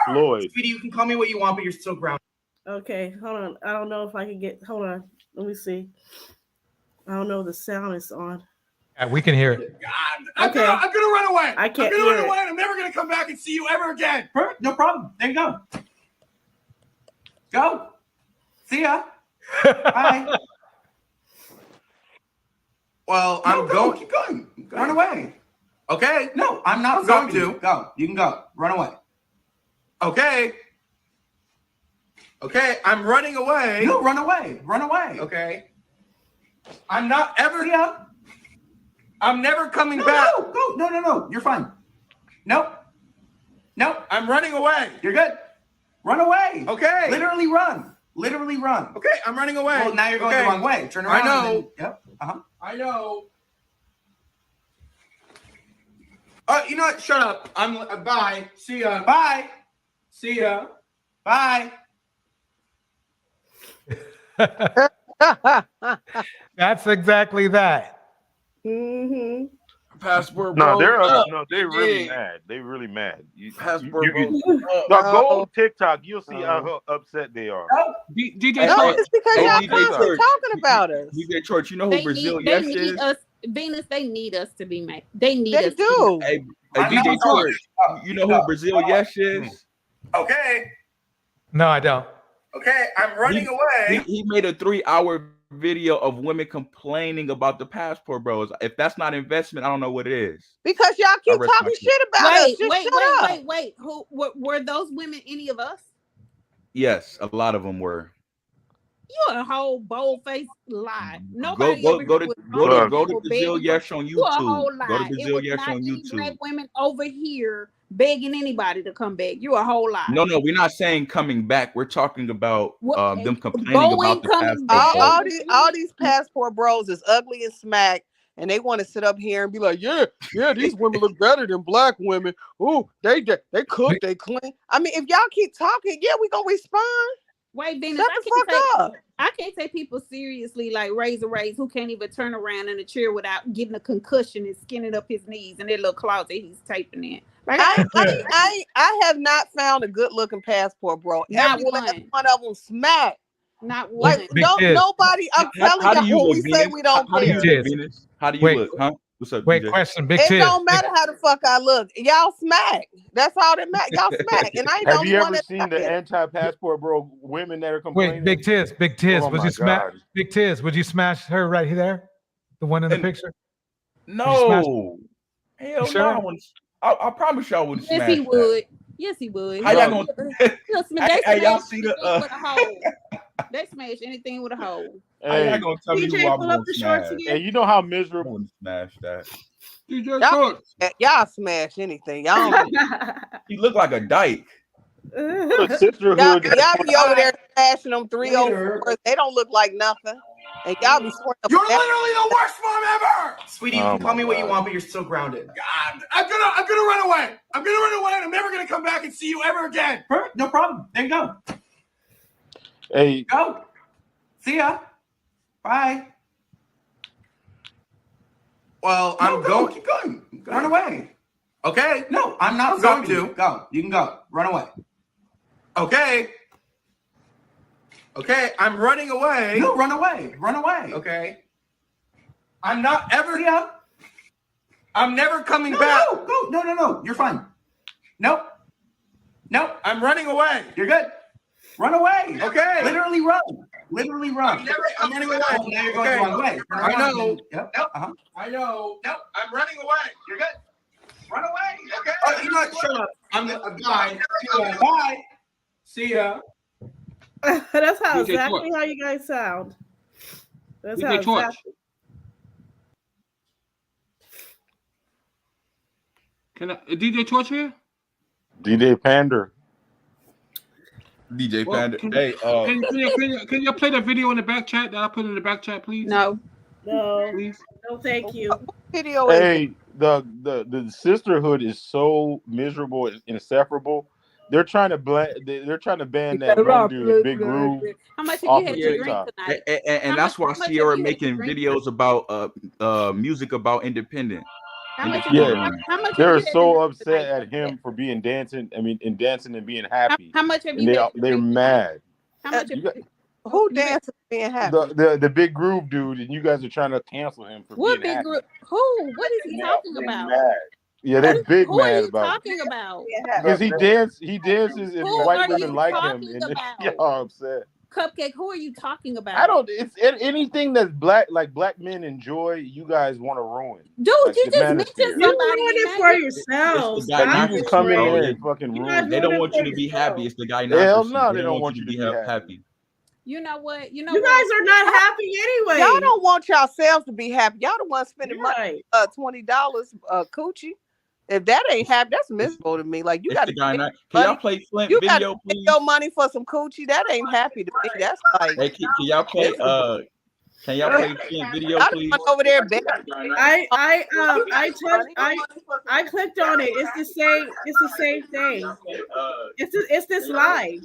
Floyd. Speedy, you can call me what you want, but you're still grounded. Okay, hold on. I don't know if I can get. Hold on. Let me see. I don't know if the sound is on. Yeah, we can hear it. I'm gonna run away. I can't I'm gonna hear run it. away. I'm never gonna come back and see you ever again. Perfect. No problem. There you go. Go. See ya. Bye. Well, I'm going. Keep going. Run away. Okay. No, I'm not going to. Go. You can go. Run away. Okay. Okay. I'm running away. No, run away. Run away. Okay. I'm not ever. See ya. I'm never coming back. No, go. No. You're fine. Nope. I'm running away. You're good. Run away. Okay. Literally run. Okay. I'm running away. Well, now you're going the wrong way. Turn around. I know. Yep. I know. You know what? Shut up. I'm. Bye. See ya. Bye. See ya. Bye. That's exactly that. Mm-hmm. Passport No, bros up. they're really mad. They're really mad. Passport bros Now go on TikTok. You'll see how upset they are. DJ No, Torch. it's because Hey, y'all DJ constantly Torch. talking about us. DjTorch, you know who They Brazil need Yes is? us. Venus, they need us to be made. They need They us. do. Hey, DjTorch, you know who Brazil Yes is? Okay. No, I don't. Okay. I'm running away. He made a 3-hour video of women complaining about the passport bros. If that's not investment, I don't know what it is. Because y'all I keep rest my talking case. shit about us. Just shut up. Wait. Who were those women? Any of us? Yes, a lot of them were. You a whole bold-faced lie. Nobody Go over here was to Brazil Yes on You a YouTube. whole Go to lie. It Brazil was Yes not on any YouTube. black women over here begging anybody to come back. You a whole lie. No, we're not saying coming back. We're talking about them complaining going, about the coming passport back. bros. All these passport bros is ugly and smack, and they want to sit up here and be like, yeah, these women look better than black women. Ooh, they cook, they clean. I mean, if y'all keep talking, yeah, we gonna respond. Wait, Venus, Shut the fuck up. I can't take people seriously like Razor Rays who can't even turn around in a chair without getting a concussion and skinning up his knees in that little closet he's taping in. Like I have not found a good looking passport, bro. Not Every one. last one of them smack. Not one. Like nobody. I'm telling you, when we say we don't How do you care. look, Venus? How do you look? Huh? What's up? Wait, DJ? question, Big It Tiz. don't matter how the fuck I look. Y'all smack. That's all that matters. Y'all smack. And I ain't the Have only you one ever that seen the anti-passport bro women that are complaining? Wait, Big Tiz, Oh would my you smash God. Big Tiz? Would you smash her right there, the one in the picture? No, hell sure? no. I promise y'all wouldn't Yes, smash he that. would. Yes, he would. How y'all gonna? They y'all smash see the? anything with a hole. They smash anything with a hole. How y'all gonna tell me DJ, who I'm pull gonna up the shorts smash? again. And you know how I miserable. wouldn't smash that. y'all smash anything. Y'all don't. He look like a dyke. The sisterhood. Y'all be over there smashing them 304s. They don't look like nothing. And y'all be swearing up. You're literally the worst mom ever, sweetie. You Oh can call my me what you God. want, but you're still grounded. God, I'm gonna run away. I'm gonna run away, and I'm never gonna come back and see you ever again. Perfect, no problem. There you go. Hey, Go. See ya. Bye. Well, I'm going. Keep going. Run away. Okay. No, I'm not going to. Go. You can go. Run away. Okay. Okay, I'm running away. No, run away. Run away. Okay. I'm not ever. Yeah. I'm never coming back. No. You're fine. Nope. I'm running away. You're good. Run away. Okay. Literally run. I'm running away. Oh, now you're going the wrong way. I know. Yep. Nope. I know. Nope. I'm running away. You're good. Run away. Okay. Oh, you know what? Shut up. I'm bye. Bye. See ya. That's how DJ exactly Torch. how you guys sound. That's how DJ Torch. exactly. Can DJ Torch here? DJ Pander. DJ Well, Panda. can, Hey, can you play the video in the back chat that I put in the back chat, please? No. Please. No, thank you. Video is Hey, the sisterhood is so miserable and insufferable. They're trying to they're trying to ban that one dude, Big Groove, How much have off you of had to drink TikTok. tonight? and that's why how much have Ciara you had to making drink? videos about music about independent. How much have Yeah, you, how much have they're you had to so drink upset tonight? at him for being dancing. I mean, in dancing and being happy, How much have and you had to they're drink? mad. How much have You got, who dances being happy? the Big Groove dude, and you guys are trying to cancel him for What being big happy. group? Who? What is he talking about? Mad. Yeah, they're big Who are mad you about it. talking about? Because he dances, and Who white are women you like him, talking and about? y'all upset. Cupcake, who are you talking about? I don't. It's anything that's black men enjoy. You guys want to ruin, Dude, like you the just Manosphere. mentioned You somebody. ruined and it now for you- yourselves. It's the guy Like you just come in there and fucking You ruin. guys it. They don't ruined want it you for to be yourself. happy. It's the guy Hell not. no, they don't want you to be happy. You know what? You know You what? guys are not happy anyway. Y'all don't want yourselves to be happy. Y'all the ones spending You're money, right. $20 coochie. If that ain't happy, that's miserable to me. Like you It's got the to guy spend not. Can y'all money. play Flint You got to video, spend please? your money for some coochie. That ain't happy to me. That's like Hey, can y'all play? Can y'all play Flint video, y'all please? run over there begging. I clicked on it. It's the same. It's the same thing. It's this live.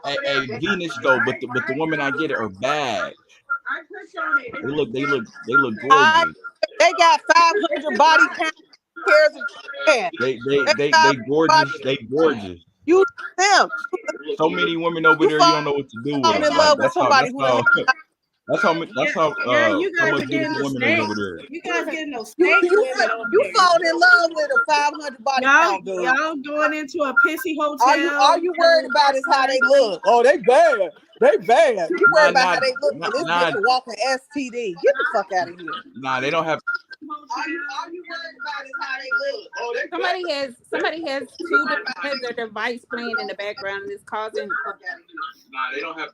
Hey, Venus though, but the women I get are bad. I clicked on it. They look gorgeous. They got 500 body count pairs of pants. They gorgeous. They gorgeous. You them. So many women over there, you don't know what to do with Fall them. in Like, love with somebody who don't. That's how you so guys much are getting beautiful the women is snake. over there. You guys getting those You snake women over you there. fall in love with a 500 body count, dude. Y'all going into a pissy hotel. All you worried about is how they look. Oh, they bad. They bad. You worried about how they look, and this bitch a walking STD. Get the fuck out of here. Nah, they don't have. All you worried about is how they look. Oh, they Somebody has their device playing in the background and it's causing. Nah, they don't have.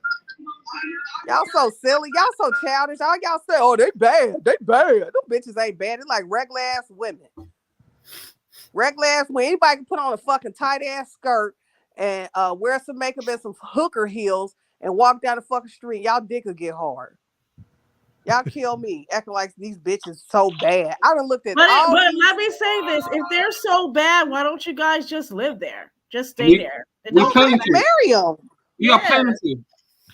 Y'all so silly. Y'all so childish. All y'all say, oh, they bad. They bad. Them bitches ain't bad. They're like regular ass women. Regular ass women. Anybody can put on a fucking tight ass skirt and wear some makeup and some hooker heels and walk down the fucking street. Y'all dick will get hard. Y'all kill me acting like these bitches so bad. I done looked at But all these. let me say this: if they're so bad, why don't you guys just live there? Just stay We- there. And we don't planning come to. back. Marry them. We are planning to.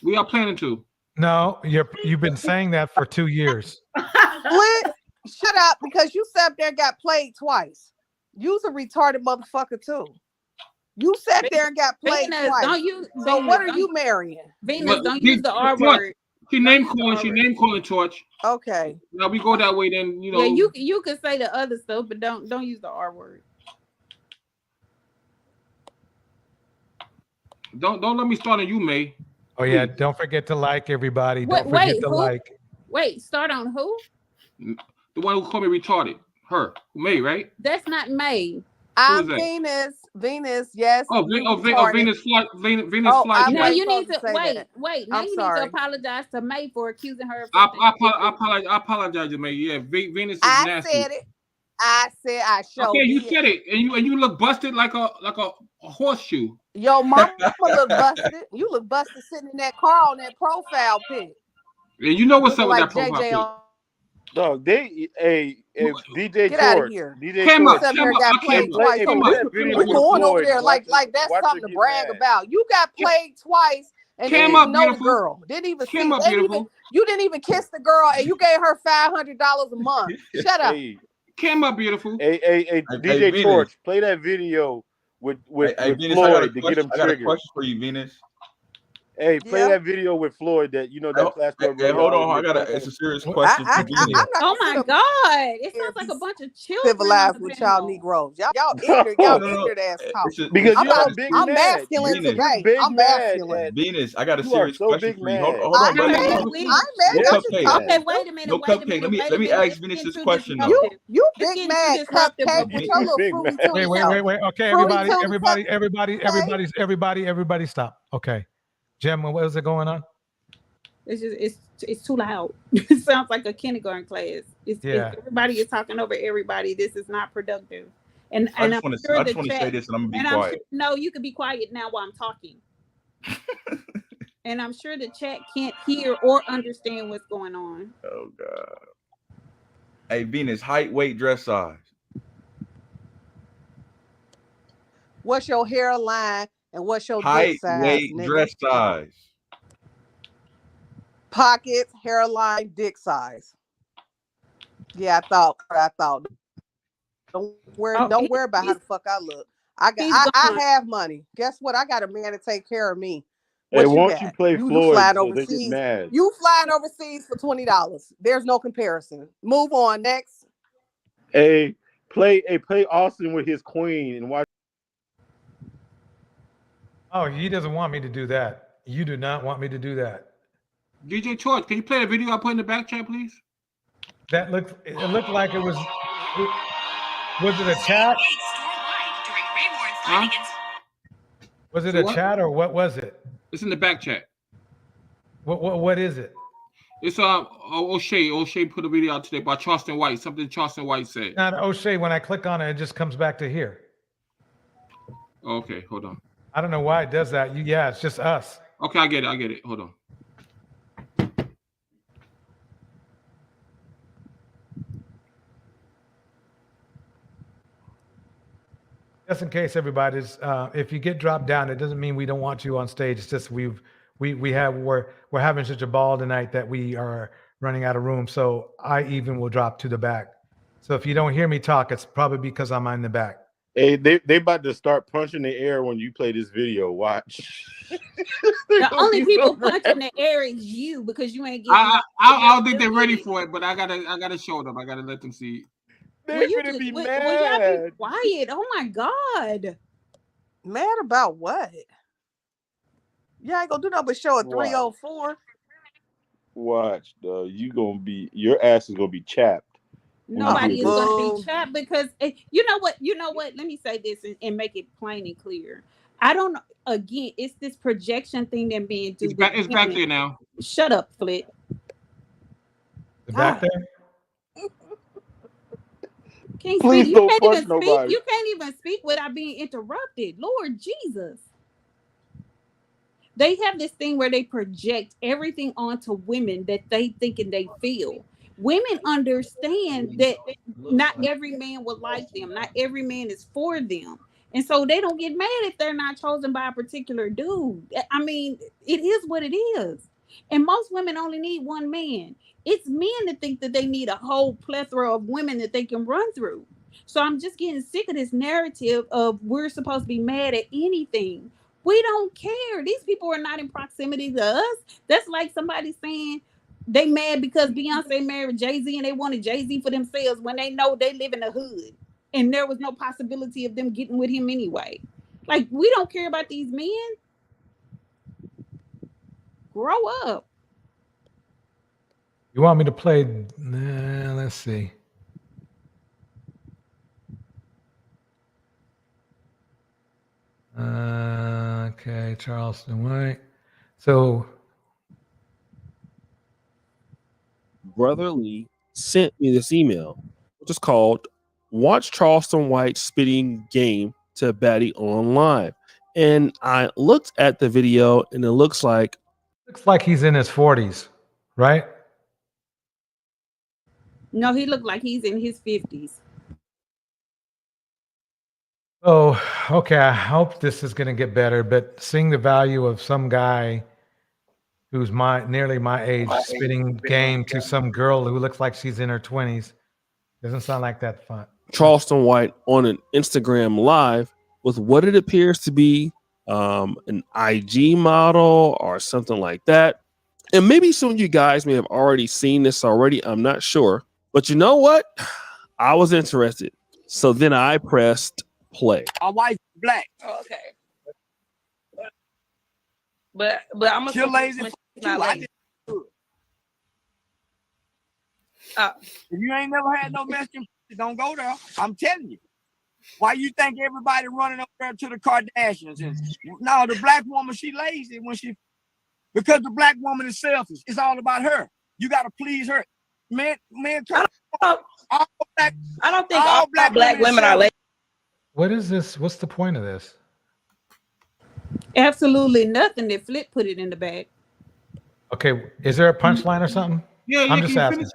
We are planning to. No, you've been saying that for 2 years. Flint, shut up because you sat there and got played twice. You's a retarded motherfucker too. You sat there and got played Venus, twice. don't you? So Venus, what are don't you marrying? Venus, don't use the R word. She name calling. She name calling Torch. Okay. Now we go that way. Then you know. Yeah, you can say the other stuff, but don't use the R word. Don't let me start on you, May. Oh yeah, don't forget to like everybody. Wait, Don't forget wait, to who? like. Wait, start on who? The one who called me retarded. Her. May, right? That's not May. I'm that? Venus, yes. Oh, you Venus flight. Venus Oh, flight. I Now wasn't you need supposed to say wait. that. Wait, now I'm you sorry. need to apologize to May for accusing her of I something. apologize to May. Yeah, Venus is I nasty. said it. I said I showed Okay, you it. said it, and you look busted like a horseshoe. Yo, mama look busted. You look busted sitting in that car on that profile pic. And you know what's Looking up with like that profile JJ pic. on. Dog, DJ Get out of Torch. here. DJ Came Torch. up, came up, got I came played up, twice. came So up. video we with going over Floyd. there like that's watch her something to get brag mad. about. You got played twice and Came didn't up, even know the beautiful. girl. Didn't even Came see. up, Didn't even, beautiful. you didn't even kiss the girl, and you gave her $500 a month. Shut up. Hey, Came up, beautiful. hey, DJ Venus. Torch, play that video with Venus, Floyd to get him I got a triggered. question for you, Venus. Hey, play Yeah. that video with Floyd that that classmate. Hey, hold on, it's a serious question for I'm Venus. not Oh gonna my sit up God! It here sounds and like be a bunch of children. civilized on the with y'all panel. Negroes. Y'all ignorant. Y'all No. ignorant ass talk. Because I'm you are about, big I'm mad. masculine Venus. You're today. big I'm mad masculine. at. Venus, I got a You are serious so question big for you. Hold mad. on, I'm brother. mad. No, I'm no mad. I'm just cupcake. talking. Okay, wait a minute. No Wait a cupcake. minute. Wait a Let me minute. ask It's Venus getting this too question though. disruptive. You It's big getting mad too disruptive. cupcake with your little Big fruity mad. tooty self. Wait. Fruity Okay, everybody, stop. Okay, Jem, what is it going on? It's just it's too loud. It sounds like a kindergarten class. Yeah. Everybody is talking over everybody. This is not productive. And I I'm just want sure to the say chat. this, and I'm gonna be And I'm quiet. sure, no, you can be quiet now while I'm talking. And I'm sure the chat can't hear or understand what's going on. Oh God. Hey, Venus, height, weight, dress size. What's your hairline and what's your dick Height, size, weight, nigga? dress size. Pockets, hairline, dick size. Yeah, I thought. Don't worry about how the fuck I look. I have money. Guess what? I got a man to take care of me. Hey, What won't you play you Floyd flying so they get overseas? mad? You flying overseas for $20. There's no comparison. Move on next. Hey, play Austin with his queen and watch. Oh, he doesn't want me to do that. You do not want me to do that. DJ Torch, can you play the video I put in the back chat, please? It looked like it was. Was it a chat? Huh? Was it So a what? chat or what was it? It's in the back chat. What is it? It's O'Shea put a video out today by Charleston Whyte. Something Charleston Whyte said. Not O'Shea. When I click on it, it just comes back to here. Okay, hold on. I don't know why it does that. Yeah, it's just us. Okay, I get it. Hold on. Just in case everybody's, if you get dropped down, it doesn't mean we don't want you on stage. It's just we're having such a ball tonight that we are running out of room. So I even will drop to the back. So if you don't hear me talk, it's probably because I'm in the back. Hey, they about to start punching the air when you play this video. Watch. The only people punching the air is you because you ain't getting. I don't think they're ready for it, but I gotta show them. I gotta let them see. They're gonna be Will mad. y'all be quiet? Oh my God. Mad about what? You ain't gonna do nothing but show a 304. Watch, your ass is gonna be chapped. Nobody is going to be trapped because you know what? Let me say this and make it plain and clear. I don't know. Again, it's this projection thing that being do. It's back there now. Shut up, Flit. Back there. Can't Please speak. don't You can't punch even speak. nobody. You can't even speak without being interrupted. Lord Jesus. They have this thing where they project everything onto women that they think and they feel. Women understand that not every man will like them, not every man is for them. And so they don't get mad if they're not chosen by a particular dude. I mean, it is what it is. And most women only need one man. It's men that think that they need a whole plethora of women that they can run through. So I'm just getting sick of this narrative of we're supposed to be mad at anything. We don't care. These people are not in proximity to us. That's like somebody saying they mad because Beyonce married Jay-Z and they wanted Jay-Z for themselves when they know they live in the hood and there was no possibility of them getting with him anyway. Like, we don't care about these men. Grow up. You want me to play? Let's see. Okay, Charleston White. So, Brother Lee sent me this email, which is called "Watch Charleston White Spitting Game to Baddie on Live," and I looked at the video, and it looks like he's in his 40s, right? No, he looked like he's in his 50s. Oh, okay. I hope this is going to get better, but seeing the value of some guy who's nearly my age spitting game to some girl who looks like she's in her 20s doesn't sound like that fun. Charleston White on an Instagram Live with what it appears to be an IG model or something like that. And maybe some of you guys may have already seen this already. I'm not sure. But you know what? I was interested. So then I pressed play. My wife's black. Oh, okay. But I'm gonna You're lazy. Not lazy. If you ain't never had no Mexican, don't go there. I'm telling you. Why you think everybody running over there to the Kardashians? And no, the black woman, she lazy because the black woman is selfish. It's all about her. You gotta please her. Man, I don't think all black women are lazy. What is this? What's the point of this? Absolutely nothing. That Flip put it in the bag. Okay, is there a punchline or something? Yeah, I'm just asking.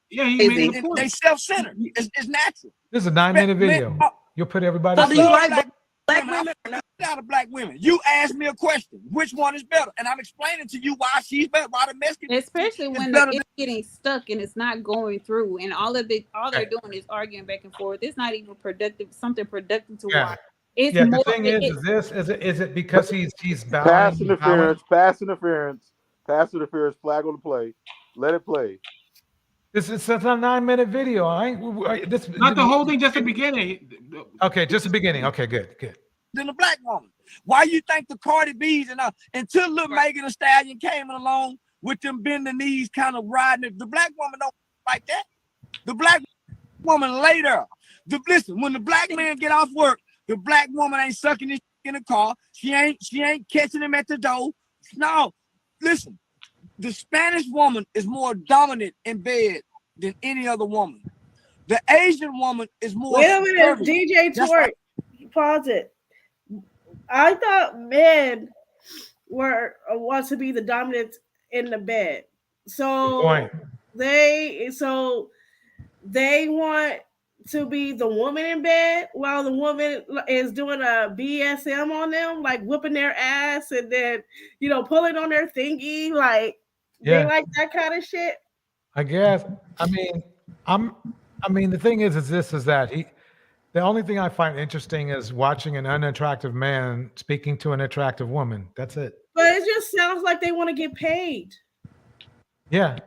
They self-centered. It's natural. This is a 9-minute video. You'll put everybody. Do you like black women? Not a black women. You asked me a question. Which one is better? And I'm explaining to you why she's better. Why the Mexican, especially when it's getting stuck and it's not going through, and all they're doing is arguing back and forth. It's not even productive. Something productive to watch. It's more. The thing is it because he's pass interference, pass interference, flag on the play. Let it play. This is a 9-minute video. Not the whole thing, just the beginning. Okay, just the beginning. Okay, good. Than the black woman. Why you think the Cardi B's until little Megan Thee Stallion came along with them bend the knees, kind of riding it. The black woman don't like that. The black woman later. Listen, when the black man get off work, the black woman ain't sucking his in the car. She ain't catching him at the door. No, listen. The Spanish woman is more dominant in bed than any other woman. The Asian woman is more. Wait a minute, DjTorch. Pause it. I thought men want to be the dominant in the bed. So they want to be the woman in bed while the woman is doing a BSM on them, like whipping their ass and then pulling on their thingy, like they like that kind of shit. I guess. I mean, the thing is that the only thing I find interesting is watching an unattractive man speaking to an attractive woman. That's it. But it just sounds like they want to get paid. Yeah.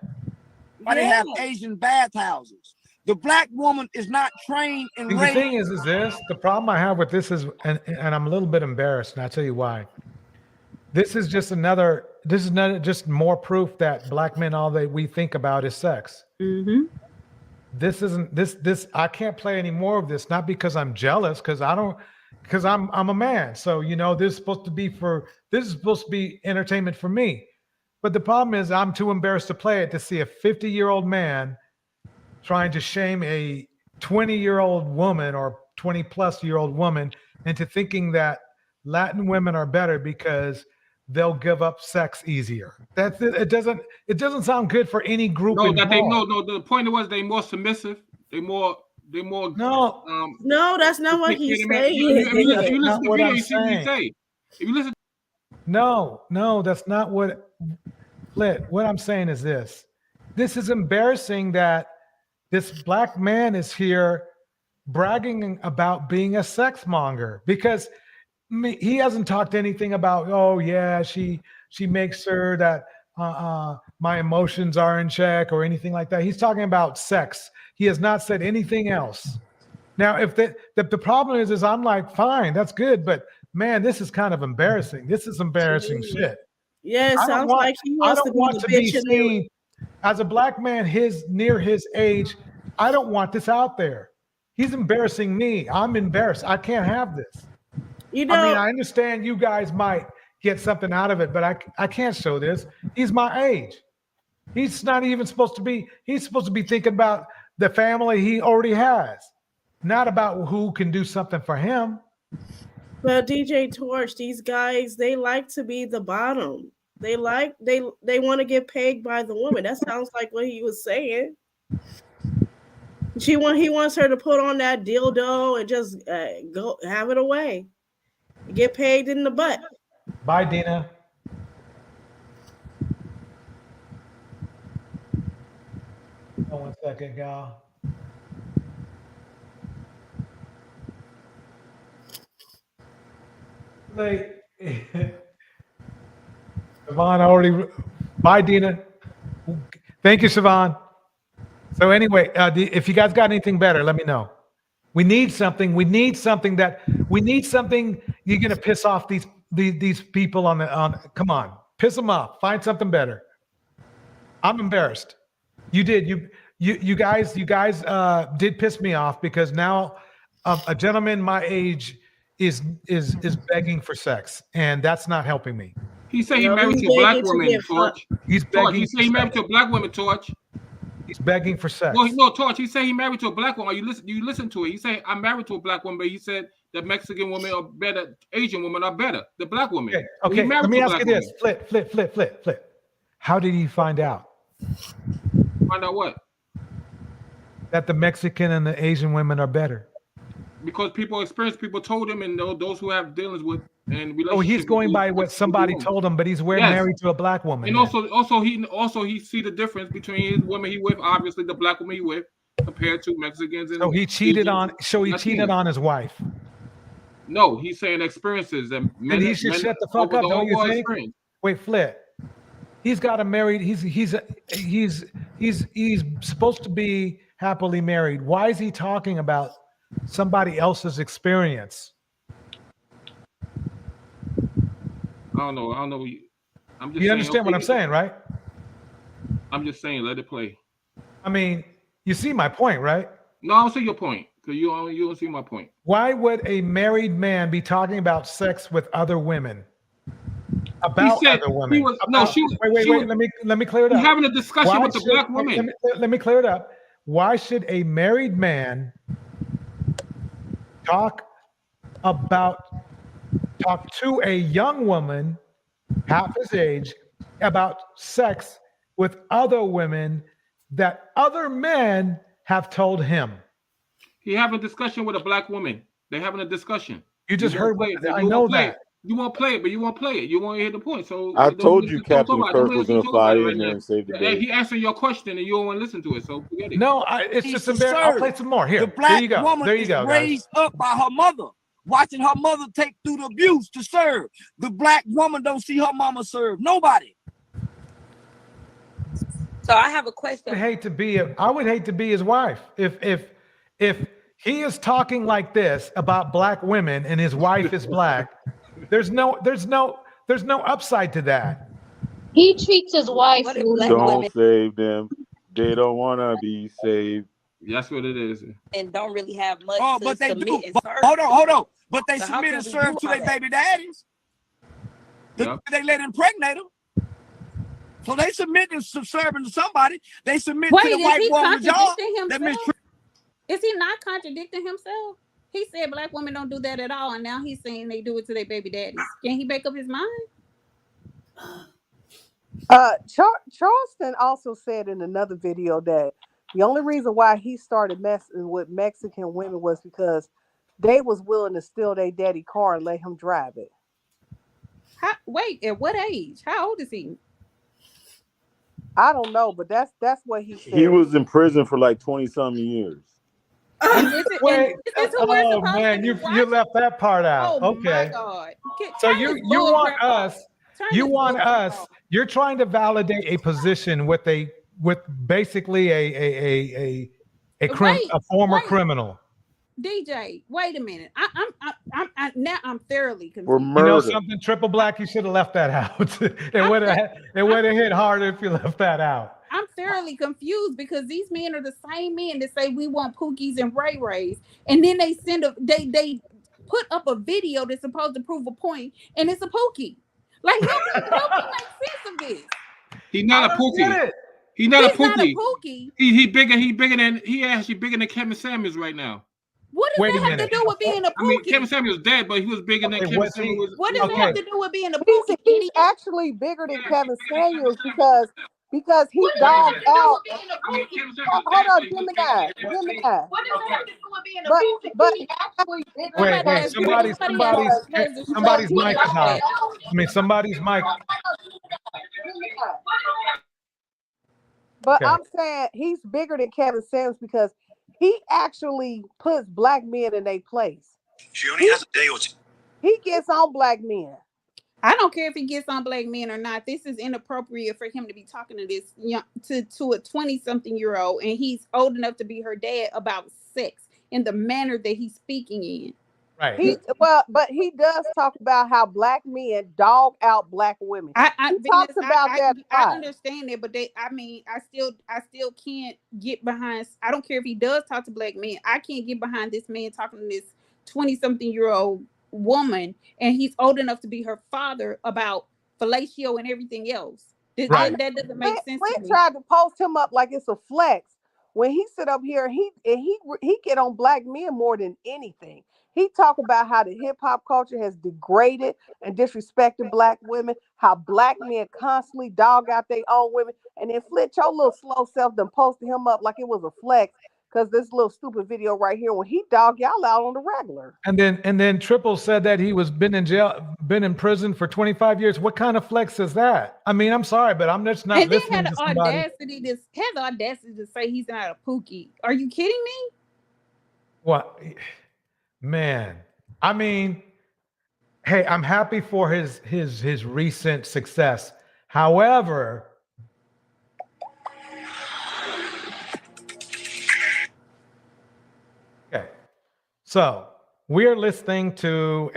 Why they have Asian bathhouses? The black woman is not trained in The thing is this. The problem I have with this is, and I'm a little bit embarrassed, and I'll tell you why. This is just just more proof that black men, all that we think about is sex. Mm-hmm. This isn't this. I can't play any more of this, not because I'm jealous, because I'm a man. So this is supposed to be entertainment for me. But the problem is I'm too embarrassed to play it to see a 50-year-old man trying to shame a 20-year-old woman or 20-plus-year-old woman into thinking that Latin women are better because they'll give up sex easier. That's it. It doesn't sound good for any group No, involved. that they no. The point was they more submissive. They more. No. No, that's not what he's saying. If you listen to not the what video, I'm you see what he saying. say. If you listen. No, that's not what. What I'm saying is this. This is embarrassing that this black man is here bragging about being a sex monger because he hasn't talked anything about, oh yeah, she makes sure that my emotions are in check or anything like that. He's talking about sex. He has not said anything else. Now, if the problem is I'm like, fine, that's good, but man, this is kind of embarrassing. This is embarrassing shit. Yeah, it sounds like he wants to be the bitch in there. Seen as a black man near his age. I don't want this out there. He's embarrassing me. I'm embarrassed. I can't have this. You know, I mean, I understand you guys might get something out of it, but I can't show this. He's my age. He's not even supposed to be. He's supposed to be thinking about the family he already has, not about who can do something for him. But DjTorch, these guys, they like to be the bottom. They want to get pegged by the woman. That sounds like what he was saying. He wants her to put on that dildo and just go have it away. Get pegged in the butt. Bye, Dina. Oh, 1 second, y'all. Like, Siobhan already. Bye, Dina. Thank you, Siobhan. So anyway, if you guys got anything better, let me know. We need something. We need something. You're gonna piss off these people on. Come on, piss them off. Find something better. I'm embarrassed. You did. You guys did piss me off because now a gentleman my age is begging for sex, and that's not helping me. He said he married to a black woman, Torch. He's begging. He said he married to a black woman, Torch. He's begging for sex. Well, no, Torch. He said he married to a black woman. You listen to it. He said I'm married to a black woman, but he said that Mexican women are better, Asian women are better. The black women. Okay. Let me ask you this: flip. How did he find out? Find out what? That the Mexican and the Asian women are better. Because people told him, and those who have dealings with and relationships. Oh, he's going by what somebody told him, but he's married to a black woman. And also he see the difference between his women he with, obviously the black woman he with, compared to Mexicans. And so he cheated on. So he cheated on his wife. No, he's saying experiences and men. And he should shut the fuck up. Don't you think? Wait, Flip. He's got a married. He's supposed to be happily married. Why is he talking about somebody else's experience? I don't know. I'm just. You understand what I'm saying, right? I'm just saying, let it play. I mean, you see my point, right? No, I don't see your point because you don't see my point. Why would a married man be talking about sex with other women? About other women? Wait. Let me clear it up. You're having a discussion with the black woman. Let me clear it up. Why should a married man talk to a young woman half his age about sex with other women that other men have told him? He having a discussion with a black woman. They're having a discussion. You just heard what I know that. You won't play it, but you won't play it. You won't hear the point. So I told you Captain Kirk was going to fly in there and save the day. He answered your question, and you don't want to listen to it. So forget it. No, it's just embarrassing. I'll play some more. Here, the black there you go. Woman there you go, is raised up by her mother, watching her mother take through the abuse to serve. The black woman don't see her mama serve nobody. So I have a question. I would hate to be his wife if he is talking like this about black women and his wife is black. There's no upside to that. He treats his wife. Don't save them. They don't want to be saved. That's what it is. And don't really have much. Oh, but they do. Hold on. But they submit and serve to their baby daddies. They let impregnate them. So they submit and serving to somebody. They submit to the white woman job. Is he not contradicting himself? He said black women don't do that at all, and now he's saying they do it to their baby daddies. Can he make up his mind? Charleston also said in another video that the only reason why he started messing with Mexican women was because they was willing to steal their daddy car and let him drive it. Wait, at what age? How old is he? I don't know, but that's what he He said. was in prison for like 20-something years. And this is, Wait, and this is who we're oh supposed man, to be you watching? left that part out. Oh my Okay. God. So Turn you this you bull want crap off. us Turn you this want bull crap us off. you're trying to validate a position with basically a former Wait. criminal. DJ, wait a minute. Now I'm thoroughly For confused. You know murder. something, Triple Black, you should have left that out. it would have hit harder if you left that out. I'm thoroughly confused because these men are the same men that say we want Pookies and Ray Rays, and then they they put up a video that's supposed to prove a point, and it's a Pookie. Like help me make sense of this. He's not a Pookie. He's not a Pookie. He bigger than actually bigger than Kevin Samuels right now. What does that have to do with being a Pookie? I mean, Kevin Samuels dead, but he was bigger than Kevin Samuels. What does that have to do with being a Pookie? He's actually bigger than Kevin Samuels because he dogged out. Hold on, Gemini. What does that have to do with being a Pookie? But actually bigger. Wait, somebody's mic is off. I mean, somebody's mic. But Okay. I'm saying he's bigger than Kevin Samuels because he actually puts black men in their place. She only has a day or two. He gets on black men. I don't care if he gets on black men or not. This is inappropriate for him to be talking to this to a 20-something-year-old, and he's old enough to be her dad about sex in the manner that he's speaking in. Right. But he does talk about how black men dog out black women. He talks about that. I understand that, but I still can't get behind. I don't care if he does talk to black men. I can't get behind this man talking to this 20-something-year-old woman, and he's old enough to be her father about fellatio and everything else. That doesn't make sense. Flint tried to post him up like it's a flex when he sit up here. He get on black men more than anything. He talk about how the hip hop culture has degraded and disrespected black women, how black men constantly dog out their own women, and then Flint, your little slow self done posted him up like it was a flex because this little stupid video right here when he dog y'all out on the regular. And then Triple said that he was been in prison for 25 years. What kind of flex is that? I mean, I'm sorry, but I'm just not and then listening had to the somebody. audacity to say he's not a Pookie. Are you kidding me? What? Man, I mean, hey, I'm happy for his recent success. However, okay, so we're listening to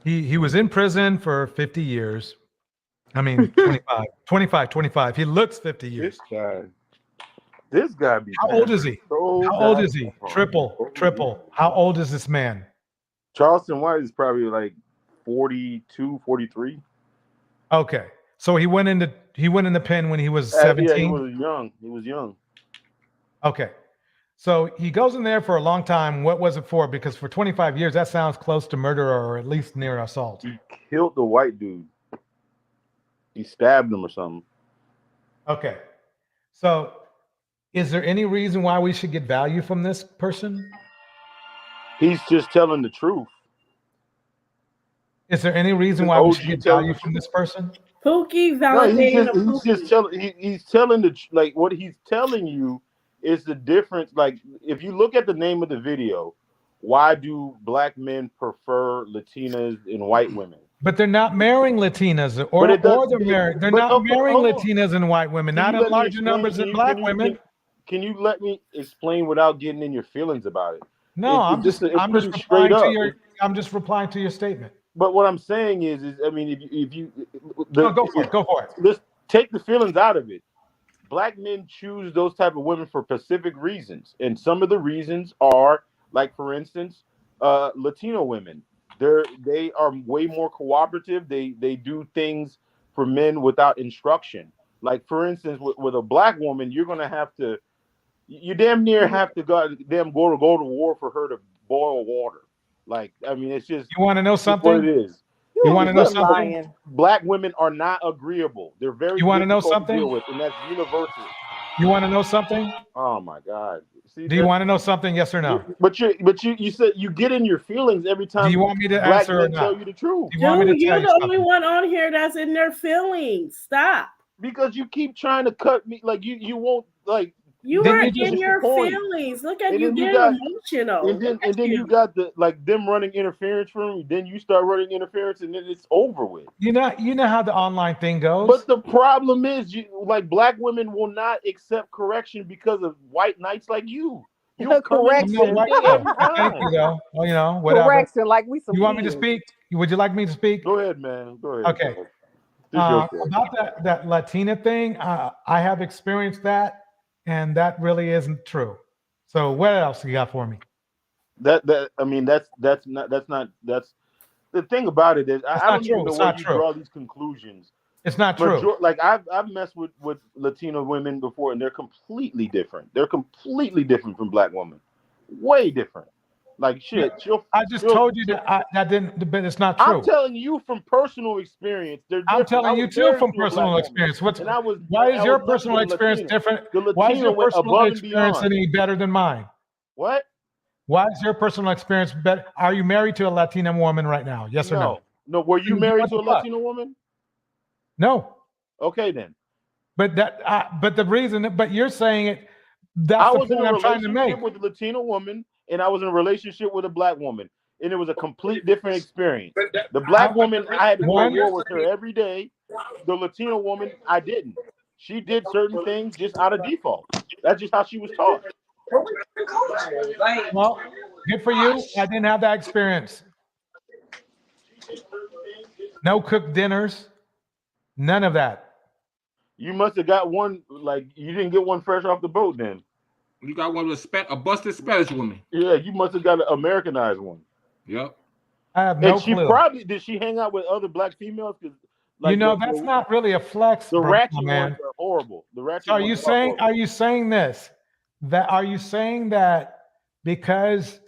he was in prison for 50 years. I mean, 25. He looks 50 years. This guy be How old is he? so How old is he? goddamn Triple. How old is this man? Charleston Whyte is probably like 42, 43. Okay. So he went in the pen when he was 17. Yeah, he was young. Okay. So he goes in there for a long time. What was it for? Because for 25 years, that sounds close to murder or at least near assault. He killed the white dude. He stabbed him or something. Okay. So is there any reason why we should get value from this person? He's just telling the truth. Is there any reason why we should get value from this person? Pookie No, validating he's telling what he's telling you is the difference. Like, if you look at the name of the video, why do black men prefer Latinas and white women? But they're not marrying Latinas, they're not marrying Latinas and white women, not in larger numbers than black women. Can you let me explain without getting in your feelings about it? No, I'm just replying to your statement. But what I'm saying is I mean, if you go for it. Let's take the feelings out of it. Black men choose those type of women for specific reasons, and some of the reasons are, like, for instance, Latino women. They are way more cooperative. They do things for men without instruction. Like, for instance, with a black woman, you're gonna have to, you damn near have to go to war for her to boil water. Like, I mean, it's just, you want to know something? what it is. You want to know quit something? lying. Black women are not agreeable. They're very You want to know difficult to deal something? with, and that's universal. You want to know something? Oh my God! See, Do you want to know something? Yes or no? But you said you get in your feelings every time. Do you want me to black answer or men not? tell you the truth? Do you want me to Dude, tell you're you the something? only one on here that's in their feelings. Stop. Because you keep trying to cut me, like you won't like. You then are you just in your point. feelings. Look at And you then you getting got- emotional. And then you got the like them running interference from me. Then you start running interference, and then it's over with. You know how the online thing goes. But the problem is, like black women will not accept correction because of white knights like you. You'll Correction. I'm not white, though. Thank you, though. Well, you know, whatever. Correction, like we some You want me to kids. speak? Would you like me to speak? Go ahead, man. Go ahead. Okay. About that Latina thing, I have experienced that, and that really isn't true. So what else you got for me? That's the thing about it is I don't even know where you draw these conclusions. It's not true. Like I've messed with Latino women before, and they're completely different. They're completely different from black women, way different. Like shit. I just told you that but it's not true. I'm telling you from personal experience. They're I'm different. telling you too from personal experience. Why is your personal experience different? Why is your personal experience any better than mine? What? Why is your personal experience better? Are you married to a Latina woman right now? Yes or no? No. Were you married to a Latino woman? No. Okay then. But the reason, but you're saying it. That's the point I'm trying to make. I was in a relationship with a Latino woman, and I was in a relationship with a black woman, and it was a complete different experience. The black woman, I had to go to war with her every day. The Latino woman, I didn't. She did certain things just out of default. That's just how she was taught. Well, good for you. I didn't have that experience. No cooked dinners. None of that. You must have got one, like, you didn't get one fresh off the boat then. You got one with a busted Spanish woman. Yeah, you must have got an Americanized one. Yep. I have no clue. Did she hang out with other black females? Like, that's not really a flex. The ratchet man. ones are horrible. The ratchet Are ones you are saying? horrible. Are you saying this? Are you saying that because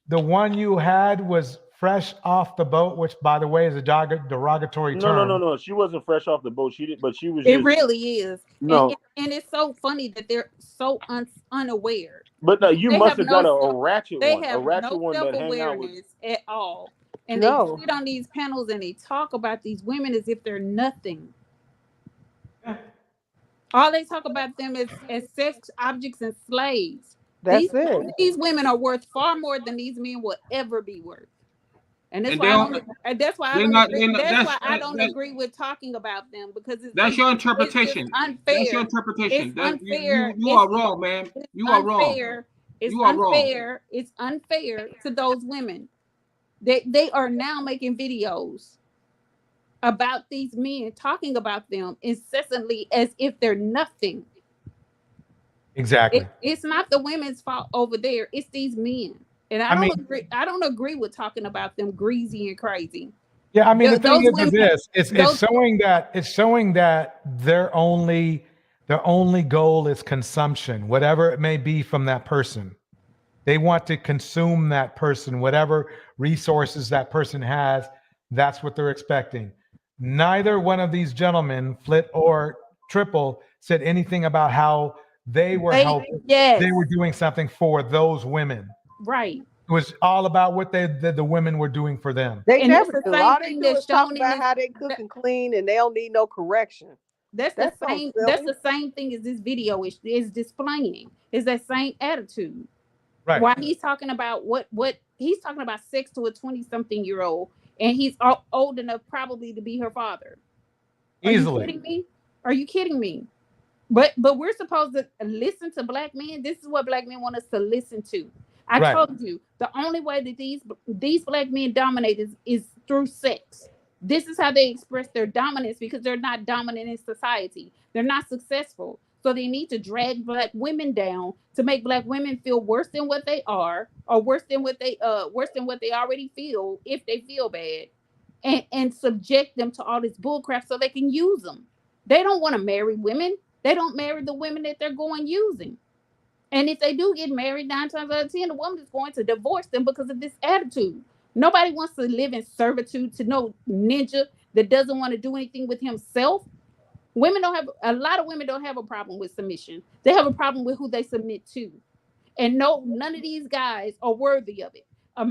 the one you had was fresh off the boat, which by the way is a derogatory term? No. She wasn't fresh off the boat. She did, but she was. It really is. No. And it's so funny that they're so unaware. But no, you must have got a ratchet they one. Have a ratchet no one that hang out with. self-awareness at all. And No. they sit on these panels and they talk about these women as if they're nothing. All they talk about them as sex objects and slaves. That's it. These women are worth far more than these men will ever be worth. And that's why I don't agree with talking about them, because that's your interpretation. It's unfair. That's your interpretation. It's unfair. You are wrong, man. You are wrong. It's you are unfair. wrong. It's unfair to those women. They are now making videos about these men, talking about them incessantly as if they're nothing. Exactly. It's not the women's fault over there. It's these men. And I don't agree with talking about them greasy and crazy. Yeah, I mean, the thing is this: it's showing that their only goal is consumption, whatever it may be from that person. They want to consume that person, whatever resources that person has. That's what they're expecting. Neither one of these gentlemen, Flit or Triple, said anything about how they were helping. Yes. They were doing something for those women. Right. It was all about what the women were doing for them. They And never it's the do. same All they thing do that's is talk shown about in how they cook and clean, and they don't need no correction. That's the same. That's the same thing as this video is displaying. Is that same attitude? Right. Why he's talking about what he's talking about sex to a 20-something-year-old, and he's old enough probably to be her father. Easily. Are you kidding me? Are you kidding me? But we're supposed to listen to black men. This is what black men want us to listen to. I told you the only way that these black men dominate is through sex. This is how they express their dominance, because they're not dominant in society. They're not successful. So they need to drag black women down to make black women feel worse than what they are, or worse than what they already feel if they feel bad, and subject them to all this bullcrap so they can use them. They don't want to marry women. They don't marry the women that they're going using. And if they do get married, 9 times out of 10, the woman is going to divorce them because of this attitude. Nobody wants to live in servitude to no ninja that doesn't want to do anything with himself. Women don't have a lot of women don't have a problem with submission. They have a problem with who they submit to. And no, none of these guys are worthy of it. A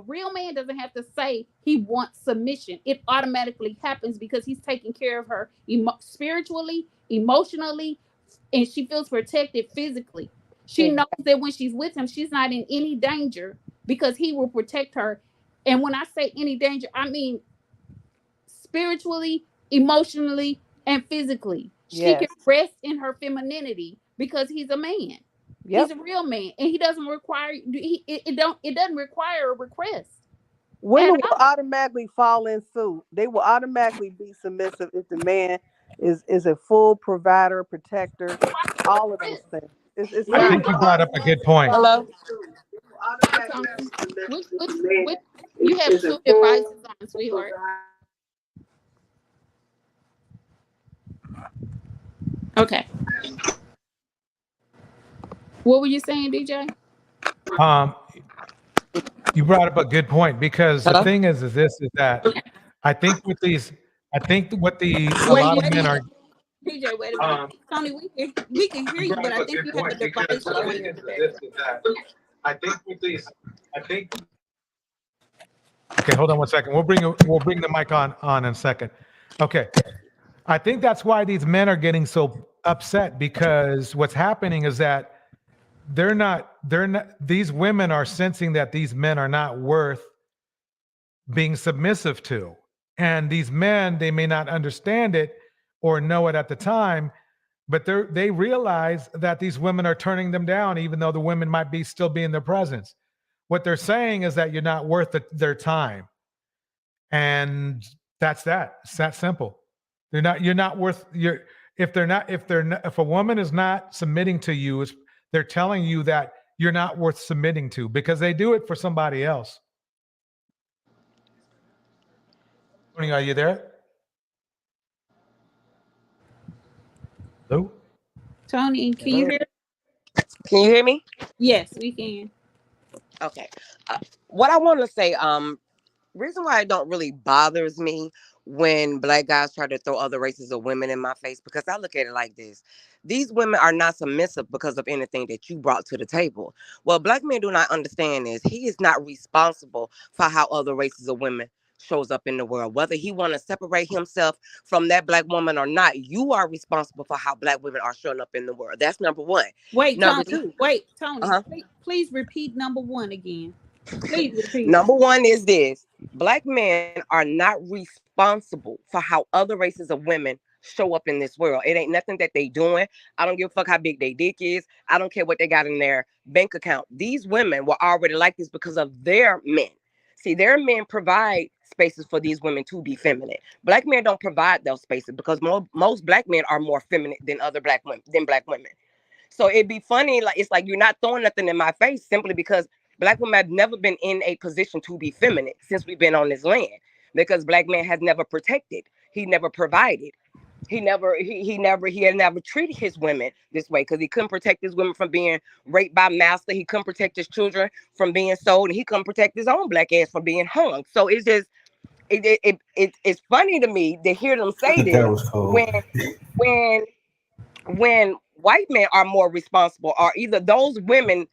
real man doesn't have to say he wants submission. It automatically happens because he's taking care of her spiritually, emotionally, and she feels protected physically. She knows that when she's with him, she's not in any danger because he will protect her. And when I say any danger, I mean spiritually, emotionally, and physically. She can rest in her femininity because he's a man. He's a real man, and he doesn't require it doesn't require a request. Women will automatically fall in suit. They will automatically be submissive if the man is a full provider, protector, all of those things. It's I think you brought up a good point. Hello. You have two devices on, sweetheart. Okay. What were you saying, DJ? You brought up a good point because the thing is that I think what a lot of men are. DJ, wait a minute. Tony, we can hear you, but I think you have a device going in the background. Okay, hold on one second. We'll bring the mic on in a second. Okay. I think that's why these men are getting so upset, because what's happening is that these women are sensing that these men are not worth being submissive to. And these men, they may not understand it or know it at the time, but they realize that these women are turning them down, even though the women might still be in their presence. What they're saying is that you're not worth their time. And that's that. It's that simple. You're not worth if a woman is not submitting to you, they're telling you that you're not worth submitting to, because they do it for somebody else. Tony, are you there? Hello? Tony, can you hear? Can you hear me? Yes, we can. Okay. What I want to say, reason why it don't really bothers me when black guys try to throw other races of women in my face, because I look at it like this. These women are not submissive because of anything that you brought to the table. What black men do not understand is he is not responsible for how other races of women shows up in the world. Whether he want to separate himself from that black woman or not, you are responsible for how black women are showing up in the world. That's number one. Wait, number Tony. two. Wait, Tony. Please repeat number one again. Please repeat. Number one is this: black men are not responsible for how other races of women show up in this world. It ain't nothing that they doing. I don't give a fuck how big their dick is. I don't care what they got in their bank account. These women were already like this because of their men. See, their men provide spaces for these women to be feminine. Black men don't provide those spaces because most black men are more feminine than black women. So it'd be funny, like it's like you're not throwing nothing in my face simply because black women have never been in a position to be feminine since we've been on this land, because black man has never protected. He never provided. He had never treated his women this way because he couldn't protect his women from being raped by master. He couldn't protect his children from being sold, and he couldn't protect his own black ass from being hung. So it's just it's funny to me to hear them say this when white men are more responsible, or either those men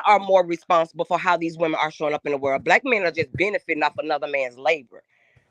are more responsible for how these women are showing up in the world. Black men are just benefiting off another man's labor.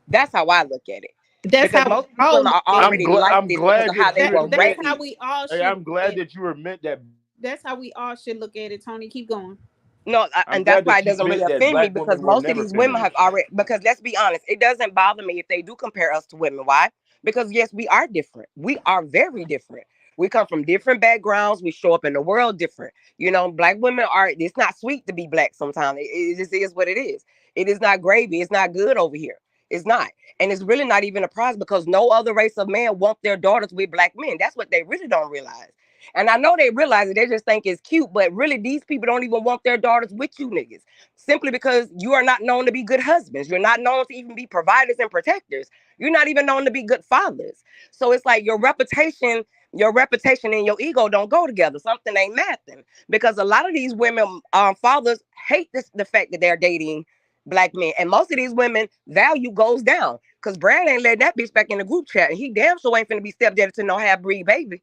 That's how I look at it. That's because how most people are already I'm glad how they were that's raised. how we all should. Hey, I'm glad that you admit that. That's how we all should look at it. Tony, keep going. No, and that's why it doesn't really offend me, because most of these women have already, because let's be honest, it doesn't bother me if they do compare us to women. Why? Because yes, we are different. We are very different. We come from different backgrounds. We show up in the world different. You know, black women it's not sweet to be black sometimes. It just is what it is. It is not gravy. It's not good over here. It's not. And it's really not even a prize, because no other race of men want their daughters with black men. That's what they really don't realize. And I know they realize it. They just think it's cute. But really, these people don't even want their daughters with you niggas. Simply because you are not known to be good husbands. You're not known to even be providers and protectors. You're not even known to be good fathers. So it's like your reputation and your ego don't go together. Something ain't mathing. Because a lot of these women, fathers hate the fact that they're dating black men. And most of these women value goes down because Brad ain't letting that bitch back in the group chat. And he damn sure ain't finna be stepdaddy to no half-breed baby.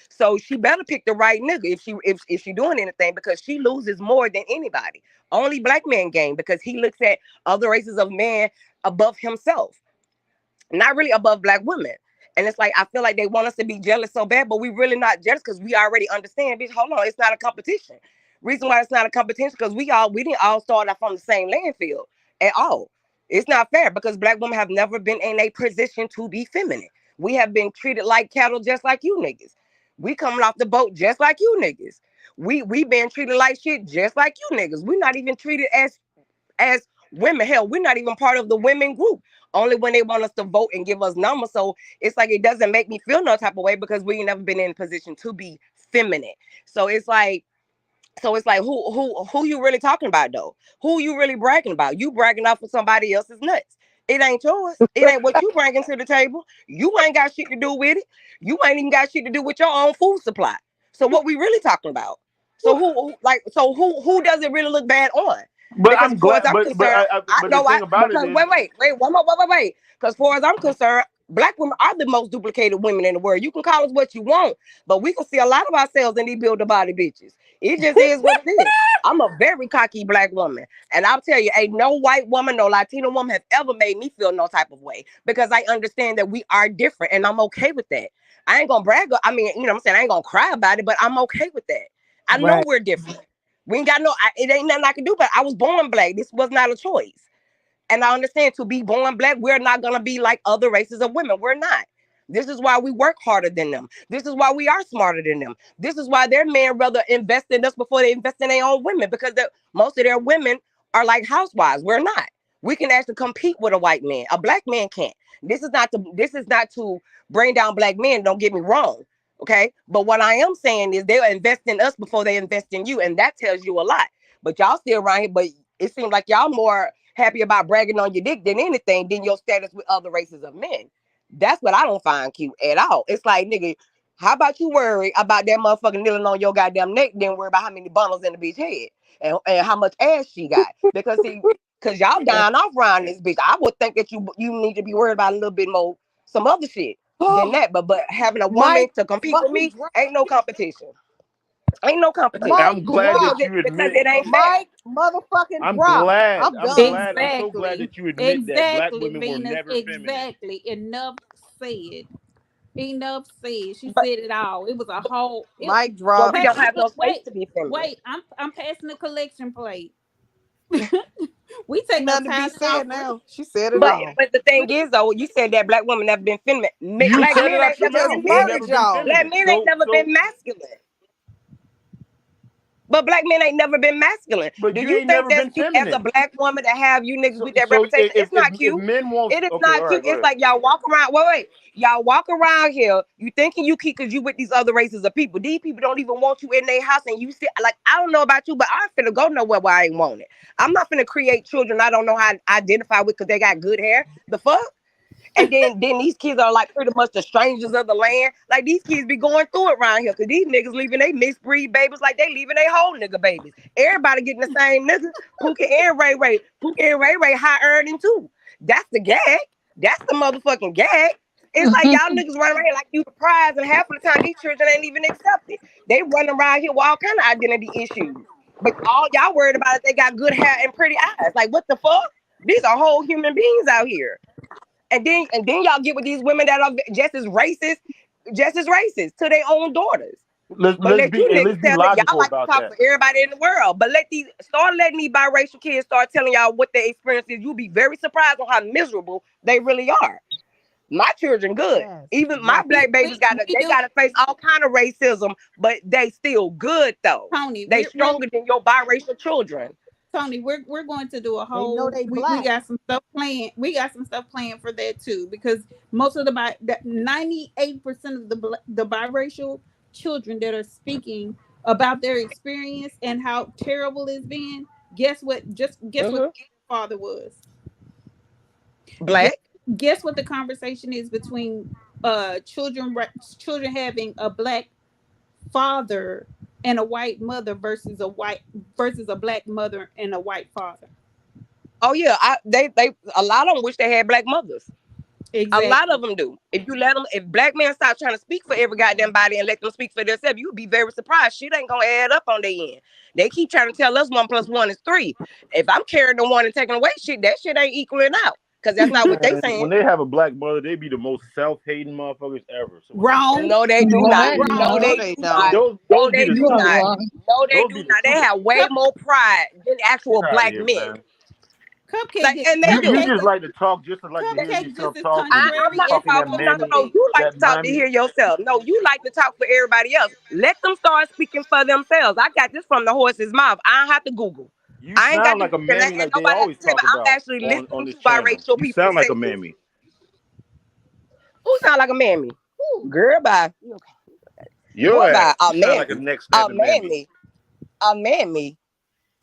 So she better pick the right nigga if she doing anything, because she loses more than anybody. Only black man gain because he looks at other races of men above himself, not really above black women. And it's like, I feel like they want us to be jealous so bad, but we really not jealous because we already understand, bitch, hold on, it's not a competition. Reason why it's not a competition because we didn't all start off on the same landfill at all. It's not fair because black women have never been in a position to be feminine. We have been treated like cattle just like you niggas. We coming off the boat just like you niggas. We been treated like shit just like you niggas. We're not even treated as women. Hell, we're not even part of the women group. Only when they want us to vote and give us numbers. So it's like it doesn't make me feel no type of way because we ain't never been in a position to be feminine. So it's like who you really talking about though? Who you really bragging about? You bragging off of somebody else's nuts. It ain't yours. It ain't what you bringing to the table. You ain't got shit to do with it. You ain't even got shit to do with your own food supply. So what we really talking about? So who does it really look bad on? But Because I'm as far as glad. I'm But concerned, the thing about it is, wait, one more, wait. Because as far as I'm concerned, black women are the most duplicated women in the world. You can call us what you want, but we can see a lot of ourselves in these build a body bitches. It just is what it is. I'm a very cocky black woman, and I'll tell you, ain't no white woman, no Latino woman has ever made me feel no type of way because I understand that we are different, and I'm okay with that. I ain't gonna brag. I mean, you know what I'm saying? I ain't gonna cry about it, but I'm okay with that. I know Right. we're different. We ain't got it ain't nothing I can do, but I was born black. This was not a choice. And I understand to be born black, we're not going to be like other races of women. We're not. This is why we work harder than them. This is why we are smarter than them. This is why their men rather invest in us before they invest in their own women, because most of their women are like housewives. We're not. We can actually compete with a white man. A black man can't. This is not to bring down black men. Don't get me wrong. Okay. But what I am saying is they'll invest in us before they invest in you. And that tells you a lot. But y'all still around here, but it seems like y'all more happy about bragging on your dick than anything than your status with other races of men. That's what I don't find cute at all. It's like, nigga, how about you worry about that motherfucker kneeling on your goddamn neck, then worry about how many bundles in the bitch head and how much ass she got. Because y'all dying off around this bitch. I would think that you need to be worried about a little bit more, some other shit than that. But having a woman to compete with me ain't no competition. Ain't no competition. I'm glad that you admit because it ain't fair. Mike motherfucking I'm drop. glad. I'm I'm done. glad. I'm so glad that you admit that black women were never feminine. Exactly. Enough said. Enough said. She said it all. It was a whole Mike drop. Well, we don't have no space to be feminine. Wait, I'm passing the collection plate. We take nothing no time to be said now. She said it all. But the thing is, though, you said that black women never been feminine. Black said men it out ain't your never mouth. been We've never been feminine. Black men ain't never been masculine. But black men ain't never been masculine. But do you you ain't think never that's been cute as a feminine. black woman to have you niggas with that So reputation? if It's not cute. men want, It is okay, not all cute. right, It's like y'all walk around. Wait. Y'all walk around here. You thinking you cute because you with these other races of people. These people don't even want you in their house, and you sit like, I don't know about you, but I ain't finna go nowhere where I ain't want it. I'm not finna create children I don't know how to identify with because they got good hair. The fuck? And then these kids are like pretty much the strangers of the land. Like these kids be going through it around here because these niggas leaving they mixed breed babies like they leaving they whole nigga babies. Everybody getting the same nigga. Pookie and Ray Ray. Pookie and Ray Ray high earning too. That's the gag. That's the motherfucking gag. It's like y'all niggas run around here like you the prize, and half of the time these children ain't even accepted. They run around here with all kind of identity issues. But all y'all worried about is they got good hair and pretty eyes. Like what the fuck? These are whole human beings out here. And then y'all get with these women that are just as racist to their own daughters. Let's be logical y'all like about to talk that. for everybody in the world, but letting these biracial kids start telling y'all what their experience is. You'll be very surprised on how miserable they really are. My children good. Yes. Even my black babies gotta face all kind of racism, but they still good though. Tony, they stronger than your biracial children. Tony, we're going to do a whole. know they we got some stuff planned. We got some stuff planned for that too, because most of 98% of the biracial children that are speaking about their experience and how terrible it's been. Guess what? Guess what their father was? Black. Guess what the conversation is between children having a black father and a white mother versus a black mother and a white father. Oh yeah, they a lot of them wish they had black mothers. Exactly. A lot of them do. If you let them, if black men stop trying to speak for every goddamn body and let them speak for themselves, you'll be very surprised. Shit ain't gonna add up on their end. They keep trying to tell us 1 + 1 is 3. If I'm carrying the one and taking away shit, that shit ain't equaling out. Because that's not what they saying. When they have a black mother, they be the most self-hating motherfuckers ever. So Wrong. No, they do not. Wrong. No, they do not. Those No, be they the do not. No, they those do be the not. They have way more pride than actual Get outta black here, men. man. Cupcake. Like, and they do. You just like to talk just to like to hear Cupcake yourself just is talk. contrary I'm not talking talking. that No, mammy, you like that to talk to mammy. hear yourself. No, you like to talk for everybody else. Let them start speaking for themselves. I got this from the horse's mouth. I don't have to Google. You I ain't got sound to like a Google. mammy, And like they nobody has always to say, talk but I'm about actually on listening this to channel. biracial You people sound like say a this. mammy. Who sound like a mammy? Girl, bye. Your Boy, bye. ass. A You sound like a mammy. next A level mammy. mammy. A mammy.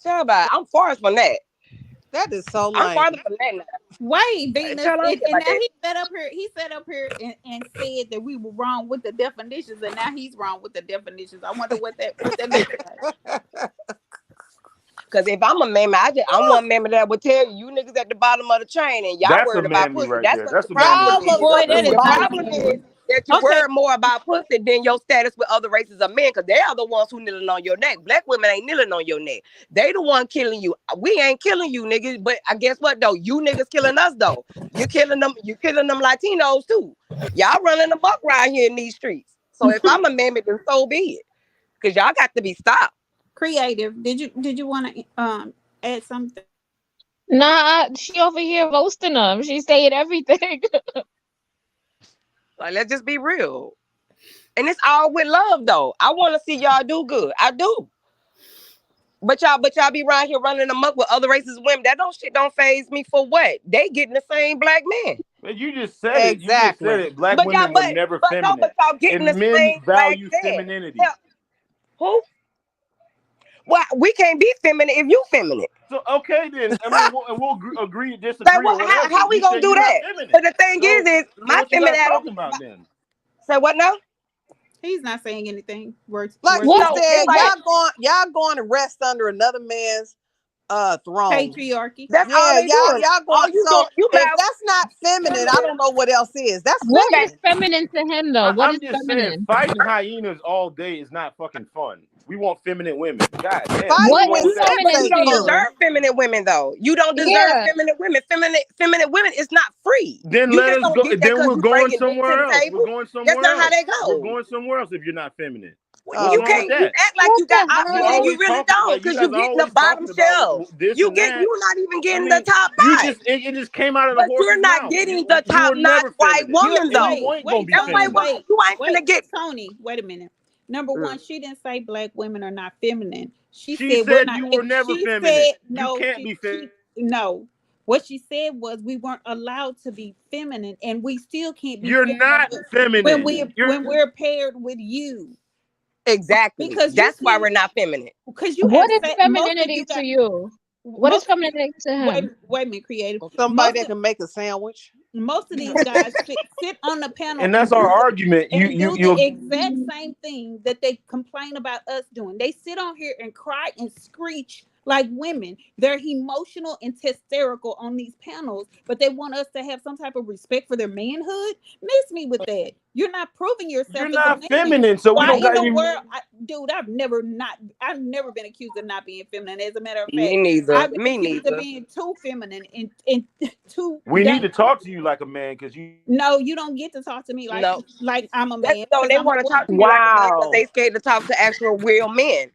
Tell bye. I'm far from that. That is so I'm lame. farther from that now. Wait, Venus, Tell and about now that. he sat up here and said that we were wrong with the definitions, and now he's wrong with the definitions. I wonder what that looks like. Because if I'm a mammy, I'm one mammy that would tell you niggas at the bottom of the chain and y'all That's worried a about mammy pussy. right That's there. what That's the a mammy problem right is. there. Boy, that The is problem is that you okay. worry more about pussy than your status with other races of men, because they are the ones who kneeling on your neck. Black women ain't kneeling on your neck. They the one killing you. We ain't killing you niggas, but I guess what though? You niggas killing us though. You killing them Latinos too. Y'all running amok right here in these streets. So if I'm a mammy, then so be it. Because y'all got to be stopped. Creative. Did you want to add something? Nah, she over here roasting them. She's saying everything. Like, let's just be real. And it's all with love, though. I want to see y'all do good. I do. But y'all be around here running amok with other races of women. That don't faze me for what? They getting the same black men. But you just said it. You just said it. Black But women were never feminine. but y'all getting And the men same value black men. femininity. Hell, who? Well, we can't be feminine if you feminine. So okay then. I mean, we'll agree, disagree, Like, or whatever. how we You gonna said do you're not that? feminine. But the thing So is my what you guys femininity. talking about then? Say what now? He's not saying anything. Words. Like words she no, said, like, y'all going to rest under another man's throne. Patriarchy. That's yeah, all they y'all doing. going. You So you if that's not feminine, I don't know what else is. That's What is feminine. feminine to him though? What I'm is just feminine? saying, fighting hyenas all day is not fucking fun. We want feminine women. God damn. What But is feminine you to don't you? deserve feminine women, though. You don't deserve Yeah. feminine women. Feminine women is not free. Then You let just us don't go. get that Then because we're you going bringing dick to somewhere the else. table. We're going That's somewhere not how else. they go. We're going somewhere else if you're not feminine. You What's wrong can't. with You that? act like you got options and you always really talking don't, like you because guys you are getting the always bottom talking about shelf. this You're and that. not even I getting mean, the top you notch. just it just came out of the But you're horse's not mouth. getting You the were top notch never white feminine. woman, And though. you ain't gonna be That's why feminine. you ain't finna get. Tony, wait a minute. Number one, she didn't say black women are not feminine. She She said we're said not. you were never She feminine. said You no. can't be feminine. No. What she said was we weren't allowed to be feminine, and we still can't be. You're not feminine. When we're paired with you. Exactly. Because that's why we're not feminine. Because you What have is said femininity to you? What is femininity to him? Wait a minute, creative. Somebody that can make a sandwich. Most of these guys sit on the panel And that's our argument. and do the You exact same thing that they complain about us doing. They sit on here and cry and screech like women. They're emotional and hysterical on these panels, but they want us to have some type of respect for their manhood. Miss me with that. You're not proving yourself. You're as not a man. feminine, so we Why don't in got the any. world, dude? I've never been accused of not being feminine. As a matter of fact, Me neither. I've been Me accused neither. of being too feminine and too. We need to talk to you like a man because you. No, you don't get to talk to me like I'm a man. No, they I'm want to talk to you like a man because they scared to talk to actual real men.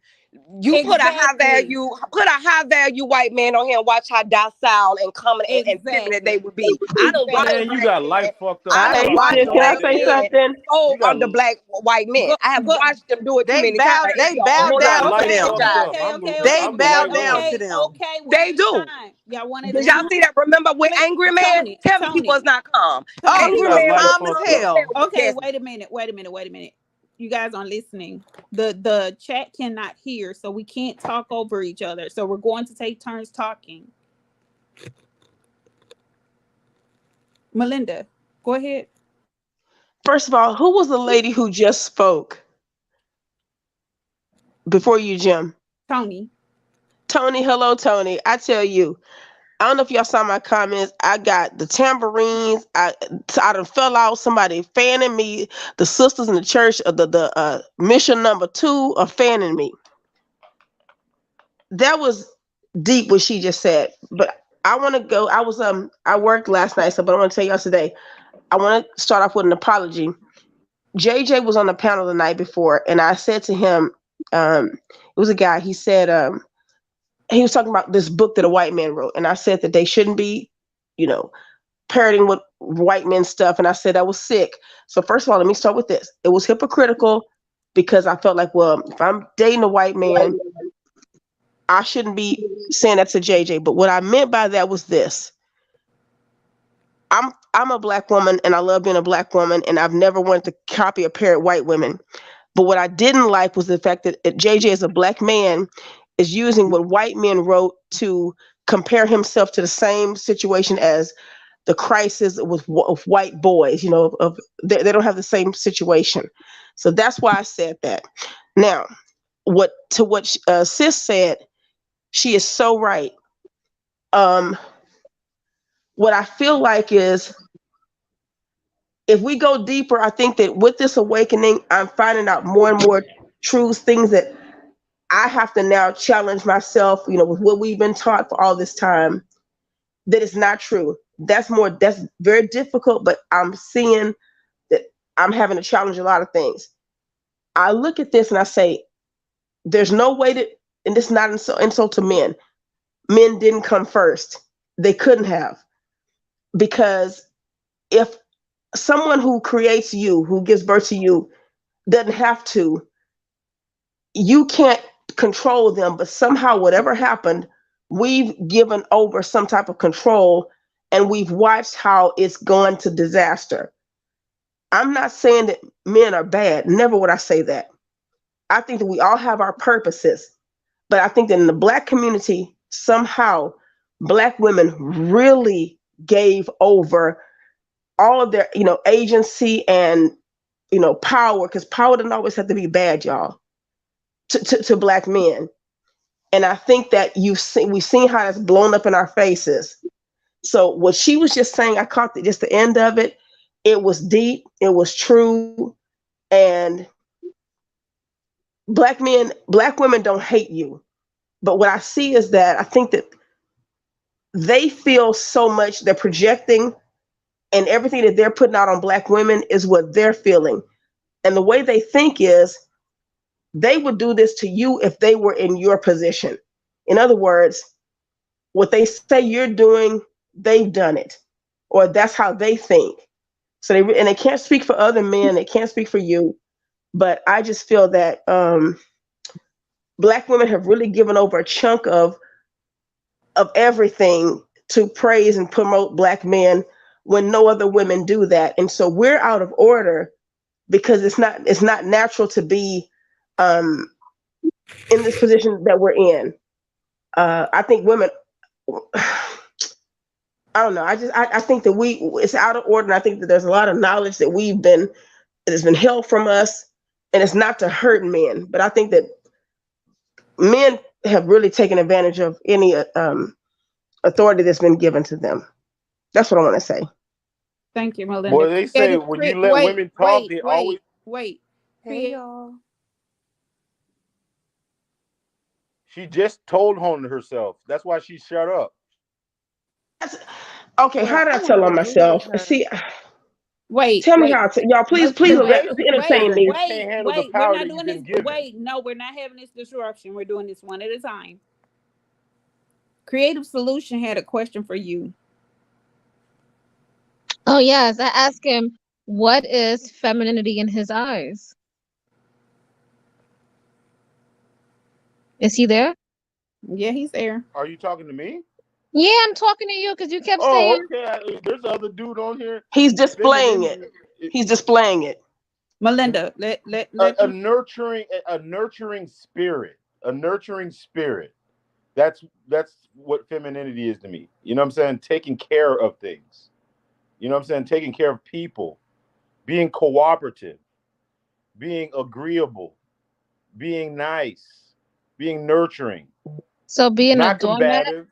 You put a high value white man on here and watch how docile and common and feminine they would be. I don't watch Man, you got life fucked up. I don't watch Hey, the can I black say men something? so the black white men. I have watched them do it too many times. They bow down to them. Okay, bow down to them. Okay, they do. Y'all want Did y'all see that? Remember with Angry Man? Tell me he was not calm. Oh, Angry he Man was was calm as hell. Okay, wait a minute. You guys aren't listening. The chat cannot hear, so we can't talk over each other. So we're going to take turns talking. Melinda, go ahead. First of all, who was the lady who just spoke before you, Jim? Tony. Tony, hello, Tony. I tell you, I don't know if y'all saw my comments. I got the tambourines. I done fell out. Somebody fanning me. The sisters in the church, the mission number 2 are fanning me. That was deep what she just said. But I want to go. I worked last night, but I want to tell y'all today. I want to start off with an apology. JJ was on the panel the night before, and I said to him, it was a guy. He said, he was talking about this book that a white man wrote, and I said that they shouldn't be, parroting with white men stuff, and I said that was sick. So first of all, let me start with this. It was hypocritical because I felt like, well, if I'm dating a white man, I shouldn't be saying that to JJ. But what I meant by that was this. I'm a black woman, and I love being a black woman, and I've never wanted to copy or parrot white women. But what I didn't like was the fact that JJ, as a black man, is using what white men wrote to compare himself to the same situation as the crisis with white boys. They don't have the same situation. So that's why I said that. Now, what Sis said, she is so right. What I feel like is, if we go deeper, I think that with this awakening, I'm finding out more and more truths, things that I have to now challenge myself, with what we've been taught for all this time, that it's not true. That's very difficult, but I'm seeing that I'm having to challenge a lot of things. I look at this and I say, there's no way that, and this is not insult to men. Men didn't come first. They couldn't have. Because if someone who creates you, who gives birth to you, doesn't have to, you can't control them, but somehow whatever happened, we've given over some type of control, and we've watched how it's gone to disaster. I'm not saying that men are bad. Never would I say that. I think that we all have our purposes, but I think that in the black community, somehow black women really gave over all of their, agency and, power, because power doesn't always have to be bad, y'all, to black men. And I think that we've seen how that's blown up in our faces. So what she was just saying, I caught just the end of it. It was deep. It was true. And black women don't hate you. But what I see is that I think that they feel so much, they're projecting, and everything that they're putting out on black women is what they're feeling. And the way they think is, they would do this to you if they were in your position. In other words, what they say you're doing, they've done it, or that's how they think. So they can't speak for other men. They can't speak for you. But I just feel that black women have really given over a chunk of everything to praise and promote black men when no other women do that. And so we're out of order because it's not natural to be in this position that we're in. I think women, I don't know. I think that it's out of order. And I think that there's a lot of knowledge that has been held from us, and it's not to hurt men. But I think that men have really taken advantage of any authority that's been given to them. That's what I want to say. Thank you, Melinda. Well, they say when you let women talk, they always wait. Hey, y'all. She just told on herself. That's why she shut up. Okay, how did I tell on myself? See, Tell me how to, y'all. Please entertain me. Wait, we're not doing this. Wait, no, we're not having this disruption. We're doing this one at a time. Creative Solution had a question for you. Oh yes, I asked him, what is femininity in his eyes? Is he there? Yeah, he's there. Are you talking to me? Yeah, I'm talking to you because you kept saying. Okay. There's another dude on here. He's displaying it. He's displaying it. Melinda, let a nurturing spirit. A nurturing spirit. That's what femininity is to me. You know what I'm saying? Taking care of things. You know what I'm saying? Taking care of people. Being cooperative. Being agreeable. Being nice. Being nurturing. So being not a doormat? combative.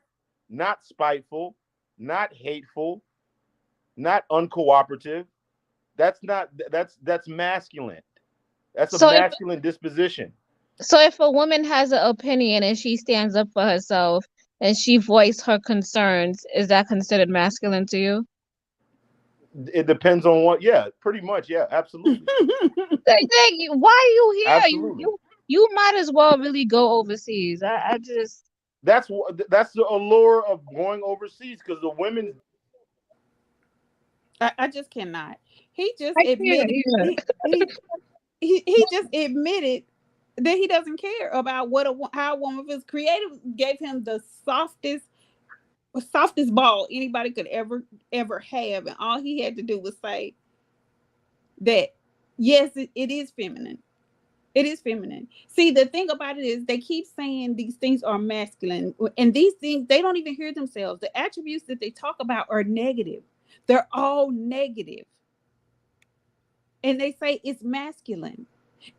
not spiteful, not hateful, not uncooperative. That's masculine. That's a So if masculine disposition. so if a woman has an opinion and she stands up for herself and she voiced her concerns, is that considered masculine to you? It depends on what. Yeah, pretty much. Yeah, absolutely. Why are you here? Absolutely. You might as well really go overseas. I just That's the allure of going overseas, because the women. I just cannot. He just I can't admitted either. he just admitted that he doesn't care about how a woman feels. Creative gave him the softest ball anybody could ever have, and all he had to do was say that yes, it is feminine. It is feminine. See, the thing about it is they keep saying these things are masculine, and these things, they don't even hear themselves. The attributes that they talk about are negative. They're all negative. And they say it's masculine.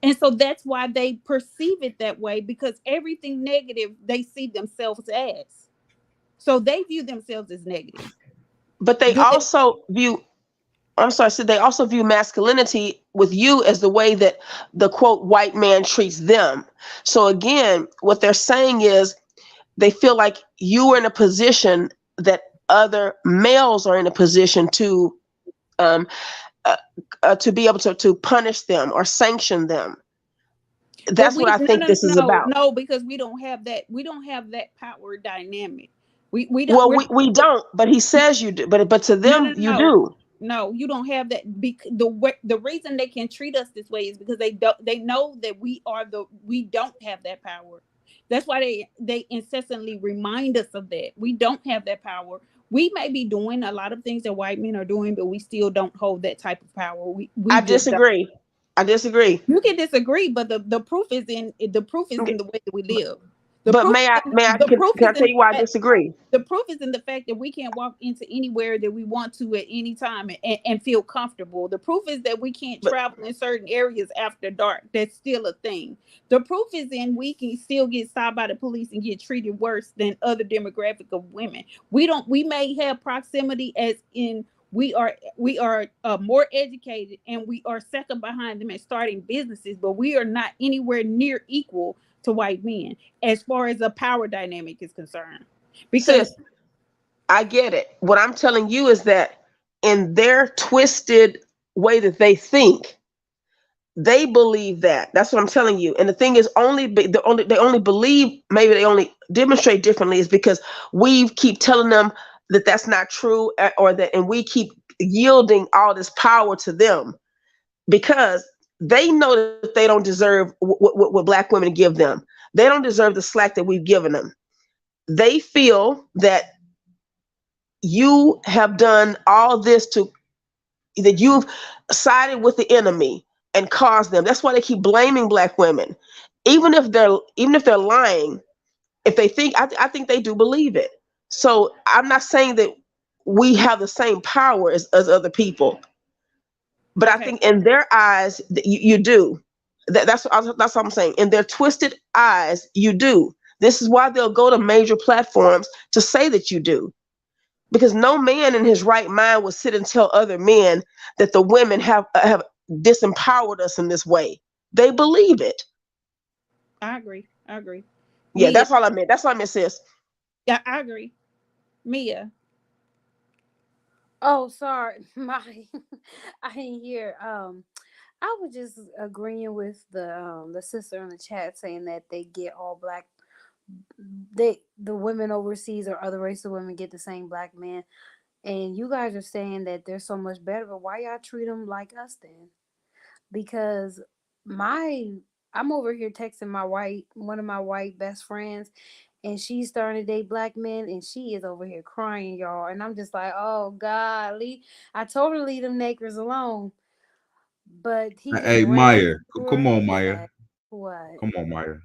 And so that's why they perceive it that way, because everything negative they see themselves as. So they view themselves as negative. But they also view, I'm sorry, so they also view masculinity with you as the way that the quote white man treats them. So again, what they're saying is they feel like you are in a position that other males are in a position to be able to punish them or sanction them. That's what I think this is about. No, because we don't have that. We don't have that power dynamic. We don't. Well, we don't. But he says you do. But to them, you do. No, you don't have that. The reason they can treat us this way is because they know that we don't have that power. That's why they incessantly remind us of that. We don't have that power. We may be doing a lot of things that white men are doing, but we still don't hold that type of power. I disagree. I disagree. You can disagree, but the proof is in the way that we live. Can I tell you why I disagree? The proof is in the fact that we can't walk into anywhere that we want to at any time and feel comfortable. The proof is that we can't travel in certain areas after dark. That's still a thing. The proof is in we can still get stopped by the police and get treated worse than other demographic of women. We may have proximity as in we are more educated and we are second behind them at starting businesses, but we are not anywhere near equal to white men as far as the power dynamic is concerned. Because sis, I get it. What I'm telling you is that in their twisted way that they think, they believe that. That's what I'm telling you. And the thing is, they only believe, maybe they only demonstrate differently, is because we keep telling them that that's not true, and we keep yielding all this power to them because they know that they don't deserve what black women give them. They don't deserve the slack that we've given them. They feel that you have done all this that you've sided with the enemy and caused them. That's why they keep blaming black women. Even if they're lying, if they think, I think they do believe it. So I'm not saying that we have the same power as other people. But I think in their eyes, you do. That's what I'm saying. In their twisted eyes, you do. This is why they'll go to major platforms to say that you do. Because no man in his right mind would sit and tell other men that the women have disempowered us in this way. They believe it. I agree. Yeah, that's all I meant. That's all I meant, sis. Yeah, I agree. Mia. Oh, sorry, I didn't hear. I was just agreeing with the sister in the chat saying that they get all black. The women overseas or other races of women get the same black men, and you guys are saying that they're so much better. But why y'all treat them like us then? Because I'm over here texting one of my white best friends. And she's starting to date black men, and she is over here crying, y'all. And I'm just like, oh, God. I told her to leave them nakers alone. But he just Hey, Maya. Come on, Maya. What? Come on, Maya.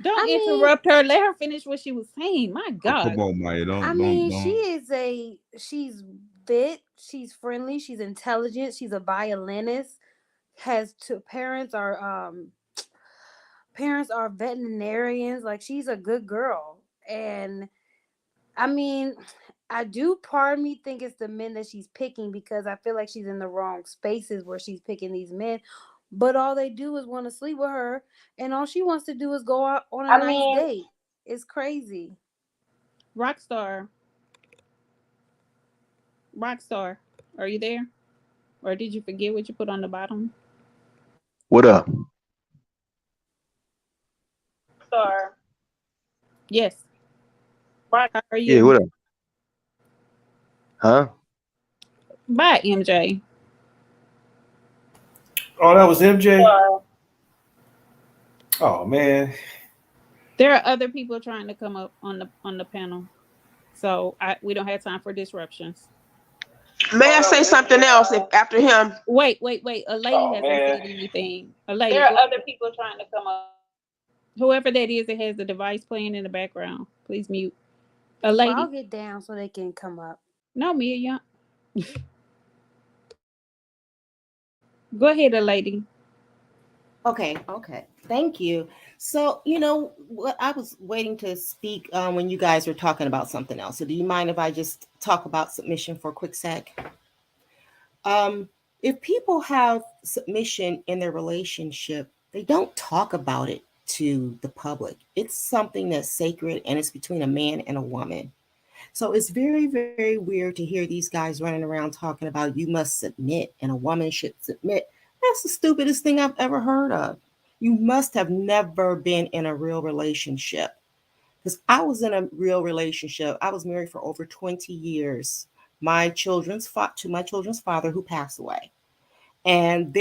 Don't interrupt her. Let her finish what she was saying. My God. Come on, Maya. She's fit. She's friendly. She's intelligent. She's a violinist. Has two parents are veterinarians. Like, she's a good girl. And I mean, I do part of me think it's the men that she's picking because I feel like she's in the wrong spaces where she's picking these men. But all they do is want to sleep with her, and all she wants to do is go out on a I nice mean, date. It's crazy. Rockstar, Rockstar, are you there? Or did you forget what you put on the bottom? What up? Rockstar. Yes. How are Yeah, you? what up? Huh? Bye, MJ. Oh, that was MJ. Uh, Oh man. There are other people trying to come up on the panel, so we don't have time for disruptions. May I say something else if after him? Wait. A lady Oh hasn't man. said anything. A lady. There are other people trying to come up. Whoever that is that has the device playing in the background, please mute. A Well, lady. I'll get down so they can come up. No, Mia, Young. Go ahead, a lady. Okay. Thank you. So, what I was waiting to speak when you guys were talking about something else. So, do you mind if I just talk about submission for a quick sec? If people have submission in their relationship, they don't talk about it to the public. It's something that's sacred and it's between a man and a woman. So it's very, very weird to hear these guys running around talking about you must submit and a woman should submit. That's the stupidest thing I've ever heard of. You must have never been in a real relationship. Because I was in a real relationship. I was married for over 20 years. My children's father who passed away. And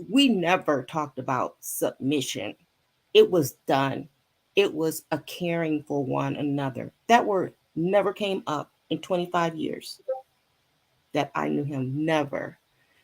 we never talked about submission. It was done. It was a caring for one another. That word never came up in 25 years that I knew him, never.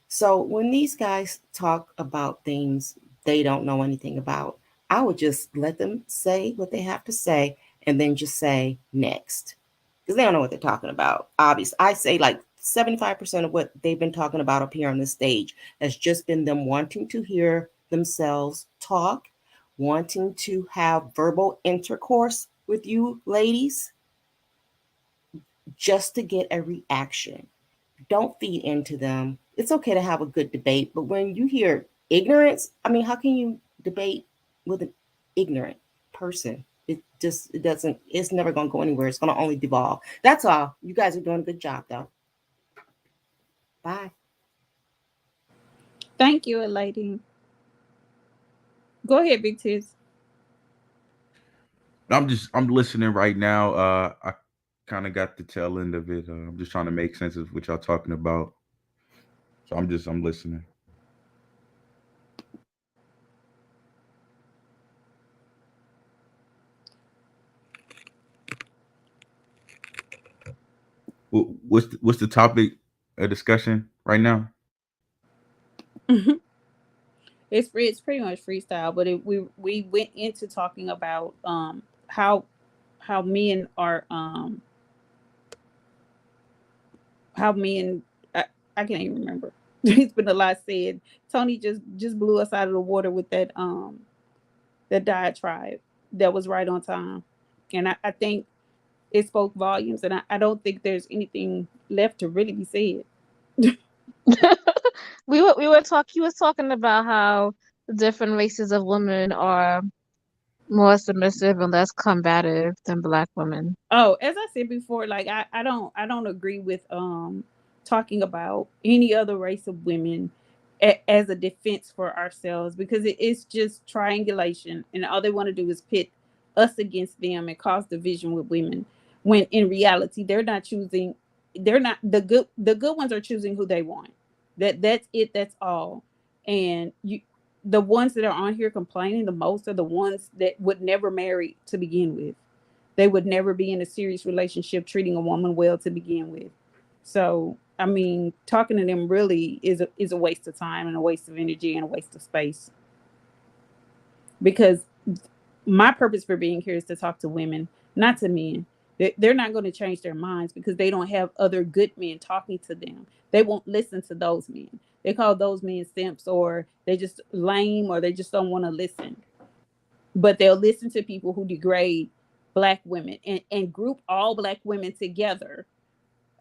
So when these guys talk about things they don't know anything about, I would just let them say what they have to say and then just say next. Because they don't know what they're talking about. Obviously, I say like 75% of what they've been talking about up here on the stage has just been them wanting to hear themselves talk, wanting to have verbal intercourse with you ladies, just to get a reaction. Don't feed into them. It's okay to have a good debate, but when you hear ignorance, I mean, how can you debate with an ignorant person? It's never going to go anywhere. It's going to only devolve. That's all. You guys are doing a good job, though. Bye. Thank you, a lady. Go ahead, BigTizz. I'm listening right now. I kind of got the tail end of it. I'm just trying to make sense of what y'all talking about. So I'm listening. What's the topic of discussion right now? It's pretty much freestyle, but we went into talking about how men are how men I can't even remember. It's been a lot said. Tony just blew us out of the water with that diatribe that was right on time, and I think it spoke volumes, and I don't think there's anything left to really be said. We were talking. He was talking about how the different races of women are more submissive and less combative than Black women. Oh, as I said before, like I don't agree with talking about any other race of women as a defense for ourselves, because it is just triangulation, and all they want to do is pit us against them and cause division with women, when in reality they're not the good ones are choosing who they want. That's it, that's all. And the ones that are on here complaining the most are the ones that would never marry to begin with. They would never be in a serious relationship treating a woman well to begin with. So, I mean, talking to them really is a waste of time and a waste of energy and a waste of space. Because my purpose for being here is to talk to women, not to men. They're not going to change their minds because they don't have other good men talking to them. They won't listen to those men. They call those men simps, or they just lame, or they just don't want to listen. But they'll listen to people who degrade black women and group all black women together,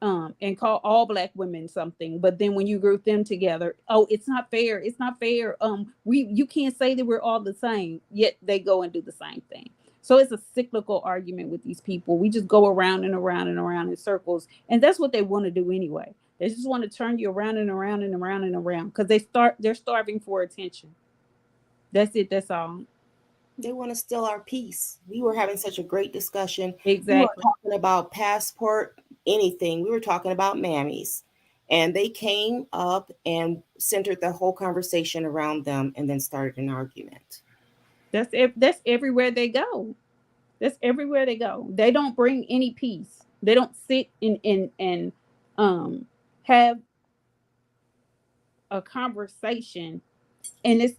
and call all black women something. But then when you group them together, oh, it's not fair. It's not fair. You can't say that we're all the same, yet they go and do the same thing. So it's a cyclical argument with these people. We just go around and around and around in circles. And that's what they want to do anyway. They just want to turn you around and around and around and around because they're starving for attention. That's it. That's all. They want to steal our peace. We were having such a great discussion. Exactly. We weren't talking about passport, anything. We were talking about Mammies. And they came up and centered the whole conversation around them and then started an argument. That's everywhere they go. That's everywhere they go. They don't bring any peace. They don't sit and have a conversation. And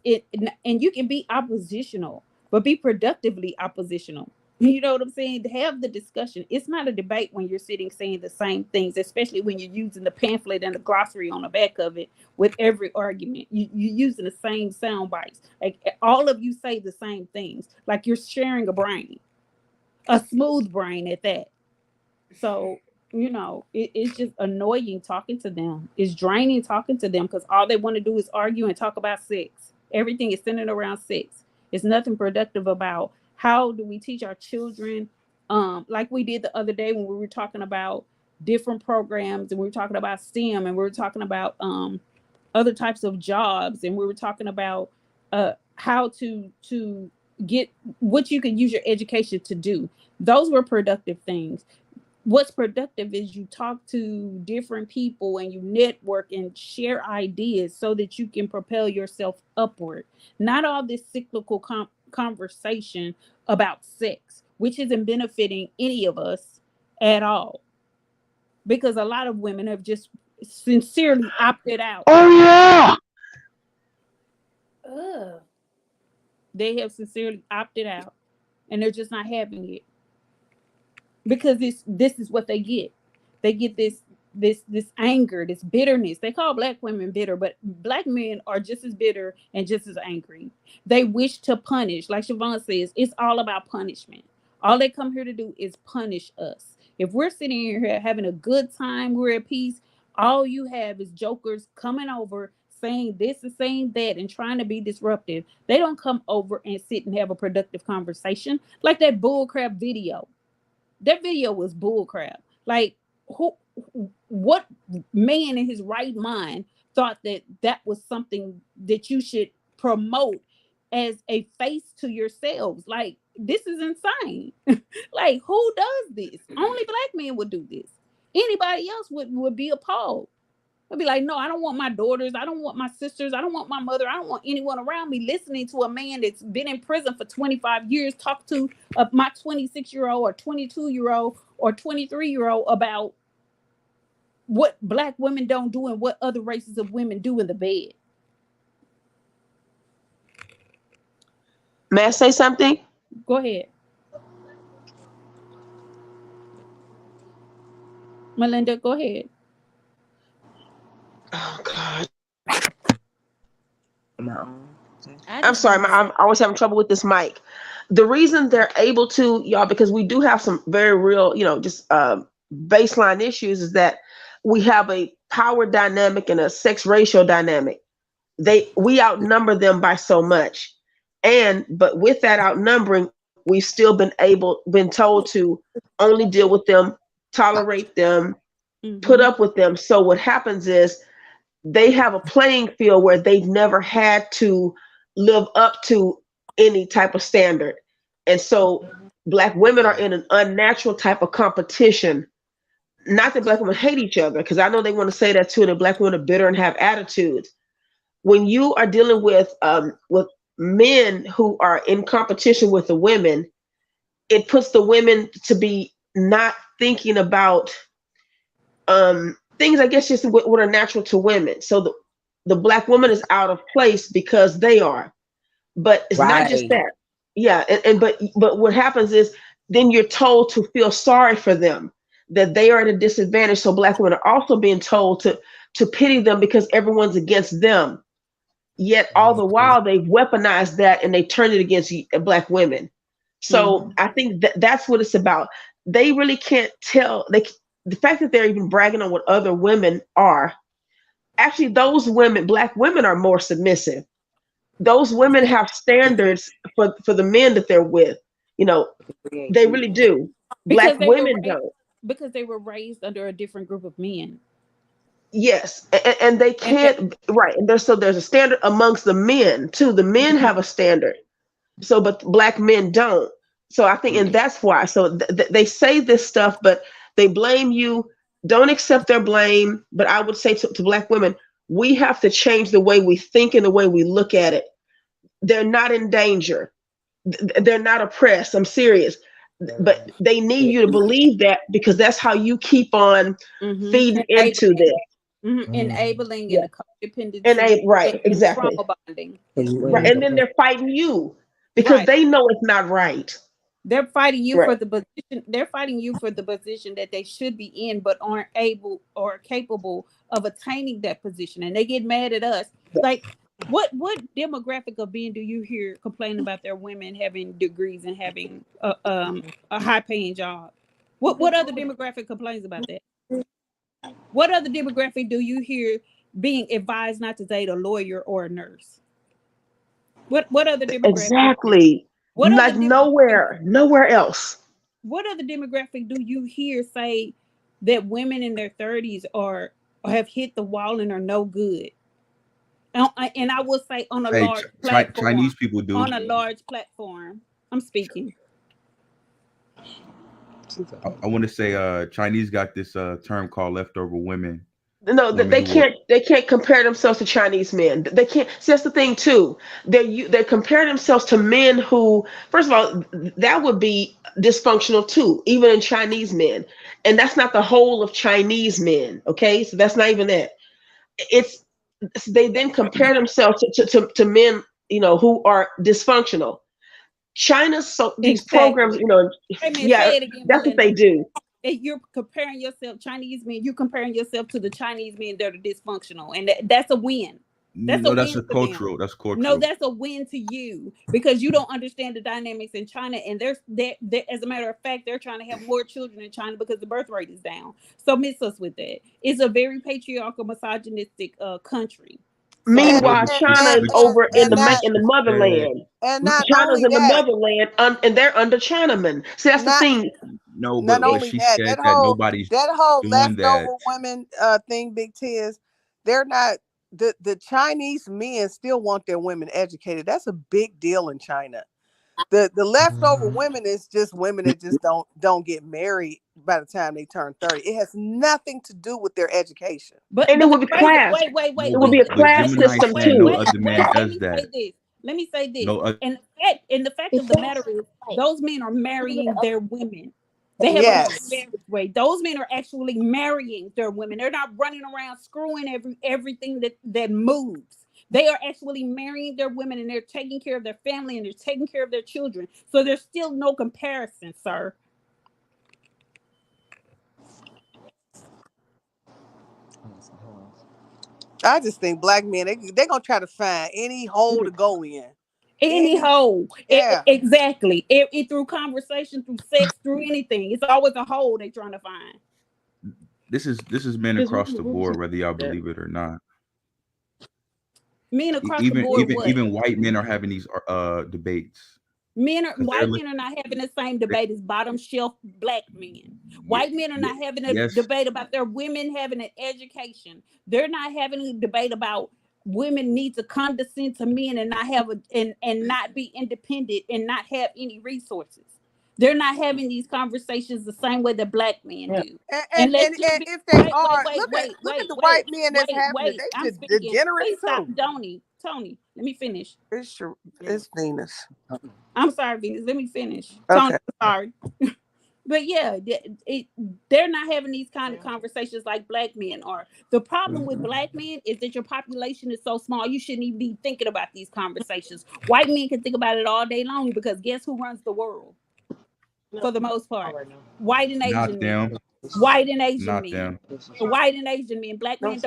and you can be oppositional, but be productively oppositional. You know what I'm saying? Have the discussion. It's not a debate when you're sitting saying the same things, especially when you're using the pamphlet and the glossary on the back of it with every argument. You're using the same sound bites. Like all of you say the same things. Like you're sharing a brain, a smooth brain at that. So, you know, it's just annoying talking to them. It's draining talking to them because all they want to do is argue and talk about sex. Everything is centered around sex. It's nothing productive about how do we teach our children, like we did the other day when we were talking about different programs and we were talking about STEM and we were talking about other types of jobs and we were talking about how to get what you can use your education to do. Those were productive things. What's productive is you talk to different people and you network and share ideas so that you can propel yourself upward. Not all this cyclical conversation about sex, which isn't benefiting any of us at all. Because a lot of women have just sincerely opted out. Oh, yeah. Ugh. They have sincerely opted out and they're just not having it. Because this is what they get. They get this anger, this bitterness. They call black women bitter, but black men are just as bitter and just as angry. They wish to punish. Like Siobhan says, it's all about punishment. All they come here to do is punish us. If we're sitting here having a good time, we're at peace, all you have is jokers coming over saying this and saying that and trying to be disruptive. They don't come over and sit and have a productive conversation like that bullcrap video. That video was bullcrap. Like, what man in his right mind thought that was something that you should promote as a face to yourselves? Like, this is insane. Like, who does this? Only black men would do this. Anybody else would be appalled. I'd be like, no, I don't want my daughters. I don't want my sisters. I don't want my mother. I don't want anyone around me listening to a man that's been in prison for 25 years talk to my 26-year-old or 22-year-old or 23-year-old about what black women don't do and what other races of women do in the bed. May I say something? Go ahead. Melinda, go ahead. Oh, God. I'm sorry, I'm always having trouble with this mic. The reason they're able to, y'all, because we do have some very real, just baseline issues, is that we have a power dynamic and a sex ratio dynamic. We outnumber them by so much. But with that outnumbering, we've still been told to only deal with them, tolerate them, put up with them. So what happens is they have a playing field where they've never had to live up to any type of standard. And so black women are in an unnatural type of competition. Not that black women hate each other, because I know they want to say that too, that black women are bitter and have attitudes. When you are dealing with men who are in competition with the women, it puts the women to be not thinking about things, I guess, just what are natural to women. So the black woman is out of place because they are. But it's not just that. Yeah, but what happens is then you're told to feel sorry for them, that they are at a disadvantage. So black women are also being told to pity them because everyone's against them. Yet all the while they've weaponized that and they turned it against black women. So I think that's what it's about. They really can't tell. The fact that they're even bragging on what other women are. Actually, those women, Black women, are more submissive. Those women have standards for the men that they're with. You know, they really do. Black women don't. Because they were raised under a different group of men. Yes, and they can't, right. And there's a standard amongst the men too. The men have a standard. So, but Black men don't. So I think, and that's why. So they say this stuff, but they blame you. Don't accept their blame. But I would say to Black women, we have to change the way we think and the way we look at it. They're not in danger. They're not oppressed. I'm serious. But they need you to believe that, because that's how you keep on feeding into this. Enabling and codependency. Right, exactly. Trauma bonding. Right. And then they're fighting you because they know it's not right. They're fighting you for the position. They're fighting you for the position that they should be in, but aren't able or capable of attaining that position. And they get mad at us. Like, what demographic of men do you hear complain about their women having degrees and having a high paying job? What other demographic complains about that? What other demographic do you hear being advised not to date a lawyer or a nurse? What other demographic? Exactly. Like nowhere else. What other demographic do you hear say that women in their 30s or have hit the wall and are no good? And I will say on a large platform. Chinese people do. On a large platform. I'm speaking. I want to say Chinese got this term called leftover women. No, they can't compare themselves to Chinese men. They can't. See, that's the thing too. They compare themselves to men who, first of all, that would be dysfunctional too, even in Chinese men. And that's not the whole of Chinese men. Okay, so that's not even that. They then compare themselves to men, you know, who are dysfunctional. China's these programs, you know, that's what they do. And you're comparing yourself, Chinese men, you're comparing yourself to the Chinese men that are dysfunctional, and that's a win. That's cultural. That's cultural. No, that's a win to you because you don't understand the dynamics in China, and they're as a matter of fact, they're trying to have more children in China because the birth rate is down. So miss us with that. It's a very patriarchal, misogynistic country. Meanwhile, China is over in the motherland. And not China's only in the that, motherland, and they're under Chinaman. See, that's the thing. No, not but only she that, said that that whole nobody's doing leftover that. women thing, BigTizz, they're not the Chinese men still want their women educated. That's a big deal in China. The leftover women is just women that just don't get married by the time they turn 30. It has nothing to do with their education. And it would be class. Wait. It would be a class system too. No other man does that. Let me say this. No, and the fact of the matter is, those men are marrying their women. They have a marriage way. Those men are actually marrying their women. They're not running around screwing everything that moves. They are actually marrying their women, and they're taking care of their family, and they're taking care of their children. So there's still no comparison, sir. I just think black men, they're going to try to find any hole to go in. Any hole. Yeah. Exactly. It through conversation, through sex, through anything. It's always a hole they're trying to find. This is men across the board, whether y'all believe it or not. Men across the board. Even white men are having these debates. White men are not having the same debate as bottom shelf black men. White men are not having a debate about their women having an education. They're not having a debate about women need to condescend to men and not have and not be independent and not have any resources. They're not having these conversations the same way that black men do. And if they are, look at the white men that's having it. They degenerate too. Tony, let me finish. It's Venus. I'm sorry, Venus. Let me finish. Okay. Tony, sorry. But yeah, they're not having these kind of conversations like black men are. The problem with black men is that your population is so small, you shouldn't even be thinking about these conversations. White men can think about it all day long because guess who runs the world? For the most part, white and Asian men. White and Asian men. White and Asian men. Black men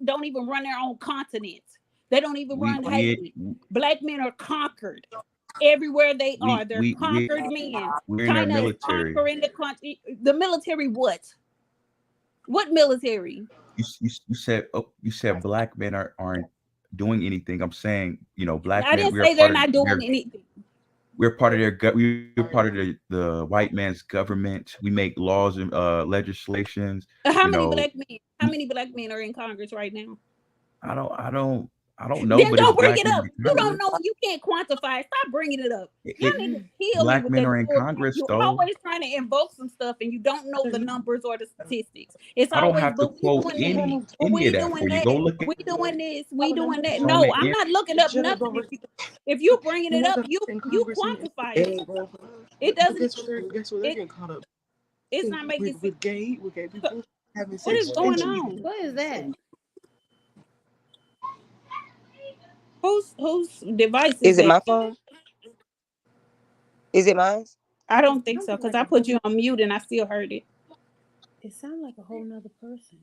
don't even run their own continents. They don't even run Haiti. Black men are conquered. everywhere they We are. They're we we conquered men. we're in our China is military. conquering the country. The military, what? What military? You said black men aren't doing anything. I'm saying, you know, black I men, didn't we are say they're part of not doing their anything. we're part of we're part of the white man's government. We make laws and legislations. How You many know, black men? How many black men are in Congress right now? I don't know, Then but it's don't bring black it men up. in You don't Congress. know. You can't quantify it. Stop bringing it up. Y'all It, need to kill me black with men that are in bullshit. Congress, You're though. always trying to invoke some stuff and you don't know the numbers or the statistics. It's I don't always, have to but we quote doing this, but any we of that doing for you. that, Go look at we doing this, we doing that. it's on No, the I'm not looking up Jenna, nothing. but If you bringing you it know up, that you in you Congress quantify and it. bro. It But doesn't. guess what they're It, getting caught up it's not making sense. with gay people having What sex is going and cheating. on? What is that? Whose device is Is it that? my phone? Is it mine? I don't think so because I put you on mute and I still heard it. It sounds like a whole nother person.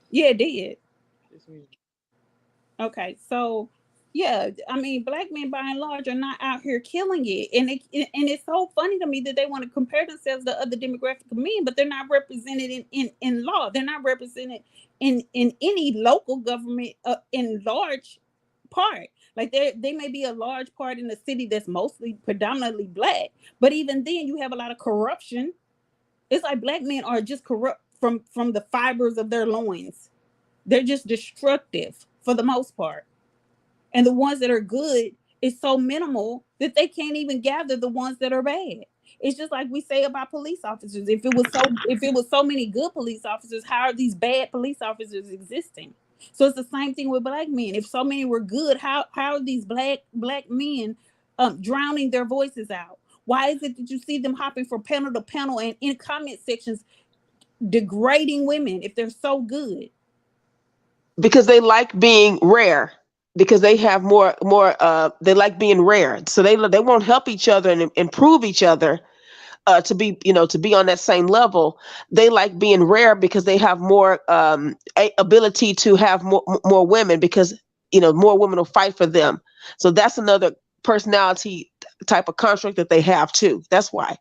Yeah, it did. Okay, so yeah, I mean, black men by and large are not out here killing it, and it's so funny to me that they want to compare themselves to other demographic of men, but they're not represented in law. They're not represented in any local government in large part. Like they may be a large part in the city that's mostly predominantly black, but even then you have a lot of corruption. It's like black men are just corrupt from the fibers of their loins. They're just destructive for the most part. And the ones that are good is so minimal that they can't even gather the ones that are bad. It's just like we say about police officers. If it was so many good police officers, how are these bad police officers existing? So it's the same thing with black men. If so many were good, how are these black men drowning their voices out? Why is it that you see them hopping from panel to panel and in comment sections degrading women if they're so good? Because they like being rare, because they have more they like being rare, so they won't help each other and improve each other to be on that same level. They like being rare because they have more ability to have more women, because more women will fight for them. So that's another personality type of construct that they have too. That's why.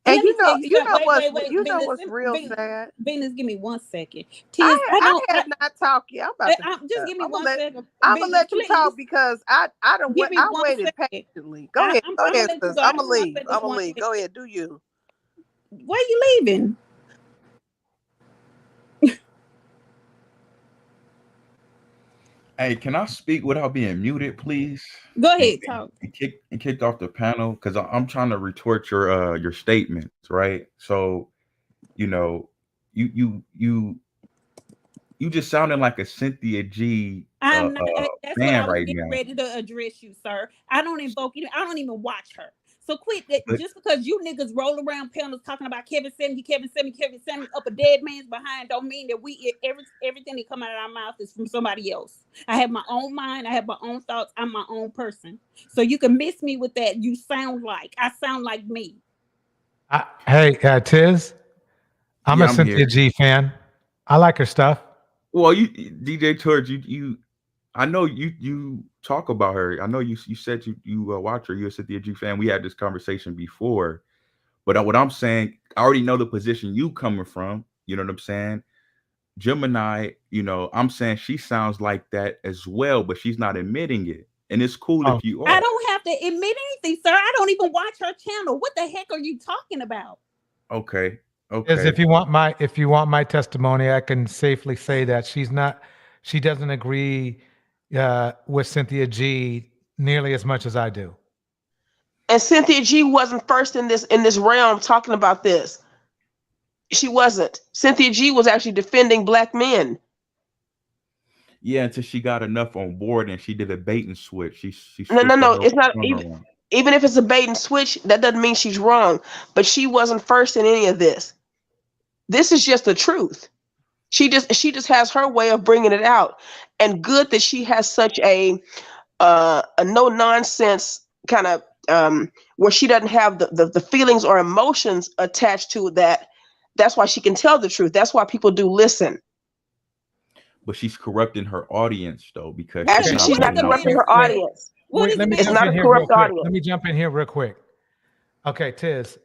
And you know what's Venus, real sad? Venus, give me 1 second. I had not talked yet. Just give me 1 second. I'm gonna let you talk because I waited second. patiently. Go ahead, sis. I'm gonna leave. Go ahead, do you? Where are you leaving? Hey, can I speak without being muted, please? Go ahead, talk. And kicked off the panel because I'm trying to retort your statements, right? So, you just sounding like a Cynthia G I'm not. That's what I fan was right getting now. ready to address you, sir. I don't invoke you. I don't even watch her. So quit that. But- Just because you niggas roll around panels talking about Kevin 70 up a dead man's behind, don't mean that everything that come out of our mouth is from somebody else. I have my own mind. I have my own thoughts. I'm my own person. So you can miss me with that. I sound like me. Hey, Tiz, I'm a Cynthia G fan. I like her stuff. Well, DjTorch, you I know you talk about her. I know you said you watch her. You're a Cynthia G fan. We had this conversation before, but what I'm saying, I already know the position you coming from. You know what I'm saying? Gemini, I'm saying she sounds like that as well, but she's not admitting it, and it's cool if you are. I don't have to admit anything, sir. I don't even watch her channel. What the heck are you talking about? Okay. Because if you want my testimony, I can safely say that she doesn't agree with Cynthia G nearly as much as I do. And Cynthia G wasn't first in this realm talking about this. She wasn't. Cynthia G was actually defending black men. Yeah, until she got enough on board and she did a bait and switch. She No. It's not even if it's a bait and switch, that doesn't mean she's wrong. But she wasn't first in any of this. This is just the truth. She just has her way of bringing it out, and good that she has such a no nonsense kind of where she doesn't have the feelings or emotions attached to that. That's why she can tell the truth. That's why people do listen. But she's corrupting her audience though, because Actually, she's not corrupting her audience. What wait, is let me being? It's jump not in a here real corrupt quick. audience. Let me jump in here real quick. Okay, Tiz,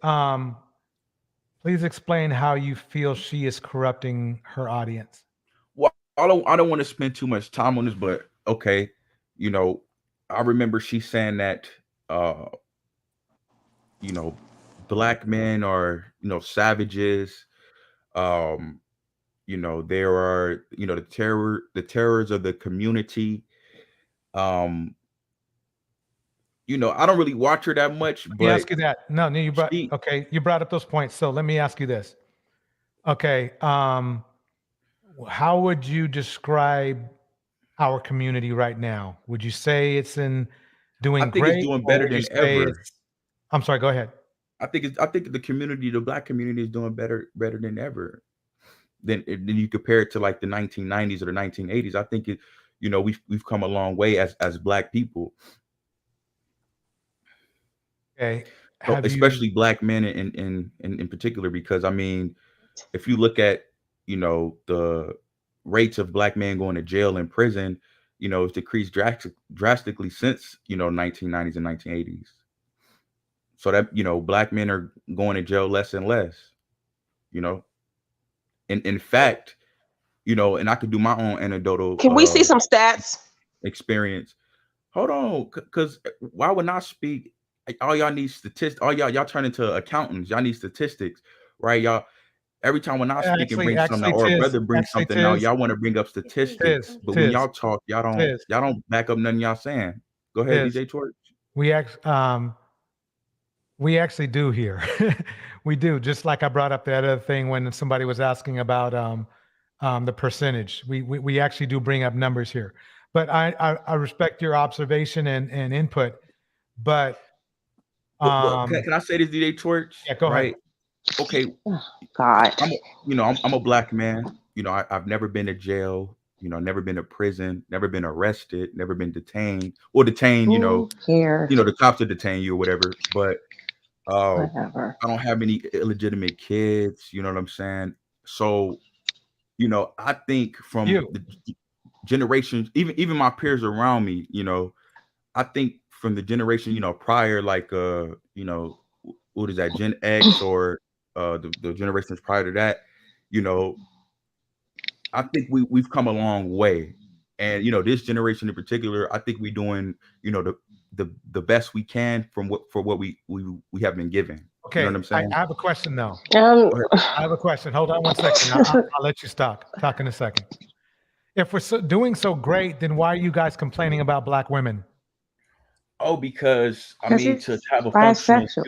please explain how you feel she is corrupting her audience. Well, I don't want to spend too much time on this, but okay, you know, I remember she saying that you know, black men are, you know, savages. Um, you know, there are, you know, the terrors of the community. Um, you know, I don't really watch her that much, Let me but ask you that. No, you brought she, okay, you brought up those points. So let me ask you this. Okay, how would you describe our community right now? Would you say it's I doing think it's great, doing or better would you than say ever. it's? I'm sorry. Go ahead. I think the community, the black community, is doing better than ever. Then you compare it to like the 1990s or the 1980s. I think it, you know, we've come a long way as black people. Okay. So Have you? especially black men in particular, because I mean, if you look at, you know, the rates of black men going to jail and prison, you know, it's decreased drastically since, you know, 1990s and 1980s. So that, you know, black men are going to jail less and less, you know. And in fact, you know, and I could do my own anecdotal Can we see some stats? experience. Hold on, because why would not speak? All y'all need statistics. All y'all turn into accountants. Y'all need statistics, right? Y'all every time when I speak and bring something out, or a brother brings something out, y'all want to bring up statistics. But when y'all talk, y'all don't back up nothing y'all saying. Go ahead, DjTorch. We actually do here. We do. Just like I brought up the other thing when somebody was asking about the percentage. We actually do bring up numbers here. But I respect your observation and input. But Well, can I say this, DjTorch? yeah, go right? ahead. Okay. God. I'm a black man. You know, I've never been to jail. You know, never been to prison, never been arrested, never been detained or detained. You know, the cops will detain you or whatever. But Whatever. I don't have any illegitimate kids. You know what I'm saying? So, you know, I think from the generations, even my peers around me, you know, I think from the generation, you know, prior, like you know, what is that, Gen X or the generations prior to that, you know, I think we've come a long way. And you know, this generation in particular, I think we're doing, you know, the best we can from what we have been given. Okay, You know what I'm saying? I have a question though. Go ahead. I have a question. Hold on one second. I'll let you talk in a second. If we're doing so great, then why are you guys complaining about black women? Oh, because I mean, to have a bisexual.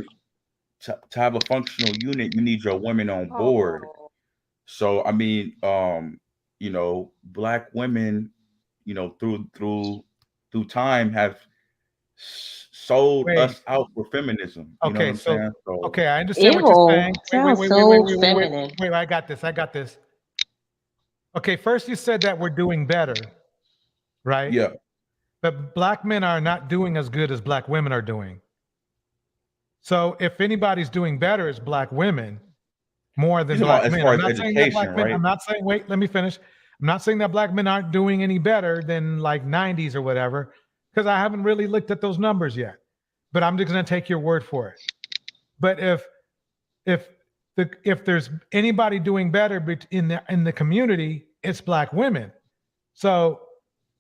to have a functional unit, you need your women on board. So I mean, you know, black women, you know, through time have sold us out for feminism. You know what Okay, I'm so saying? So, okay, I understand what you're saying. Wait, I got this. Okay, first you said that we're doing better, right? Yeah. But black men are not doing as good as black women are doing. So if anybody's doing better, it's black women more than black men. I'm not saying that black men, I'm not saying, wait, let me finish. I'm not saying that black men aren't doing any better than like 90s or whatever, because I haven't really looked at those numbers yet. But I'm just going to take your word for it. But if there's anybody doing better in the community, it's black women. So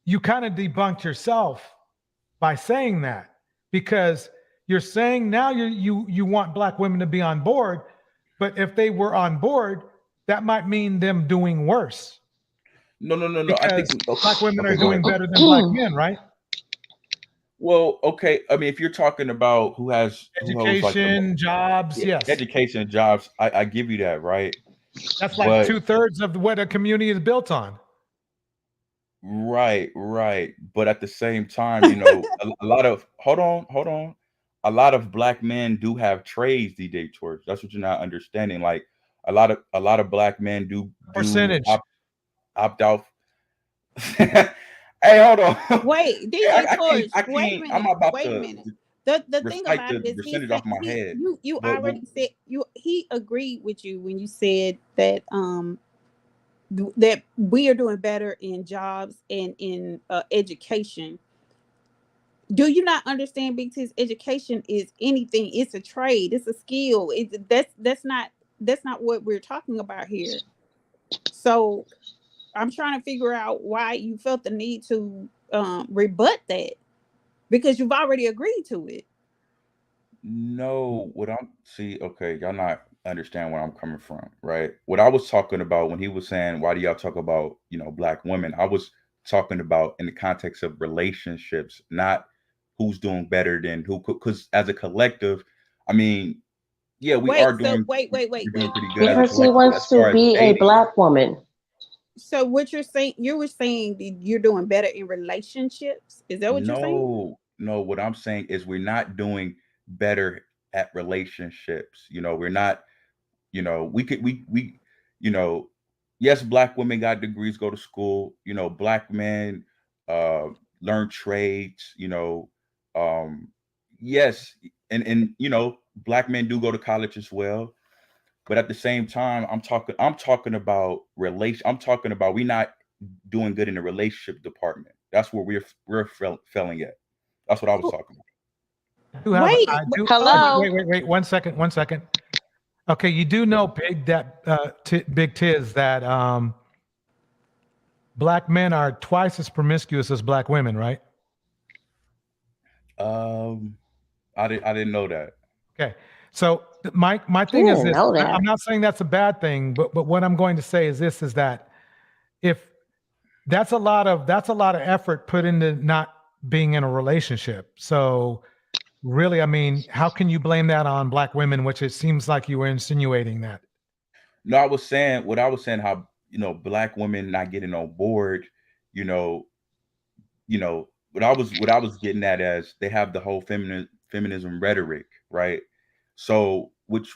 you kind of debunked yourself by saying that, because you're saying now you want black women to be on board, but if they were on board, that might mean them doing worse. No. Because I think black women okay, are go doing ahead. better than black men, right? Well, okay. I mean, if you're talking about who holds like Education, jobs, yes. education, jobs, I give you that, right? That's like But 2/3 of what a community is built on. right. But at the same time, you know, a lot of hold on. A lot of black men do have trades, DjTorch. That's what you're not understanding. Like a lot of black men do Percentage. opt out. Hey, hold on. Wait, DjTorch. Wait a minute. I'm about Wait a to minute. The thing recite about it the is percentage off my head. you But already said he agreed with you when you said that that we are doing better in jobs and in education. Do you not understand, BigTizz? Education is anything. It's a trade. It's a skill. That's not what we're talking about here. So I'm trying to figure out why you felt the need to rebut that, because you've already agreed to it. No, okay, y'all not understand where I'm coming from, right? What I was talking about when he was saying, why do y'all talk about, black women? I was talking about in the context of relationships, not who's doing better than who, because as a collective, I mean, yeah, we Wait, are doing, wait. we're doing pretty good as a Because he collective wants as far to as be a dating. black woman. So what you're saying, you were saying that you're doing better in relationships. Is that what you're saying? No, what I'm saying is we're not doing better at relationships. We're not, you know, yes, black women got degrees, go to school, black men learn trades, um, yes, and black men do go to college as well. But at the same time, I'm talking about I'm talking about we not doing good in the relationship department. That's where we're failing at. That's what I was talking about. Wait. 1 second. 1 second. Okay, you do know, BigTizz, that black men are twice as promiscuous as black women, right? I didn't know that. Okay, so my thing is this. I'm not saying that's a bad thing, but what I'm going to say is this: is that if that's a lot of effort put into not being in a relationship. So really, I mean, how can you blame that on black women, which it seems like you were insinuating that? No, I was saying how, black women not getting on board, what I was getting at as they have the whole feminism rhetoric, right? So which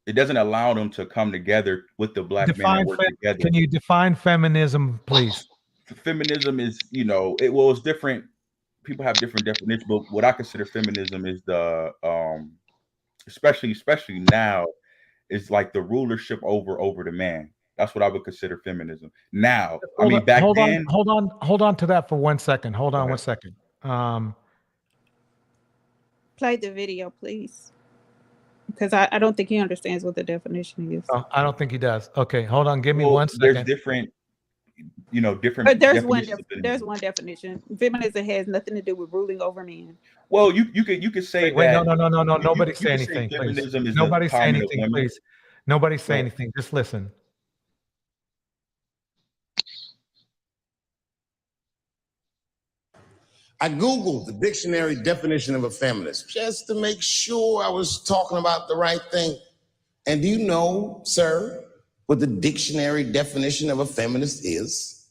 it doesn't allow them to come together with the black men and work together. Can you define feminism, please? Feminism is, it's different. People have different definitions, but what I consider feminism is the especially now, is like the rulership over the man. That's what I would consider feminism. Now, back then. Hold on to that for 1 second. Hold on 1 second. Play the video, please. Because I don't think he understands what the definition is. Oh, I don't think he does. Okay, hold on. Give me 1 second. There's different, different. There's one definition. Feminism has nothing to do with ruling over men. Well, you could say wait, that. No. Nobody say anything, please. Nobody say anything, please. Nobody say anything. Just listen. I Googled the dictionary definition of a feminist just to make sure I was talking about the right thing. And do you know, sir, what the dictionary definition of a feminist is?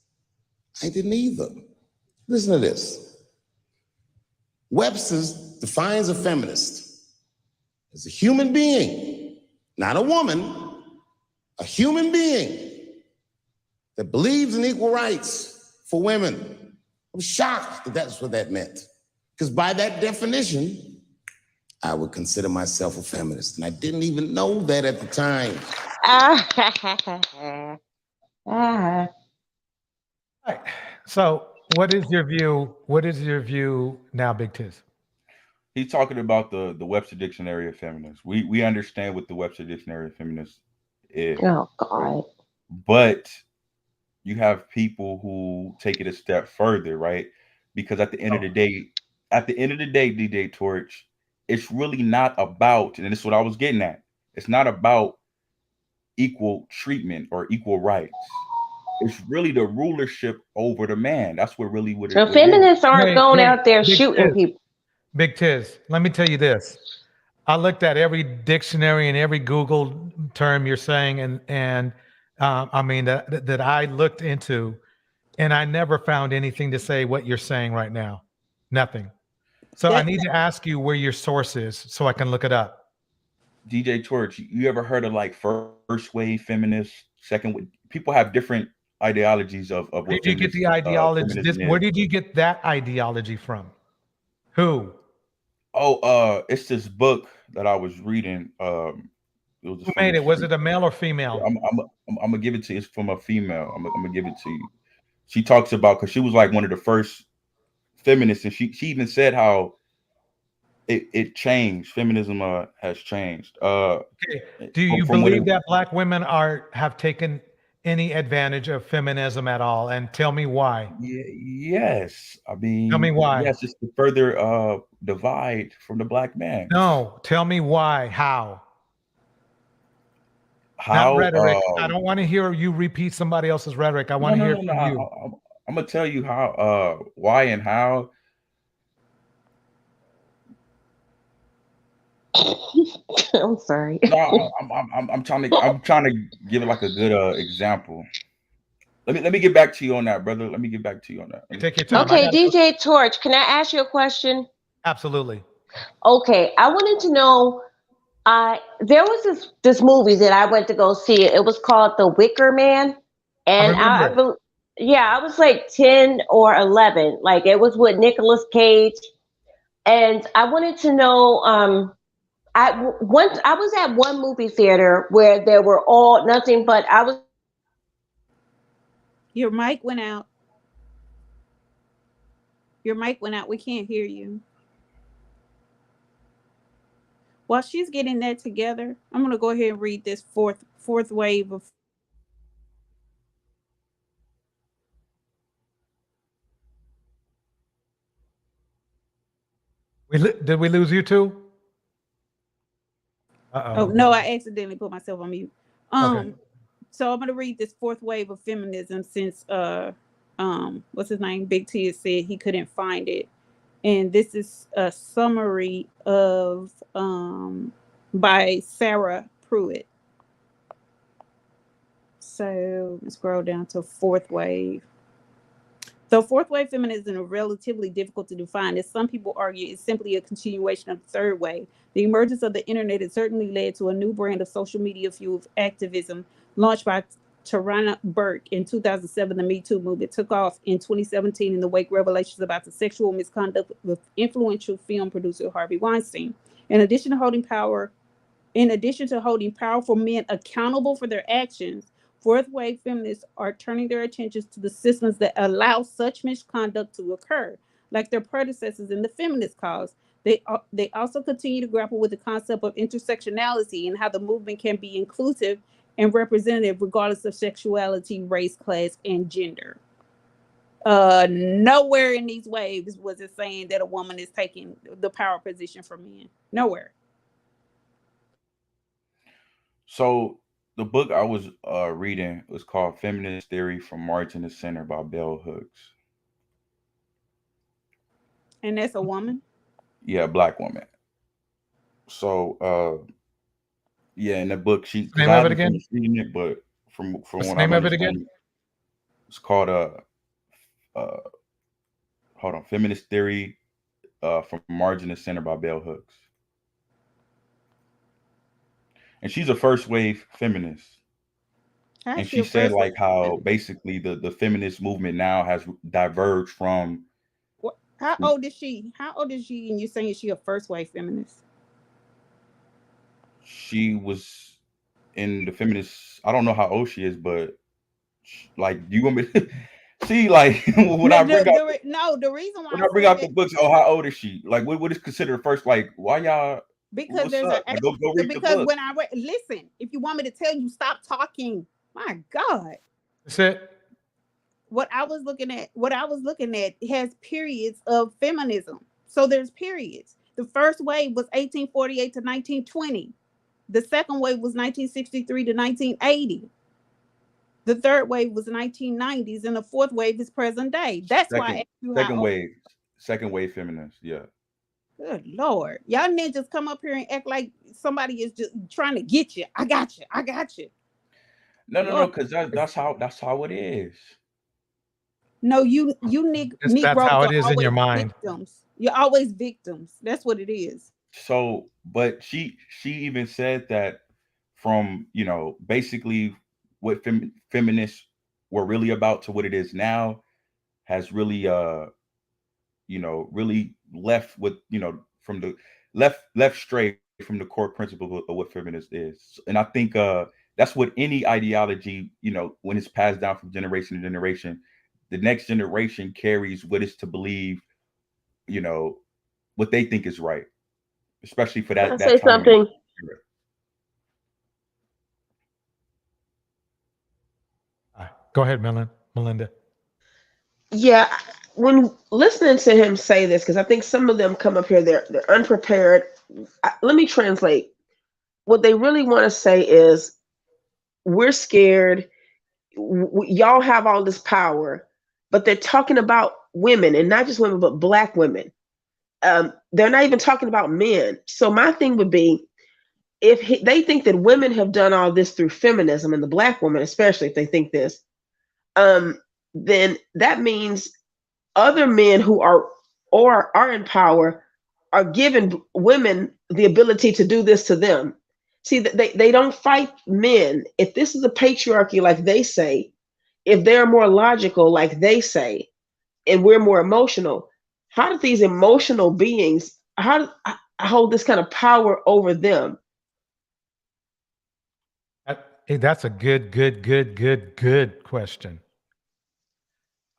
I didn't either. Listen to this. Webster's defines a feminist as a human being, not a woman, a human being that believes in equal rights for women. I'm shocked that that's what that meant. Because by that definition, I would consider myself a feminist. And I didn't even know that at the time. Right. So what is your view? What is your view now, BigTizz? He's talking about the Webster Dictionary of Feminists. We understand what the Webster Dictionary of Feminists is. Oh, God. But you have people who take it a step further, right? Because at the end of the day, DjTorch, it's really not about, and this is what I was getting at, it's not about equal treatment or equal rights. It's really the rulership over the man. That's what really what So feminists aren't going out there shooting people. BigTizz, let me tell you this. I looked at every dictionary and every Google term you're saying, and that I looked into, and I never found anything to say what you're saying right now. Nothing. So I need to ask you where your source is so I can look it up. DjTorch, you ever heard of like first wave feminists, second wave? People have different ideologies of what. Did you get the ideology? Where did you get that ideology from? Who? Oh, it's this book that I was reading. Who made it? Was it a male or female? I'm gonna give it to you. It's from a female. I'm gonna give it to you. She talks about, because she was like one of the first feminists, and she even said how it changed. Feminism has changed. Okay. Do you from believe that Black women have taken any advantage of feminism at all? And tell me why. Yes, I mean, Tell me why. yes, it's the further divide from the Black man. No, tell me why. How? How? Not rhetoric. I don't want to hear you repeat somebody else's rhetoric. I want to hear it from you. I'm gonna tell you how, why, and how. I'm sorry. No, I'm trying to give it like a good example. Let me get back to you on that, brother. Let me get back to you on that. Take your time. Okay, DjTorch, can I ask you a question? Absolutely. Okay, I wanted to know. There was this movie that I went to go see. It was called The Wicker Man, and I was like 10 or 11. Like it was with Nicolas Cage, and I wanted to know. I was at one movie theater where there were nothing but I was. Your mic went out. Your mic went out. We can't hear you. While she's getting that together, I'm going to go ahead and read this fourth wave of. Did we lose you too? Oh no, I accidentally put myself on mute. Okay. So I'm going to read this fourth wave of feminism since what's his name? BigTizz said he couldn't find it. And this is a summary of by Sarah Pruitt. So let's scroll down to fourth wave. So fourth wave feminism is relatively difficult to define, as some people argue it's simply a continuation of the third wave. The emergence of the internet has certainly led to a new brand of social media fueled activism launched by Tarana Burke in 2007. The Me Too movement took off in 2017 in the wake revelations about the sexual misconduct of influential film producer Harvey Weinstein. In addition to holding powerful men accountable for their actions, fourth wave feminists are turning their attentions to the systems that allow such misconduct to occur, like their predecessors in the feminist cause. They also continue to grapple with the concept of intersectionality and how the movement can be inclusive and representative regardless of sexuality, race, class, and gender. Nowhere in these waves was it saying that a woman is taking the power position from men. Nowhere. So the book I was reading was called Feminist Theory from Margin to Center by Bell Hooks. And that's a woman? Yeah, a Black woman. So yeah, in the book she name of it again? reading it, but from What's what the I'm name of it understanding, again? it's called hold on, Feminist Theory from Margin to Center by Bell Hooks. And she's a first wave feminist. And she said like how basically the feminist movement now has diverged from. How old is she? How old is she? And you're saying she a first wave feminist? She was in the feminist. I don't know how old she is, but like, you want me to see like when I bring out the reason why when I bring out the books? Oh, how old is she? Like, what is considered first? Like, why y'all? Because there's an go read the book. when I listen, if you want me to tell you, stop talking. My God. That's it. What I was looking at has periods of feminism. So there's periods. The first wave was 1848 to 1920. The second wave was 1963 to 1980. The third wave was 1990s, and the fourth wave is present day. That's why I asked you second wave feminist. Yeah. Good Lord. Y'all ninjas come up here and act like somebody is just trying to get you. I got you. No, because that's how it is. No, you Negroes that's how it is in your always mind. victims. You're always victims. That's what it is. So, but she even said that from, basically what feminists were really about to what it is now has really, really left with, from the left straight from the core principle of what feminist is. And I think that's what any ideology, when it's passed down from generation to generation, the next generation carries what is to believe you know, what they think is right, especially for Can I that say time. something? Go ahead, Melinda. Yeah, when listening to him say this, because I think some of them come up here, they're unprepared. Let me translate. What they really want to say is, we're scared. Y'all have all this power, but they're talking about women, and not just women, but Black women. They're not even talking about men. So my thing would be, if they think that women have done all this through feminism, and the Black woman especially, if they think this, then that means other men who are in power are giving women the ability to do this to them. See, they don't fight men. If this is a patriarchy, like they say, if they're more logical, like they say, and we're more emotional, how do these emotional beings, how do I hold this kind of power over them? Hey, that's a good question.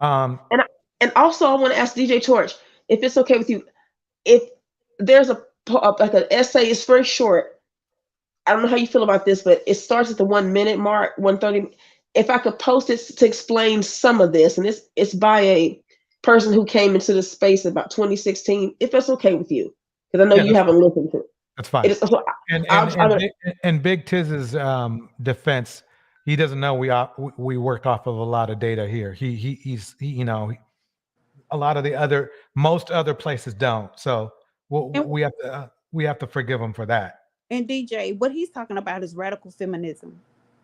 And also, I want to ask DjTorch, if it's okay with you, if there's like an essay, it's very short. I don't know how you feel about this, but it starts at the 1 minute mark, 1:30. If I could post it to explain some of this, and it's by a person who came into this space about 2016, if that's okay with you, because I know you haven't listened to it. That's fine. It is, so and BigTizz's defense, he doesn't know we work off of a lot of data here. He's you know, a lot of most other places don't. So we have to forgive him for that. And DJ, what he's talking about is radical feminism.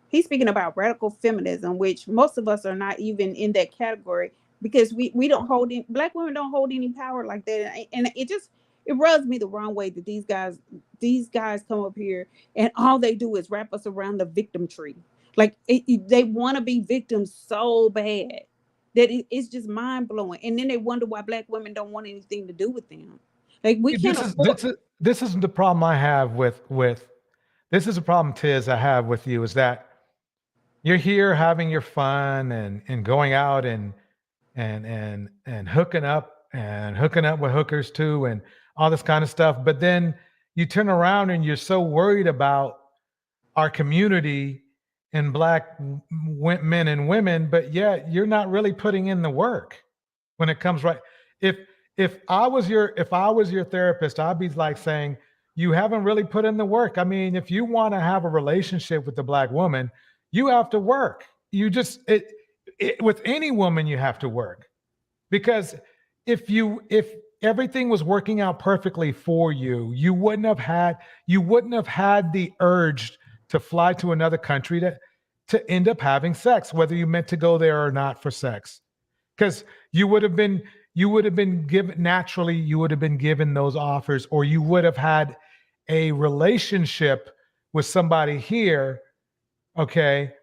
He's speaking about radical feminism, which most of us are not even in that category, because we don't hold in, Black women don't hold any power like that. And it rubs me the wrong way that these guys come up here and all they do is wrap us around the victim tree. Like they want to be victims so bad that it's just mind blowing. And then they wonder why Black women don't want anything to do with them. Like we can't afford. This is the problem I have with this is a problem, Tiz, I have with you, is that you're here having your fun and going out and hooking up with hookers too and all this kind of stuff. But then you turn around and you're so worried about our community and Black men and women, but yet you're not really putting in the work when it comes right. If I was your therapist, I'd be like saying, you haven't really put in the work. I mean, if you want to have a relationship with the Black woman, you have to work. You just with any woman, you have to work, because if everything was working out perfectly for you, you wouldn't have had the urge to fly to another country to end up having sex, whether you meant to go there or not for sex, because you would have been given those offers, or you would have had a relationship with somebody here, okay,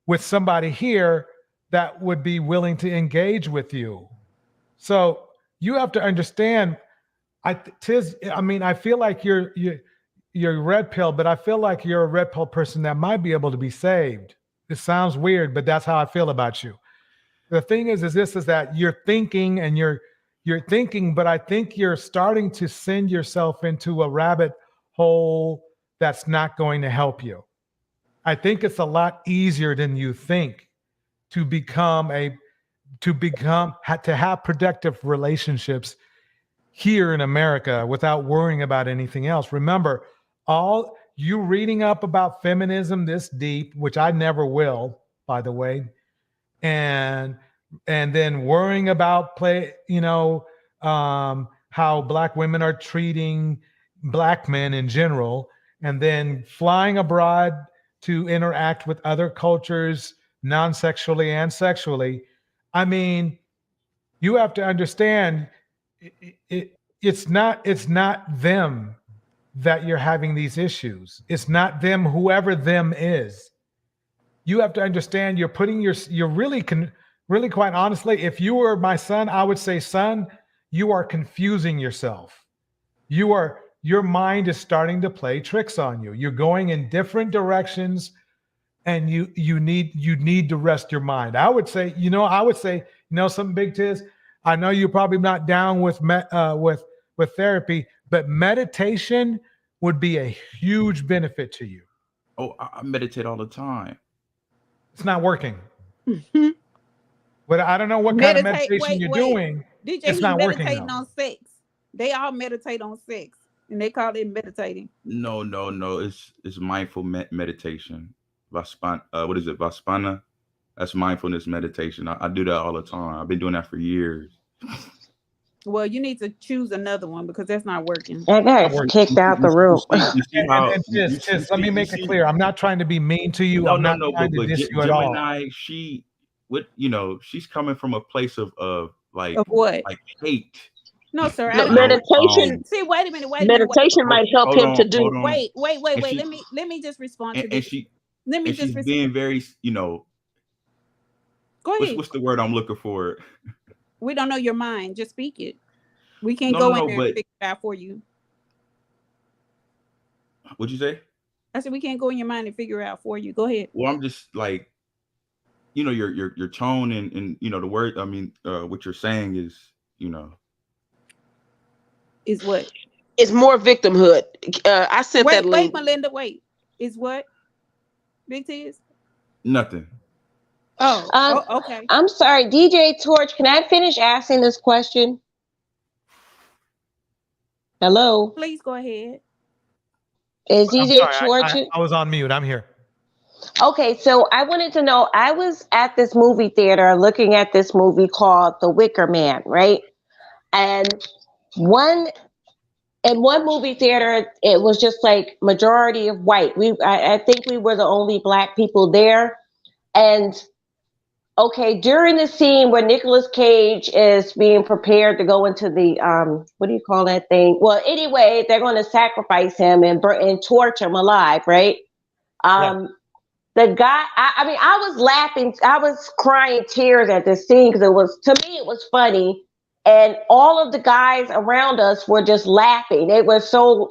with somebody here that would be willing to engage with you. So you have to understand, I feel like you're red pill, but I feel like you're a red pill person that might be able to be saved. It sounds weird, but that's how I feel about you. The thing is that you're thinking and you're thinking, but I think you're starting to send yourself into a rabbit hole that's not going to help you. I think it's a lot easier than you think to have productive relationships here in America without worrying about anything else. Remember, all you reading up about feminism this deep, which I never will, by the way, and then worrying about how Black women are treating Black men in general, and then flying abroad to interact with other cultures non-sexually and sexually. I mean, you have to understand, it's not them that you're having these issues. It's not them, whoever them is. You have to understand, you're really quite honestly, if you were my son, I would say, son, you are confusing yourself. Your mind is starting to play tricks on you. You're going in different directions, and you need to rest your mind. I would say, something, BigTizz, I know you're probably not down with with therapy, but meditation would be a huge benefit to you. Oh, I meditate all the time. It's not working. But I don't know what kind of meditation you're doing. DJ, it's he's not working. meditating on sex. They all meditate on sex, and they call it meditating. No. It's mindful meditation. What is it? Vaspana. That's mindfulness meditation. I do that all the time. I've been doing that for years. Well, you need to choose another one because that's not working. That guy's kicked out the room. Let me make it clear. I'm not trying to be mean to you. I'm not trying to diss you at all. Gemini, she's coming from a place of like what? Like hate. No, sir. Meditation. See, wait a minute. Meditation might help him to do. Wait. Let me just respond to this. She's being very, Go ahead. What's the word I'm looking for? We don't know your mind. Just speak it. We can't go in there and figure it out for you. What'd you say? I said we can't go in your mind and figure it out for you. Go ahead. Well, I'm just like, your tone and the word. I mean, what you're saying is, is what? It's more victimhood. I sent that link. Wait, Melinda. Wait. Is what? BigTizz? Nothing. Oh, okay. I'm sorry, DjTorch. Can I finish asking this question? Hello. Please go ahead. Is DjTorch? I was on mute. I'm here. Okay, so I wanted to know. I was at this movie theater looking at this movie called The Wicker Man, right? And in one movie theater, it was just like majority of white. I think we were the only black people there, and. Okay, during the scene where Nicolas Cage is being prepared to go into the what do you call that thing? Well, anyway, they're going to sacrifice him and torch him alive, right? The guy, I was laughing, I was crying tears at this scene because to me it was funny, and all of the guys around us were just laughing. It was so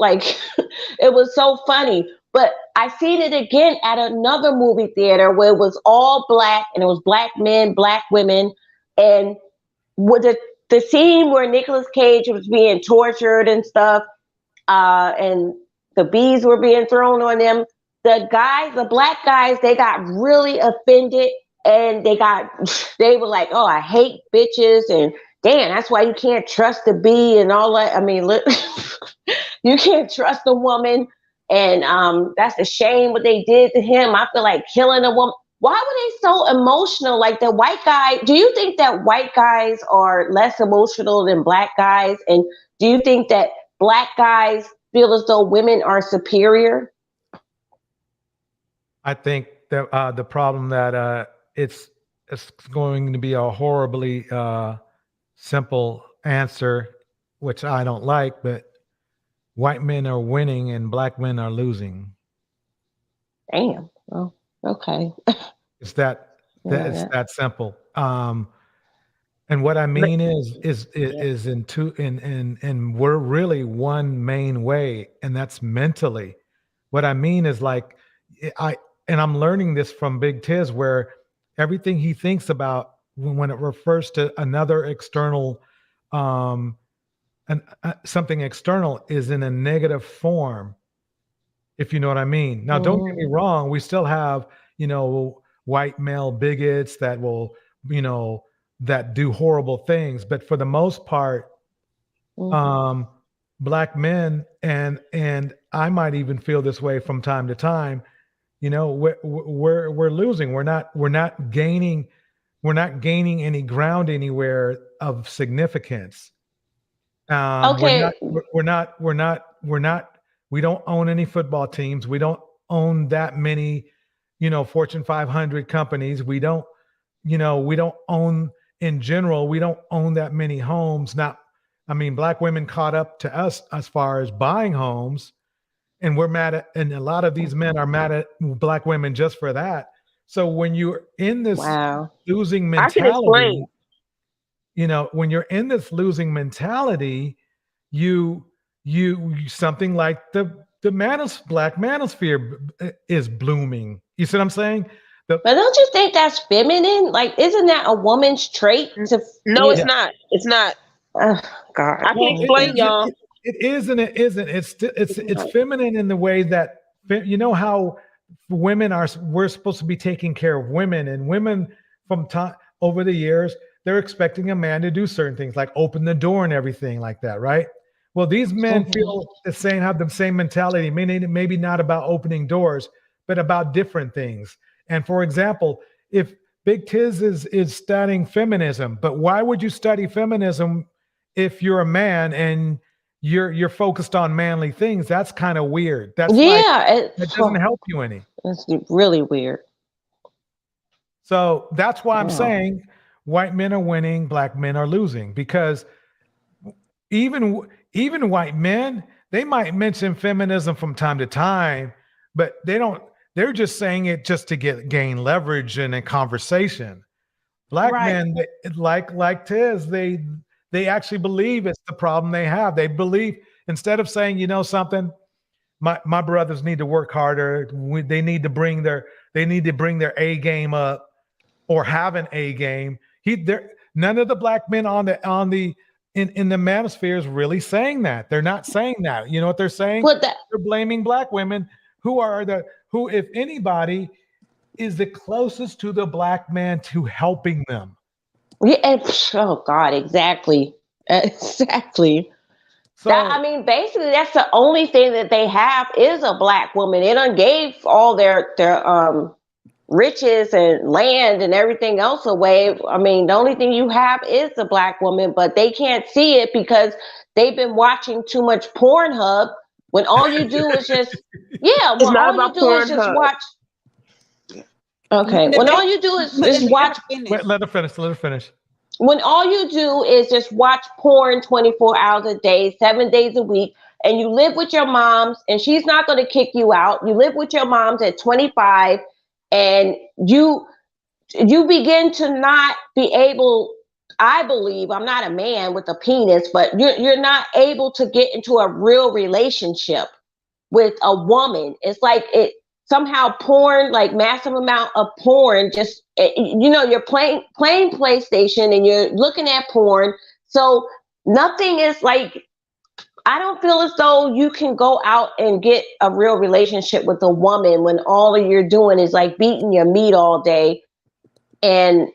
it was so funny. But I seen it again at another movie theater where it was all black, and it was black men, black women, and with the scene where Nicolas Cage was being tortured and stuff, and the bees were being thrown on them. The black guys, they got really offended, and they were like, "Oh, I hate bitches," and damn, that's why you can't trust the bee and all that. I mean, look, you can't trust a woman. And that's a shame what they did to him. I feel like killing a woman. Why were they so emotional? Like the white guy, do you think that white guys are less emotional than black guys? And do you think that black guys feel as though women are superior? I think that the problem that it's going to be a horribly simple answer, which I don't like, but white men are winning and black men are losing. Damn. Oh, okay. It's that simple. And what I mean is we're really one main way, and that's mentally. What I mean is I'm learning this from BigTizz, where everything he thinks about when it refers to another external something external is in a negative form, if you know what I mean. Now, don't get me wrong. We still have, white male bigots that will, that do horrible things. But for the most part, black men, and I might even feel this way from time to time, we're losing. We're not gaining any ground anywhere of significance. Okay. We don't own any football teams. We don't own that many, Fortune 500 companies. We don't own, in general, we don't own that many homes. Black women caught up to us as far as buying homes, and we're mad at, and a lot of these men are mad at black women just for that. So when you're in this losing mentality, when you're in this losing mentality, you something like the black manosphere is blooming. You see what I'm saying? But don't you think that's feminine? Like, isn't that a woman's trait? No, it's not. It's not. Oh, God. I can explain, y'all. It is and it isn't. It's feminine in the way that, you know how we're supposed to be taking care of women, and women from time over the years, they're expecting a man to do certain things like open the door and everything like that, right? Well, these men feel have the same mentality, maybe not about opening doors, but about different things. And for example, if BigTizz is studying feminism, but why would you study feminism if you're a man and you're focused on manly things? That's kind of weird. That's it doesn't help you any. It's really weird. So that's why I'm saying white men are winning, black men are losing, because even white men, they might mention feminism from time to time, but they're just saying it just to gain leverage in a conversation. Black men, like Tiz, they actually believe it's the problem they have. They believe, instead of saying, you know something, my brothers need to work harder. They need to bring their A game up, or have an A game. None of the black men in the Manosphere is really saying that. They're not saying that. You know what they're saying? They're blaming black women who, if anybody, is the closest to the black man to helping them. Yeah. Oh God, exactly. Exactly. So, I mean, basically, that's the only thing that they have is a black woman. They done gave all their riches and land and everything else away. I mean, the only thing you have is the black woman, but they can't see it because they've been watching too much Pornhub. When all you do is just when all you do is just watch. Okay, when all you do is just watch. Wait, let her finish. When all you do is just watch porn 24 hours a day, 7 days a week, and you live with your moms, and she's not going to kick you out. You live with your moms at 25, and you begin to not be able. I believe, I'm not a man with a penis, but you're not able to get into a real relationship with a woman. It's like somehow porn, like massive amount of porn, just, you're playing PlayStation and you're looking at porn. So nothing is like, I don't feel as though you can go out and get a real relationship with a woman when all you're doing is like beating your meat all day. And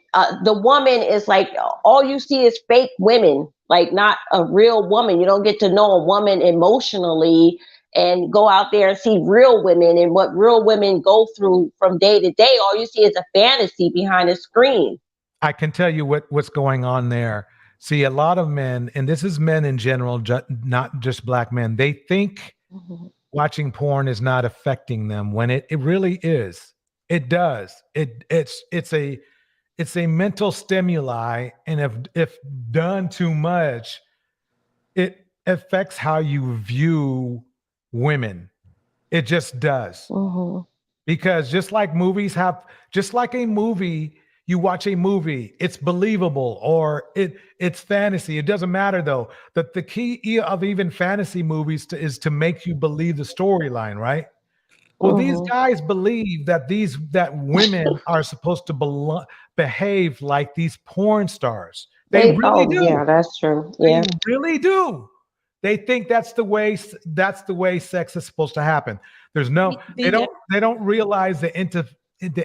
the woman is like, all you see is fake women, like not a real woman. You don't get to know a woman emotionally and go out there and see real women and what real women go through from day to day. All you see is a fantasy behind a screen. I can tell you what's going on there. See, a lot of men, and this is men in general, not just black men, they think watching porn is not affecting them when it really is. It does. It's a mental stimuli, and if done too much, it affects how you view women. It just does. Because just like a movie, you watch a movie, it's believable or it's fantasy. It doesn't matter though. The key of even fantasy movies is to make you believe the storyline, right? Well, these guys believe that women are supposed to behave like these porn stars. They really do. Yeah, that's true. Yeah. They really do. They think that's the way sex is supposed to happen. There's no. They don't realize the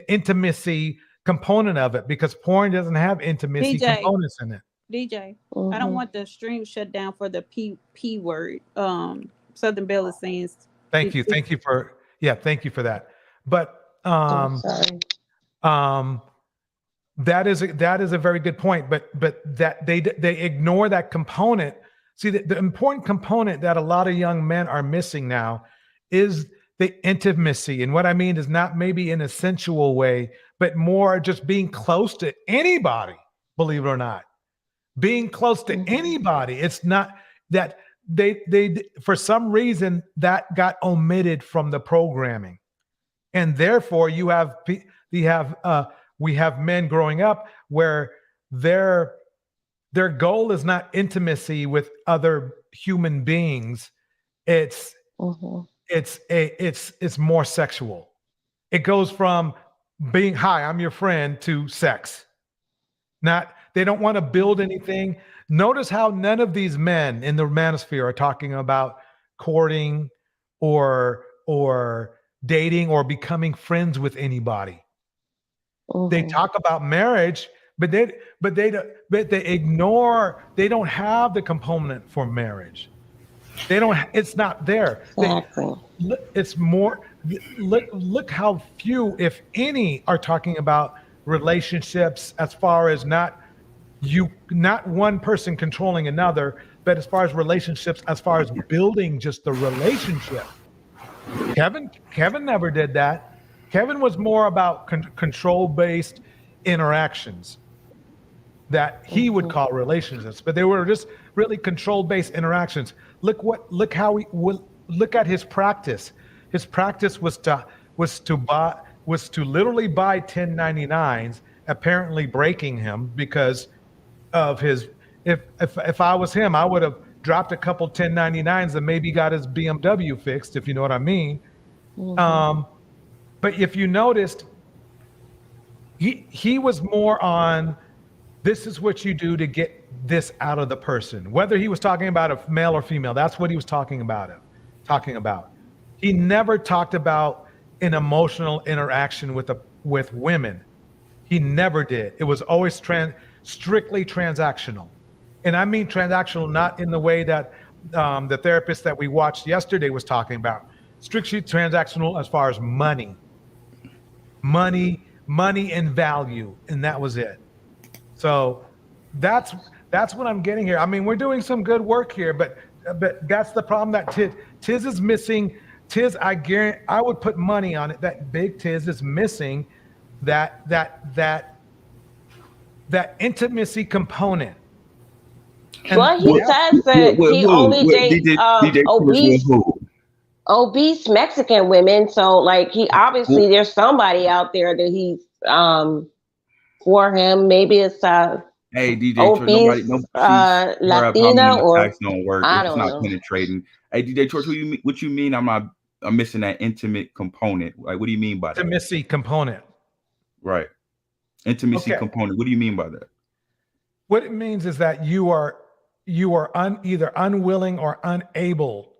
intimacy component of it, because porn doesn't have intimacy components in it. DJ, I don't want the stream shut down for the P word. Southern Belle is saying. Thank you for that. But that is a very good point. But that they ignore that component. See, the important component that a lot of young men are missing now is the intimacy. And what I mean is not maybe in a sensual way, but more just being close to anybody, believe it or not. Being close to anybody. It's not that they for some reason that got omitted from the programming. And therefore we have men growing up where their goal is not intimacy with other human beings. It's more sexual. It goes from being hi, I'm your friend to sex. They don't want to build anything. Notice how none of these men in the manosphere are talking about courting or dating or becoming friends with anybody. They talk about marriage, but they ignore, they don't have the component for marriage. It's not there. Exactly. It's more, look how few, if any, are talking about relationships as far as not one person controlling another, but as far as relationships, as far as building just the relationship. Kevin never did that. Kevin was more about control-based interactions that he would call relationships, but they were just really control-based interactions. Look at his practice. His practice was to literally buy 1099s, apparently breaking him because of his. If I was him, I would have dropped a couple 1099s and maybe got his BMW fixed, if you know what I mean. But if you noticed, he was more on, this is what you do to get this out of the person. Whether he was talking about a male or female, that's what he was talking about. He never talked about an emotional interaction with women. He never did. It was always strictly transactional. And I mean transactional not in the way that the therapist that we watched yesterday was talking about. Strictly transactional as far as money and value, and that was it. So that's what I'm getting here. I mean, we're doing some good work here, but that's the problem that Tiz is missing. Tiz, I guarantee, I would put money on it that BigTizz is missing that intimacy component. Well, he says that he only dates obese Mexican women. So, like, he obviously there's somebody out there that he's for him. Maybe it's hey, DJ, obese Latina or don't work. I It's don't not know. penetrating. Hey, DjTorch, what you mean? I'm missing that intimate component. Like, what do you mean by that? Intimacy component. Right. Intimacy component. What do you mean by that? What it means is that you are either unwilling or unable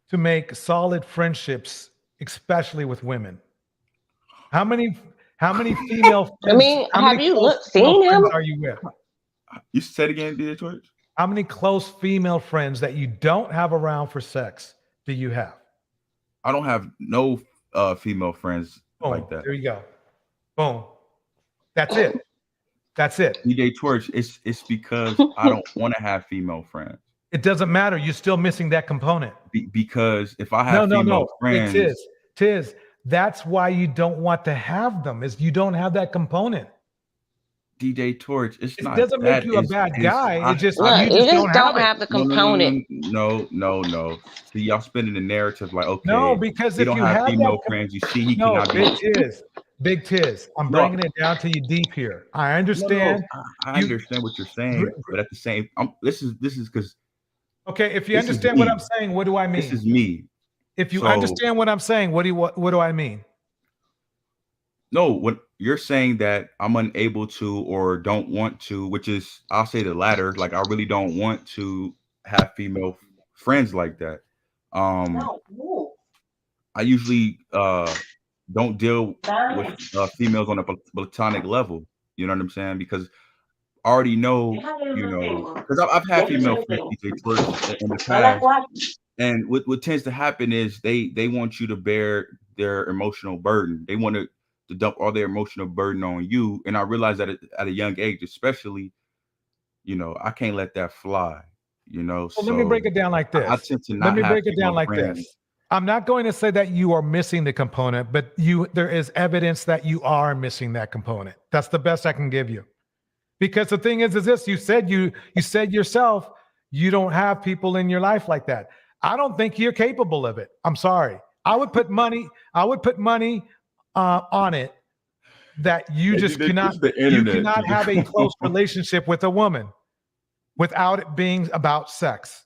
to make solid friendships, especially with women. How many female friends? I mean, have you seen him? Are you with? You said again, DjTorch? How many close female friends that you don't have around for sex do you have? I don't have no female friends like that. There you go. Boom. That's it. That's it. DjTorch, it's because I don't want to have female friends. It doesn't matter. You're still missing that component. Because if I have female friends, Tiz, that's why you don't want to have them. Is you don't have that component. DjTorch, it doesn't make you a bad guy. It just you just don't have the component. No. See, y'all spinning the narrative like, okay, no, because if don't you have female friends, you see, he cannot be. BigTizz, I'm bringing it down to you deep here. I understand. I understand what you're saying, but at the same, this is because. Okay, if you understand what I'm saying, what do I mean? This is me. If you understand what I'm saying, what do I mean? No, what you're saying that I'm unable to or don't want to, which is, I'll say the latter. Like, I really don't want to have female friends like that. I usually don't deal with females on a platonic level. You know what I'm saying? Because I already know, because I've had female friends DjTorch in the past. And what tends to happen is they want you to bear their emotional burden. They want to dump all their emotional burden on you. And I realized that at a young age, especially, I can't let that fly, Well, let me break it down like this. I tend to not have break it down like friends. This. I'm not going to say that you are missing the component, but there is evidence that you are missing that component. That's the best I can give you. Because the thing is this, you said yourself, you don't have people in your life like that. I don't think you're capable of it. I'm sorry. I would put money on it that you just cannot have a close relationship with a woman without it being about sex.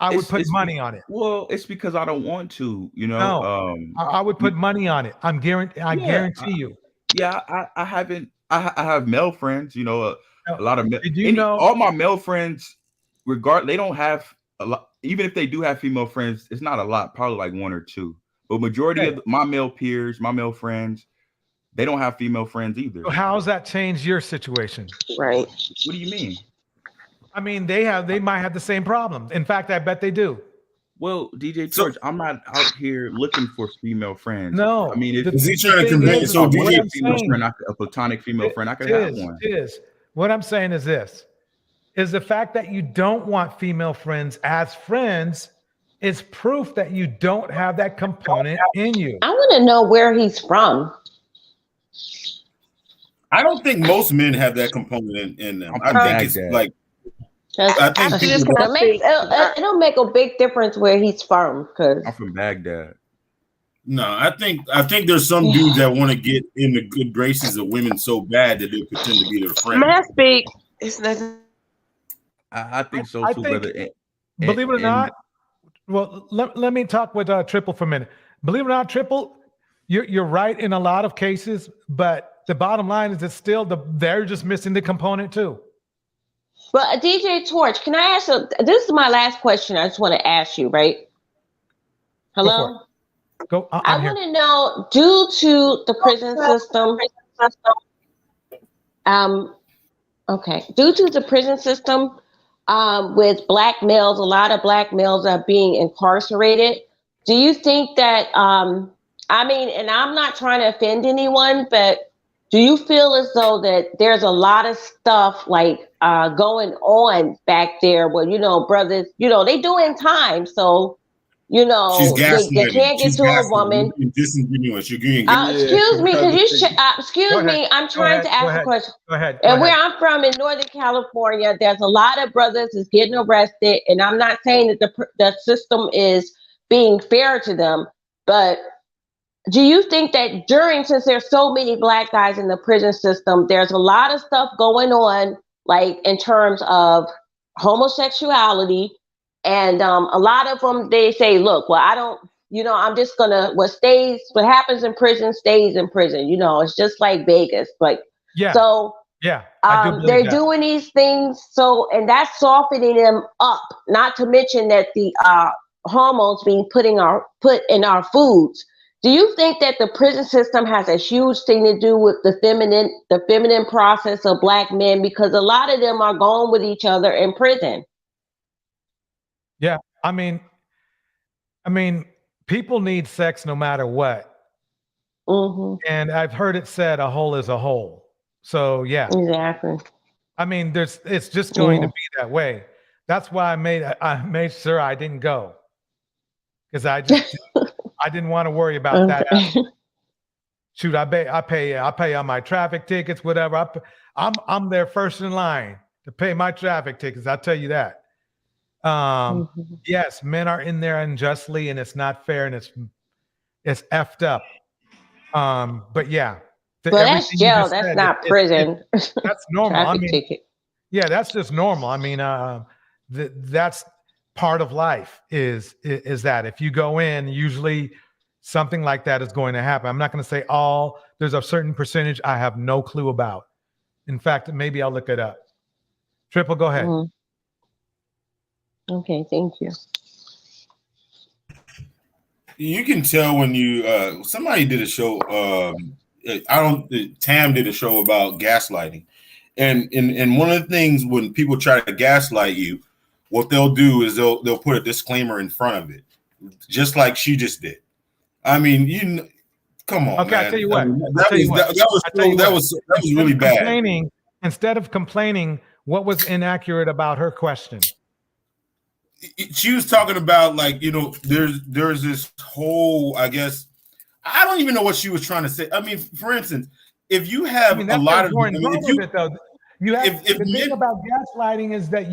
I would put money on it. Well, it's because I don't want to, you know. No, I would put money on it. I guarantee you. Yeah, I haven't. I have male friends, you know, a lot of Did you know all my male friends, they don't have a lot. Even if they do have female friends, it's not a lot, probably like one or two. But majority of my male peers, my male friends, they don't have female friends either. So how's that changed your situation? Right. What do you mean? I mean, they might have the same problem. In fact, I bet they do. Well, DjTorch, I'm not out here looking for female friends. No, I mean, is he trying to convince a female friend, a platonic female friend, I could have one. What I'm saying is this: is the fact that you don't want female friends as friends is proof that you don't have that component in you. I want to know where he's from. I don't think most men have that component in them. I think it's like. I think it'll make a big difference where he's from. Because I'm from Baghdad. No, I think there's some dudes that want to get in the good graces of women so bad that they pretend to be their friend. May I speak? It's nothing. I think so too, brother. Believe it or not, well, let me talk with Triple for a minute. Believe it or not, Triple, you're right in a lot of cases, but the bottom line is it's they're just missing the component too. But DjTorch, can I ask you? This is my last question. I just want to ask you, right? Hello. Go. I want to know, due to the prison system, due to the prison system, with black males, a lot of black males are being incarcerated. Do you think that? I mean, and I'm not trying to offend anyone, but do you feel as though that there's a lot of stuff like going on back there where, you know, brothers, you know, they doing time. So, you know, they can't get to a woman. Disingenuous. Excuse me, excuse me. I'm trying to ask a question. Go ahead. And where I'm from in Northern California, there's a lot of brothers is getting arrested. And I'm not saying that the system is being fair to them, but do you think that since there's so many black guys in the prison system, there's a lot of stuff going on, like in terms of homosexuality, and a lot of them, they say, look, well, I don't, you know, I'm just gonna, what happens in prison stays in prison. You know, it's just like Vegas. Like, yeah. So yeah, they're doing these things. So, and that's softening them up, not to mention that the hormones being put in our foods. Do you think that the prison system has a huge thing to do with the feminine process of black men? Because a lot of them are going with each other in prison. Yeah, I mean, people need sex no matter what. Mm-hmm. And I've heard it said, a hole is a hole. So yeah, exactly. I mean, it's just going to be that way. That's why I made sure I didn't go, because I didn't want to worry about that. Shoot, I pay on my traffic tickets, whatever. I'm there first in line to pay my traffic tickets. I'll tell you that. Yes, men are in there unjustly, and it's not fair, and it's effed up. But yeah. But that's jail. That's not prison. That's normal. I mean, ticket. Yeah, that's just normal. I mean, that's part of life is that if you go in, usually something like that is going to happen. I'm not going to say there's a certain percentage I have no clue about. In fact, maybe I'll look it up. Triple, go ahead. Okay, thank you. You can tell when you somebody did a show. Tam did a show about gaslighting, and one of the things when people try to gaslight you, what they'll do is they'll put a disclaimer in front of it, just like she just did. I mean, come on. Okay, man. I tell you what. That was really bad. Instead of complaining, what was inaccurate about her question? She was talking about, like, you know, there's this whole, I guess, I don't even know what she was trying to say. I mean, for instance, if you have a lot of, the thing about gaslighting is that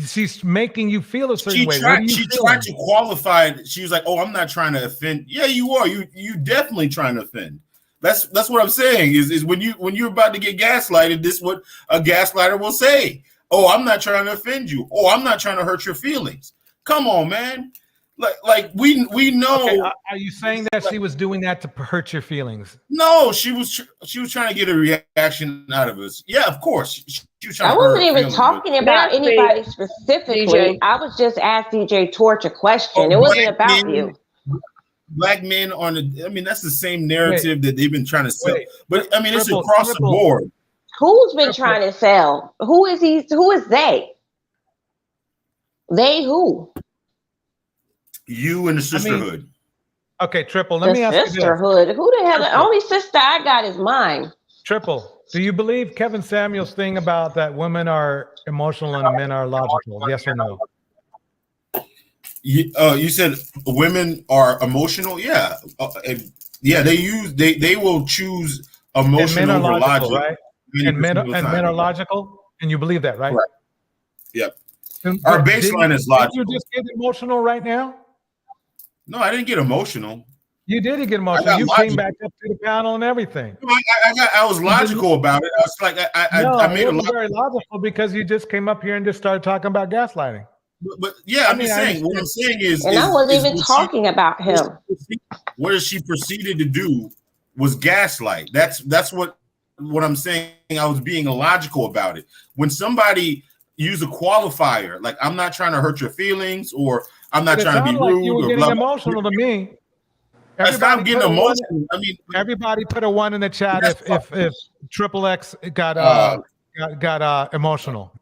she's making you feel a certain way. She tried to qualify it. She was like, "Oh, I'm not trying to offend." Yeah, you are. You definitely trying to offend. That's what I'm saying. Is when you're about to get gaslighted, this is what a gaslighter will say. Oh, I'm not trying to offend you. Oh, I'm not trying to hurt your feelings. Come on, man. Like we know. Okay, are you saying that she was doing that to hurt your feelings? No, she was trying to get a reaction out of us. Yeah, of course. She was trying I to hurt wasn't her even feelings, talking but- about anybody specifically. DJ. I was just asking DjTorch a question. Oh, It wasn't black about men- you. Black men on the. I mean, that's the same narrative that they've been trying to sell. But I mean, it's Triple- across the board. Who's been trying to sell? Who is he? Who is they? They who? You and the sisterhood. Okay, Triple. Let me The ask you this. sisterhood. Who the hell? The Triple. only sister I got is mine. Triple. Do you believe Kevin Samuel's thing about that women are emotional and men are logical? Yes or no? You said women are emotional. Yeah, yeah. They will choose And emotion men are over logical, logic. right? 90% And men of the and time. men are logical, and you believe that, right? Correct. Yep. Then- Our but baseline is didn't logical. you just get emotional right now? No, I didn't get emotional. You did get I emotional. got You logical. came back up to the panel and everything. I was logical about it. I was like, I made it a wasn't lot. very logical because you just came up here and just started talking about gaslighting. But yeah, I'm just saying. What I'm saying is, And I wasn't even talking about him. What she proceeded to do was gaslight. That's what I'm saying. I was being illogical about it. When somebody use a qualifier like "I'm not trying to hurt your feelings" or "I'm not But it trying to be sounded like rude," you were or getting blah, blah, emotional to me. That's not getting put a one- emotional. I mean, everybody put a 1 in the chat if Triple X got emotional.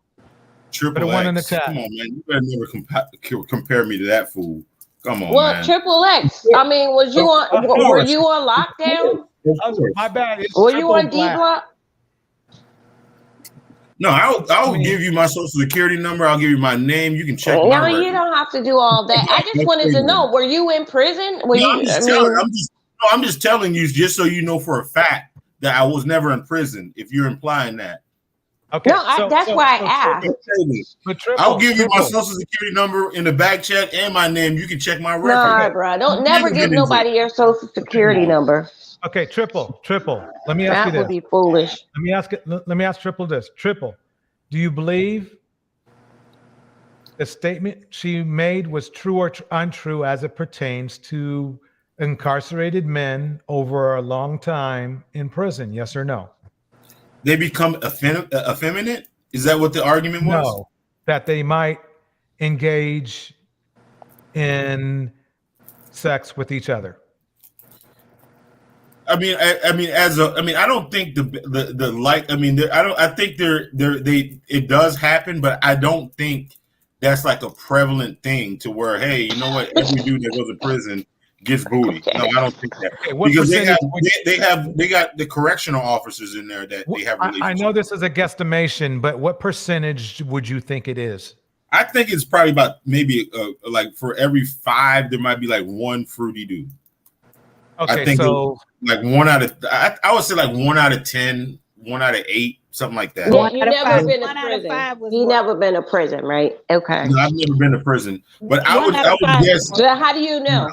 Triple Put a 1 in the X. chat. Come on, man. You better never compare me to that fool. Come on, Well, man. Triple X. I mean, was you on? Were you on lockdown? My bad. It's Were you Triple on D Black. Block? No, I'll give you my social security number. I'll give you my name. You can check No, my you record. don't have to do all that. I just wanted to know: were you in prison? Were No, you? I mean, I'm just telling you, just so you know for a fact that I was never in prison. If you're implying that, okay. No, that's why I asked. But Triple, I'll give you my Triple. social security number in the back chat and my name. You can check my record. Nah, bro. Don't never give nobody your social security number. Okay, Triple. Let me ask That you this. would be foolish. Let me ask Triple this. Triple, do you believe the statement she made was true or untrue as it pertains to incarcerated men over a long time in prison? Yes or no? They become effeminate? Is that what the argument was? No, that they might engage in sex with each other. I mean, I don't think the like. I mean, I think it does happen, but I don't think that's like a prevalent thing to where, hey, you know what? Every dude that goes to prison gets booty. No, I don't think that. Okay, what because percentage they got the correctional officers in there that they have relationships. I know this is a guesstimation, but what percentage would you think it is? I think it's probably about maybe like for every 5, there might be like 1 fruity dude. Okay, I think so like 1 out of I would say like 1 out of 10, 1 out of 8, something like that. Yeah, you never been to prison. You never been to prison, right? Okay. No, I've never been to prison, but I would guess. So how do you know?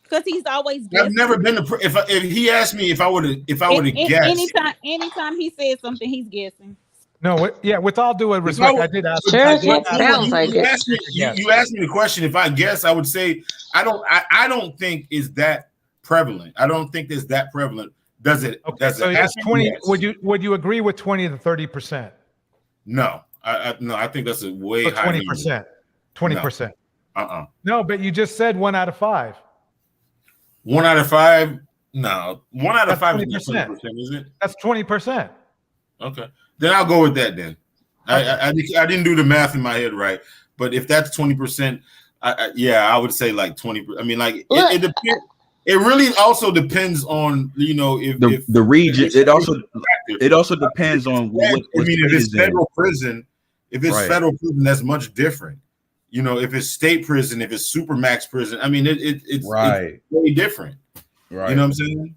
Because he's always I've guessing. never been to. If he asked me if I would have guessed, anytime he says something, he's guessing. no, with all due respect, I did ask. Sure, I did it ask- sounds like you it. asked me. You asked me the question. If I guess, I would say I don't. I don't think is that prevalent. I don't think it's that prevalent. Does it? Okay, Does so it it's happen? 20. Yes. Would you agree with 20 to 30%? No, no. I think that's a way higher. 20%. 20%. No, No, but you just said 1 out of 5. 1 out of 5. No, 1 out of That's 5 is 20%. 20%, is it? That's 20%. Okay, then I'll go with that. Then I didn't do the math in my head right, but if that's 20%, I would say like 20. I mean, like it depends. It really also depends on if the region. It also depends on what. I mean, if it's federal prison, Right. federal prison, that's much different. If it's state prison, if it's supermax prison, I mean, it's Right. way different. Right. You know what I'm saying?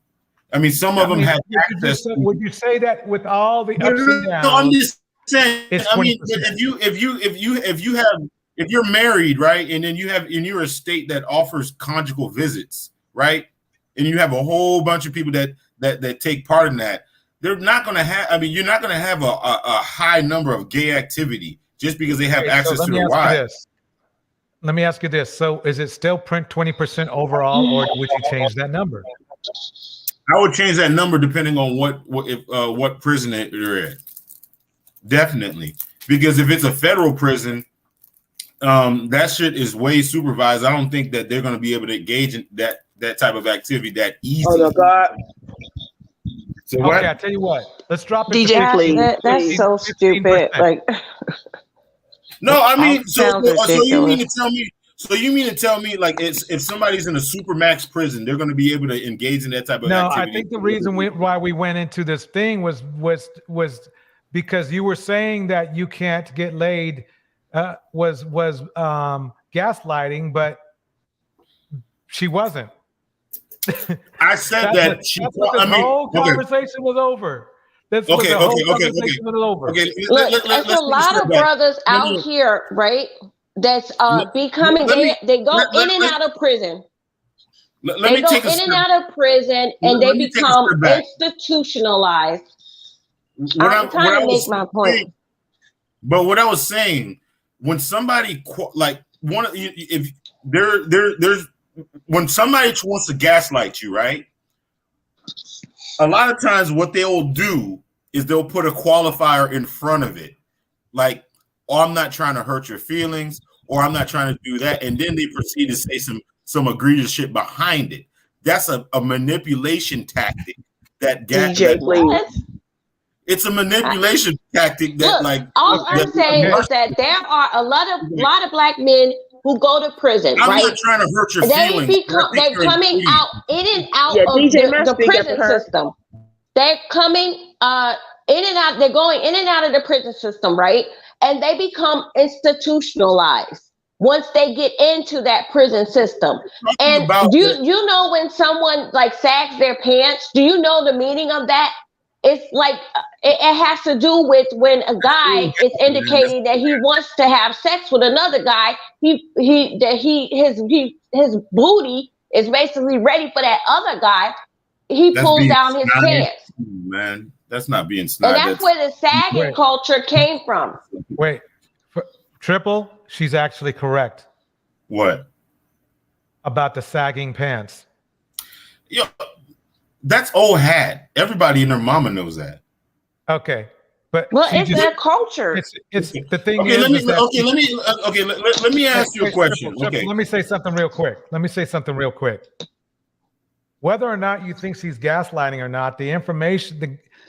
I mean, some of them have access. Would you say that with all the ups and downs? No, I'm just saying. It's I mean, 20%. if you're married, right, and then you're a state that offers conjugal visits, right, and you have a whole bunch of people that take part in that, they're not going to have. I mean, you're not going to have a high number of gay activity just because they have access to the wide. Let me ask you this. So is it still print 20% overall, or would you change that number? I would change that number depending on what prison you're in. Definitely. Because if it's a federal prison, that shit is way supervised. I don't think that they're going to be able to engage in that type of activity that easy. Oh, no, God. So okay, what? I tell you what. Let's drop it. DJ, please. That's so stupid. Like, no, I mean, so you mean ridiculous. to tell me? So you mean to tell me, like, if somebody's in a supermax prison, they're going to be able to engage in that type of activity? I think the reason why we went into this thing was because you were saying that you can't get laid, was gaslighting, but she wasn't. I said that she. That's what the whole conversation was over. That's what the whole conversation was over. Look, there's a lot of brothers out here, right? That's becoming. They go in and out of prison. They go in and out of prison, and they become institutionalized. I'm trying to make my point. But what I was saying, when somebody like there's when somebody wants to gaslight you, right? A lot of times what they'll do is they'll put a qualifier in front of it. Like, oh, I'm not trying to hurt your feelings, or I'm not trying to do that. And then they proceed to say some egregious shit behind it. That's a manipulation tactic that it's a manipulation tactic that, look, all I'm saying is that there are a lot of black men who go to prison, I'm right? not trying to hurt your feelings. They're coming out in and out of the prison system. They're coming in and out. They're going in and out of the prison system, right? And they become institutionalized once they get into that prison system. And you know when someone like sags their pants, do you know the meaning of that? It's like it has to do with when a guy is indicating that he wants to have sex with another guy. His booty is basically ready for that other guy. He pulls down his pants. Man, that's not being snide. And that's where the sagging culture came from. Wait, Triple, she's actually correct. What? About the sagging pants. Yo, that's old hat. Everybody and their mama knows that. Okay, but it's their culture. It's the thing. Okay, let me ask you a question. Okay, let me say something real quick. Whether or not you think she's gaslighting or not, the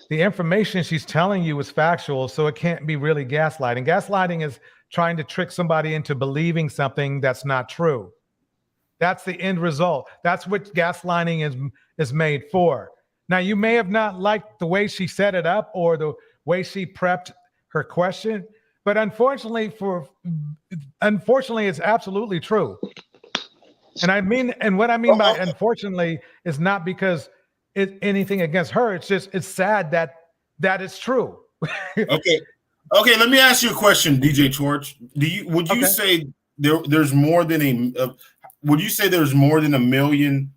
information she's telling you is factual, so it can't be really gaslighting. Gaslighting is trying to trick somebody into believing something that's not true. That's the end result. That's what gaslighting is made for. Now, you may have not liked the way she set it up or the way she prepped her question, but unfortunately, it's absolutely true. And what I mean by unfortunately is not because it's anything against her. It's sad that it's true. Okay. Let me ask you a question, DjTorch. Would you say there's more than would you say there's more than 1 million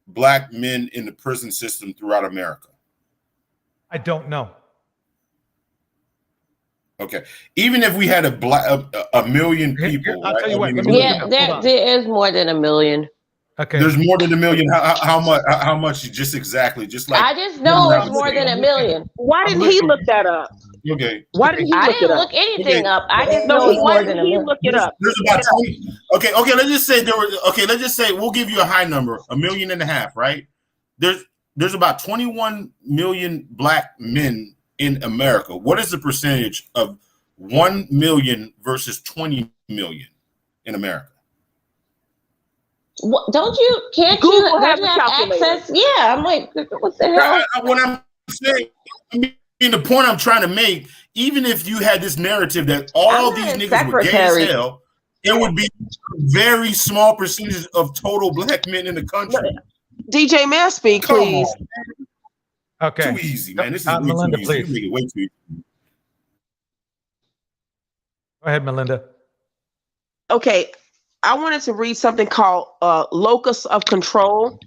black men in the prison system throughout America? I don't know. Okay. Even if we had a million people, I'll tell you what. There is more than 1 million. Okay. There's more than 1 million. How much? How much? Just exactly. Just like I just know it's more than 1 million. Why didn't he look that up? Okay. Why didn't he look it up? I didn't look anything up. I just know it's more than 1 million. Look it up. There's about 20. Okay. Let's just say let's just say we'll give you a high number, 1.5 million, right? There's about 21 million black men in America. What is the percentage of 1 million versus 20 million in America? Can't Google you have have calculator. access? Yeah, I'm like, what the hell? What I'm saying, the point I'm trying to make, even if you had this narrative that all these niggas were gay as hell, it would be a very small percentage of total black men in the country. DJ, may I speak, please? Okay. Too easy, man. This is way Melinda, too easy. please. You make it way too easy. Go ahead, Melinda. Okay, I wanted to read something called Locus of Control.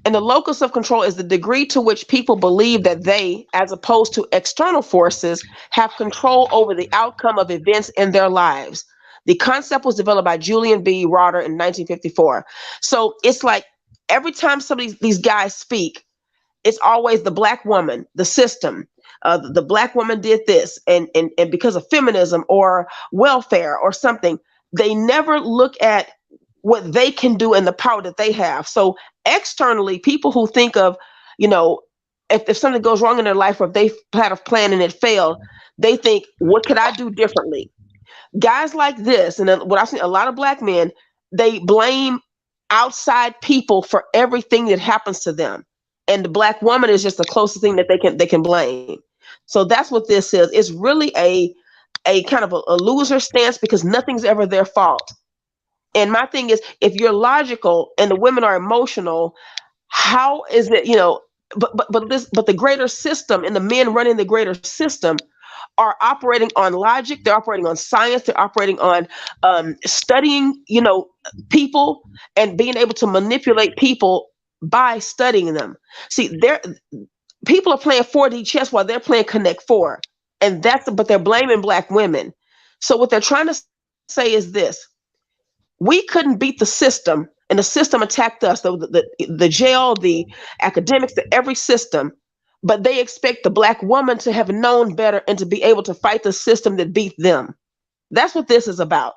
And the locus of control is the degree to which people believe that they, as opposed to external forces, have control over the outcome of events in their lives. The concept was developed by Julian B. Rotter in 1954. So it's like every time some of these guys speak, it's always the Black woman, the system. The Black woman did this, and because of feminism or welfare or something, they never look at what they can do and the power that they have. So externally, people who think of, if something goes wrong in their life or if they had a plan and it failed, they think, what could I do differently? Guys like this, and what I've seen a lot of Black men, they blame outside people for everything that happens to them. And the Black woman is just the closest thing that they can blame. So that's what this is. It's really a kind of a loser stance because nothing's ever their fault. And my thing is, if you're logical and the women are emotional, how is it, but the greater system and the men running the greater system are operating on logic, they're operating on science, they're operating on studying, people and being able to manipulate people by studying them. See, people are playing 4D chess while they're playing Connect 4. But they're blaming Black women. So what they're trying to say is this: we couldn't beat the system, and the system attacked us, the jail, the academics, every system, but they expect the Black woman to have known better and to be able to fight the system that beat them. That's what this is about.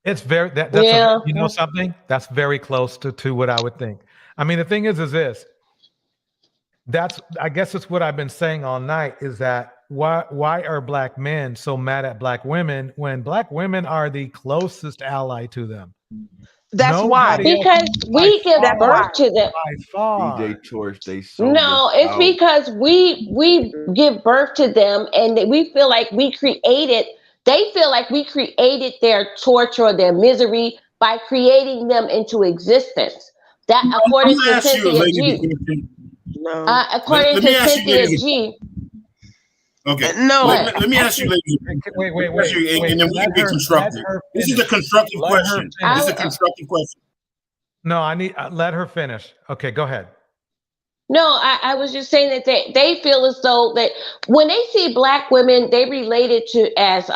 It's very, something that's very close to what I would think. I mean, the thing is this, I guess it's what I've been saying all night, is that why are Black men so mad at Black women when Black women are the closest ally to them? That's why. Because we give birth to them. DjTorch, they so No, it's because we give birth to them and we feel like they feel like we created their torture or their misery by creating them into existence. That according to Cynthia G. According to Cynthia G. Okay. No. Let me ask you, ladies. Wait. And then we can get constructive. This is a constructive question. This is a constructive question. No, I need let her finish. Okay, go ahead. No, I was just saying that they feel as though that when they see Black women, they relate it to as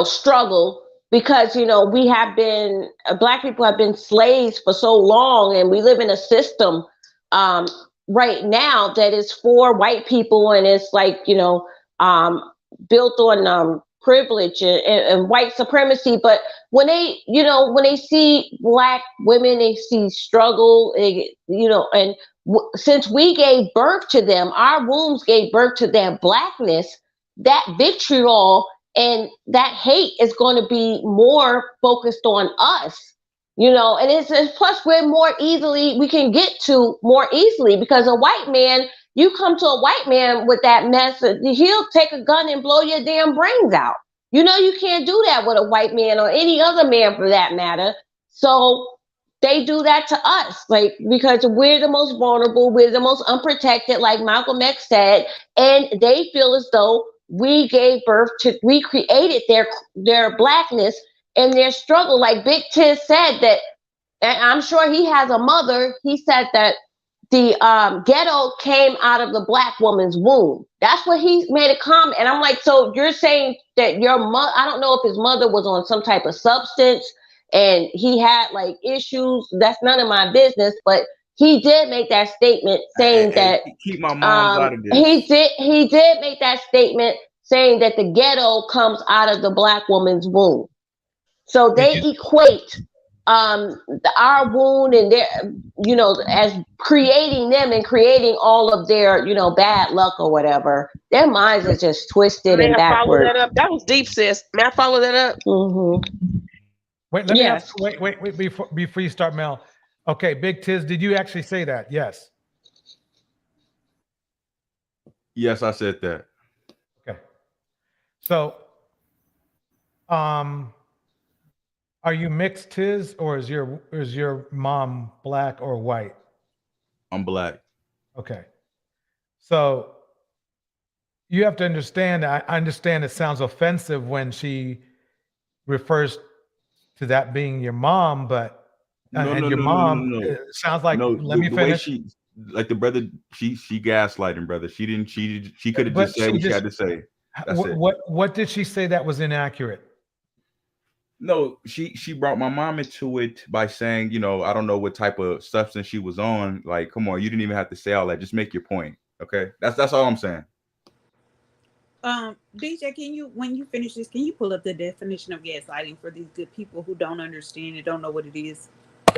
struggle, because we have been Black people have been slaves for so long, and we live in a system right now that is for white people, and it's like built on privilege and white supremacy. But when they see Black women, they see struggle, and since we gave birth to them, our wombs gave birth to their Blackness, that vitriol and that hate is going to be more focused on us. And it's plus we can get to more easily, because a white man, you come to a white man with that mess, he'll take a gun and blow your damn brains out. You can't do that with a white man or any other man for that matter. So they do that to us, because we're the most vulnerable, we're the most unprotected, like Malcolm X said, and they feel as though we created their Blackness and their struggle. Like BigTizz said that, and I'm sure he has a mother, he said that the ghetto came out of the Black woman's womb. That's what he made a comment. And I'm like, so you're saying that your mother, I don't know if his mother was on some type of substance and he had issues. That's none of my business, but he did make that statement saying that keep my mom out of this. He did make that statement saying that the ghetto comes out of the Black woman's womb. So they equate our wound and their, as creating them and creating all of their, bad luck or whatever. Their minds are just twisted and backward. That was deep, sis. May I follow that up? Mm-hmm. Wait, let me ask. Wait, before you start, Mel. Okay, BigTizz, did you actually say that? Yes. Yes, I said that. Okay. So, are you mixed, Tiz, or is your mom Black or white? I'm Black. Okay. So you have to understand, I understand it sounds offensive when she refers to that being your mom, but and your mom sounds like. Let me the way finish. she, like the brother, she gaslighting, brother. She didn't. She could have just said what she had to say. That's it. What did she say that was inaccurate? No, she brought my mom into it by saying, you know, I don't know what type of substance she was on. Like, come on, you didn't even have to say all that. Just make your point. Okay, that's all I'm saying. DJ, when you finish this, can you pull up the definition of gaslighting for these good people who don't understand and don't know what it is,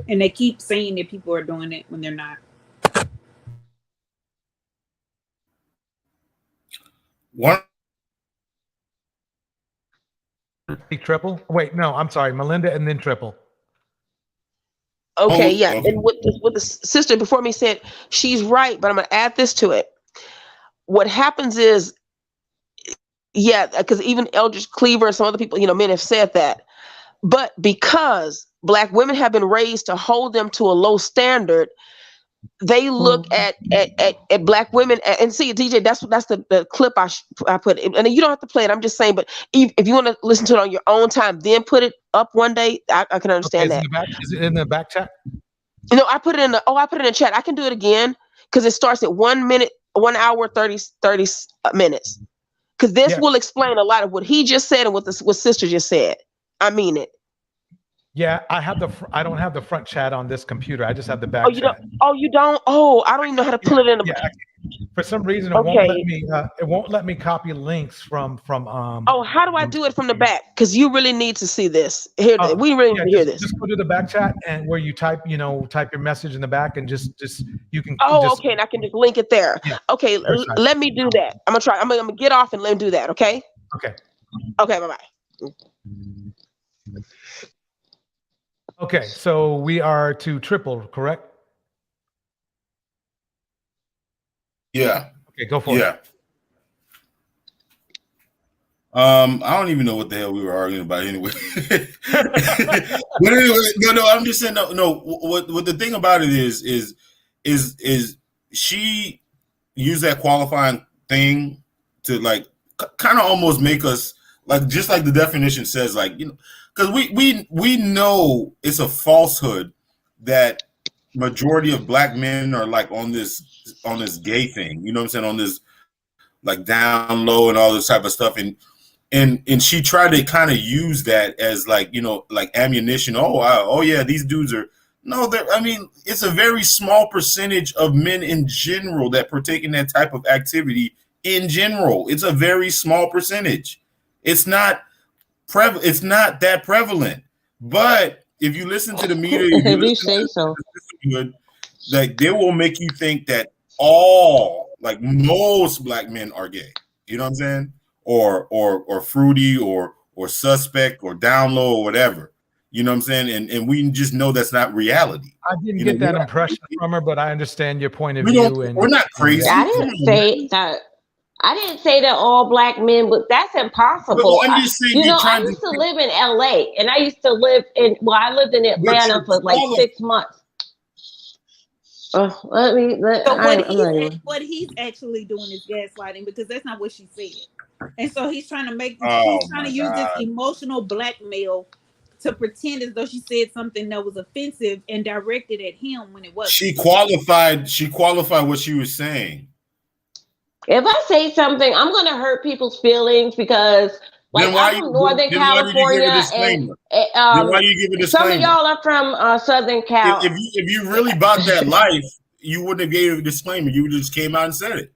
and they keep saying that people are doing it when they're not. What? Triple? Wait, no, I'm sorry, Melinda, and then Triple. Okay, yeah. And what the sister before me said, she's right, but I'm gonna add this to it. What happens is, yeah, because even Eldridge Cleaver and some other people, you know, men have said that. But because Black women have been raised to hold them to a low standard, they look at Black women and see, DJ, that's the clip I put. And you don't have to play it. I'm just saying, but if you want to listen to it on your own time, then put it up one day. I can understand that. Is it in the back chat? No, I put it in the chat. I can do it again because it starts at 1 hour 30 minutes. Because this will explain a lot of what he just said and what sister just said. I mean it. Yeah, I don't have the front chat on this computer. I just have the back chat. You don't? Oh, I don't even know how to pull it in the for some reason it won't let me copy links from Oh, how do I do it from the back? Because you really need to see this. We really need to hear this. Just go to the back chat and where you type your message in the back and just you can okay, and I can just link it there. Yeah, okay, let me do that. I'm gonna try. I'm gonna get off and let me do that, okay? Okay, bye-bye. Okay, so we are to Triple, correct? Yeah. Okay, go for it. I don't even know what the hell we were arguing about anyway. But anyway, no, I'm just saying no. What the thing about it is she used that qualifying thing to like kind of almost make us like, just like the definition says, like, you know, because we know it's a falsehood that majority of Black men are like on this gay thing, you know what I'm saying, on this like down low and all this type of stuff, and she tried to kind of use that as like, you know, like ammunition. Oh yeah, these dudes are I mean, it's a very small percentage of men in general that partake in that type of activity in general. It's a very small percentage. It's not that prevalent. But if you listen to the media, if you say so, like they will make you think that like most Black men are gay. You know what I'm saying? Or fruity or suspect or down low or whatever. You know what I'm saying? And we just know that's not reality. I didn't get that impression from her, but I understand your point of view. We're not crazy. I didn't say that. I didn't say that all Black men, but that's impossible. Well, I'm just saying, I used to live in LA, and I used to live I lived in Atlanta for like 6 months. What he's actually doing is gaslighting, because that's not what she said. And so he's trying to use this emotional blackmail to pretend as though she said something that was offensive and directed at him when it wasn't. She qualified what she was saying. If I say something, I'm going to hurt people's feelings because, like, I'm from Northern California, and why do you give a disclaimer? Some of y'all are from Southern Cal. If you really bought that life, you wouldn't have gave a disclaimer. You just came out and said it.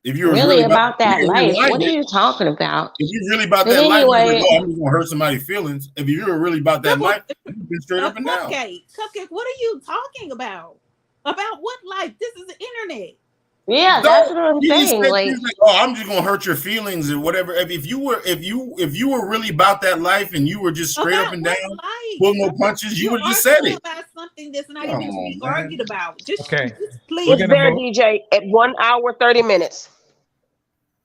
If you were really about that life, what are you talking about? If you really about that life, you're like, I'm just gonna hurt somebody's feelings. If you were really about that life, you've been straight up and down. Cupcake, what are you talking about? About what life? This is the internet. Yeah, that's what I'm saying. Like, I'm just gonna hurt your feelings or whatever. If you were really about that life and you were just straight up and down, pulling no punches, you would have just said it. About something that's not even to be argued about. Just please. It's there, DJ, at 1 hour 30 minutes.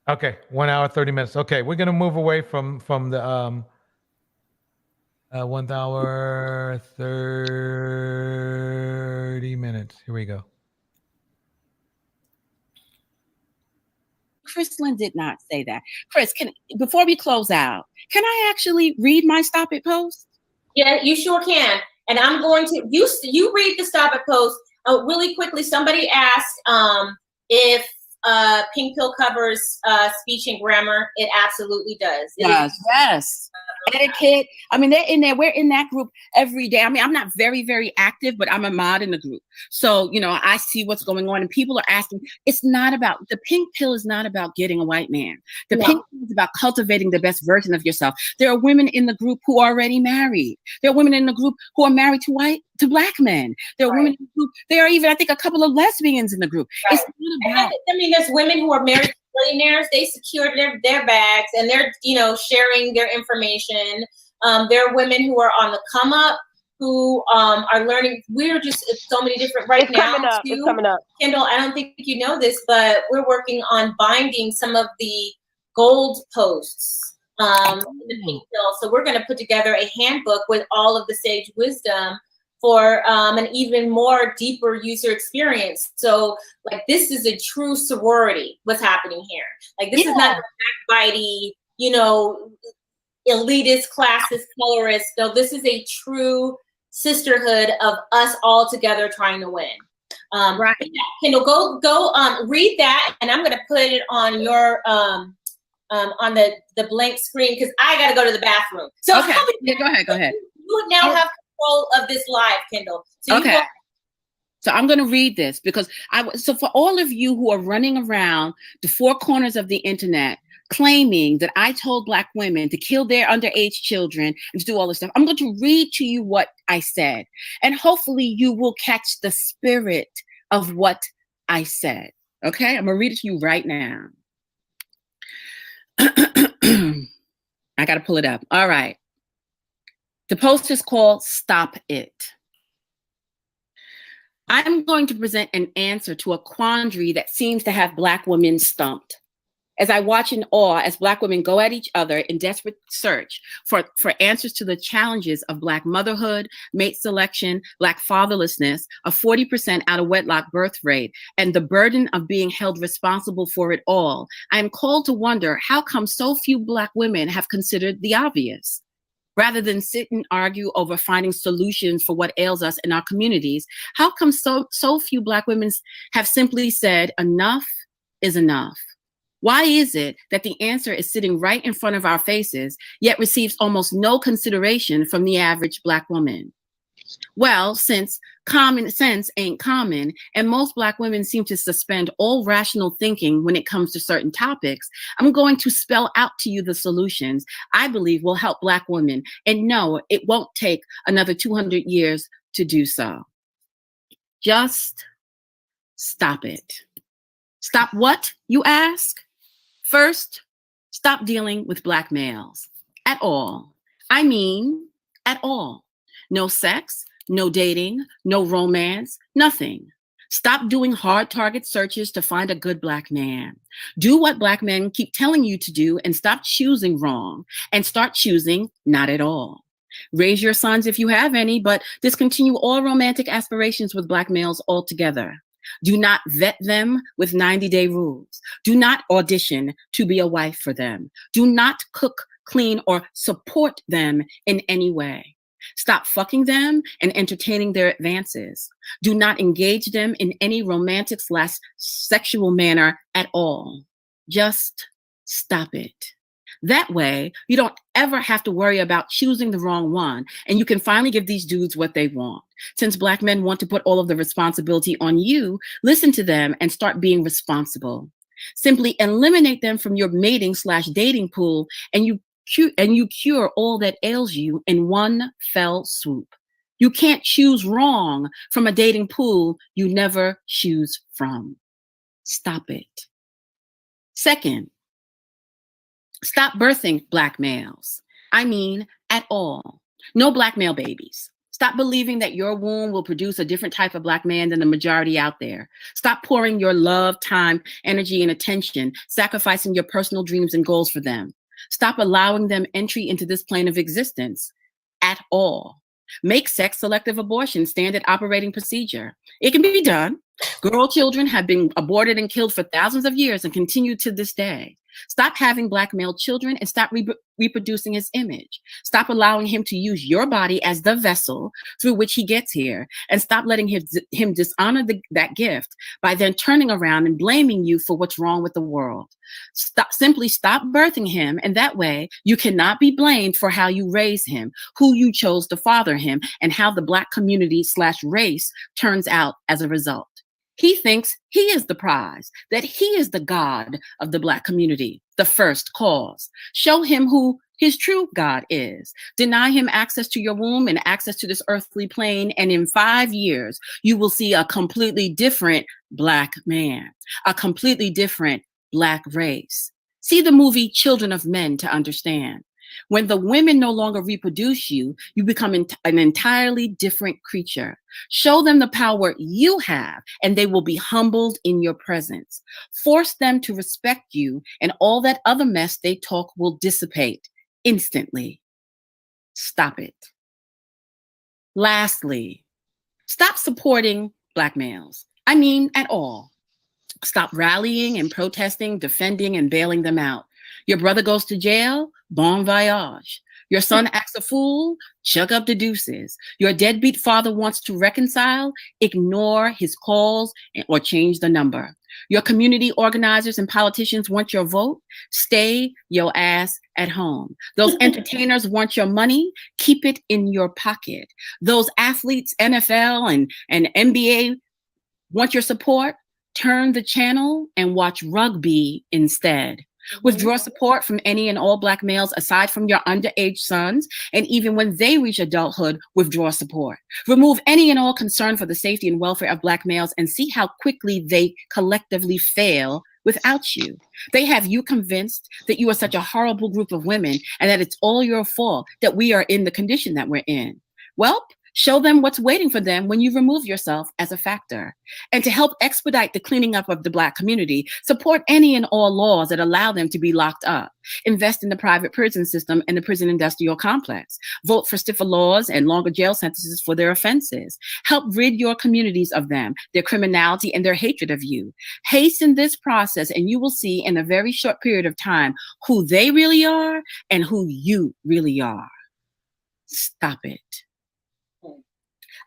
Okay, 1 hour 30 minutes. Okay, we're gonna move away from the 1 hour 30 minutes. Here we go. Chrislyn did not say that. Chris, before we close out, can I actually read my Stop It post? Yeah, you sure can. And I'm going to, you read the Stop It post. Really quickly, somebody asked if pink pill covers speech and grammar. It absolutely does. Yes. Etiquette. I mean, they're in there. We're in that group every day. I mean, I'm not very, very active, but I'm a mod in the group. So, you know, I see what's going on and people are asking, it's not about, the pink pill is not about getting a white man. The pink pill is about cultivating the best version of yourself. There are women in the group who are already married. There are women in the group who are married to black men. There are women in the group, there are even, I think, a couple of lesbians in the group. It's not about, I mean, there's women who are married to billionaires. They secured their bags and they're, you know, sharing their information. There are women who are on the come up, who are learning. We're just so many different It's coming up. Kendall, I don't think you know this, but we're working on binding some of the gold posts in the pink pill. So we're going to put together a handbook with all of the sage wisdom for an even more deeper user experience. So like, this is a true sorority, what's happening here. Like, this is not backbitey, you know, elitist, classist, colorist. No, this is a true sisterhood of us all together trying to win. Right. Kendall, go read that, and I'm gonna put it on your on the blank screen because I gotta go to the bathroom. So okay. Go ahead. You now have control of this live, Kendall. So okay. So I'm going to read this because so for all of you who are running around the four corners of the internet claiming that I told Black women to kill their underage children and to do all this stuff, I'm going to read to you what I said. And hopefully you will catch the spirit of what I said. Okay? I'm going to read it to you right now. I got to pull it up. All right. The post is called Stop It. I'm going to present an answer to a quandary that seems to have Black women stumped. As I watch in awe as Black women go at each other in desperate search for answers to the challenges of Black motherhood, mate selection, Black fatherlessness, a 40% out of wedlock birth rate, and the burden of being held responsible for it all, I am called to wonder how come so few Black women have considered the obvious. Rather than sit and argue over finding solutions for what ails us in our communities, how come so few Black women have simply said, enough is enough? Why is it that the answer is sitting right in front of our faces, yet receives almost no consideration from the average Black woman? Well, since common sense ain't common, and most Black women seem to suspend all rational thinking when it comes to certain topics, I'm going to spell out to you the solutions I believe will help Black women. And no, it won't take another 200 years to do so. Just stop it. Stop what, you ask? First, stop dealing with Black males at all. I mean, at all. No sex, no dating, no romance, nothing. Stop doing hard target searches to find a good Black man. Do what Black men keep telling you to do and stop choosing wrong and start choosing not at all. Raise your sons if you have any, but discontinue all romantic aspirations with Black males altogether. Do not vet them with 90-day rules. Do not audition to be a wife for them. Do not cook, clean, or support them in any way. Stop fucking them and entertaining their advances. Do not engage them in any romantic/sexual manner at all. Just stop it. That way, you don't ever have to worry about choosing the wrong one, and you can finally give these dudes what they want. Since Black men want to put all of the responsibility on you, listen to them and start being responsible. Simply eliminate them from your mating/dating pool, and you cure all that ails you in one fell swoop. You can't choose wrong from a dating pool you never choose from. Stop it. Second, stop birthing Black males. I mean, at all. No Black male babies. Stop believing that your womb will produce a different type of Black man than the majority out there. Stop pouring your love, time, energy, and attention, sacrificing your personal dreams and goals for them. Stop allowing them entry into this plane of existence at all. Make sex-selective abortion standard operating procedure. It can be done. Girl children have been aborted and killed for thousands of years and continue to this day. Stop having black male children and stop reproducing his image. Stop allowing him to use your body as the vessel through which he gets here, and stop letting him dishonor that gift by then turning around and blaming you for what's wrong with the world. Simply stop birthing him, and that way you cannot be blamed for how you raise him, who you chose to father him, and how the black community / race turns out as a result. He thinks he is the prize, that he is the God of the black community, the first cause. Show him who his true God is. Deny him access to your womb and access to this earthly plane, and in 5 years, you will see a completely different black man, a completely different black race. See the movie Children of Men to understand. When the women no longer reproduce you, you become an entirely different creature. Show them the power you have, and they will be humbled in your presence. Force them to respect you, and all that other mess they talk will dissipate instantly. Stop it. Lastly, stop supporting black males. I mean, at all. Stop rallying and protesting, defending and bailing them out. Your brother goes to jail, bon voyage. Your son acts a fool, chuck up the deuces. Your deadbeat father wants to reconcile, ignore his calls or change the number. Your community organizers and politicians want your vote, stay your ass at home. Those entertainers want your money, keep it in your pocket. Those athletes, NFL and NBA, want your support, turn the channel and watch rugby instead. Withdraw support from any and all black males aside from your underage sons, and even when they reach adulthood, withdraw support. Remove any and all concern for the safety and welfare of black males and see how quickly they collectively fail without you. They have you convinced that you are such a horrible group of women and that it's all your fault that we are in the condition that we're in. Well, show them what's waiting for them when you remove yourself as a factor. And to help expedite the cleaning up of the black community, support any and all laws that allow them to be locked up. Invest in the private prison system and the prison industrial complex. Vote for stiffer laws and longer jail sentences for their offenses. Help rid your communities of them, their criminality, and their hatred of you. Hasten this process and you will see in a very short period of time who they really are and who you really are. Stop it.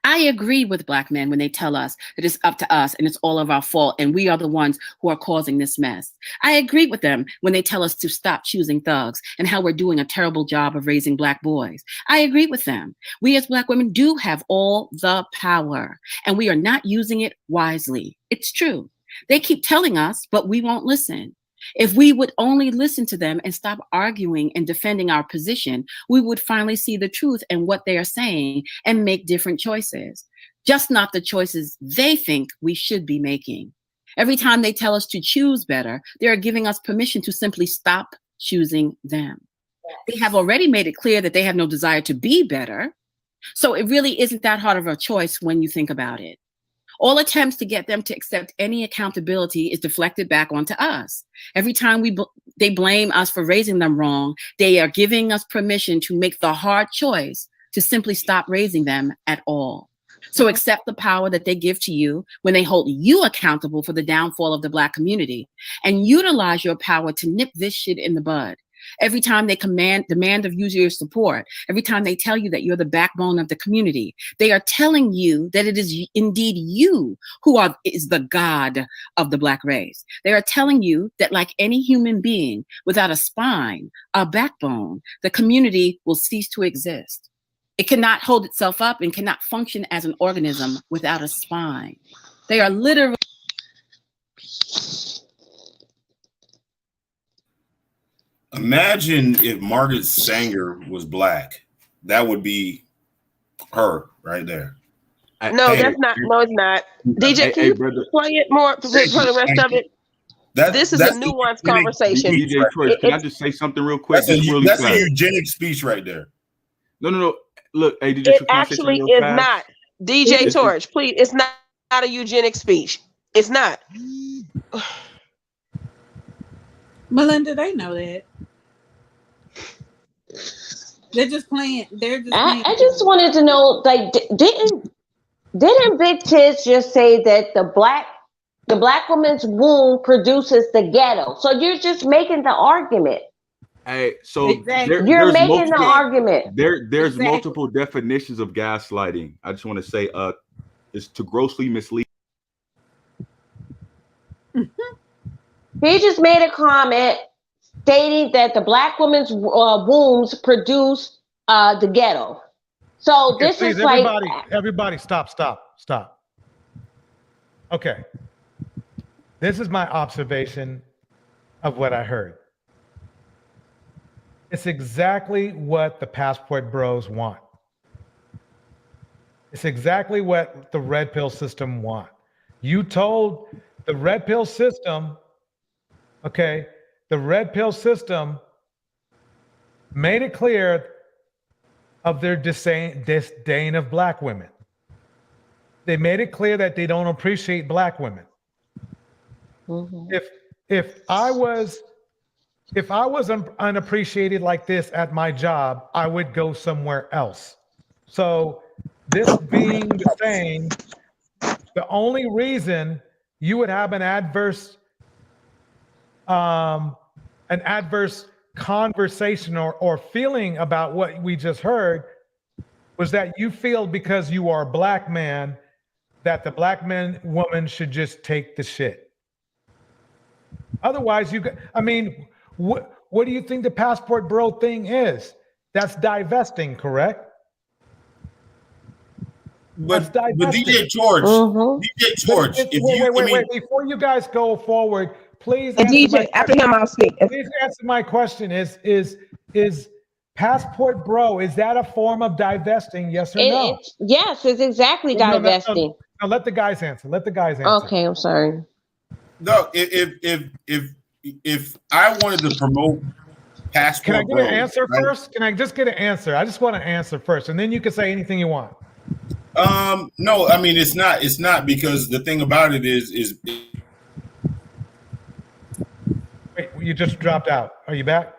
I agree with black men when they tell us that it's up to us and it's all of our fault and we are the ones who are causing this mess. I agree with them when they tell us to stop choosing thugs and how we're doing a terrible job of raising black boys. I agree with them. We as black women do have all the power and we are not using it wisely. It's true. They keep telling us, but we won't listen. If we would only listen to them and stop arguing and defending our position, we would finally see the truth in what they are saying and make different choices, just not the choices they think we should be making. Every time they tell us to choose better, they are giving us permission to simply stop choosing them. They have already made it clear that they have no desire to be better, so it really isn't that hard of a choice when you think about it. All attempts to get them to accept any accountability is deflected back onto us. Every time they blame us for raising them wrong, they are giving us permission to make the hard choice to simply stop raising them at all. So accept the power that they give to you when they hold you accountable for the downfall of the black community and utilize your power to nip this shit in the bud. Every time they demand of you your support, every time they tell you that you're the backbone of the community, they are telling you that it is indeed you who is the God of the black race. They are telling you that like any human being without a spine, a backbone, the community will cease to exist. It cannot hold itself up and cannot function as an organism without a spine. They are literally... Imagine if Margaret Sanger was black. That would be her right there. No, that's not. No, it's not. DJ, can you play it more for the rest of it? This is a nuanced conversation. DjTorch, can I just say something real quick? That's a eugenic speech right there. No. Look, hey, DJ, it actually is not. DjTorch, please. It's not a eugenic speech. It's not. Melinda, they know that. They're just playing. I just wanted to know, like, didn't BigTizz just say that the black the black woman's womb produces the ghetto. So you're just making the argument. Hey, so Exactly. You're making the argument. There's multiple definitions of gaslighting. I just want to say, is to grossly mislead. He just made a comment stating that the black woman's wombs produce the ghetto. So Okay, this please, is like everybody, stop. Okay, this is my observation of what I heard. It's exactly what the passport bros want. It's exactly what the red pill system want. You told the red pill system, okay, the red pill system made it clear of their disdain of black women. They made it clear that they don't appreciate black women. Mm-hmm. If I was unappreciated like this at my job, I would go somewhere else. So this being the same, the only reason you would have an adverse conversation or feeling about what we just heard was that you feel because you are a black man that the black woman should just take the shit. Otherwise, what do you think the passport bro thing is? That's divesting, correct? But DjTorch, wait, before you guys go forward, please And DJ, after him, I'll speak. Please answer my question. Is passport bro, is that a form of divesting? Yes or no? Yes, it's exactly divesting. No, let the guys answer. Okay, I'm sorry. No, if I wanted to promote passport, can I get an answer first? Can I just get an answer? I just want an answer first, and then you can say anything you want. No, I mean it's not because the thing about it is. Wait, you just dropped out. Are you back?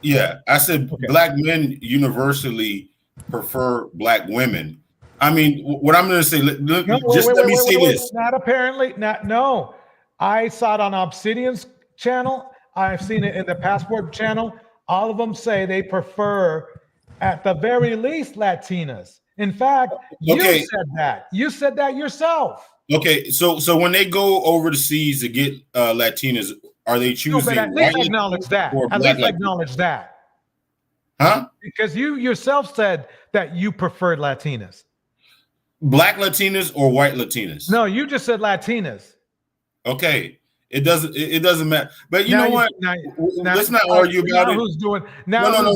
Yeah, I said black men universally prefer black women. I mean, what I'm going to say, let me say this. Not apparently, no. I saw it on Obsidian's channel. I've seen it in the passport channel. All of them say they prefer, at the very least, Latinas. In fact, you said that. You said that yourself. Okay, so when they go over the seas to get Latinas, are they choosing? No, but at least acknowledge that. At least acknowledge that. Huh? Because you yourself said that you preferred Latinas. Black Latinas or white Latinas? No, you just said Latinas. Okay. It doesn't matter. But you know what? Let's not argue about it. Who's doing No,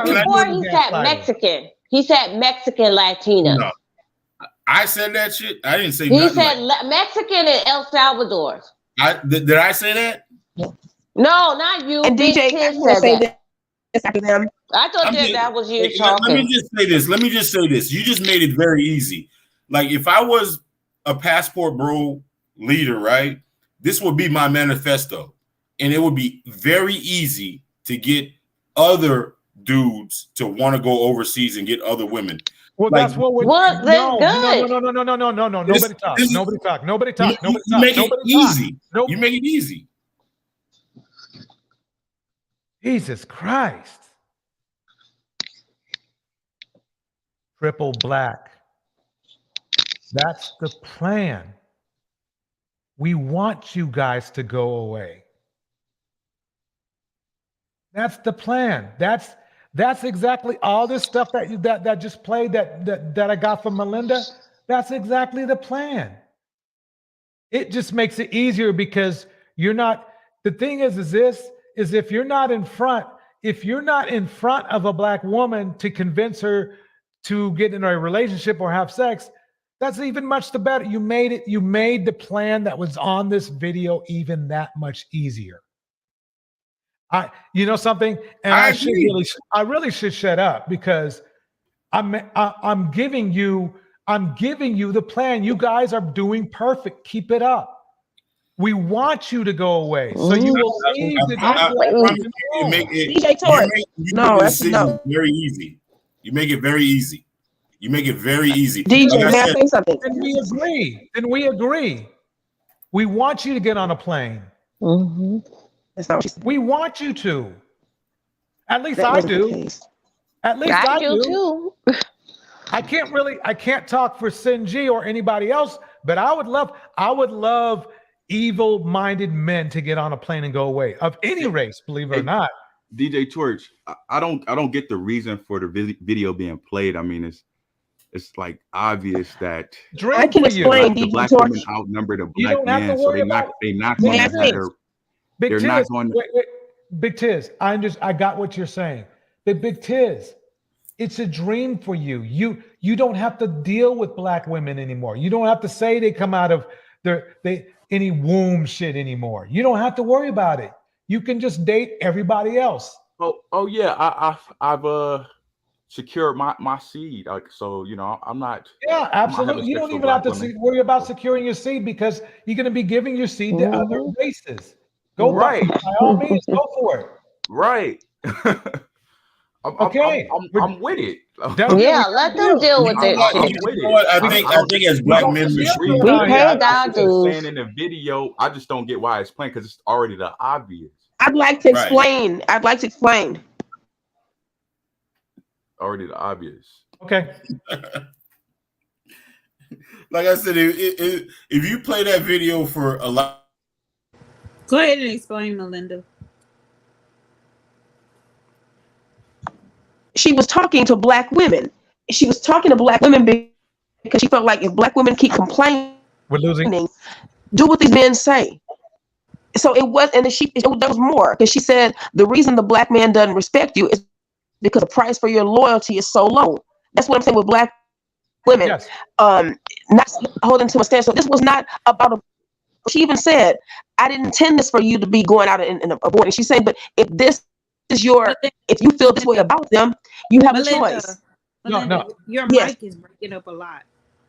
before he said Mexican. He said Mexican Latina. No. I said that shit. I didn't say he said Mexican and El Salvador. Did I say that? No, not you. And DJ said that. After them. I thought that was you talking. Let me just say this. You just made it very easy. Like if I was a passport bro leader, right? This would be my manifesto. And it would be very easy to get other dudes to want to go overseas and get other women. Well, like, that's what we're No. Nobody talk. You make it easy. Nope. You make it easy. Jesus Christ. Triple black. That's the plan. We want you guys to go away. That's the plan. That's exactly all this stuff that just played that I got from Melinda. That's exactly the plan. It just makes it easier because you're not. The thing is if you're not in front of a black woman to convince her to get in a relationship or have sex, that's even much the better. You made the plan that was on this video even that much easier. You know something, and I really should shut up because I'm giving you the plan. You guys are doing perfect. Keep it up. We want you to go away, so you will leave DjTorch. No, that's no. Very easy. You make it very easy. DJ, may I say something? Then we agree. We want you to get on a plane. Mm-hmm. That's not what she said. We want you to. At least That I wasn't the do. case. At least I I do do. too. I can't talk for Sinji or anybody else, but I would love evil-minded men to get on a plane and go away of any race, believe it or not. DjTorch, I don't get the reason for the video being played. I mean, it's like obvious that I can explain. the black women outnumber the black men, so they're not going to have they're not going to. Wait, BigTizz, I got what you're saying, but BigTizz, it's a dream for you. You don't have to deal with black women anymore. You don't have to say they come out of any womb shit anymore. You don't have to worry about it. You can just date everybody else. Oh yeah, I've secured my seed. Like, so I'm not. Yeah, absolutely. You don't even have to worry about securing your seed because you're going to be giving your seed to other races. Go right. by all means, go for it. Right. Okay, I'm with it. Yeah, let them deal with it. I think as black men, we paid our dues. Saying in the video, I just don't get why it's playing because it's already the obvious. I'd like to explain. I'd like to explain. Already the obvious. Okay. Like I said, if you play that video for a lot. Go ahead and explain, Melinda. She was talking to black women. She was talking to black women because she felt like if black women keep complaining, we're losing. Do what these men say. So it was, and there was more because she said the reason the black man doesn't respect you is because the price for your loyalty is so low. That's what I'm saying with black women. Yes. Not holding to a stand. So this was not about she even said, I didn't intend this for you to be going out and aborting. She's saying, but if this is if you feel this way about them, you have a choice. Melinda, your mic is breaking up a lot.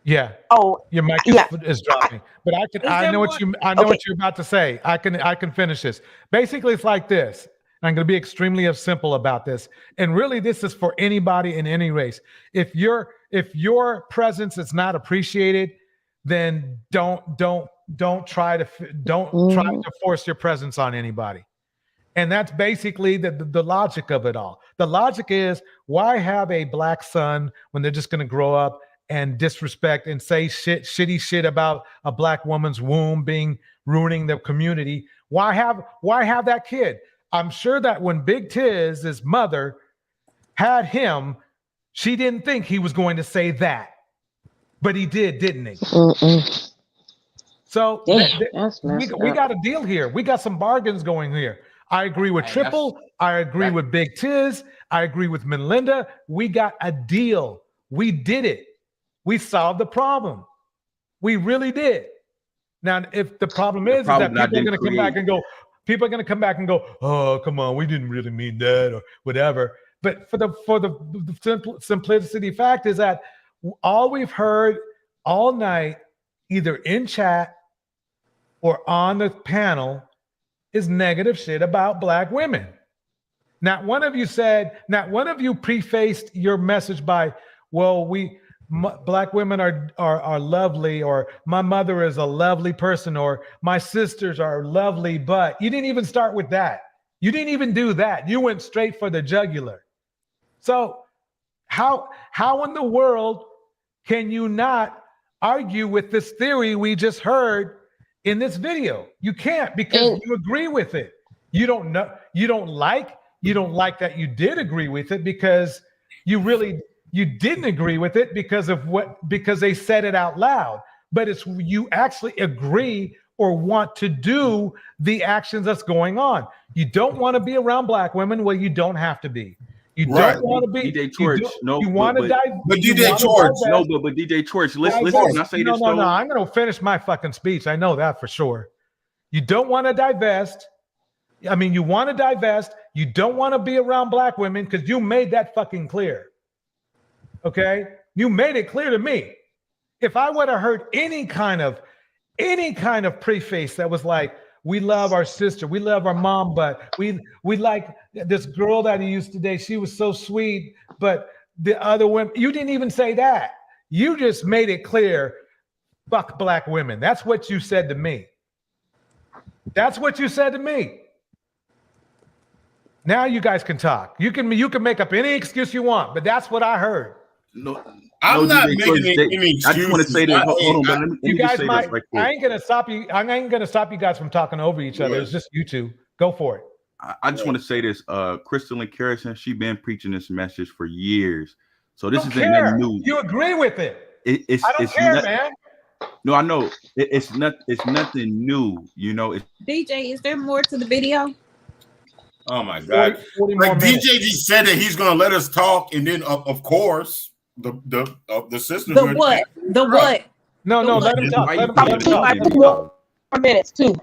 Yeah. Oh, your mic is dropping. But I know what you're about to say. I can finish this. Basically, it's like this. I'm going to be extremely simple about this. And really, this is for anybody in any race. If your presence is not appreciated, then don't try to force your presence on anybody. And that's basically the logic of it all. The logic is, why have a black son when they're just going to grow up and disrespect and say shitty shit about a black woman's womb ruining the community? Why have that kid? I'm sure that when BigTizz, his mother, had him, she didn't think he was going to say that, but he did, didn't he? So we got a deal here. We got some bargains going here. I agree with Triple. I agree with BigTizz. I agree with Melinda. We got a deal. We did it. We solved the problem. We really did. Now, if the problem is that people are going to come back and go, oh, come on, we didn't really mean that or whatever. But for the simplicity fact is that all we've heard all night, either in chat or on the panel, is negative shit about black women. Not one of you prefaced your message by, well, black women are lovely, or my mother is a lovely person, or my sisters are lovely, but you didn't even start with that. You didn't even do that. You went straight for the jugular. So how in the world can you not argue with this theory we just heard in this video? You can't, because you agree with it. You don't like that you did agree with it, because you didn't agree with it because they said it out loud. But it's you actually agree or want to do the actions that's going on. You don't want to be around black women. Well, you don't have to be. You don't want to be. DjTorch, no. You want to die. But DjTorch, no. But DjTorch, listen. Can I say this? No. I'm going to finish my fucking speech. I know that for sure. You don't want to divest. I mean, you want to divest. You don't want to be around black women because you made that fucking clear. Okay, you made it clear to me. If I would have heard any kind of preface that was like, we love our sister, we love our mom, but we like this girl that he used to date, she was so sweet, but the other women, you didn't even say that. You just made it clear, fuck black women. That's what you said to me. That's what you said to me. Now you guys can talk. You can make up any excuse you want, but that's what I heard. No, I'm not making any excuses. I just want to say this. Hold on, but let me You just guys say might. this right quick. I ain't gonna stop you. I ain't gonna stop you guys from talking over each other. It's just you two. Go for it. I just want to say this. Crystal and Carrison, she been preaching this message for years. So this isn't nothing new. You agree with it? It's I don't care, man. No, I know it's nothing new. You know, it's DJ, is there more to the video? Oh my God! 40 like more minutes. DJ just said that he's going to let us talk, and then of course the sisterhood. The what? The what? No, let him talk. Let him talk. 2 more minutes too.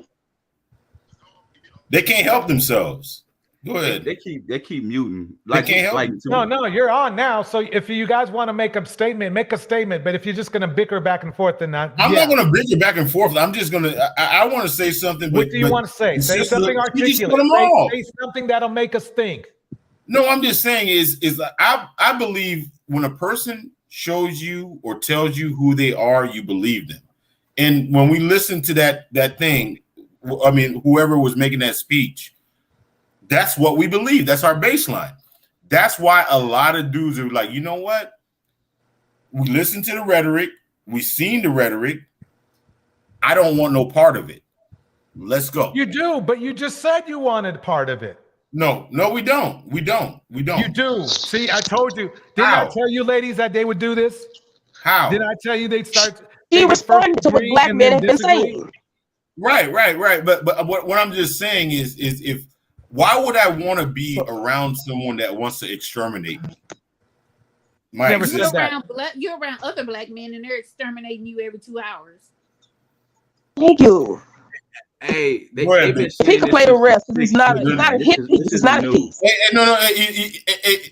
They can't help themselves. Go ahead. They keep muting. They can't help it. No, you're on now. So if you guys want to make a statement, make a statement. But if you're just gonna bicker back and forth, then not. I'm not going to bicker back and forth. I'm just going to. I want to say something. What do you want to say? Say something articulate. Say something that'll make us think. No, I'm just saying is I believe when a person shows you or tells you who they are, you believe them. And when we listen to that thing, I mean, whoever was making that speech, that's what we believe. That's our baseline. That's why a lot of dudes are like, you know what? We listen to the rhetoric. We seen the rhetoric. I don't want no part of it. Let's go. You do, but you just said you wanted part of it. No, we don't. We don't. You do. See, I told you. Didn't I tell you, ladies, that they would do this? How? Did I tell you they'd start? He responded to what black men have been saying. Right. But what I'm just saying is if why would I want to be around someone that wants to exterminate me? You're around other black men and they're exterminating you every 2 hours. Thank you. Hey, he can play the rest. It's not a hit piece. It's not a piece. No.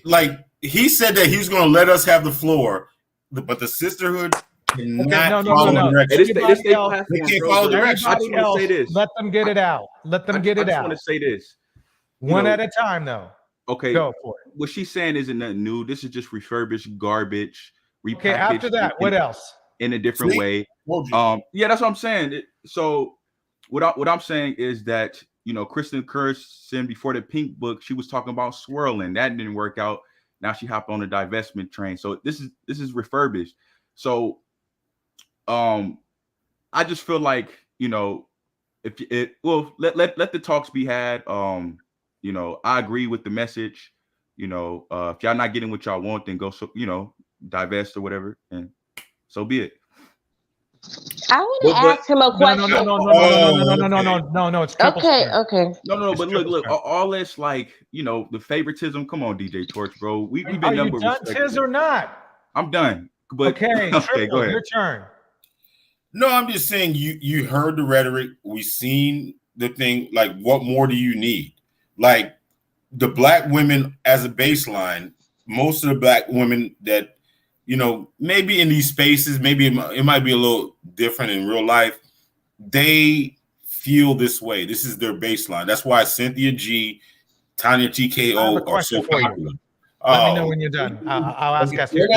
Like he said that he was going to let us have the floor, but the sisterhood cannot follow directions. They can't follow directions. Let them get it out. Let them get it out. I just want to say this. One at a time, though. Okay. Go for it. What she's saying isn't nothing new. This is just refurbished garbage. Okay. After that, what else? In a different way. Yeah, that's what I'm saying. So what I'm saying is that, you know, Kristen Kirsten before the Pink Book, she was talking about swirling. That didn't work out. Now she hopped on the divestment train. So this is refurbished. So I just feel like, you know, let the talks be had. You know, I agree with the message. You know, if y'all not getting what y'all want, then go, divest or whatever, and so be it. I want to ask him a question. No. It's okay. No. But look, all this, like, you know, the favoritism. Come on, DjTorch, bro. We've been Are you done, Tiz, or not? I'm done. But okay, go ahead. Your turn. No, I'm just saying you heard the rhetoric. We seen the thing. Like, what more do you need? Like, the black women as a baseline, most of the black women that, you know, maybe in these spaces, maybe it might be a little different in real life, they feel this way. This is their baseline. That's why Cynthia G, Tanya TKO are so popular. Let me know when you're done. I'll ask you.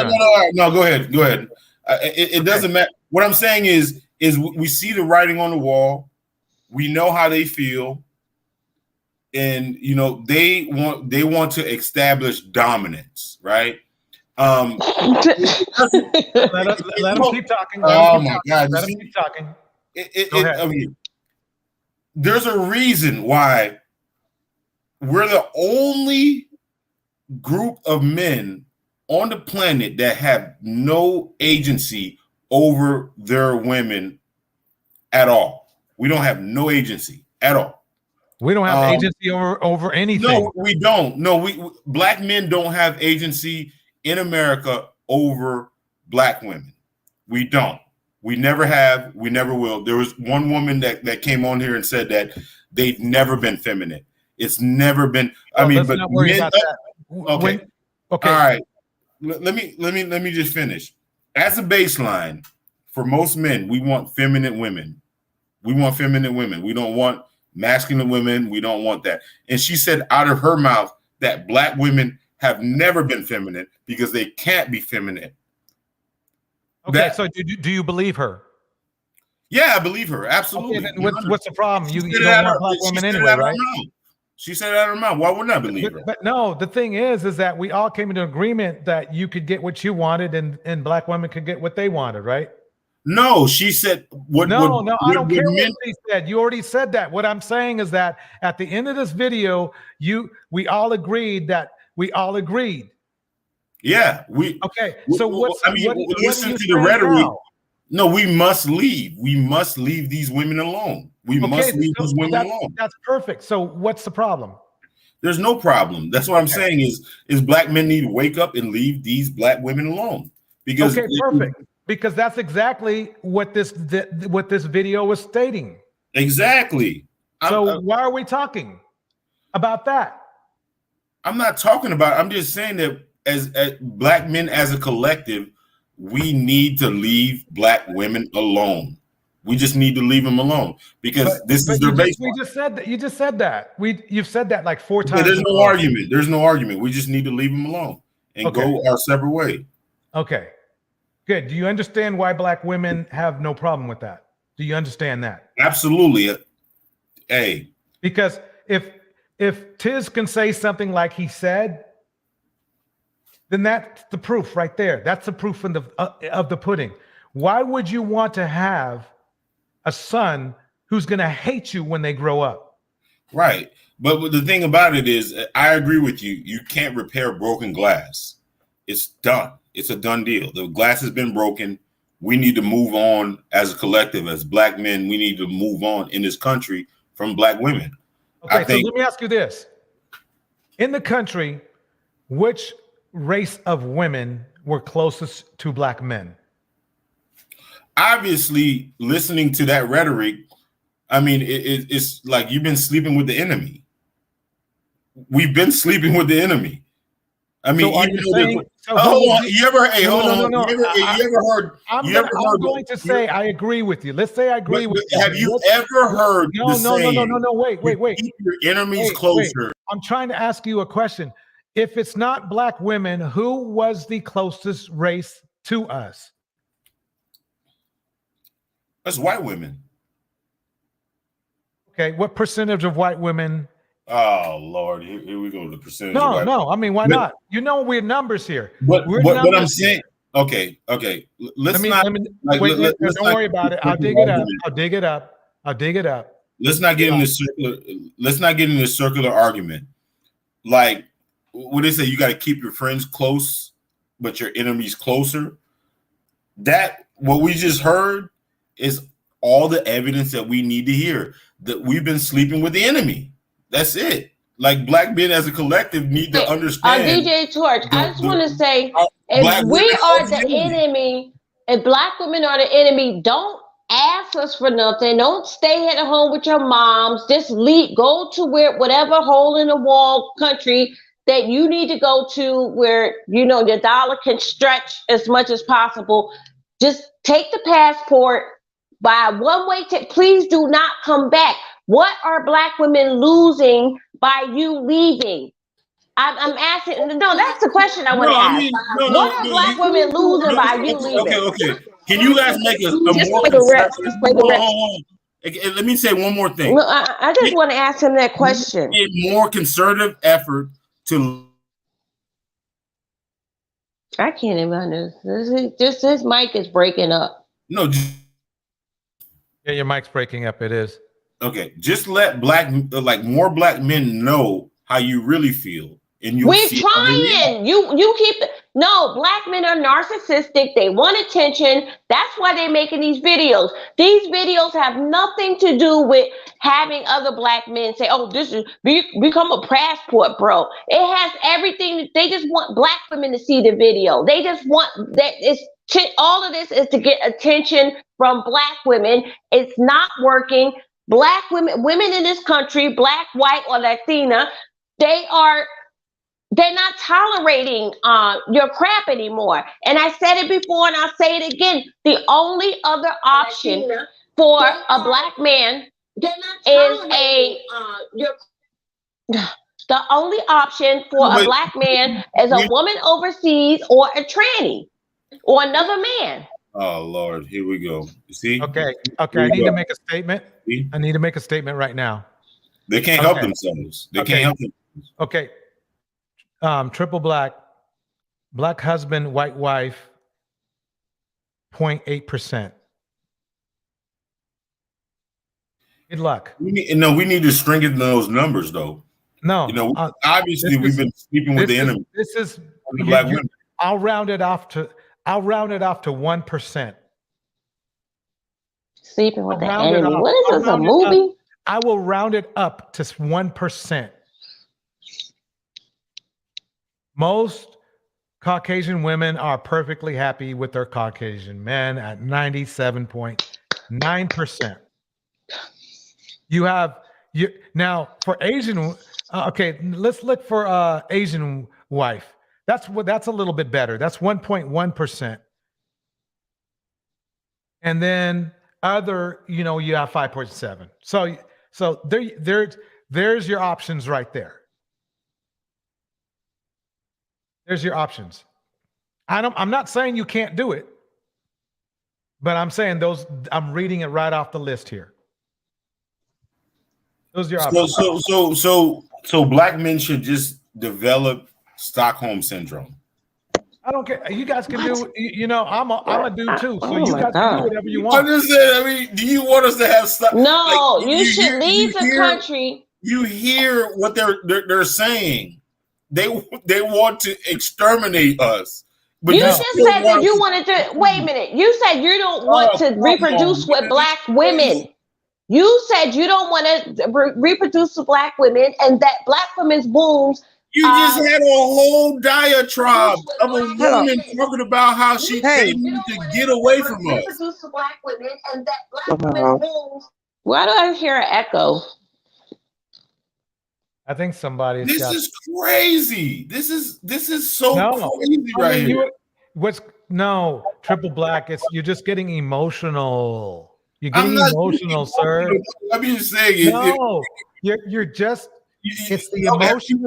No, go ahead. It doesn't matter. What I'm saying is we see the writing on the wall. We know how they feel. And, you know, they want to establish dominance, right? Let them keep talking. Oh my God! Let them keep talking. I mean, there's a reason why we're the only group of men on the planet that have no agency over their women at all. We don't have no agency at all. We don't have agency over anything. No, we don't. No, we black men don't have agency in America over black women. We don't. We never have. We never will. There was one woman that came on here and said that they've never been feminine. It's never been. I mean, but men, okay. All right. Let me just finish. As a baseline, for most men, we want feminine women. We want feminine women. We don't want masculine women. We don't want that. And she said out of her mouth that black women have never been feminine because they can't be feminine. Okay, so do you believe her? Yeah, I believe her. Absolutely. Okay, then what's the problem? You said don't it out want of- black she women said it anyway, out of her right? mouth. She said it out of her mouth. Why wouldn't I believe her? But no, the thing is that we all came into agreement that you could get what you wanted and black women could get what they wanted, right? No, she said what? No, I don't care men, what she said. You already said that. What I'm saying is that at the end of this video, we all agreed that we all agreed. Yeah, we. Okay, so what's listen to the rhetoric. now? No, we must leave. We must leave these women alone. We must leave these women alone. That's perfect. So what's the problem? There's no problem. That's what I'm saying is black men need to wake up and leave these black women alone. Because perfect. Because that's exactly what this video was stating. Exactly. So why are we talking about that? I'm not talking about. I'm just saying that as black men as a collective, we need to leave black women alone. We just need to leave them alone because this is their baseline. We just said that. You just said that. You've said that like 4 times. There's no argument. There's no argument. We just need to leave them alone and go our separate way. Okay. Good. Do you understand why black women have no problem with that? Do you understand that? Absolutely. Hey. Because if Tiz can say something like he said, then that's the proof right there. That's the proof of the pudding. Why would you want to have a son who's going to hate you when they grow up? Right. But the thing about it is, I agree with you. You can't repair broken glass. It's done. It's a done deal. The glass has been broken. We need to move on as a collective, as black men. We need to move on in this country from black women. Okay, so let me ask you this. In the country, which race of women were closest to black men? Obviously, listening to that rhetoric, I mean, it's like you've been sleeping with the enemy. We've been sleeping with the enemy. I mean, so even though you ever heard? I'm going to say I agree with you. Let's say I agree with you. Have you ever heard? No. Wait. Keep your enemies closer. I'm trying to ask you a question. If it's not black women, who was the closest race to us? That's white women. Okay, what percentage of white women? Oh Lord, here we go. The percentage. No. I mean, why not? You know, we're numbers here. What I'm saying. Okay. Don't worry about it. I'll dig it up. Let's not get in this circular argument. Like what they say, you got to keep your friends close, but your enemies closer. That what we just heard is all the evidence that we need to hear that we've been sleeping with the enemy. That's it. Like black men as a collective need to understand. DjTorch, I just want to say, if we are the enemy, if black women are the enemy, don't ask us for nothing. Don't stay at home with your moms. Just leave, go to whatever hole in the wall country that you need to go to where, you know, your dollar can stretch as much as possible. Just take the passport, buy a one-way ticket. Please do not come back. What are black women losing by you leaving? I'm asking. No, that's the question I want to ask. What are black women losing by you leaving? Okay. Can you guys make a more let me say one more thing. No, I just want to ask him that question. A more conservative effort to. I can't even understand. Just his mic is breaking up. No. Yeah, your mic's breaking up. It is. Okay, just let more black men know how you really feel, and we're trying. You keep no. Black men are narcissistic. They want attention. That's why they're making these videos. These videos have nothing to do with having other black men say, "Oh, this is become a passport, bro." It has everything. They just want black women to see the video. They just want that. All of this is to get attention from black women. It's not working. Black women in this country, black, white, or Latina, they're not tolerating your crap anymore. And I said it before, and I'll say it again. The only other option for a black man is the only option for a black man is a woman overseas or a tranny or another man. Oh Lord, here we go. You see? Okay. Here I we need go. to make a statement. See? I need to make a statement right now. They can't help themselves. They can't help themselves. Okay. Triple black husband, white wife, 0.8%. Good luck. We need to strengthen those numbers, though. No, obviously we've been sleeping with the enemy. This is the black women. I'll round it off to 1%. Sleeping with the enemy. What is this? A movie? I will round it up to 1%. Most Caucasian women are perfectly happy with their Caucasian men at 97.9%. Now for Asian. Okay, let's look for Asian wife. That's a little bit better. That's 1.1%. And then other, you have 5.7. So there's your options right there. There's your options. I'm not saying you can't do it, but I'm saying I'm reading it right off the list here. Those are your options. So black men should just develop Stockholm syndrome. I don't care. You guys can do. I'm a dude too. So you guys can do whatever you want. I'm just saying. Do you want us to have stuff? No, you should leave the country. You hear what they're saying? They want to exterminate us. But you just said that you wanted to. Wait a minute. You said you don't want to reproduce with black women. You said you don't want to reproduce with black women, and that black women's wombs. You just had a whole diatribe of a woman talking about how she came to get away from us. Reproduce with black women, and that black women's wombs. Why do I hear an echo? I think somebody's. This is crazy. This is so crazy right here. Triple black. You're just getting emotional. You're getting emotional, sir. I'm just saying. No, you're just. It's the emotion.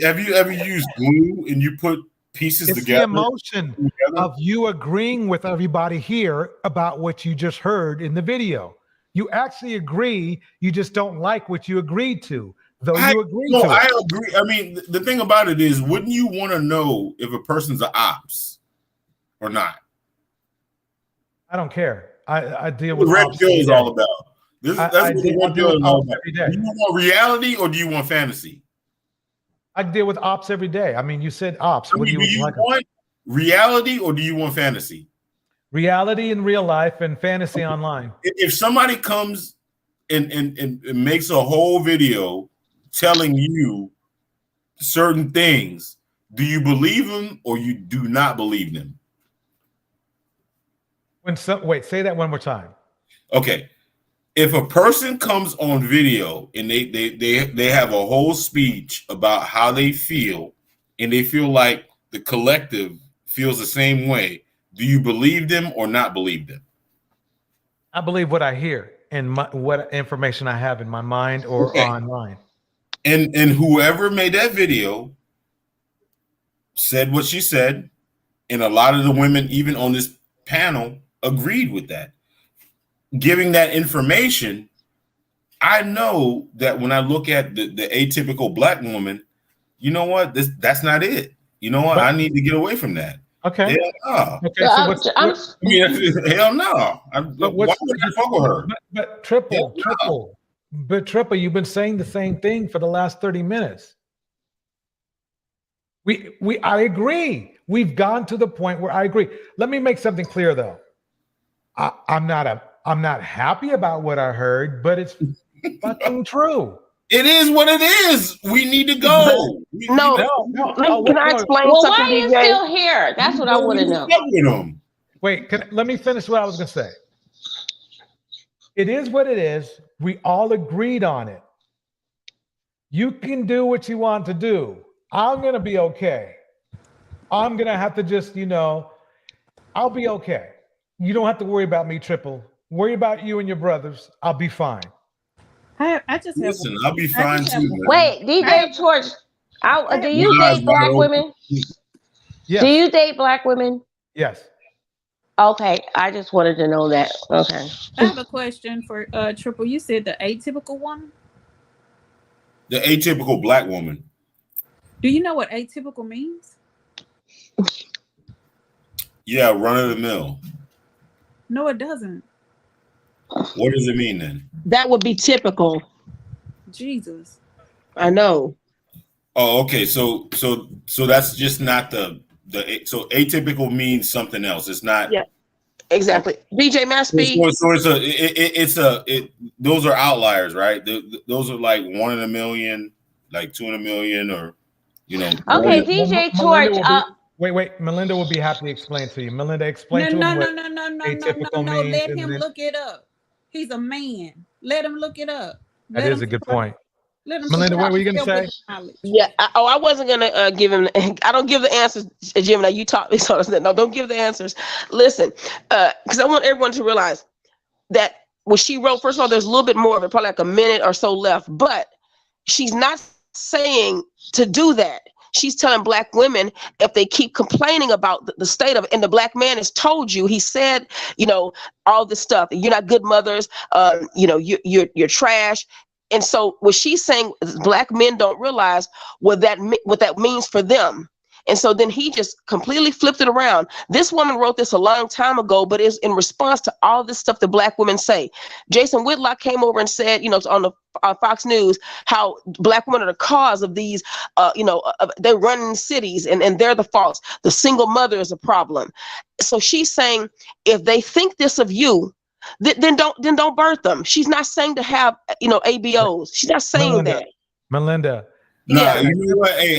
Have you ever used glue and you put pieces together? It's the emotion of you agreeing with everybody here about what you just heard in the video. You actually agree. You just don't like what you agreed to. I agree. I mean, the thing about it is, wouldn't you want to know if a person's an ops or not? I don't care. I deal with red pill is all about. That's what the red pill is all about. Do you want reality or do you want fantasy? I deal with ops every day. I mean, you said ops. Do you want reality or do you want fantasy? Reality in real life and fantasy online. If somebody comes and makes a whole video telling you certain things, do you believe them or you do not believe them? Wait, say that one more time. Okay. If a person comes on video and they have a whole speech about how they feel and they feel like the collective feels the same way, do you believe them or not believe them? I believe what I hear and what information I have in my mind or online. And whoever made that video said what she said, and a lot of the women, even on this panel, agreed with that. Giving that information, I know that when I look at the atypical black woman, you know what? That's not it. You know what? I need to get away from that. Okay. Hell no. Okay. So hell no. Why would I fuck with her? But triple. You've been saying the same thing for the last 30 minutes. I agree. We've gone to the point where I agree. Let me make something clear though. I'm not happy about what I heard, but it's fucking true. It is what it is. We need to go. No. Can I explain something? Why are you still here? That's what I want to know. Wait, let me finish what I was going to say. It is what it is. We all agreed on it. You can do what you want to do. I'm going to be okay. I'm going to have to just, I'll be okay. You don't have to worry about me, Triple. Worry about you and your brothers. I'll be fine. I just listen. I'll be fine too. Wait, DjTorch. Do you date black women? Yes. Do you date black women? Yes. Okay, I just wanted to know that. Okay. I have a question for Triple. You said the atypical woman. The atypical black woman. Do you know what atypical means? Yeah, run of the mill. No, it doesn't. What does it mean then? That would be typical. Jesus. I know. Oh, okay. So that's just not the so atypical means something else. It's not. Yeah. Exactly. DJ, may I speak? So those are outliers, right? Those are like 1 in a million, like 2 in a million, or Okay, DjTorch. Wait. Melinda will be happy to explain to you. Melinda, explain to him what atypical means. Let him look it up. He's a man. Let him look it up. That is a good point. Let him Melinda, what were you going to say? Yeah. I wasn't going to give him. I don't give the answers, Jim. Now you taught me something. No, don't give the answers. Listen, because I want everyone to realize that what she wrote, first of all, there's a little bit more of it, probably like a minute or so left, but she's not saying to do that. She's telling black women, if they keep complaining about the state of it, and the black man has told you, he said, all this stuff, you're not good mothers, you're trash. And so what she's saying is black men don't realize what that means for them. And so then he just completely flipped it around. This woman wrote this a long time ago, but it's in response to all this stuff that black women say. Jason Whitlock came over and said, on the Fox News, how black women are the cause of these, they run in cities and they're the faults. The single mother is a problem. So she's saying, if they think this of you, then don't birth them. She's not saying to have, ABOs. She's not saying that. Melinda. No, you know what? Hey,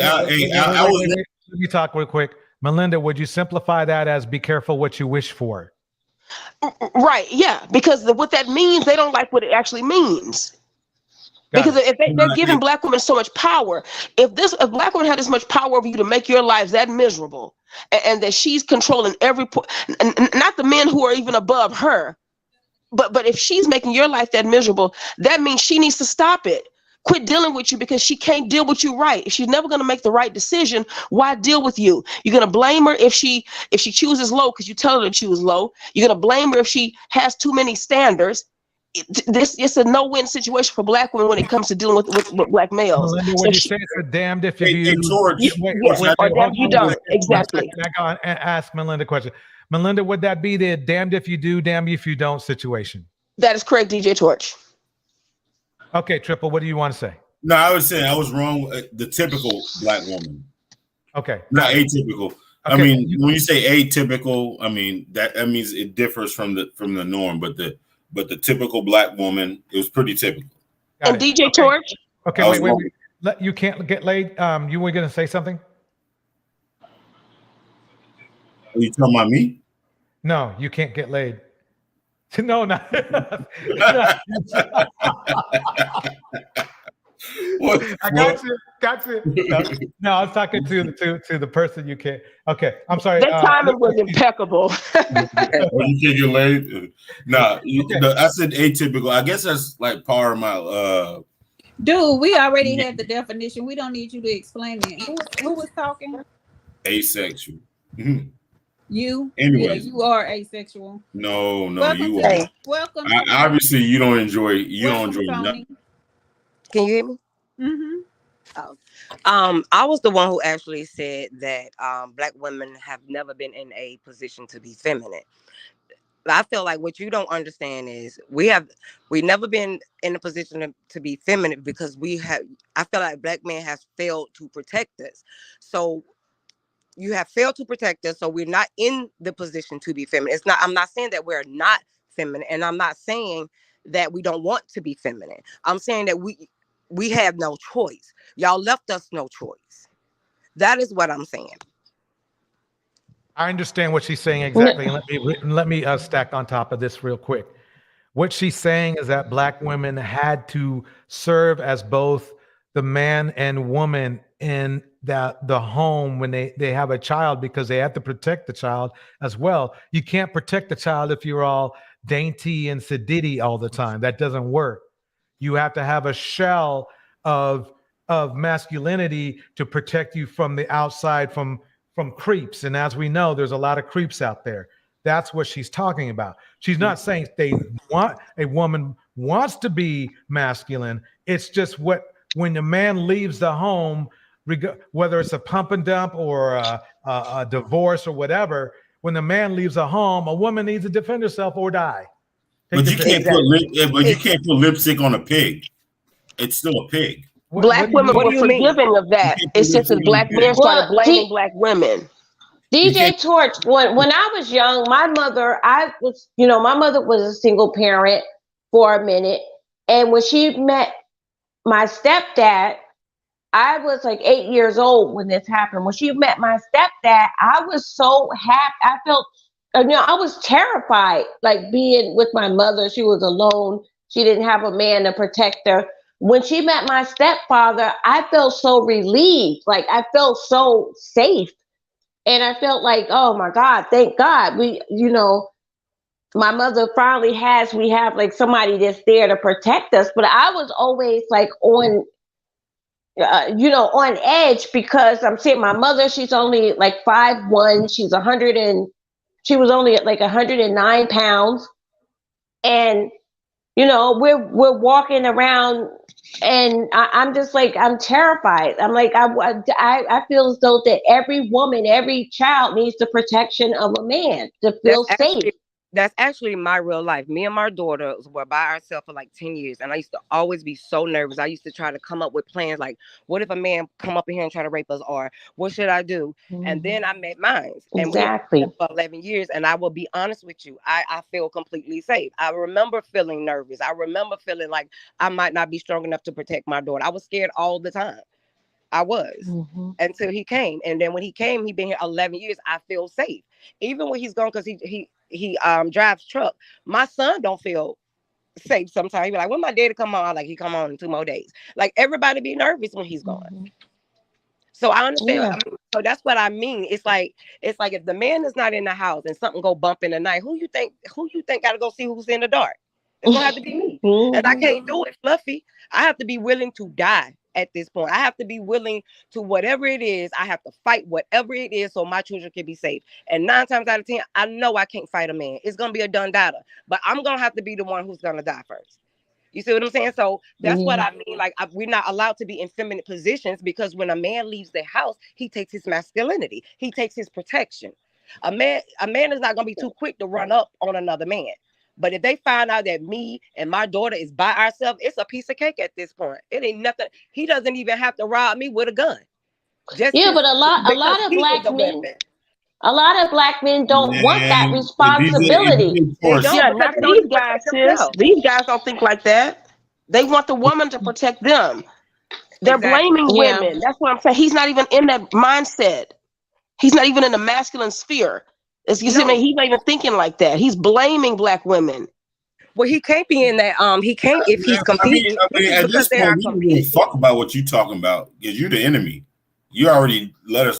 let me talk real quick. Melinda, would you simplify that as be careful what you wish for? Right, yeah, because what that means, they don't like what it actually means. Because if they're giving black women so much power, if black women had this much power over you to make your lives that miserable, and that she's controlling every and not the men who are even above her, but if she's making your life that miserable, that means she needs to stop it. Quit dealing with you because she can't deal with you right. If she's never going to make the right decision, why deal with you? You're going to blame her if she chooses low because you tell her to choose low. You're going to blame her if she has too many standards. It's a no-win situation for black women when it comes to dealing with black males. Melinda, would you say it's damned if you or damned you don't? Exactly. I go and ask Melinda a question. Melinda, would that be the damned if you do, damned if you don't situation? That is correct, DjTorch. Okay, Triple, what do you want to say? No, I was saying I was wrong. The typical black woman. Okay. Not atypical. Okay. I mean, when you say atypical, I mean that means it differs from the norm. But the typical black woman, it was pretty typical. And DjTorch. Okay, wait. You can't get laid. You were going to say something? Are you talking about me? No, you can't get laid. No, not. I got you. No, I was talking to the person you can't. Okay, I'm sorry. That timing was impeccable. You can't get laid. Nah, I said atypical. I guess that's like part of my. Dude, we already had the definition. We don't need you to explain it. Who was talking? Asexual. You? Anyways. Yeah, you are asexual. No, Welcome you are. Welcome. Obviously, you don't enjoy. Nothing. Can you hear me? Mm-hmm. Oh. I was the one who actually said that black women have never been in a position to be feminine. I feel like what you don't understand is we've never been in a position to be feminine because I feel like black men have failed to protect us. So you have failed to protect us, so we're not in the position to be feminine. I'm not saying that we're not feminine, and I'm not saying that we don't want to be feminine. I'm saying that we have no choice. Y'all left us no choice. That is what I'm saying. I understand what she's saying exactly. Let me stack on top of this real quick. What she's saying is that black women had to serve as both the man and woman in the home when they have a child, because they have to protect the child as well. You can't protect the child if you're all dainty and sedity all the time. That doesn't work. You have to have a shell of masculinity to protect you from the outside, from creeps. And as we know, there's a lot of creeps out there. That's what she's talking about. She's not saying a woman wants to be masculine. It's just when the man leaves the home, whether it's a pump and dump or a divorce or whatever, when the man leaves a home, a woman needs to defend herself or die. But you can't put lipstick on a pig. It's still a pig. Black women were forgiving of that. It's just that black men started blaming black women. DjTorch, when I was young, my mother was a single parent for a minute. And when she met my stepdad, I was like 8 years old when this happened. When she met my stepdad, I was so happy. I felt, I was terrified, like being with my mother. She was alone. She didn't have a man to protect her. When she met my stepfather, I felt so relieved. Like I felt so safe. And I felt like, oh my God, thank God. My mother finally we have like somebody that's there to protect us. But I was always like on edge because I'm seeing my mother, she's only like 5'1", she was only like 109 pounds. And, we're walking around and I'm just like, I'm terrified. I'm like, I feel as though that every woman, every child needs the protection of a man to feel safe. That's actually my real life. Me and my daughter were by ourselves for like 10 years. And I used to always be so nervous. I used to try to come up with plans like, what if a man come up in here and try to rape us? Or what should I do? And then I met mine. And exactly. We for 11 years. And I will be honest with you, I feel completely safe. I remember feeling nervous. I remember feeling like I might not be strong enough to protect my daughter. I was scared all the time. I was until he came. And then when he came, he been here 11 years. I feel safe. Even when he's gone, because he drives truck. My son don't feel safe sometimes. He be like, when my daddy come on? I'm like, he come on in 2 more days. Like everybody be nervous when he's gone. So I understand. Yeah. I mean, so that's what I mean. It's like if the man is not in the house and something go bump in the night, who you think gotta go see who's in the dark? It's gonna have to be me. And I can't do it fluffy. I have to be willing to die at this point. I have to be willing to whatever it is. I have to fight whatever it is so my children can be safe. And 9 times out of 10, I know I can't fight a man. It's gonna be a done data, but I'm gonna have to be the one who's gonna die first. You see what I'm saying? So that's what I mean. Like we're not allowed to be in feminine positions because when a man leaves the house, he takes his masculinity. He takes his protection. A man is not gonna be too quick to run up on another man. But if they find out that me and my daughter is by ourselves, it's a piece of cake at this point. It ain't nothing. He doesn't even have to rob me with a gun. But a lot of black men don't want that responsibility. Not these guys, sis. These guys don't think like that. They want the woman to protect them. They're blaming women. That's what I'm saying. He's not even in that mindset. He's not even in the masculine sphere. He's not even thinking like that. He's blaming black women. Well, he can't be in that. He can't if he's competing. I mean at this point, we don't really fuck about what you're talking about because you're the enemy. You already let us.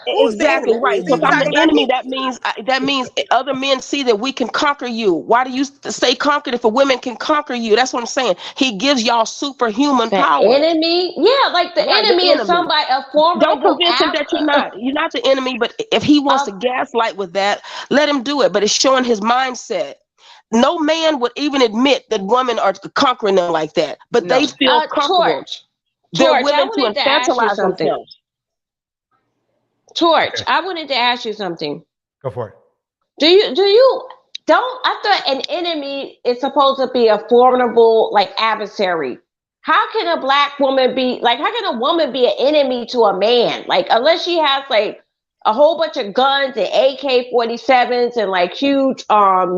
Exactly right. So if I'm the enemy, that means other men see that we can conquer you. Why do you say conquered if a woman can conquer you? That's what I'm saying. He gives y'all superhuman power. Enemy, like the enemy is somebody, a formidable. Don't convince him that you're not. You're not the enemy. But if he wants to gaslight with that, let him do it. But it's showing his mindset. No man would even admit that women are conquering them like that. But they feel comfortable. They're willing to infantilize themselves. Torch, I wanted to ask you something. Go for it. I thought an enemy is supposed to be a formidable like adversary. How can a black woman how can a woman be an enemy to a man? Like unless she has like a whole bunch of guns and AK-47s and like huge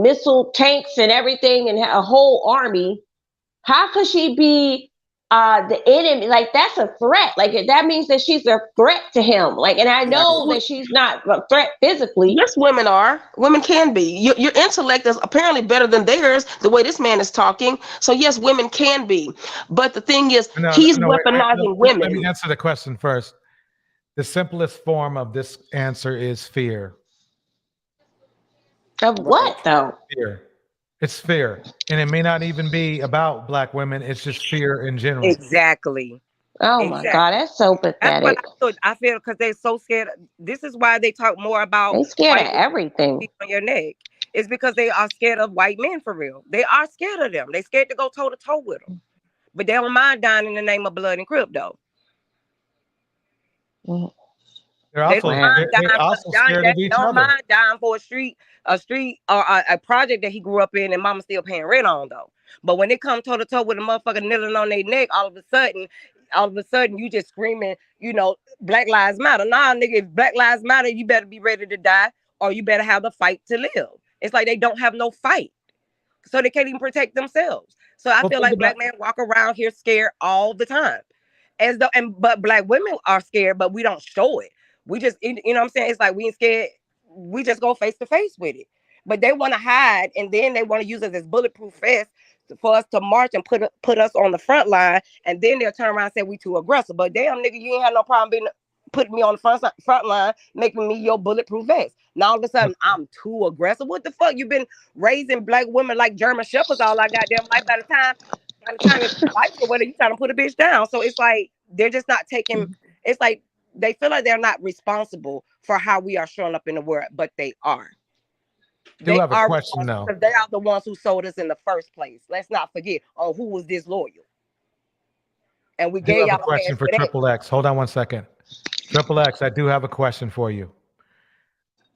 missile tanks and everything and a whole army, how could she be the enemy? Like that's a threat. Like that means that she's a threat to him. Like, and I know that she's not a threat physically. Yes, women are. Women can be. Your intellect is apparently better than theirs. The way this man is talking. So yes, women can be. But the thing is, he's weaponizing women. Let me answer the question first. The simplest form of this answer is fear. Of what though? Fear. It's fear. And it may not even be about black women. It's just fear in general. Exactly. Oh my God, that's so That's pathetic. what I feel because they're so scared. This is why they talk more about They scared of white everything. on your neck. It's because they are scared of white men for real. They are scared of them. They scared to go toe to toe with them, but they don't mind dying in the name of blood and crypto. They're They also don't mind dying they're also scared of they each don't other. mind dying for a street or a project that he grew up in and mama still paying rent on though. But when it comes toe to toe with a motherfucker kneeling on their neck, all of a sudden you just screaming, Black Lives Matter. Nah, nigga, if Black Lives Matter, you better be ready to die or you better have the fight to live. It's like they don't have no fight. So they can't even protect themselves. So I feel like black men walk around here scared all the time. But black women are scared, but we don't show it. We just, you know what I'm saying? It's like we ain't scared. We just go face to face with it. But they want to hide, and then they want to use us as bulletproof vests for us to march and put us on the front line, and then they'll turn around and say we too aggressive. But damn, nigga, you ain't had no problem putting me on the front line, making me your bulletproof vest. Now all of a sudden I'm too aggressive. What the fuck? You've been raising black women like German shepherds all our goddamn life. By the time it's life or whether you trying to put a bitch down. So it's like they're just not taking. It's like they feel like they're not responsible for how we are showing up in the world, but they are. Do have a question now. They are the ones who sold us in the first place. Let's not forget on who was disloyal. And we gave y'all a question for Triple X. Hold on one second. Triple X, I do have a question for you.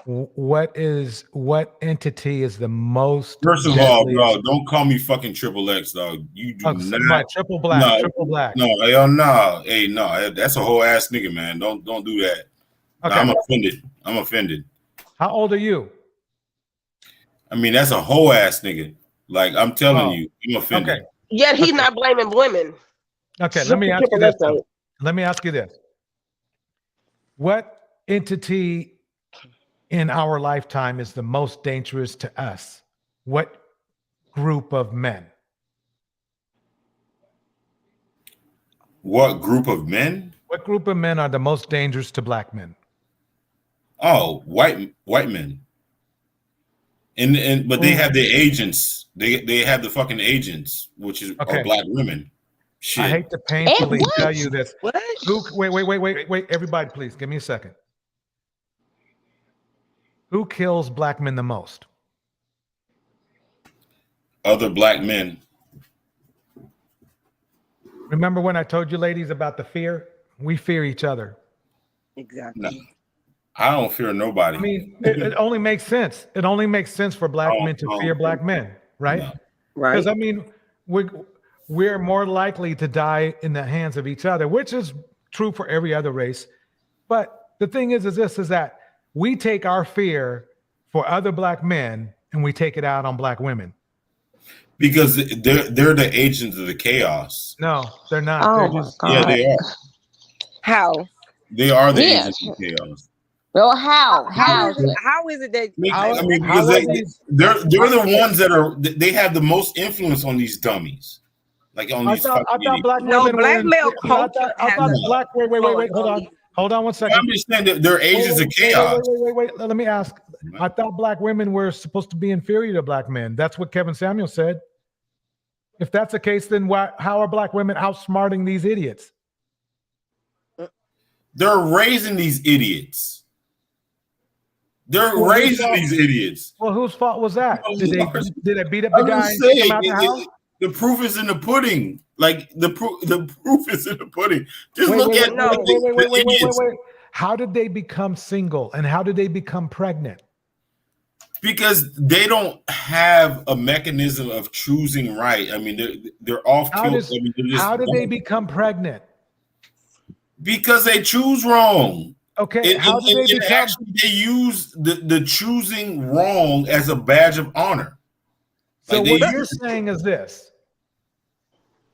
What entity is the most? First of all, dog, don't call me fucking Triple X, dog. You do not. Triple Black. Triple Black. No, hell no. Hey, no, that's a whole ass nigga, man. Don't do that. Okay. No, I'm offended. How old are you? I mean, that's a whole ass nigga. Like, I'm telling you, I'm offended. Okay. Yet he's not blaming women. Okay, let me ask you this. Let me ask you this. What entity in our lifetime is the most dangerous to us? What group of men? What group of men? What group of men are the most dangerous to black men? Oh, white men. But they have their agents. They have the fucking agents, which is are black women. Shit. I hate to painfully tell you this. What? Wait. Everybody, please give me a second. Who kills black men the most? Other black men. Remember when I told you ladies about the fear? We fear each other. Exactly. No, I don't fear nobody. I mean, it only makes sense. It only makes sense for black men to fear black men, right? No. Right. Because I mean, we're more likely to die in the hands of each other, which is true for every other race. But the thing is that we take our fear for other black men and we take it out on black women. Because they're the agents of the chaos. No, they're not. Oh They're my just, God. Yeah, they are. How? They are the agents of chaos. Well, how? How is it that I mean, because they're the ones that are they have the most influence on these dummies. Like on these fucking idiots. black women black male culture. I thought black. Wait. Hold on one second. I'm just saying that they're agents of chaos. Wait. Let me ask. I thought black women were supposed to be inferior to black men. That's what Kevin Samuel said. If that's the case, then how are black women outsmarting these idiots? They're raising these idiots. They're raising these idiots. Well, whose fault was that? Did they beat up the guy and kick him out the house? The proof is in the pudding. Like the proof is in the pudding. Just look at the idiots. Wait. How did they become single and how did they become pregnant? Because they don't have a mechanism of choosing right. I mean, they're off. How did they become pregnant? Because they choose wrong. Okay, actually they use the choosing wrong as a badge of honor. So what you're saying is this: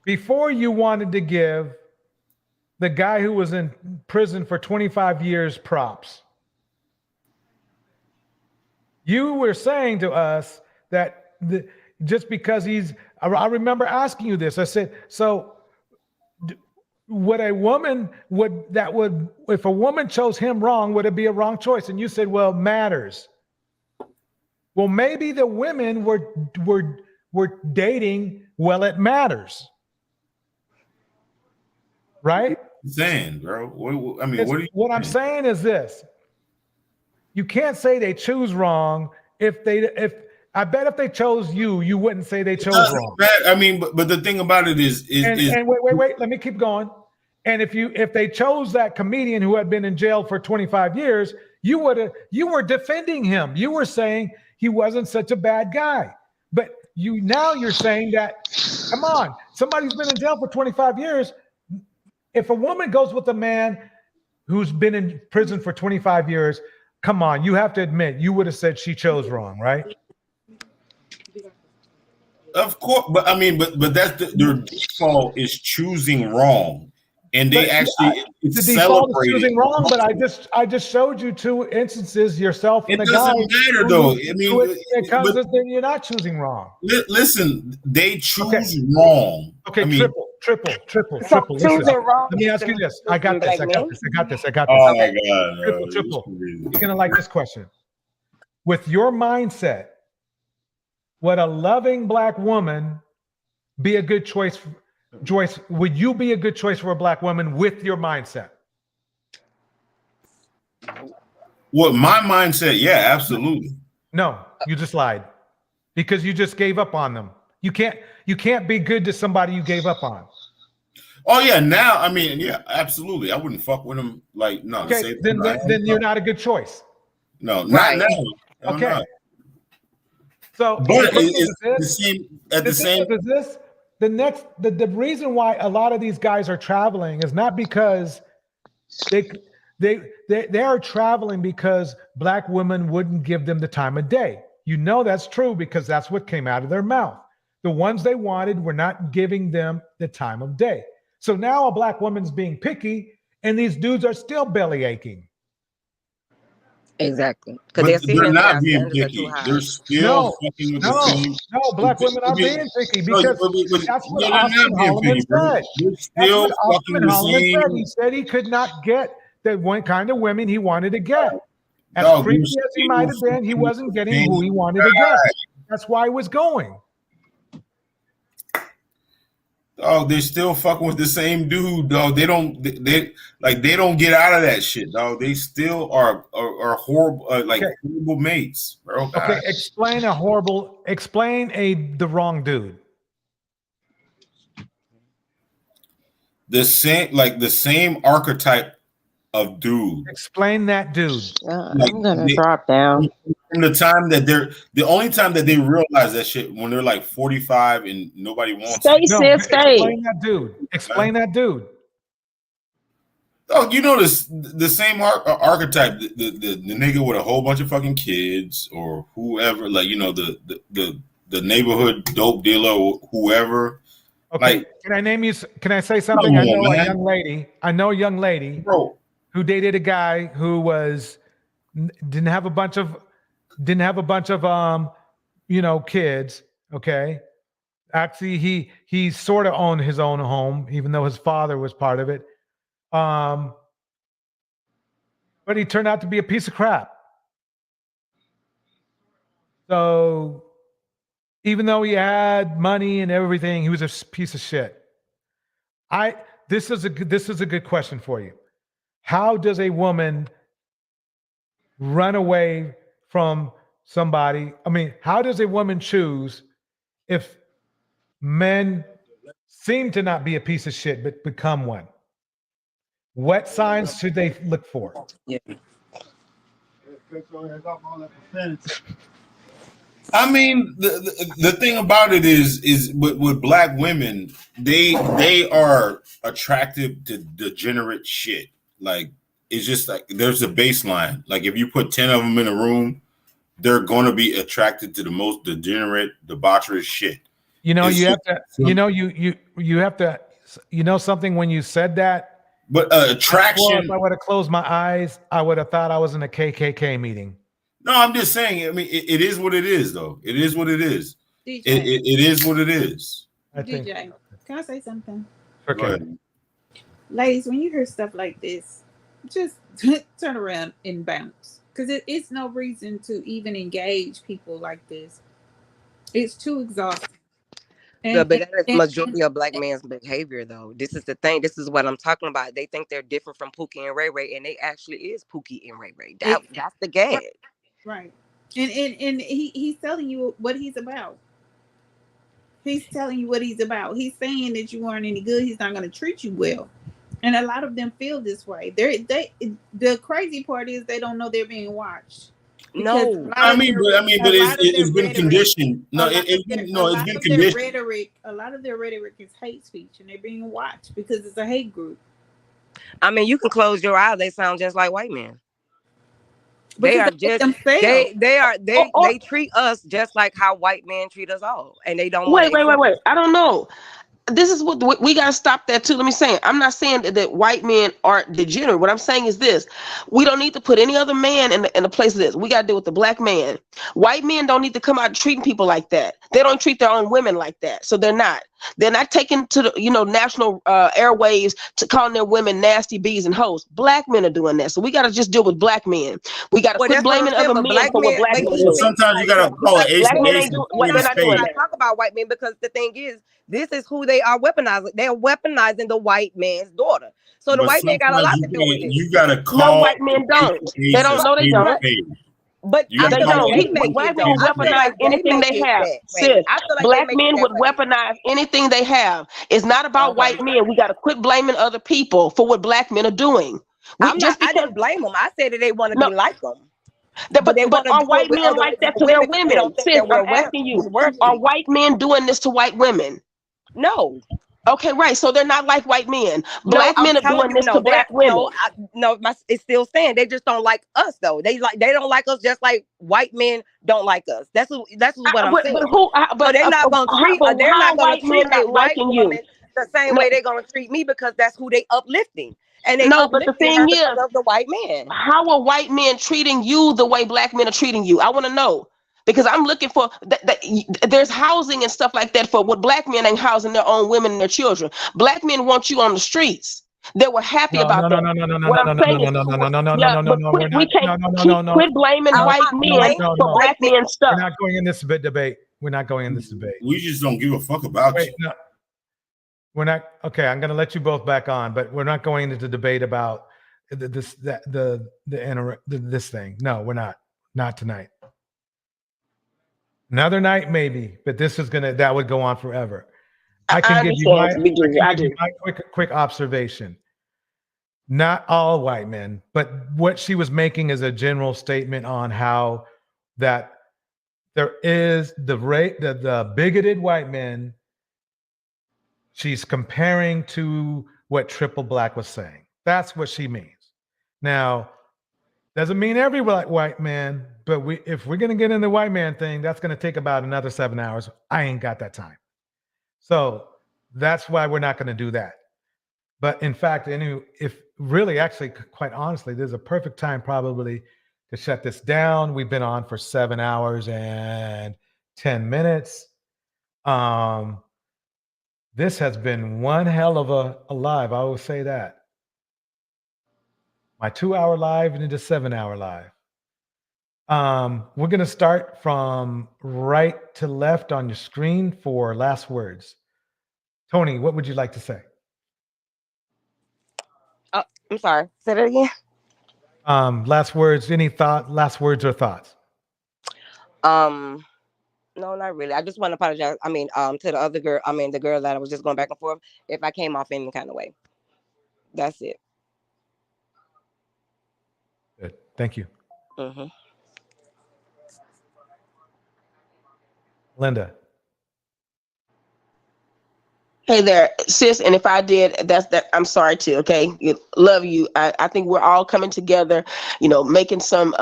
before you wanted to give the guy who was in prison for 25 years props, you were saying to us that just because I remember asking you this. I said, so if a woman chose him wrong, would it be a wrong choice? And you said, well, it matters. Well, maybe the women were dating. Well, it matters. right? Saying, bro. What I mean, It's, what are you what I'm saying is this: you can't say they choose wrong if I bet if they chose you, you wouldn't say they chose wrong. I mean, but the thing about it is and wait, let me keep going. And if they chose that comedian who had been in jail for 25 years, you were defending him. You were saying he wasn't such a bad guy. But you're saying that, come on, somebody's been in jail for 25 years. If a woman goes with a man who's been in prison for 25 years, come on, you have to admit you would have said she chose wrong, right? Of course, but I mean, but that's their default is choosing wrong, and they actually the default is choosing wrong. But I just showed you 2 instances yourself and it the doesn't guy. matter though. I mean, then you're not choosing wrong. Listen, they choose wrong. Okay, I mean, triple. So Listen, choosing wrong let me ask you this. I got this. Oh my God, Triple. You're gonna like this question. With your mindset, would a loving Black woman be a good choice? Joyce, would you be a good choice for a Black woman with your mindset? What my mindset? Yeah, absolutely. No, you just lied because you just gave up on them. You can't be good to somebody you gave up on. Oh yeah, now I mean, yeah, absolutely. I wouldn't fuck with them. Like no, okay, then you're not a good choice. No, not now. Okay. Not. So, but it's the same. At the same, is this the reason why a lot of these guys are traveling is not because they are traveling because Black women wouldn't give them the time of day. You know that's true because that's what came out of their mouth. The ones they wanted were not giving them the time of day. So now a Black woman's being picky, and these dudes are still belly aching. Exactly. Because they're not being picky. They're still fucking with the same. No, Black women are being picky because that's what Austin Holloman said. They're still fucking the same. He said he could not get the one kind of women he wanted to get. As creepy as he might have been, he wasn't getting who he wanted to get. That's why he was going. Oh, they're still fucking with the same dude, dog. They don't get out of that shit, dog. They still are horrible, horrible mates, bro. Okay, explain the wrong dude. The same archetype of dude. Explain that dude. I'm gonna drop down. From the time that the only time that they realize that shit when they're like 45 and nobody wants stay. Explain that dude. Explain that dude. Oh, you know the same archetype, the nigga with a whole bunch of fucking kids or whoever, like the neighborhood dope dealer or whoever. Okay, can I name you? Can I say something? I know a young lady, bro, who dated a guy who didn't have a bunch of kids. Okay, actually he sort of owned his own home, even though his father was part of it. But he turned out to be a piece of crap. So even though he had money and everything, he was a piece of shit. This is a good question for you. How does a woman run away from somebody? I mean, how does a woman choose if men seem to not be a piece of shit but become one? What signs should they look for? Yeah. I mean, the thing about it is with Black women, they are attractive to degenerate shit. Like, it's just like there's a baseline. Like, if you put 10 of them in a room, they're going to be attracted to the most degenerate, debaucherous shit. You know, you have to something when you said that. But attraction. If I would have closed my eyes, I would have thought I was in a KKK meeting. No, I'm just saying. I mean, it is what it is, though. It is what it is. DJ. It is what it is. DJ, can I say something? Okay. Ladies, when you hear stuff like this, just turn around and bounce. Because it's no reason to even engage people like this. It's too exhausting. But that is majority of black man's behavior, though. This is the thing. This is what I'm talking about. They think they're different from Pookie and Ray Ray, and they actually is Pookie and Ray Ray. That's the gag. Right. And he's telling you what he's about. He's telling you what he's about. He's saying that you aren't any good. He's not going to treat you well. And a lot of them feel this way. The crazy part is they don't know they're being watched. No, but it's been conditioned. No, it's been conditioned. A lot of their rhetoric is hate speech, and they're being watched because it's a hate group. I mean, you can close your eyes; they sound just like white men. They are just they treat us just like how white men treat us all, and they don't. Wait. I don't know. This is what we got to stop that too. Let me say, I'm not saying that white men aren't degenerate. What I'm saying is this: we don't need to put any other man in the place of this. We got to deal with the black man. White men don't need to come out treating people like that. They don't treat their own women like that. So they're not taken to the national airwaves to calling their women nasty bees and hoes. Black men are doing that. So we got to just deal with black men. We got to quit blaming other men for what black men do. Sometimes you got to call it black men ain't doing that. Talk about white men because the thing is, this is who they are weaponizing. They're weaponizing the white man's daughter. So the white man got a lot to do with it. You got to call. No, white men don't. They don't know they don't. But they don't. Black men would weaponize anything they have. Sis, black men would weaponize anything they have. It's not about white men. We got to quit blaming other people for what black men are doing. I didn't blame them. I said that they want to be like them. But are white men like that to their women? Sis, I'm asking you, are white men doing this to white women? No. Okay, right. So they're not like white men. Black men are doing this to black women. It's still saying they just don't like us though. They don't like us just like white men don't like us. That's what I'm saying. But they're not going to treat a white woman the same way they're going to treat me because that's who they uplifting. And they but the thing is, of the white man. How are white men treating you the way black men are treating you? I want to know. Because I'm looking for there's housing and stuff like that for what black men ain't housing their own women and their children. Black men want you on the streets. They were happy about that. No. Quit blaming white men for black men stuff. We're not going in this debate. We're not going in this debate. We just don't give a fuck about you. No. We're not. Okay, I'm going to let you both back on, but we're not going into debate about this thing. No, we're not. Not tonight. Another night, maybe, but that would go on forever. I can give you my quick observation. Not all white men, but what she was making is a general statement on how that there is the bigoted white men. She's comparing to what Triple Black was saying. That's what she means. Now, doesn't mean every white man, but if we're going to get in the white man thing, that's going to take about another 7 hours. I ain't got that time. So that's why we're not going to do that. But in fact, quite honestly, there's a perfect time probably to shut this down. We've been on for 7 hours and 10 minutes. This has been one hell of a live. I will say that. My 2-hour live and into 7-hour live. We're going to start from right to left on your screen for last words. Tony, what would you like to say? Oh, I'm sorry. Say that again. Last words. Last words or thoughts? No, not really. I just want to apologize. I mean, to the other girl. I mean, the girl that I was just going back and forth. If I came off any kind of way, that's it. Good. Thank you. Mm-hmm. Linda. Hey there, sis. And if I did, I'm sorry too. Okay, love you. I think we're all coming together. Making some.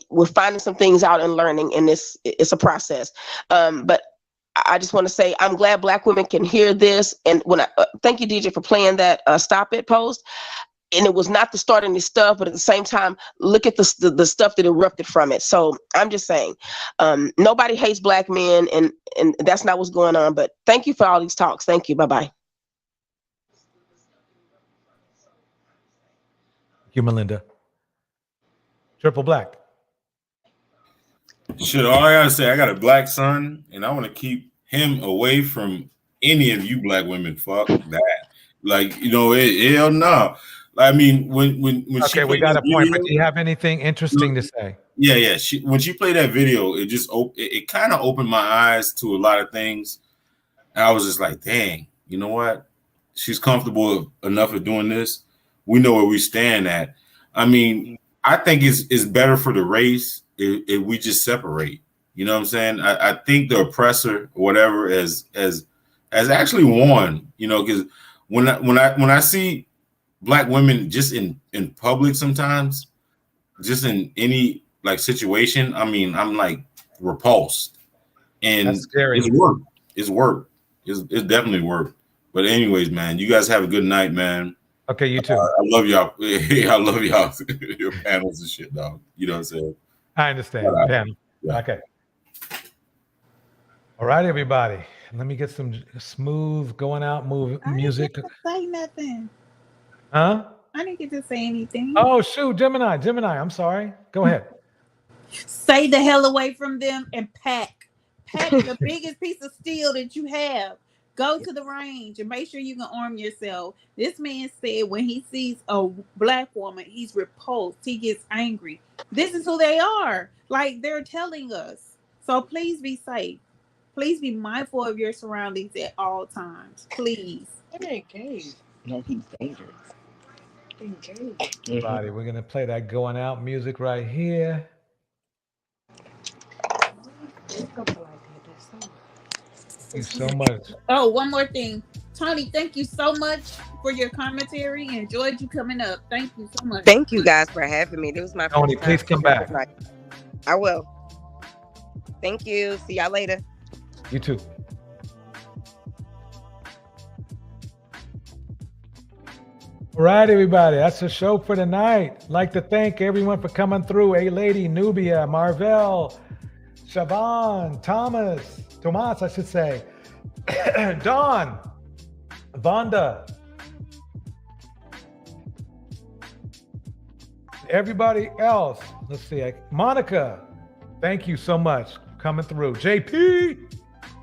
We're finding some things out and learning, and it's a process. But I just want to say I'm glad Black women can hear this. And thank you, DJ, for playing that "Stop It" post. And it was not the start of this stuff, but at the same time, look at the stuff that erupted from it. So I'm just saying, nobody hates Black men, and that's not what's going on. But thank you for all these talks. Thank you. Bye-bye. Thank you, Melinda. Triple Black. Shit, all I gotta say, I got a black son, and I want to keep him away from any of you black women. Fuck that. Like, hell no. I mean, when Okay, we got a point. But do you have anything interesting to say? Yeah. When she played that video, it kind of opened my eyes to a lot of things. And I was just like, dang, you know what? She's comfortable enough of doing this. We know where we stand at. I mean, I think it's better for the race if we just separate. You know what I'm saying? I think the oppressor, or whatever, has actually won. Because when I see black women just in public sometimes, just in any like situation, I mean, I'm like repulsed. And that's scary. It's work. It's definitely work. But anyways, man, you guys have a good night, man. Okay, you too. I love y'all. I love y'all. Your panels and shit, dog. You know what I'm saying? I understand. Panel. Yeah. Okay. All right, everybody. Let me get some smooth going out music. I didn't get to say nothing. Huh? I didn't get to say anything. Oh, shoot. Gemini, I'm sorry. Go ahead. Stay the hell away from them and pack the biggest piece of steel that you have. Go to the range and make sure you can arm yourself. This man said when he sees a black woman, he's repulsed. He gets angry. This is who they are. Like, they're telling us. So please be safe. Please be mindful of your surroundings at all times. Please. No, he's dangerous. Everybody, we're going to play that going out music right here. Thank you so much. Oh, one more thing. Tony, thank you so much for your commentary. Enjoyed you coming up. Thank you so much. Thank you guys for having me. This was my Tony, first please come back. I will. Thank you. See y'all later. You too. All right, everybody. That's the show for tonight. I'd like to thank everyone for coming through. A-Lady, Nubia, Marvell, Siobhan, Tomas, I should say. Dawn, Vonda. Everybody else. Let's see. Monica, thank you so much for coming through. JP,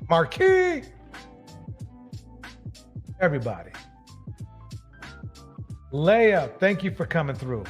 Marquis, everybody. Leia, thank you for coming through.